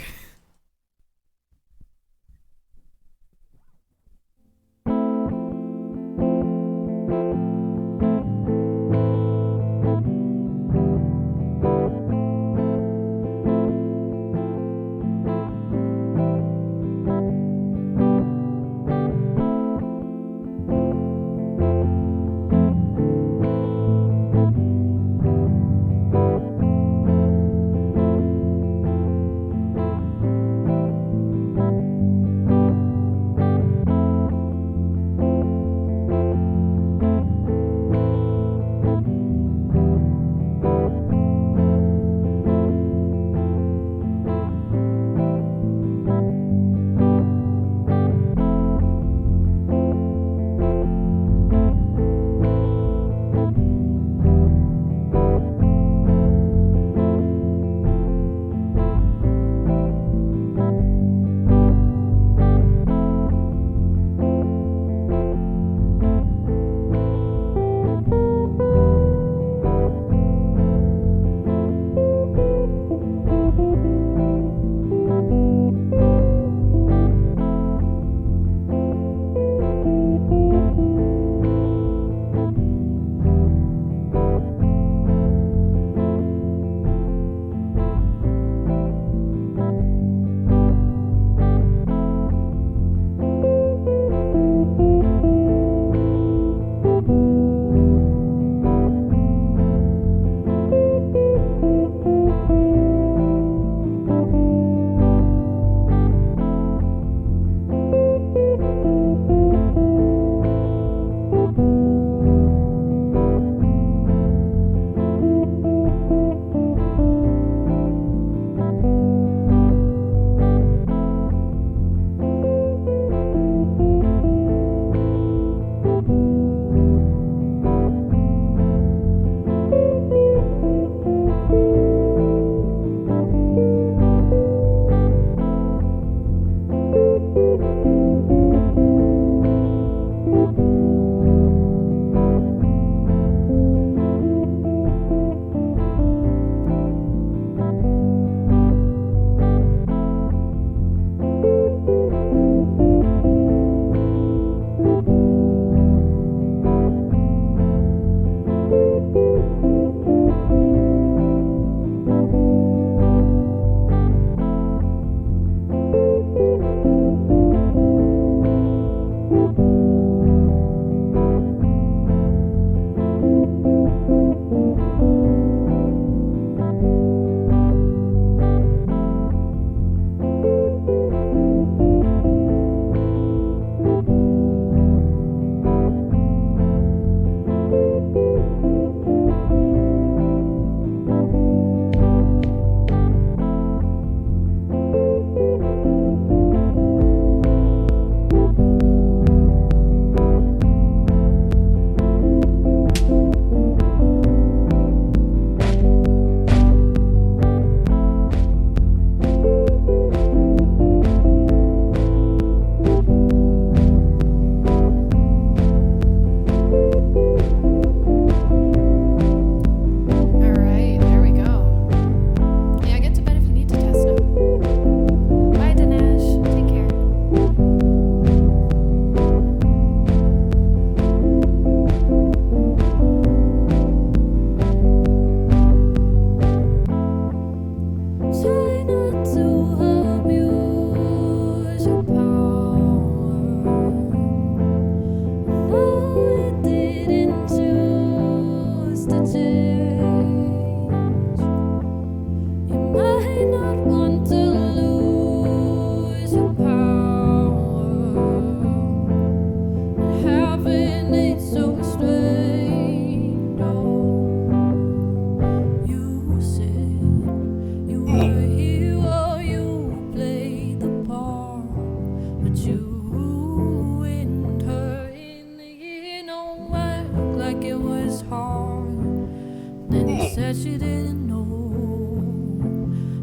said she didn't know.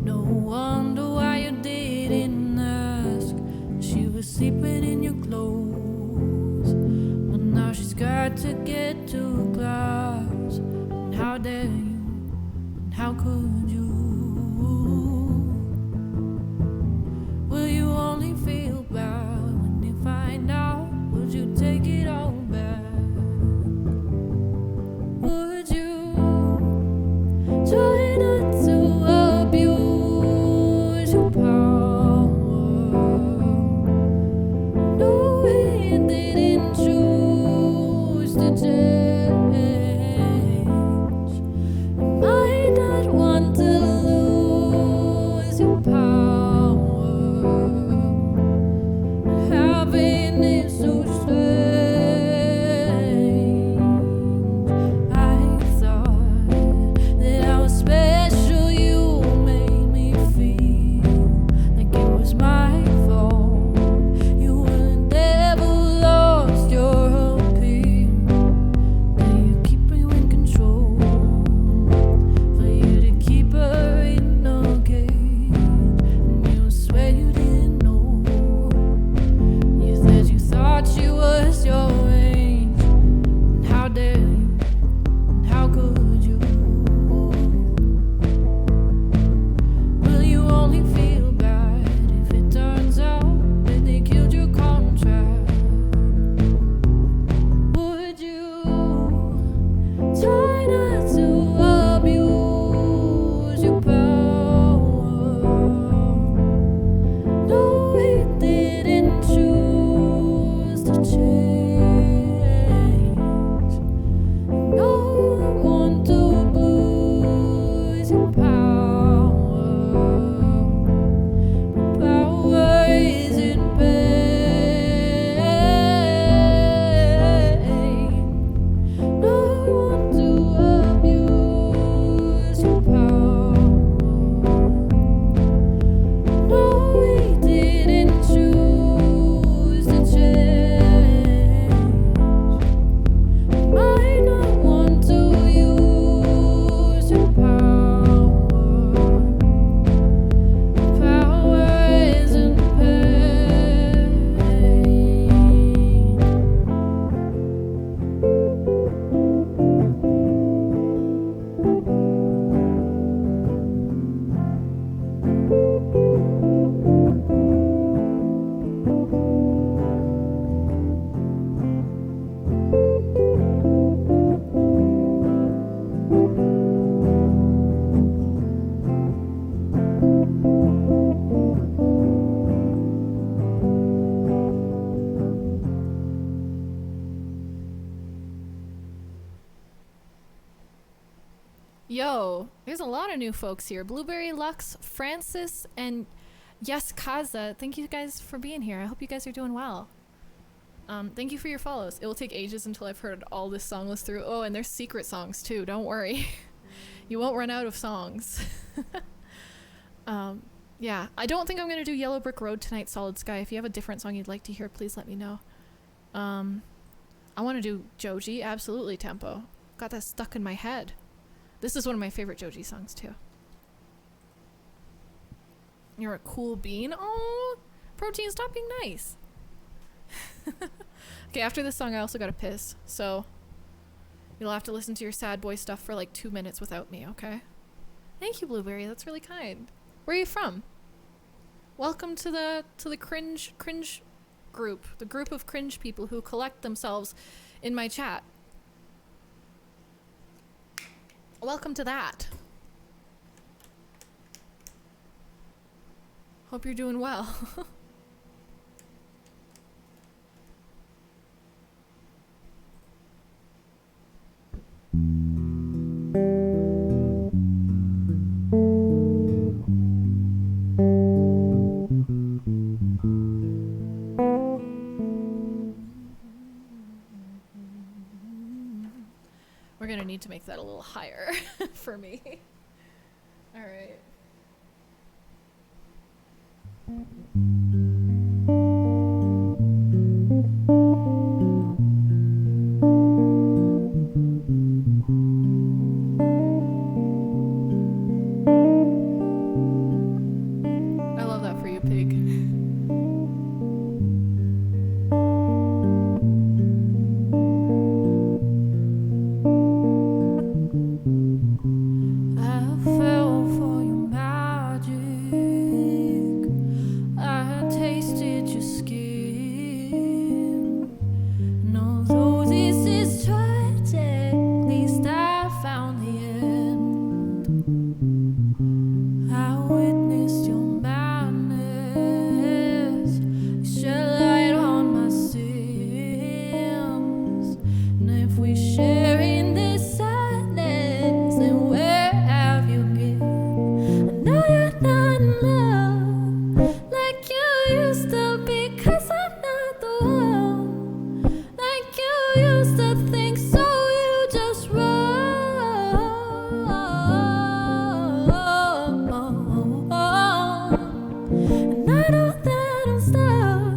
No wonder why you didn't ask. She was sleeping in your clothes, but now she's got to get to class. And how dare you? And how could you? Will you only feel bad when you find out? Would you take it all back? Would you try not to abuse your power? No, he didn't choose to change. You might not want to lose your power. Having it so strange. I thought that I was special. You made me feel like it was my fault. You will never lost your appeal. Now you keep you in control. For you to keep her in a cage, and you swear you didn't know. You said you thought she was your age. And how dare you? And how could you? Will you only feel bad if it turns out that they killed your contract? Would you try not to abuse your power? No, he didn't choose to change. No one to lose your power. Power is in pain. No one to abuse your power. No, he didn't choose to change. Might not want to use your power. Power is in pain. Yo, there's a lot of new folks here. Blueberry Lux, Francis, and Yes Kaza. Thank you guys for being here. I hope you guys are doing well. Thank you for your follows. It will take ages until I've heard all this song list through. Oh, and there's secret songs too. Don't worry. You won't run out of songs. Yeah, I don't think I'm gonna do Yellow Brick Road tonight, Solid Sky. If you have a different song you'd like to hear, please let me know. I want to do Joji, absolutely, Tempo. Got that stuck in my head. This is one of my favorite Joji songs too. You're a cool bean. Oh, Protein, stop being nice. Okay, after this song I also gotta piss, so you'll have to listen to your sad boy stuff for like 2 minutes without me, okay? Thank you, Blueberry, that's really kind. Where are you from? Welcome to the cringe group, the group of cringe people who collect themselves in my chat. Welcome to that. Hope you're doing well. We're gonna need to make that a little higher for me. All right. if we share in this sadness, then where have you been? I know you're not in love like you used to be, 'cause I'm not the one like you used to think, so you just run. And I know that I'm stuck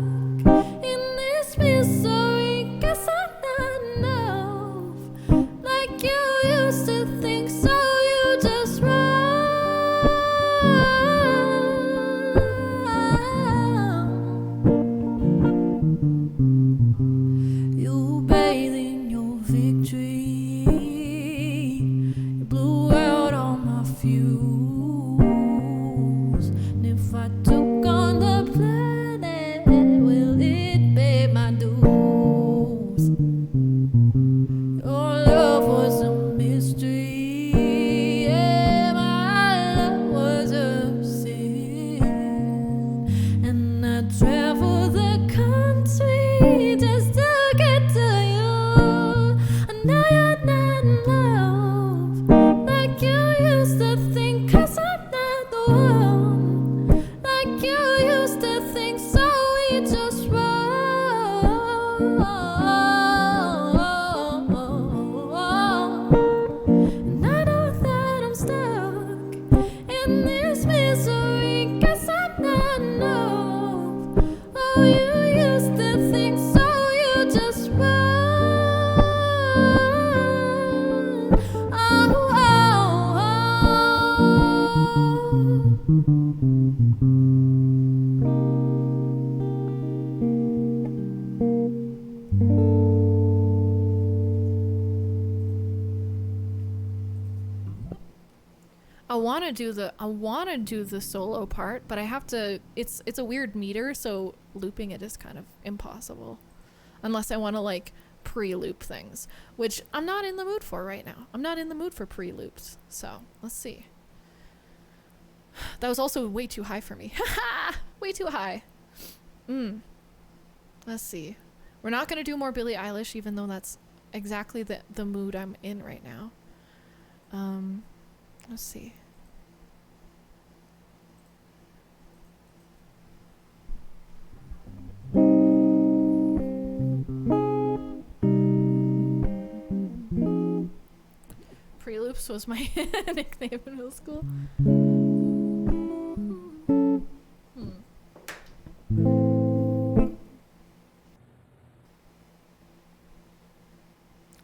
in this misery, 'cause I'm not enough like you used to think, so you just run. You bathe in your victory, you blew out all my fuse. And if I took on the planet, will it pay my dues? Your love was a mystery, yeah, my love was a sin. And I traveled the country just to get to you. I know you're not in love like you used to think, 'cause I'm not the one like you used to think, so we just run. And I know that I'm stuck in this misery, 'cause I'm not enough. Oh, you used to think, so you just run. Oh, oh, I want to do the solo part, but I have to. It's a weird meter, so looping it is kind of impossible, unless I want to like pre-loop things, which I'm not in the mood for right now. I'm not in the mood for pre-loops, so let's see. That was also way too high for me. Way too high. Let's see. We're not gonna do more Billie Eilish, even though that's exactly the mood I'm in right now. Let's see. Pre-loops was my nickname in middle school.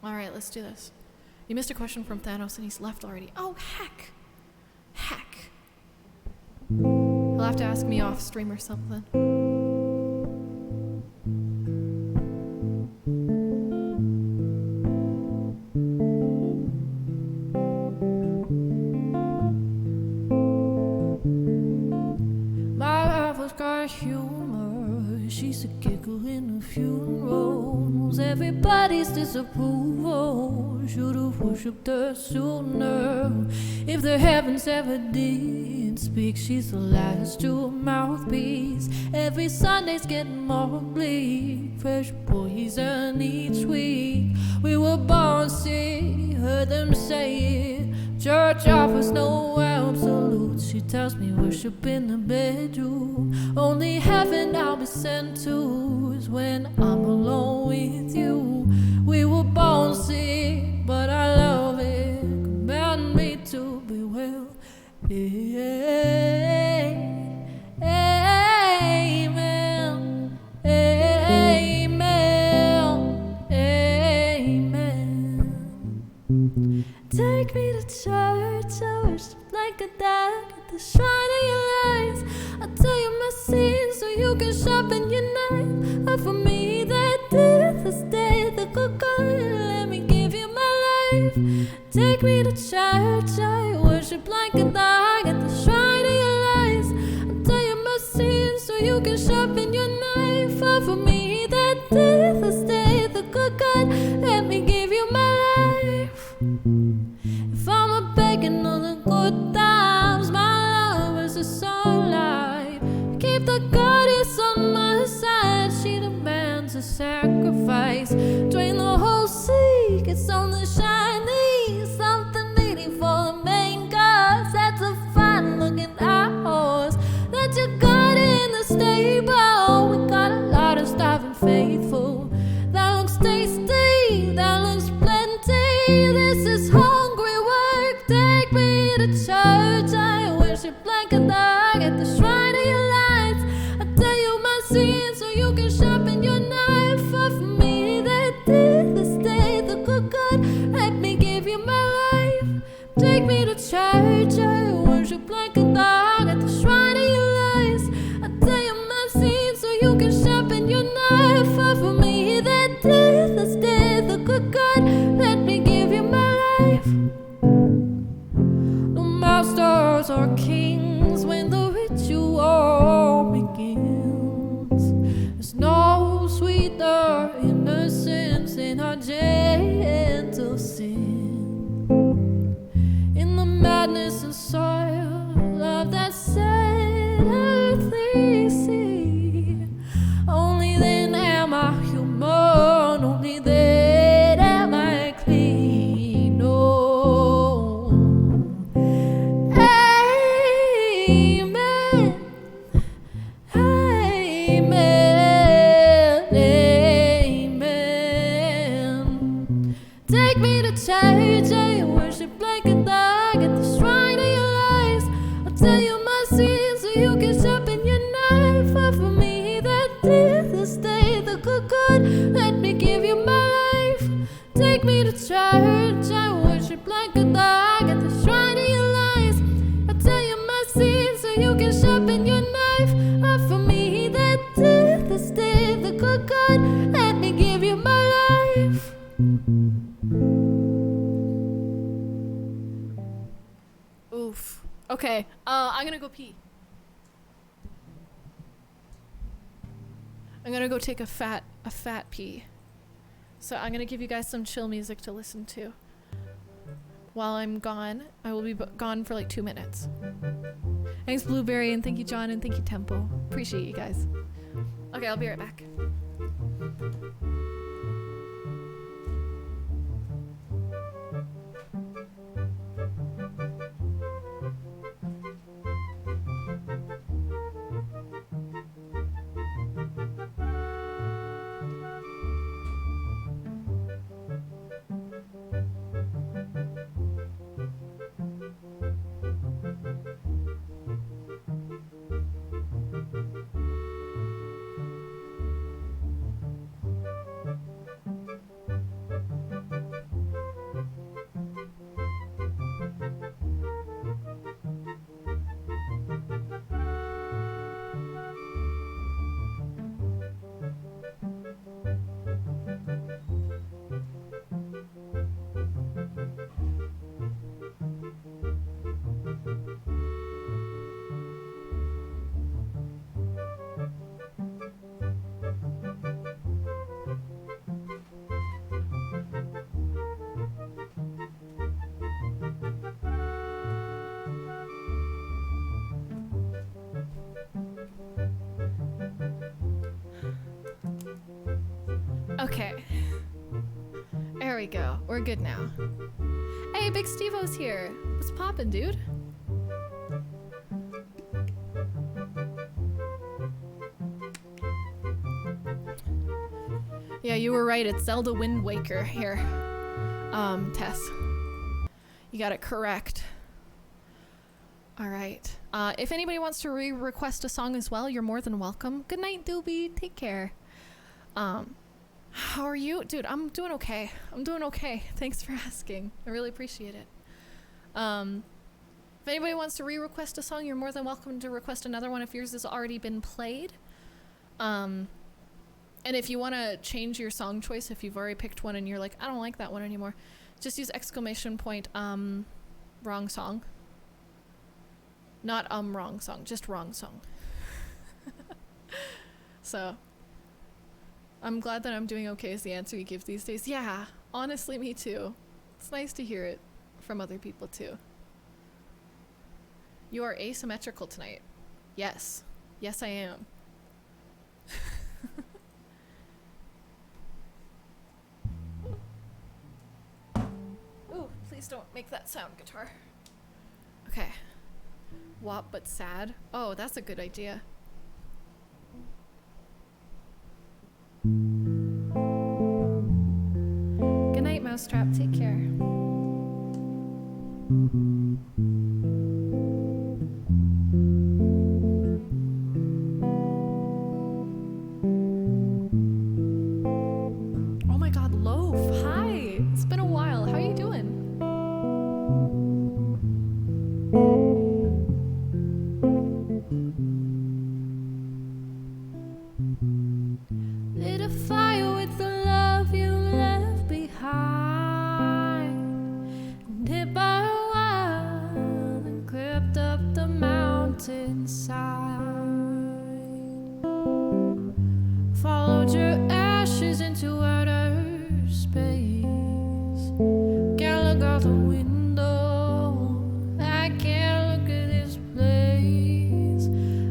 Alright, let's do this. You missed a question from Thanos and he's left already. Oh, heck. Heck. He'll have to ask me off stream or something. my life was got humor. She's a giggle in a funeral. Knows everybody's disapproval. Should've worshipped her sooner. If the heavens ever did speak, she's the last true mouthpiece. Every Sunday's getting more bleak. Fresh poison each week. We were born sick, heard them say it. Church offers no absolute. She tells me worship in the bedroom. Only heaven I'll be sent to is when I'm alone with you. We were born sick, but I love it. Command me to be well. Amen. Amen. Amen. Take me to church, I worship like a dog at the shrine of your eyes. I'll tell you my sins so you can sharpen your knife. Offer me that death is dead, the good God, let me give you my life. Take me to church, I worship like a dog at the shrine of your eyes. I'll tell you my sins so you can sharpen your knife. Offer me that death is dead, the good God, let me give you my life. If I'm a begging on the good times, my love is a sunlight. Keep the goddess on my side. She demands a sacrifice. Drain the whole sea. It's only shiny, something meaningful and main cause. That's a fine looking horse that you got in the stable. We got a lot of starving faithful. That looks tasty, that looks plenty. This is hungry work. Take me to church. I worship like a dog at the shrine of your lights. I tell you my sins so you can sharpen your knife. Offer me that did this day the good. Let me give you my life. Take me to church. I worship like a dog at the shrine of your lies. I tell you my sins so you can sharpen your knife. Offer me that did this day the good. Let me give you my life. No masters or kings when the ritual begins. There's no sweeter innocence in our gentle sin. In the madness and soil of that sad earthly sea. Only then am I human, only then am I clean. Oh, amen, amen, amen. Take me to church, I worship like a dog at the shrine of your lies. I'll tell you my sins so you can sharpen your knife. Offer me that did this day the good. Let me give you my life. Take me to church, I worship like a dog at the shrine of your lies. I'll tell you my sins so you can sharpen your knife. Offer me that did this day the good. Let me give you my life. Oof. Okay. I'm gonna go pee. I'm gonna go take a fat pee. So I'm gonna give you guys some chill music to listen to. While I'm gone, I will be gone for like 2 minutes. Thanks Blueberry, and thank you John, and thank you Tempo. Appreciate you guys. Okay, I'll be right back. Okay. There we go. We're good now. Hey, Big Steve-O's here. What's poppin', dude? Yeah, you were right. It's Zelda Wind Waker here. Tess. You got it correct. Alright. If anybody wants to request a song as well, you're more than welcome. Good night, Doobie. Take care. How are you? Dude, I'm doing okay. I'm doing okay. Thanks for asking. I really appreciate it. If anybody wants to request a song, you're more than welcome to request another one if yours has already been played. And if you want to change your song choice, if you've already picked one and you're like, I don't like that one anymore, just use exclamation point, wrong song. Not wrong song, just wrong song. So, I'm glad that I'm doing okay is the answer you give these days. Yeah, honestly, me too. It's nice to hear it from other people too. You are asymmetrical tonight. Yes. Yes, I am. Please don't make that sound, guitar. Okay. WAP but sad. Oh, that's a good idea. Good night, Mousetrap. Take care. Oh my god, Loaf. Hi. It's been a while. How are you doing? Lit a fire with the love you left behind, and hit by a wild and crept up the mountainside. Followed your ashes into outer space. Can't look out the window. I can't look at this place.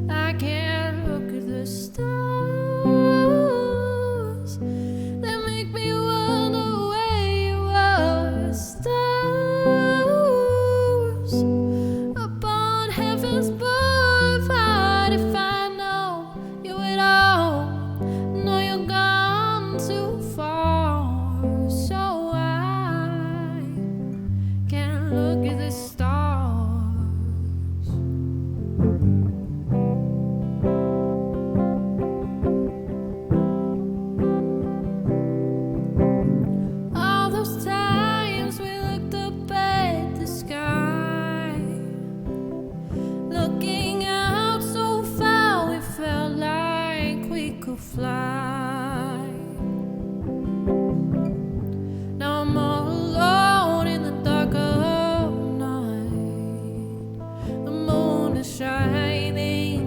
I can't look at the stars that make me wonder where you are. Stars upon heaven's boulevard. If I know you at all, know you're gone too far. So I can't look at the stars. All those times we looked up at the sky, looking out so far, we felt like we could fly. Now I'm all alone in the dark of night. The moon is shining,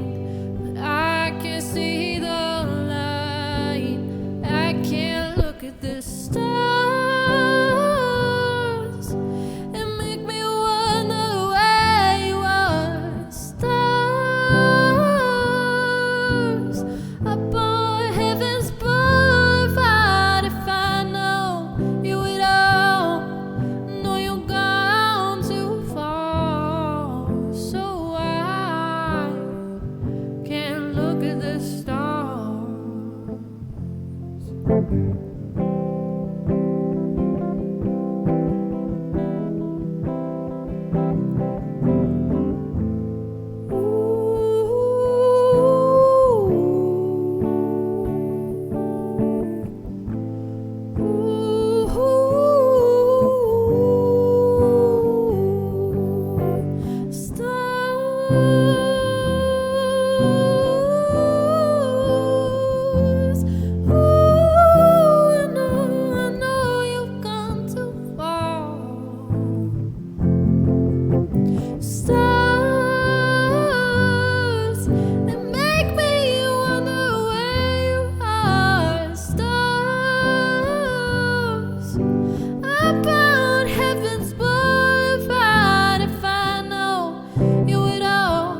but I can't see the light. I can't look at the stars and make me wonder where you are. Stars upon heaven's boulevard. If I know you at all, know you're gone too far. So I can't look at the stars. Stars, I know you've gone too far. Stars that make me wonder where you are. Stars upon heaven's boulevard. If I know you at all,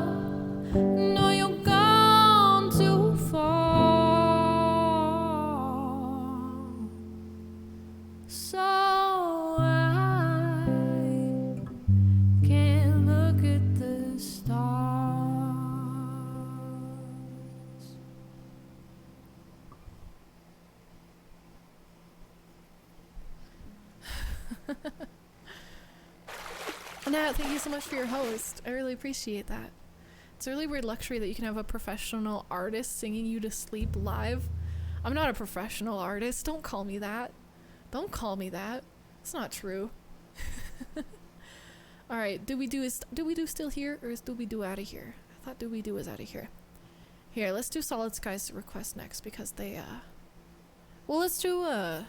know you're gone too far. So I can't look at the stars. Nat, thank you so much for your host. I really appreciate that. It's a really weird luxury that you can have a professional artist singing you to sleep live. I'm not a professional artist. Don't call me that. Don't call me that. It's not true. All right, do we do still here, or is do we do out of here? I thought do we do is out of here. Here, let's do Solid Skies request next because they well, let's do I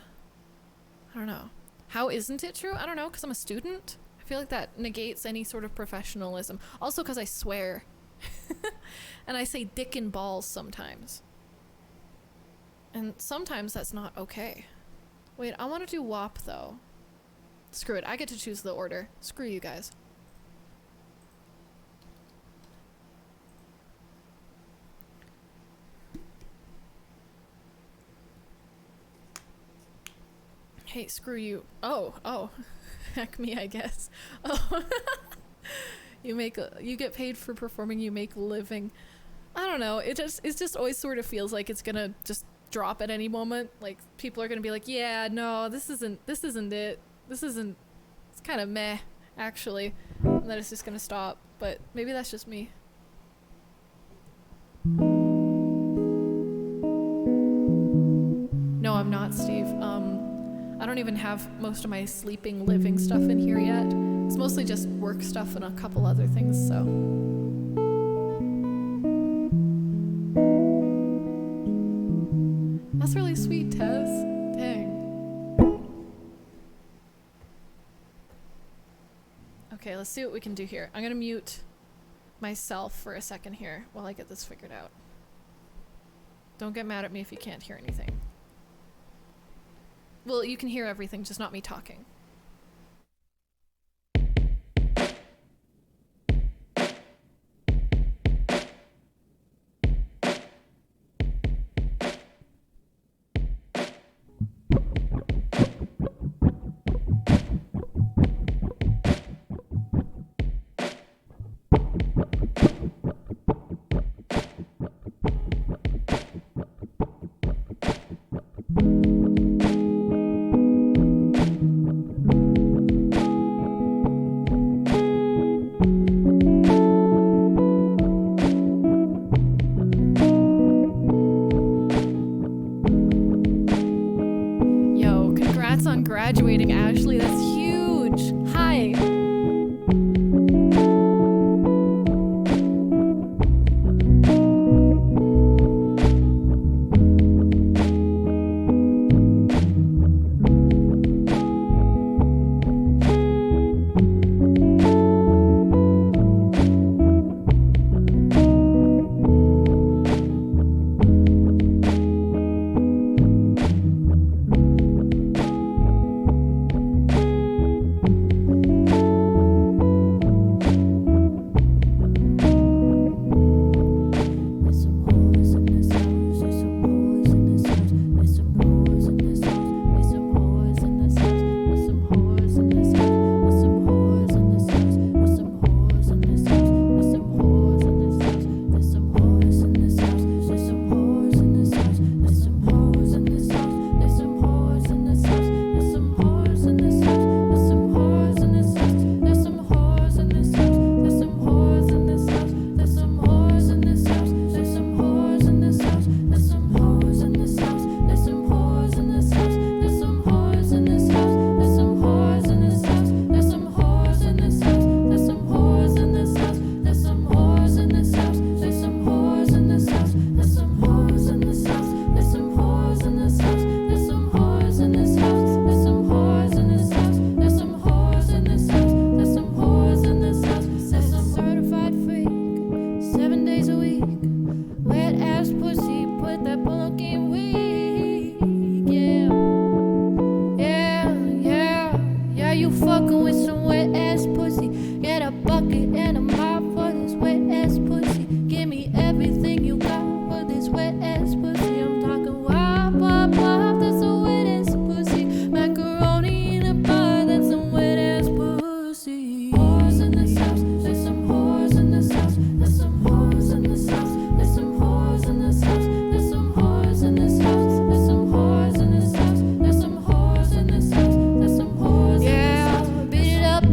don't know. How isn't it true? I don't know, because I'm a student. I feel like that negates any sort of professionalism. Also because I swear. And I say dick and balls sometimes. And sometimes that's not okay. Wait, I want to do WAP though. Screw it, I get to choose the order. Screw you guys. Hey, screw you. Oh. Heck me, I guess. Oh. You get paid for performing, you make a living. I don't know. It just always sort of feels like it's gonna just drop at any moment. Like people are gonna be like, yeah, no, this isn't it. It's kind of meh, actually. And then it's just gonna stop. But maybe that's just me. No, I'm not, Steve. I don't even have most of my sleeping, living stuff in here yet. It's mostly just work stuff and a couple other things, so. That's really sweet, Tez. Dang. Okay, let's see what we can do here. I'm gonna mute myself for a second here while I get this figured out. Don't get mad at me if you can't hear anything. Well, you can hear everything, just not me talking. Yo, congrats on graduating, Ashley. That's huge. Hi.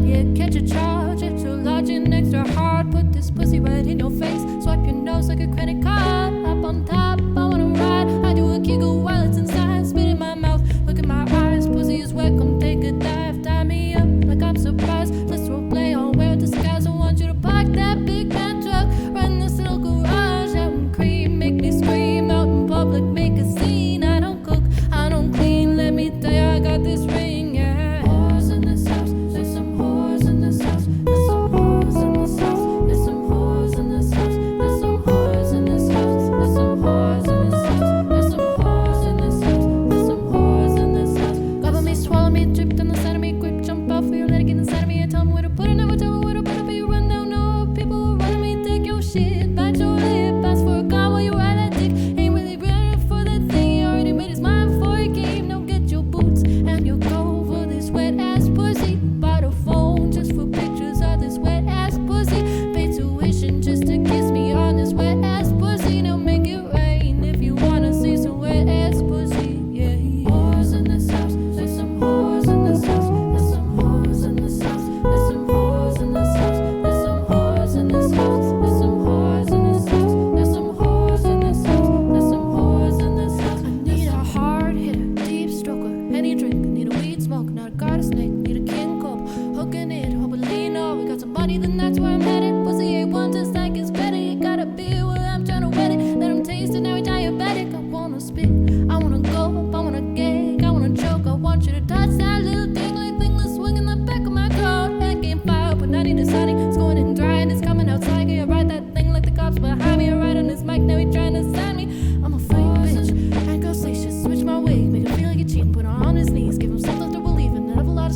Yeah,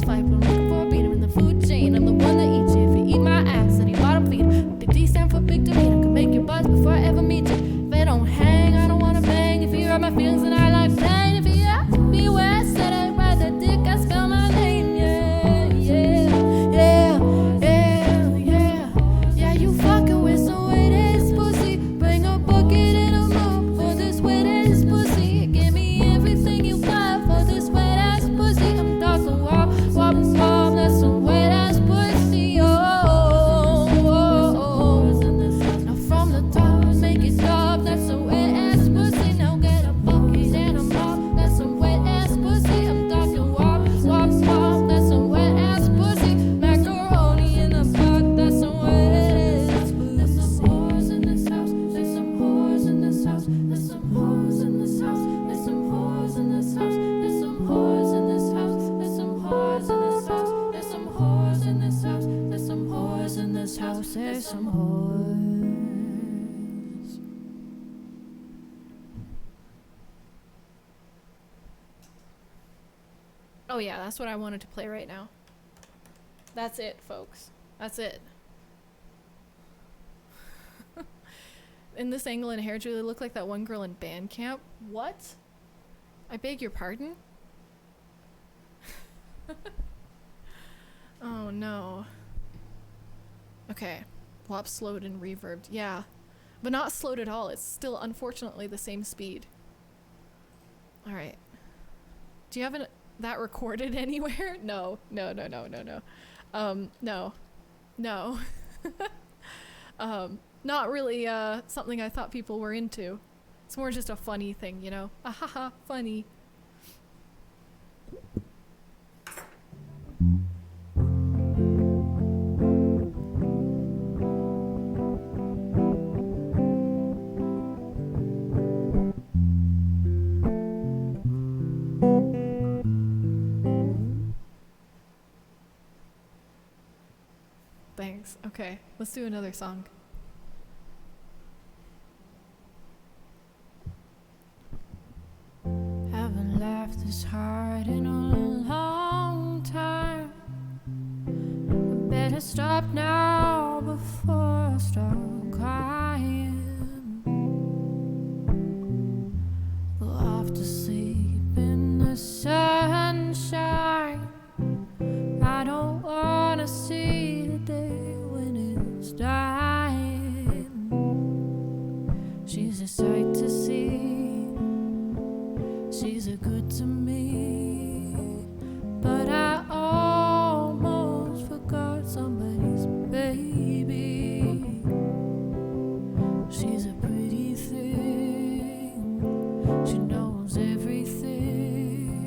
fight, but I'm looking for a beat. I'm in the food chain. I'm the one that eats you. If you eat my ass, then you bottom feed. Big D stand for big demeanor. Can make you buzz before I ever meet you. If I don't hang, I don't wanna bang. If you hurt my feelings, then I like pain. If you ask me where I said I ride the dick, I spell my name. Yeah, yeah, yeah, yeah, yeah. Yeah, you fucking with some wet ass pussy. Bring a bucket and a mop for this wet ass pussy. Give me everything you got for this wet ass pussy. I'm talking wop, wop, wop. That's some wet ass pussy. Oh, oh, oh. Now from the top, make it stop. That's some wet ass pussy. Now get a bucket and a mop. That's some wet ass pussy. I'm talking wop, wop, wop. That's some wet ass pussy. Macaroni in a pot. That's some wet ass pussy. There's some whores in this house. There's some whores in this house. There's some whores in this house. There's some whores in this house. There's some whores in this house. There's some whores in this house. There's some whores in this house. There's some whores in this house. There's some whores. Oh yeah, that's what I wanted to play right now. That's it, folks. That's it. In this angle and hair, Julie look like that one girl in band camp. What? I beg your pardon? Oh no. Okay. WAP slowed and reverbed. Yeah. But not slowed at all. It's still unfortunately the same speed. Alright. Do you have that recorded anywhere? No. No, no, no, no, no. No. No. Not really, something I thought people were into. It's more just a funny thing, you know? Ahaha, funny. Thanks. Okay, let's do another song. Haven't laughed this hard in a long time. I better stop now before I start crying. Go off to sleep in the sunshine. I don't wanna see the day when it's dying. She's a sight to see. She's a good to me, but I almost forgot somebody's baby. She's a pretty thing. She knows everything,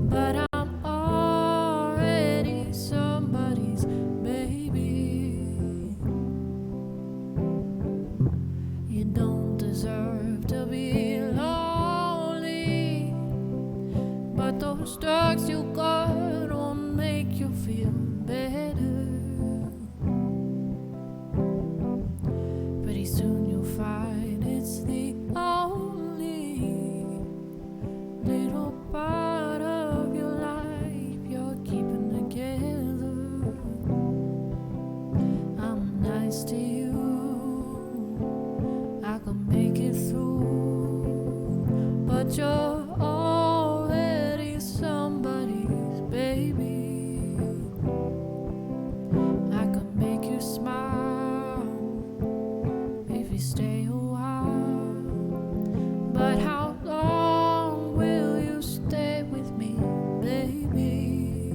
but I'm already somebody's baby. You don't deserve to be lonely, but those drugs you got won't make you feel better. Pretty soon you'll find it's the only little part of your life you're keeping together. I'm nice to you, I can make it through, but you're already somebody's baby. I can make you smile if you stay a while, but how long will you stay with me, baby?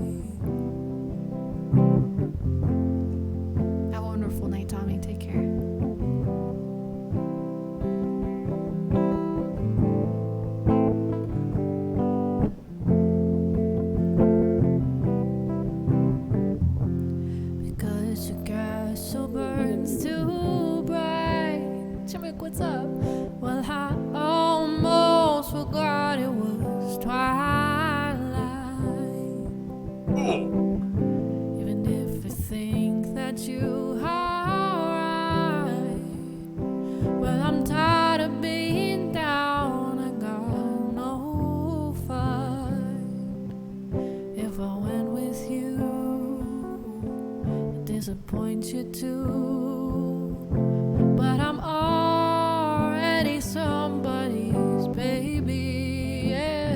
Have a wonderful night, Tommy. Take care. Because your gas so burns too bright. Chimik, what's up? Well, I almost forgot it was twilight. Even if you think that you are right, well, I'm tired of being down. I got no fight. If I went with disappoint you too. But I'm already somebody's baby, yeah.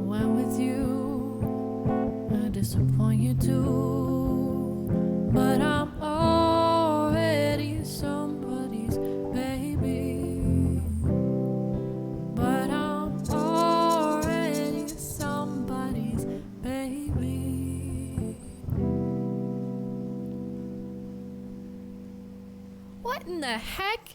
When with you, I disappoint you too. But I'm already somebody's baby. But I'm already somebody's baby. What in the heck?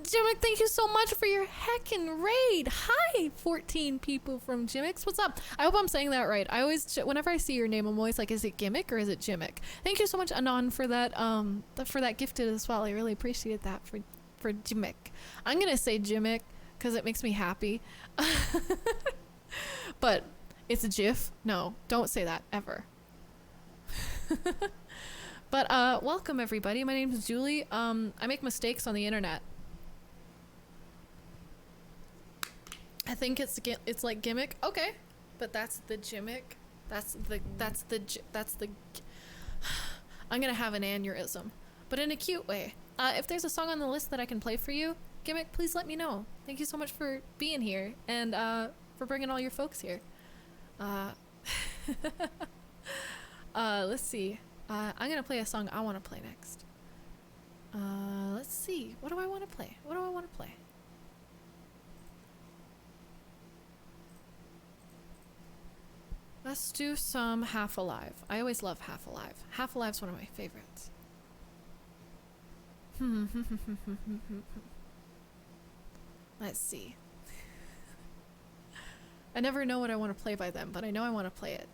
Jimmick, thank you so much for your heckin' raid. Hi, 14 people from Jimmicks. What's up? I hope I'm saying that right. I always, whenever I see your name, I'm always like, is it Gimmick or is it Jimmick? Thank you so much, Anon, for that gifted as well. I really appreciate that for Jimmick. I'm gonna say Jimmick because it makes me happy. But it's a GIF. No, don't say that ever. But welcome everybody. My name is Julie. I make mistakes on the internet. I think it's like Gimmick. Okay, but that's the Jimmick. That's the I'm gonna have an aneurysm, but in a cute way. If there's a song on the list that I can play for you, Gimmick, please let me know. Thank you so much for being here and for bringing all your folks here. Let's see. I'm gonna play a song I want to play next. Let's see. What do I want to play? What do I want to play? Let's do some Half Alive. I always love Half Alive. Half Alive's one of my favorites. Let's see. I never know what I want to play by them, but I know I want to play it.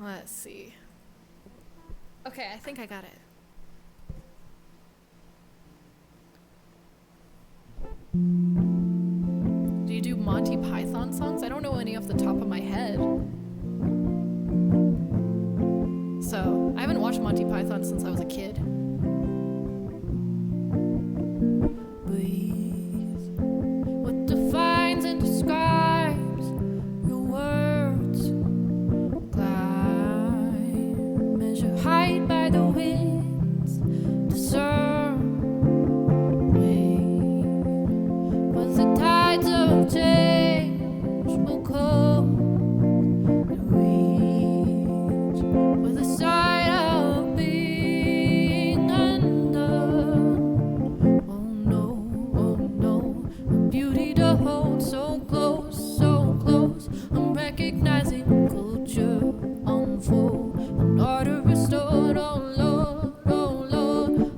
Let's see. Okay, I think I got it. Do you do Monty Python songs? I don't know any off the top of my head. So, I haven't watched Monty Python since I was a kid. Breathe. What defines and describes your words? Climb. Measure height by the winds. Discern. Wait. Once the tides of change will come and reach for the side of being undone. Oh no, a beauty to hold so close, I'm recognizing culture unfold, an order restored, oh Lord,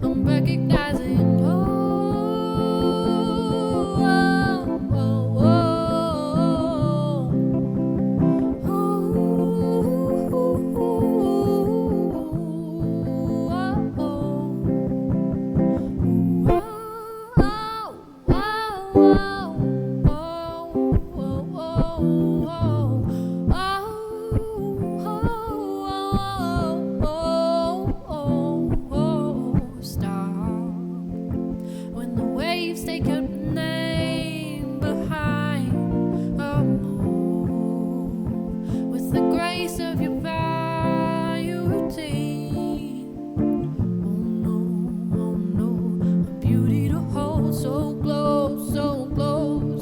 I'm recognizing, stop when the waves take your name behind a move with the grace of your value routine. Oh no, a beauty to hold so close,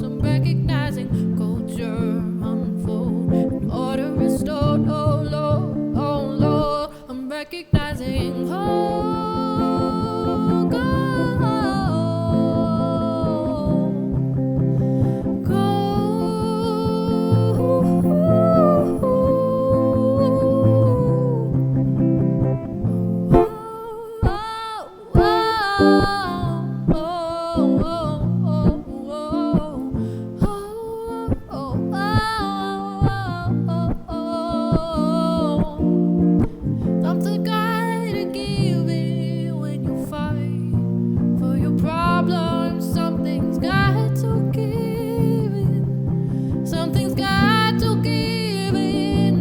I'm recognizing culture unfold, an order restored, oh Lord, I'm recognizing something got to give it when you fight for your problems. Something's got to give it. Something's got to give it.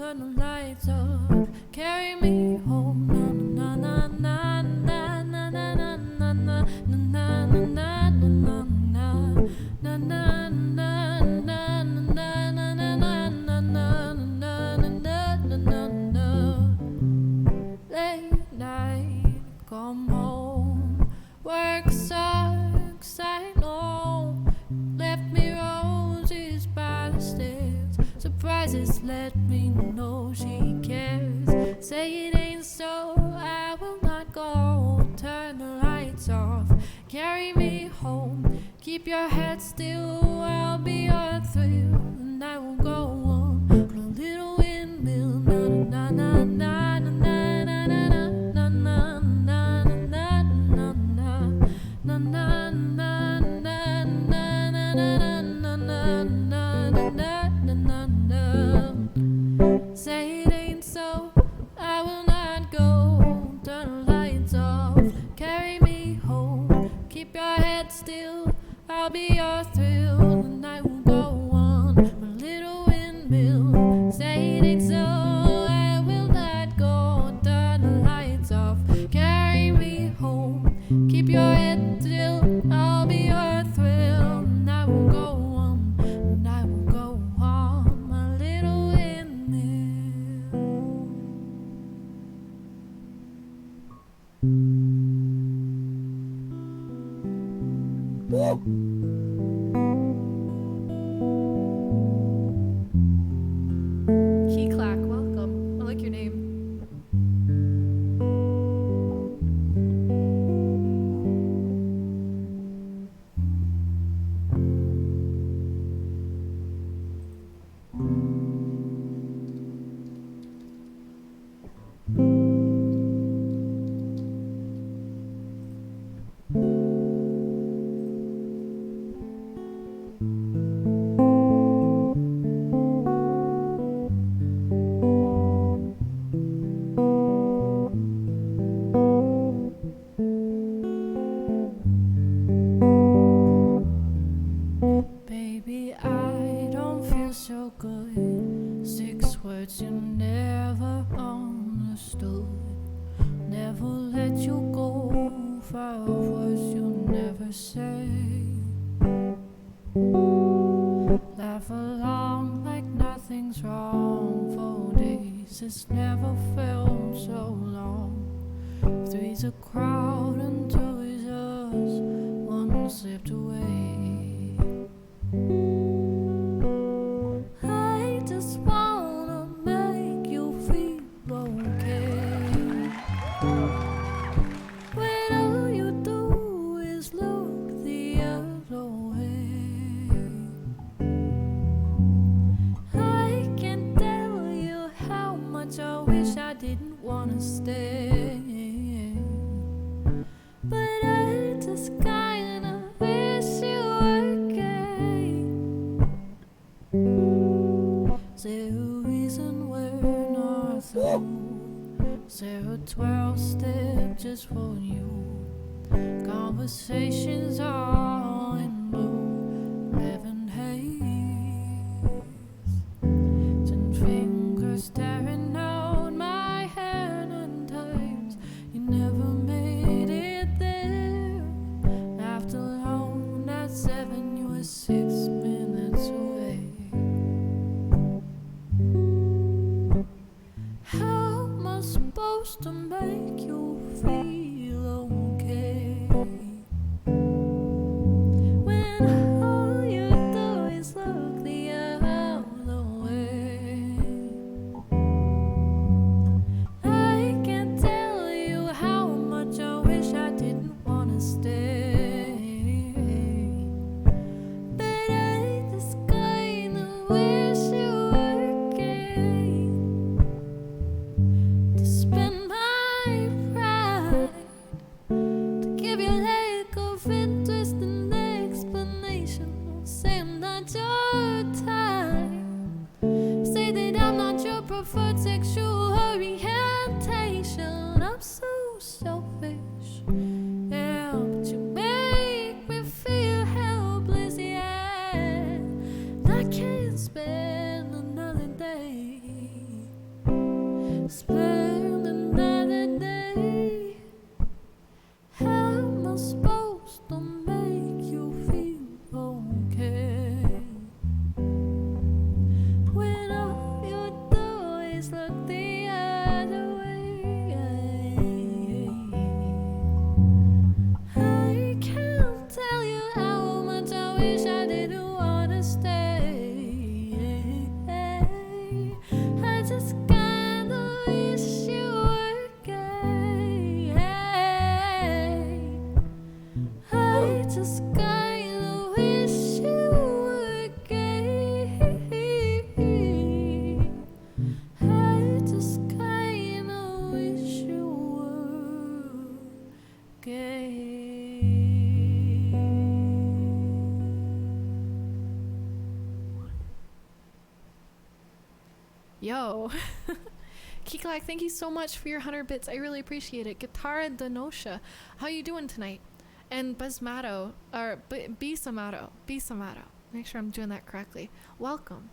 turn the lights off, carry me home. Na na na na na na na na na na na na na na na na. Late night, come home, work sucks, I know. Left me roses by the stairs, surprises let me know she cares. Say it ain't so, I will not go. Turn the lights off, carry me home. Keep your head still, I'll be your thrill, and I will go on a little windmill. Na na na na na na na na na na na na na na na. Say it ain't so, I will not go. Turn the lights off, carry me home. Keep your head still, I'll be your thrill, and I will go on a little windmill. Say it ain't so, I will not go. Turn the lights off, carry me home. Keep your head still, I'll be your thrill, and I will go on, and I will go on, my little windmill. Key Clack, welcome. I like your name. Baby, I don't feel so good. 6 words you never understood. Never let you go. 5 words you never say. Laugh along like nothing's wrong. 4 days, it's never felt so long. 3's a crowd and 2 is us. 1 slipped away. I just wanna make you feel okay. When all you do is look the other way. I can't tell you how much I wish I didn't wanna stay, but I just kinda wish you were gay. 0 reason we're not through. 0 12-step just for you. Conversations all in blue. 11 haze. 10 fingers staring out my hair. 9 times you never made it there. After long at 7 you were 6 minutes away. How am I supposed to make you feel okay when all you do is look the other way? I can't tell you how much I wish I didn't wanna stay, but I just kinda wish you were gay. To spend my pride, to give you lack of interest and explanation. Say I'm not your type. Say that I'm not your preferred sexual orientation. I'm so selfish, yeah, but you make me feel helpless, yeah. And I can't spend another day spend another day. How am I supposed to make you feel okay when all you do is look the other way? I can't tell you how much I wish I didn't wanna stay. I just kinda wish you were gay. I just kinda wish you were gay. I just kinda wish you were gay. Yo. Kiklak, thank you so much for your 100 bits. I really appreciate it. Guitarra Denosha, how you doing tonight? And Basmato, or Bisamato, make sure I'm doing that correctly. Welcome.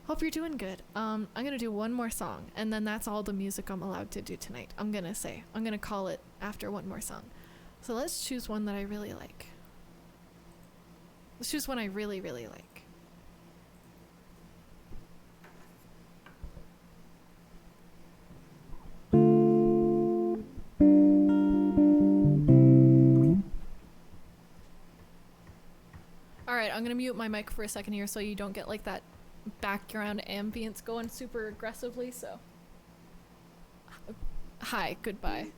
Hope you're doing good. I'm gonna do one more song, and then that's all the music I'm allowed to do tonight. I'm gonna call it after one more song. So let's choose one that I really like. Let's choose one I really, really like. Alright, I'm gonna mute my mic for a second here so you don't get like that background ambience going super aggressively, so. Hi, goodbye.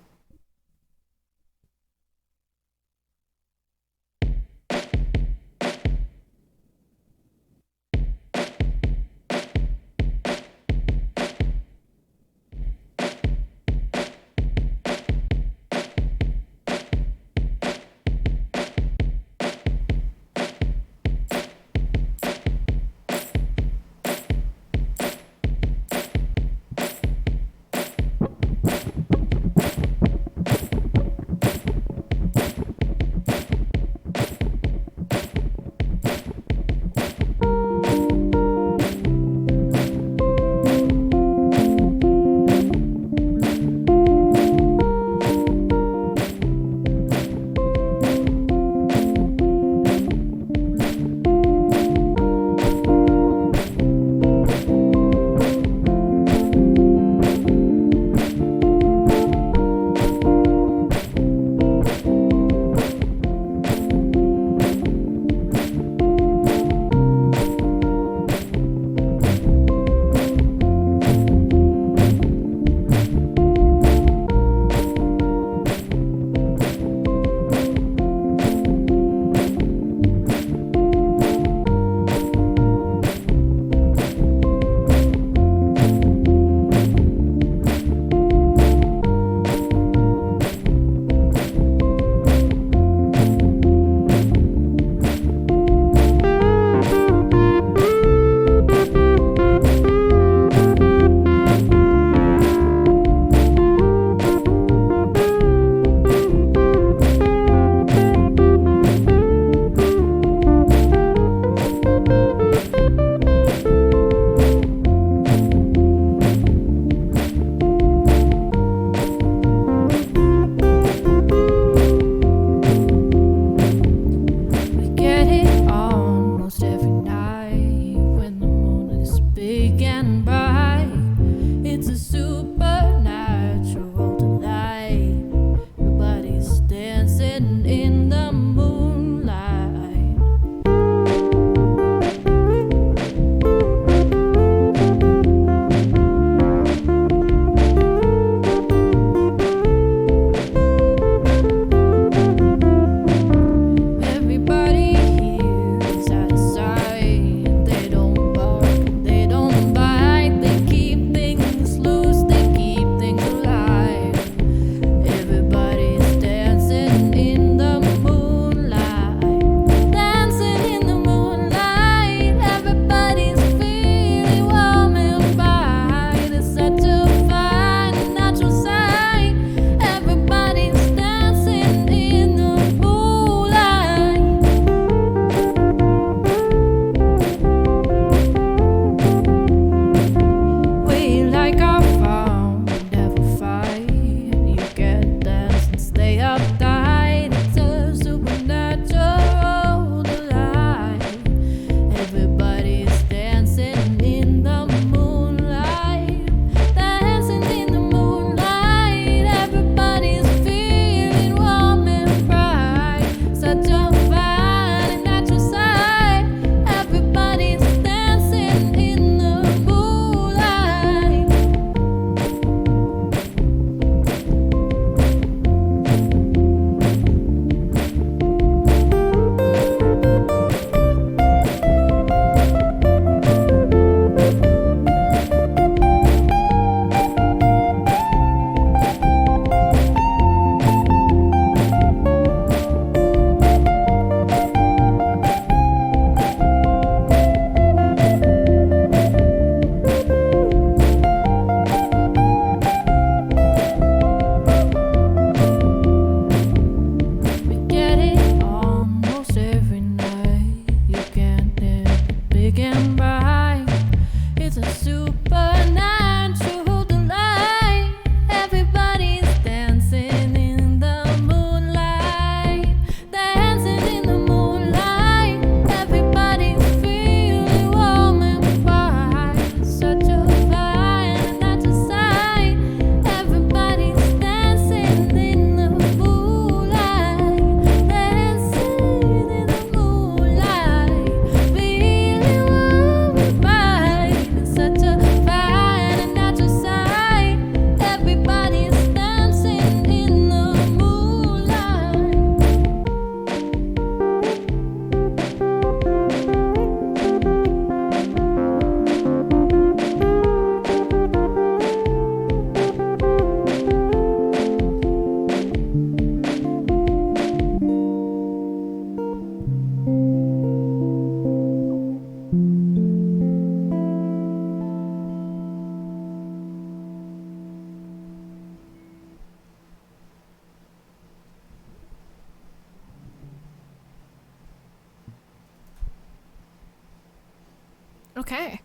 Okay.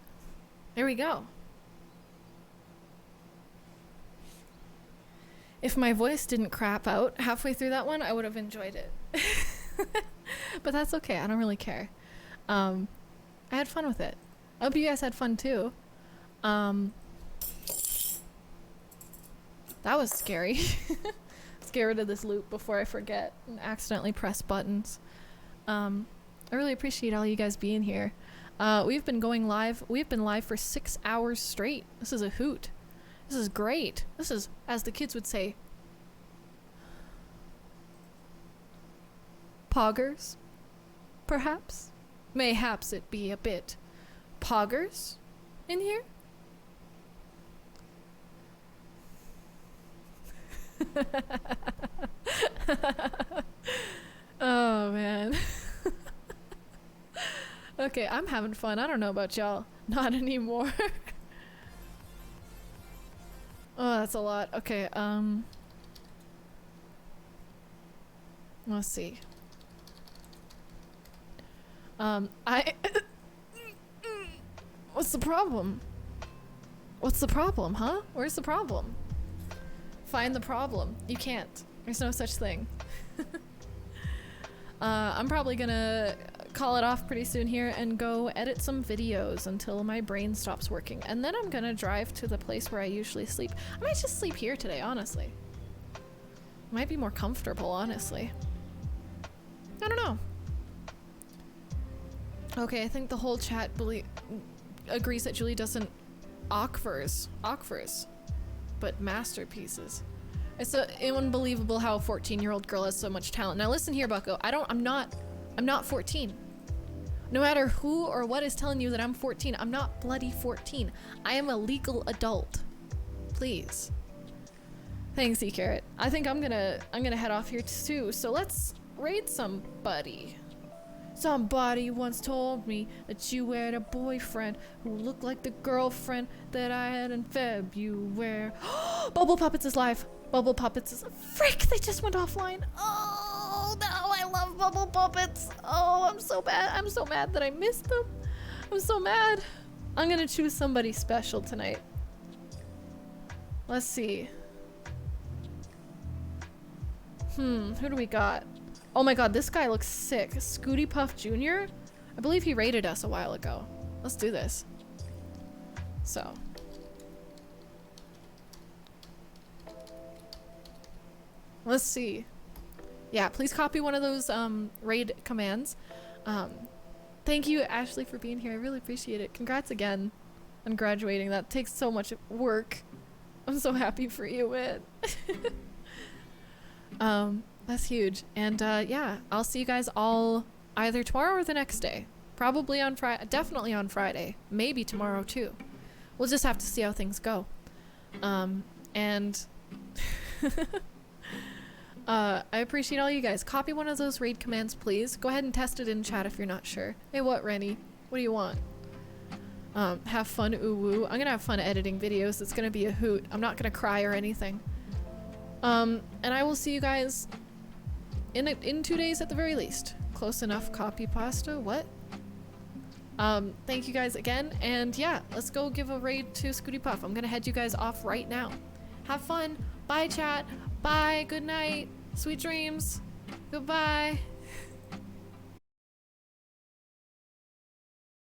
There we go. If my voice didn't crap out halfway through that one, I would have enjoyed it. But that's okay. I don't really care. I had fun with it. I hope you guys had fun too. That was scary. Let's get rid of this loop before I forget and accidentally press buttons. I really appreciate all you guys being here. We've been going live. We've been live for 6 hours straight. This is a hoot. This is great. This is, as the kids would say, poggers, perhaps? Mayhaps it be a bit poggers in here? Oh, man. Okay, I'm having fun. I don't know about y'all. Not anymore. Oh, that's a lot. Okay, let's see. What's the problem? What's the problem, huh? Where's the problem? Find the problem. You can't. There's no such thing. I'm probably gonna call it off pretty soon here and go edit some videos until my brain stops working. And then I'm gonna drive to the place where I usually sleep. I might just sleep here today, honestly. Might be more comfortable, honestly. I don't know. Okay, I think the whole chat agrees that Julie doesn't Okfers, but masterpieces. It's unbelievable how a 14-year-old girl has so much talent. Now listen here, Bucko. I'm not 14. No matter who or what is telling you that I'm 14, I'm not bloody 14. I am a legal adult. Please. Thanks, E-Carrot. I think I'm gonna head off here too. So let's raid somebody. Somebody once told me that you had a boyfriend who looked like the girlfriend that I had in February. Bubble Puppets is live. Bubble Puppets is frick. They just went offline. Oh no, I love Bubble Puppets. Oh, I'm so bad. I'm so mad that I missed them. I'm so mad. I'm gonna choose somebody special tonight. Let's see. Who do we got? Oh my god, this guy looks sick. Scooty Puff Jr.? I believe he raided us a while ago. Let's do this. So. Let's see. Yeah, please copy one of those raid commands. Thank you, Ashley, for being here. I really appreciate it. Congrats again on graduating. That takes so much work. I'm so happy for you, man. That's huge. And yeah, I'll see you guys all either tomorrow or the next day. Probably on Friday, definitely on Friday. Maybe tomorrow too. We'll just have to see how things go. And I appreciate all you guys. Copy one of those raid commands, please. Go ahead and test it in chat if you're not sure. Hey, what, Rennie? What do you want? Have fun, ooh woo. I'm gonna have fun editing videos. It's gonna be a hoot. I'm not gonna cry or anything. And I will see you guys in 2 days at the very least. Close enough, copy pasta? What? Thank you guys again, and yeah, let's go give a raid to Scooty Puff. I'm gonna head you guys off right now. Have fun. Bye, chat. Bye. Good night. Sweet dreams. Goodbye.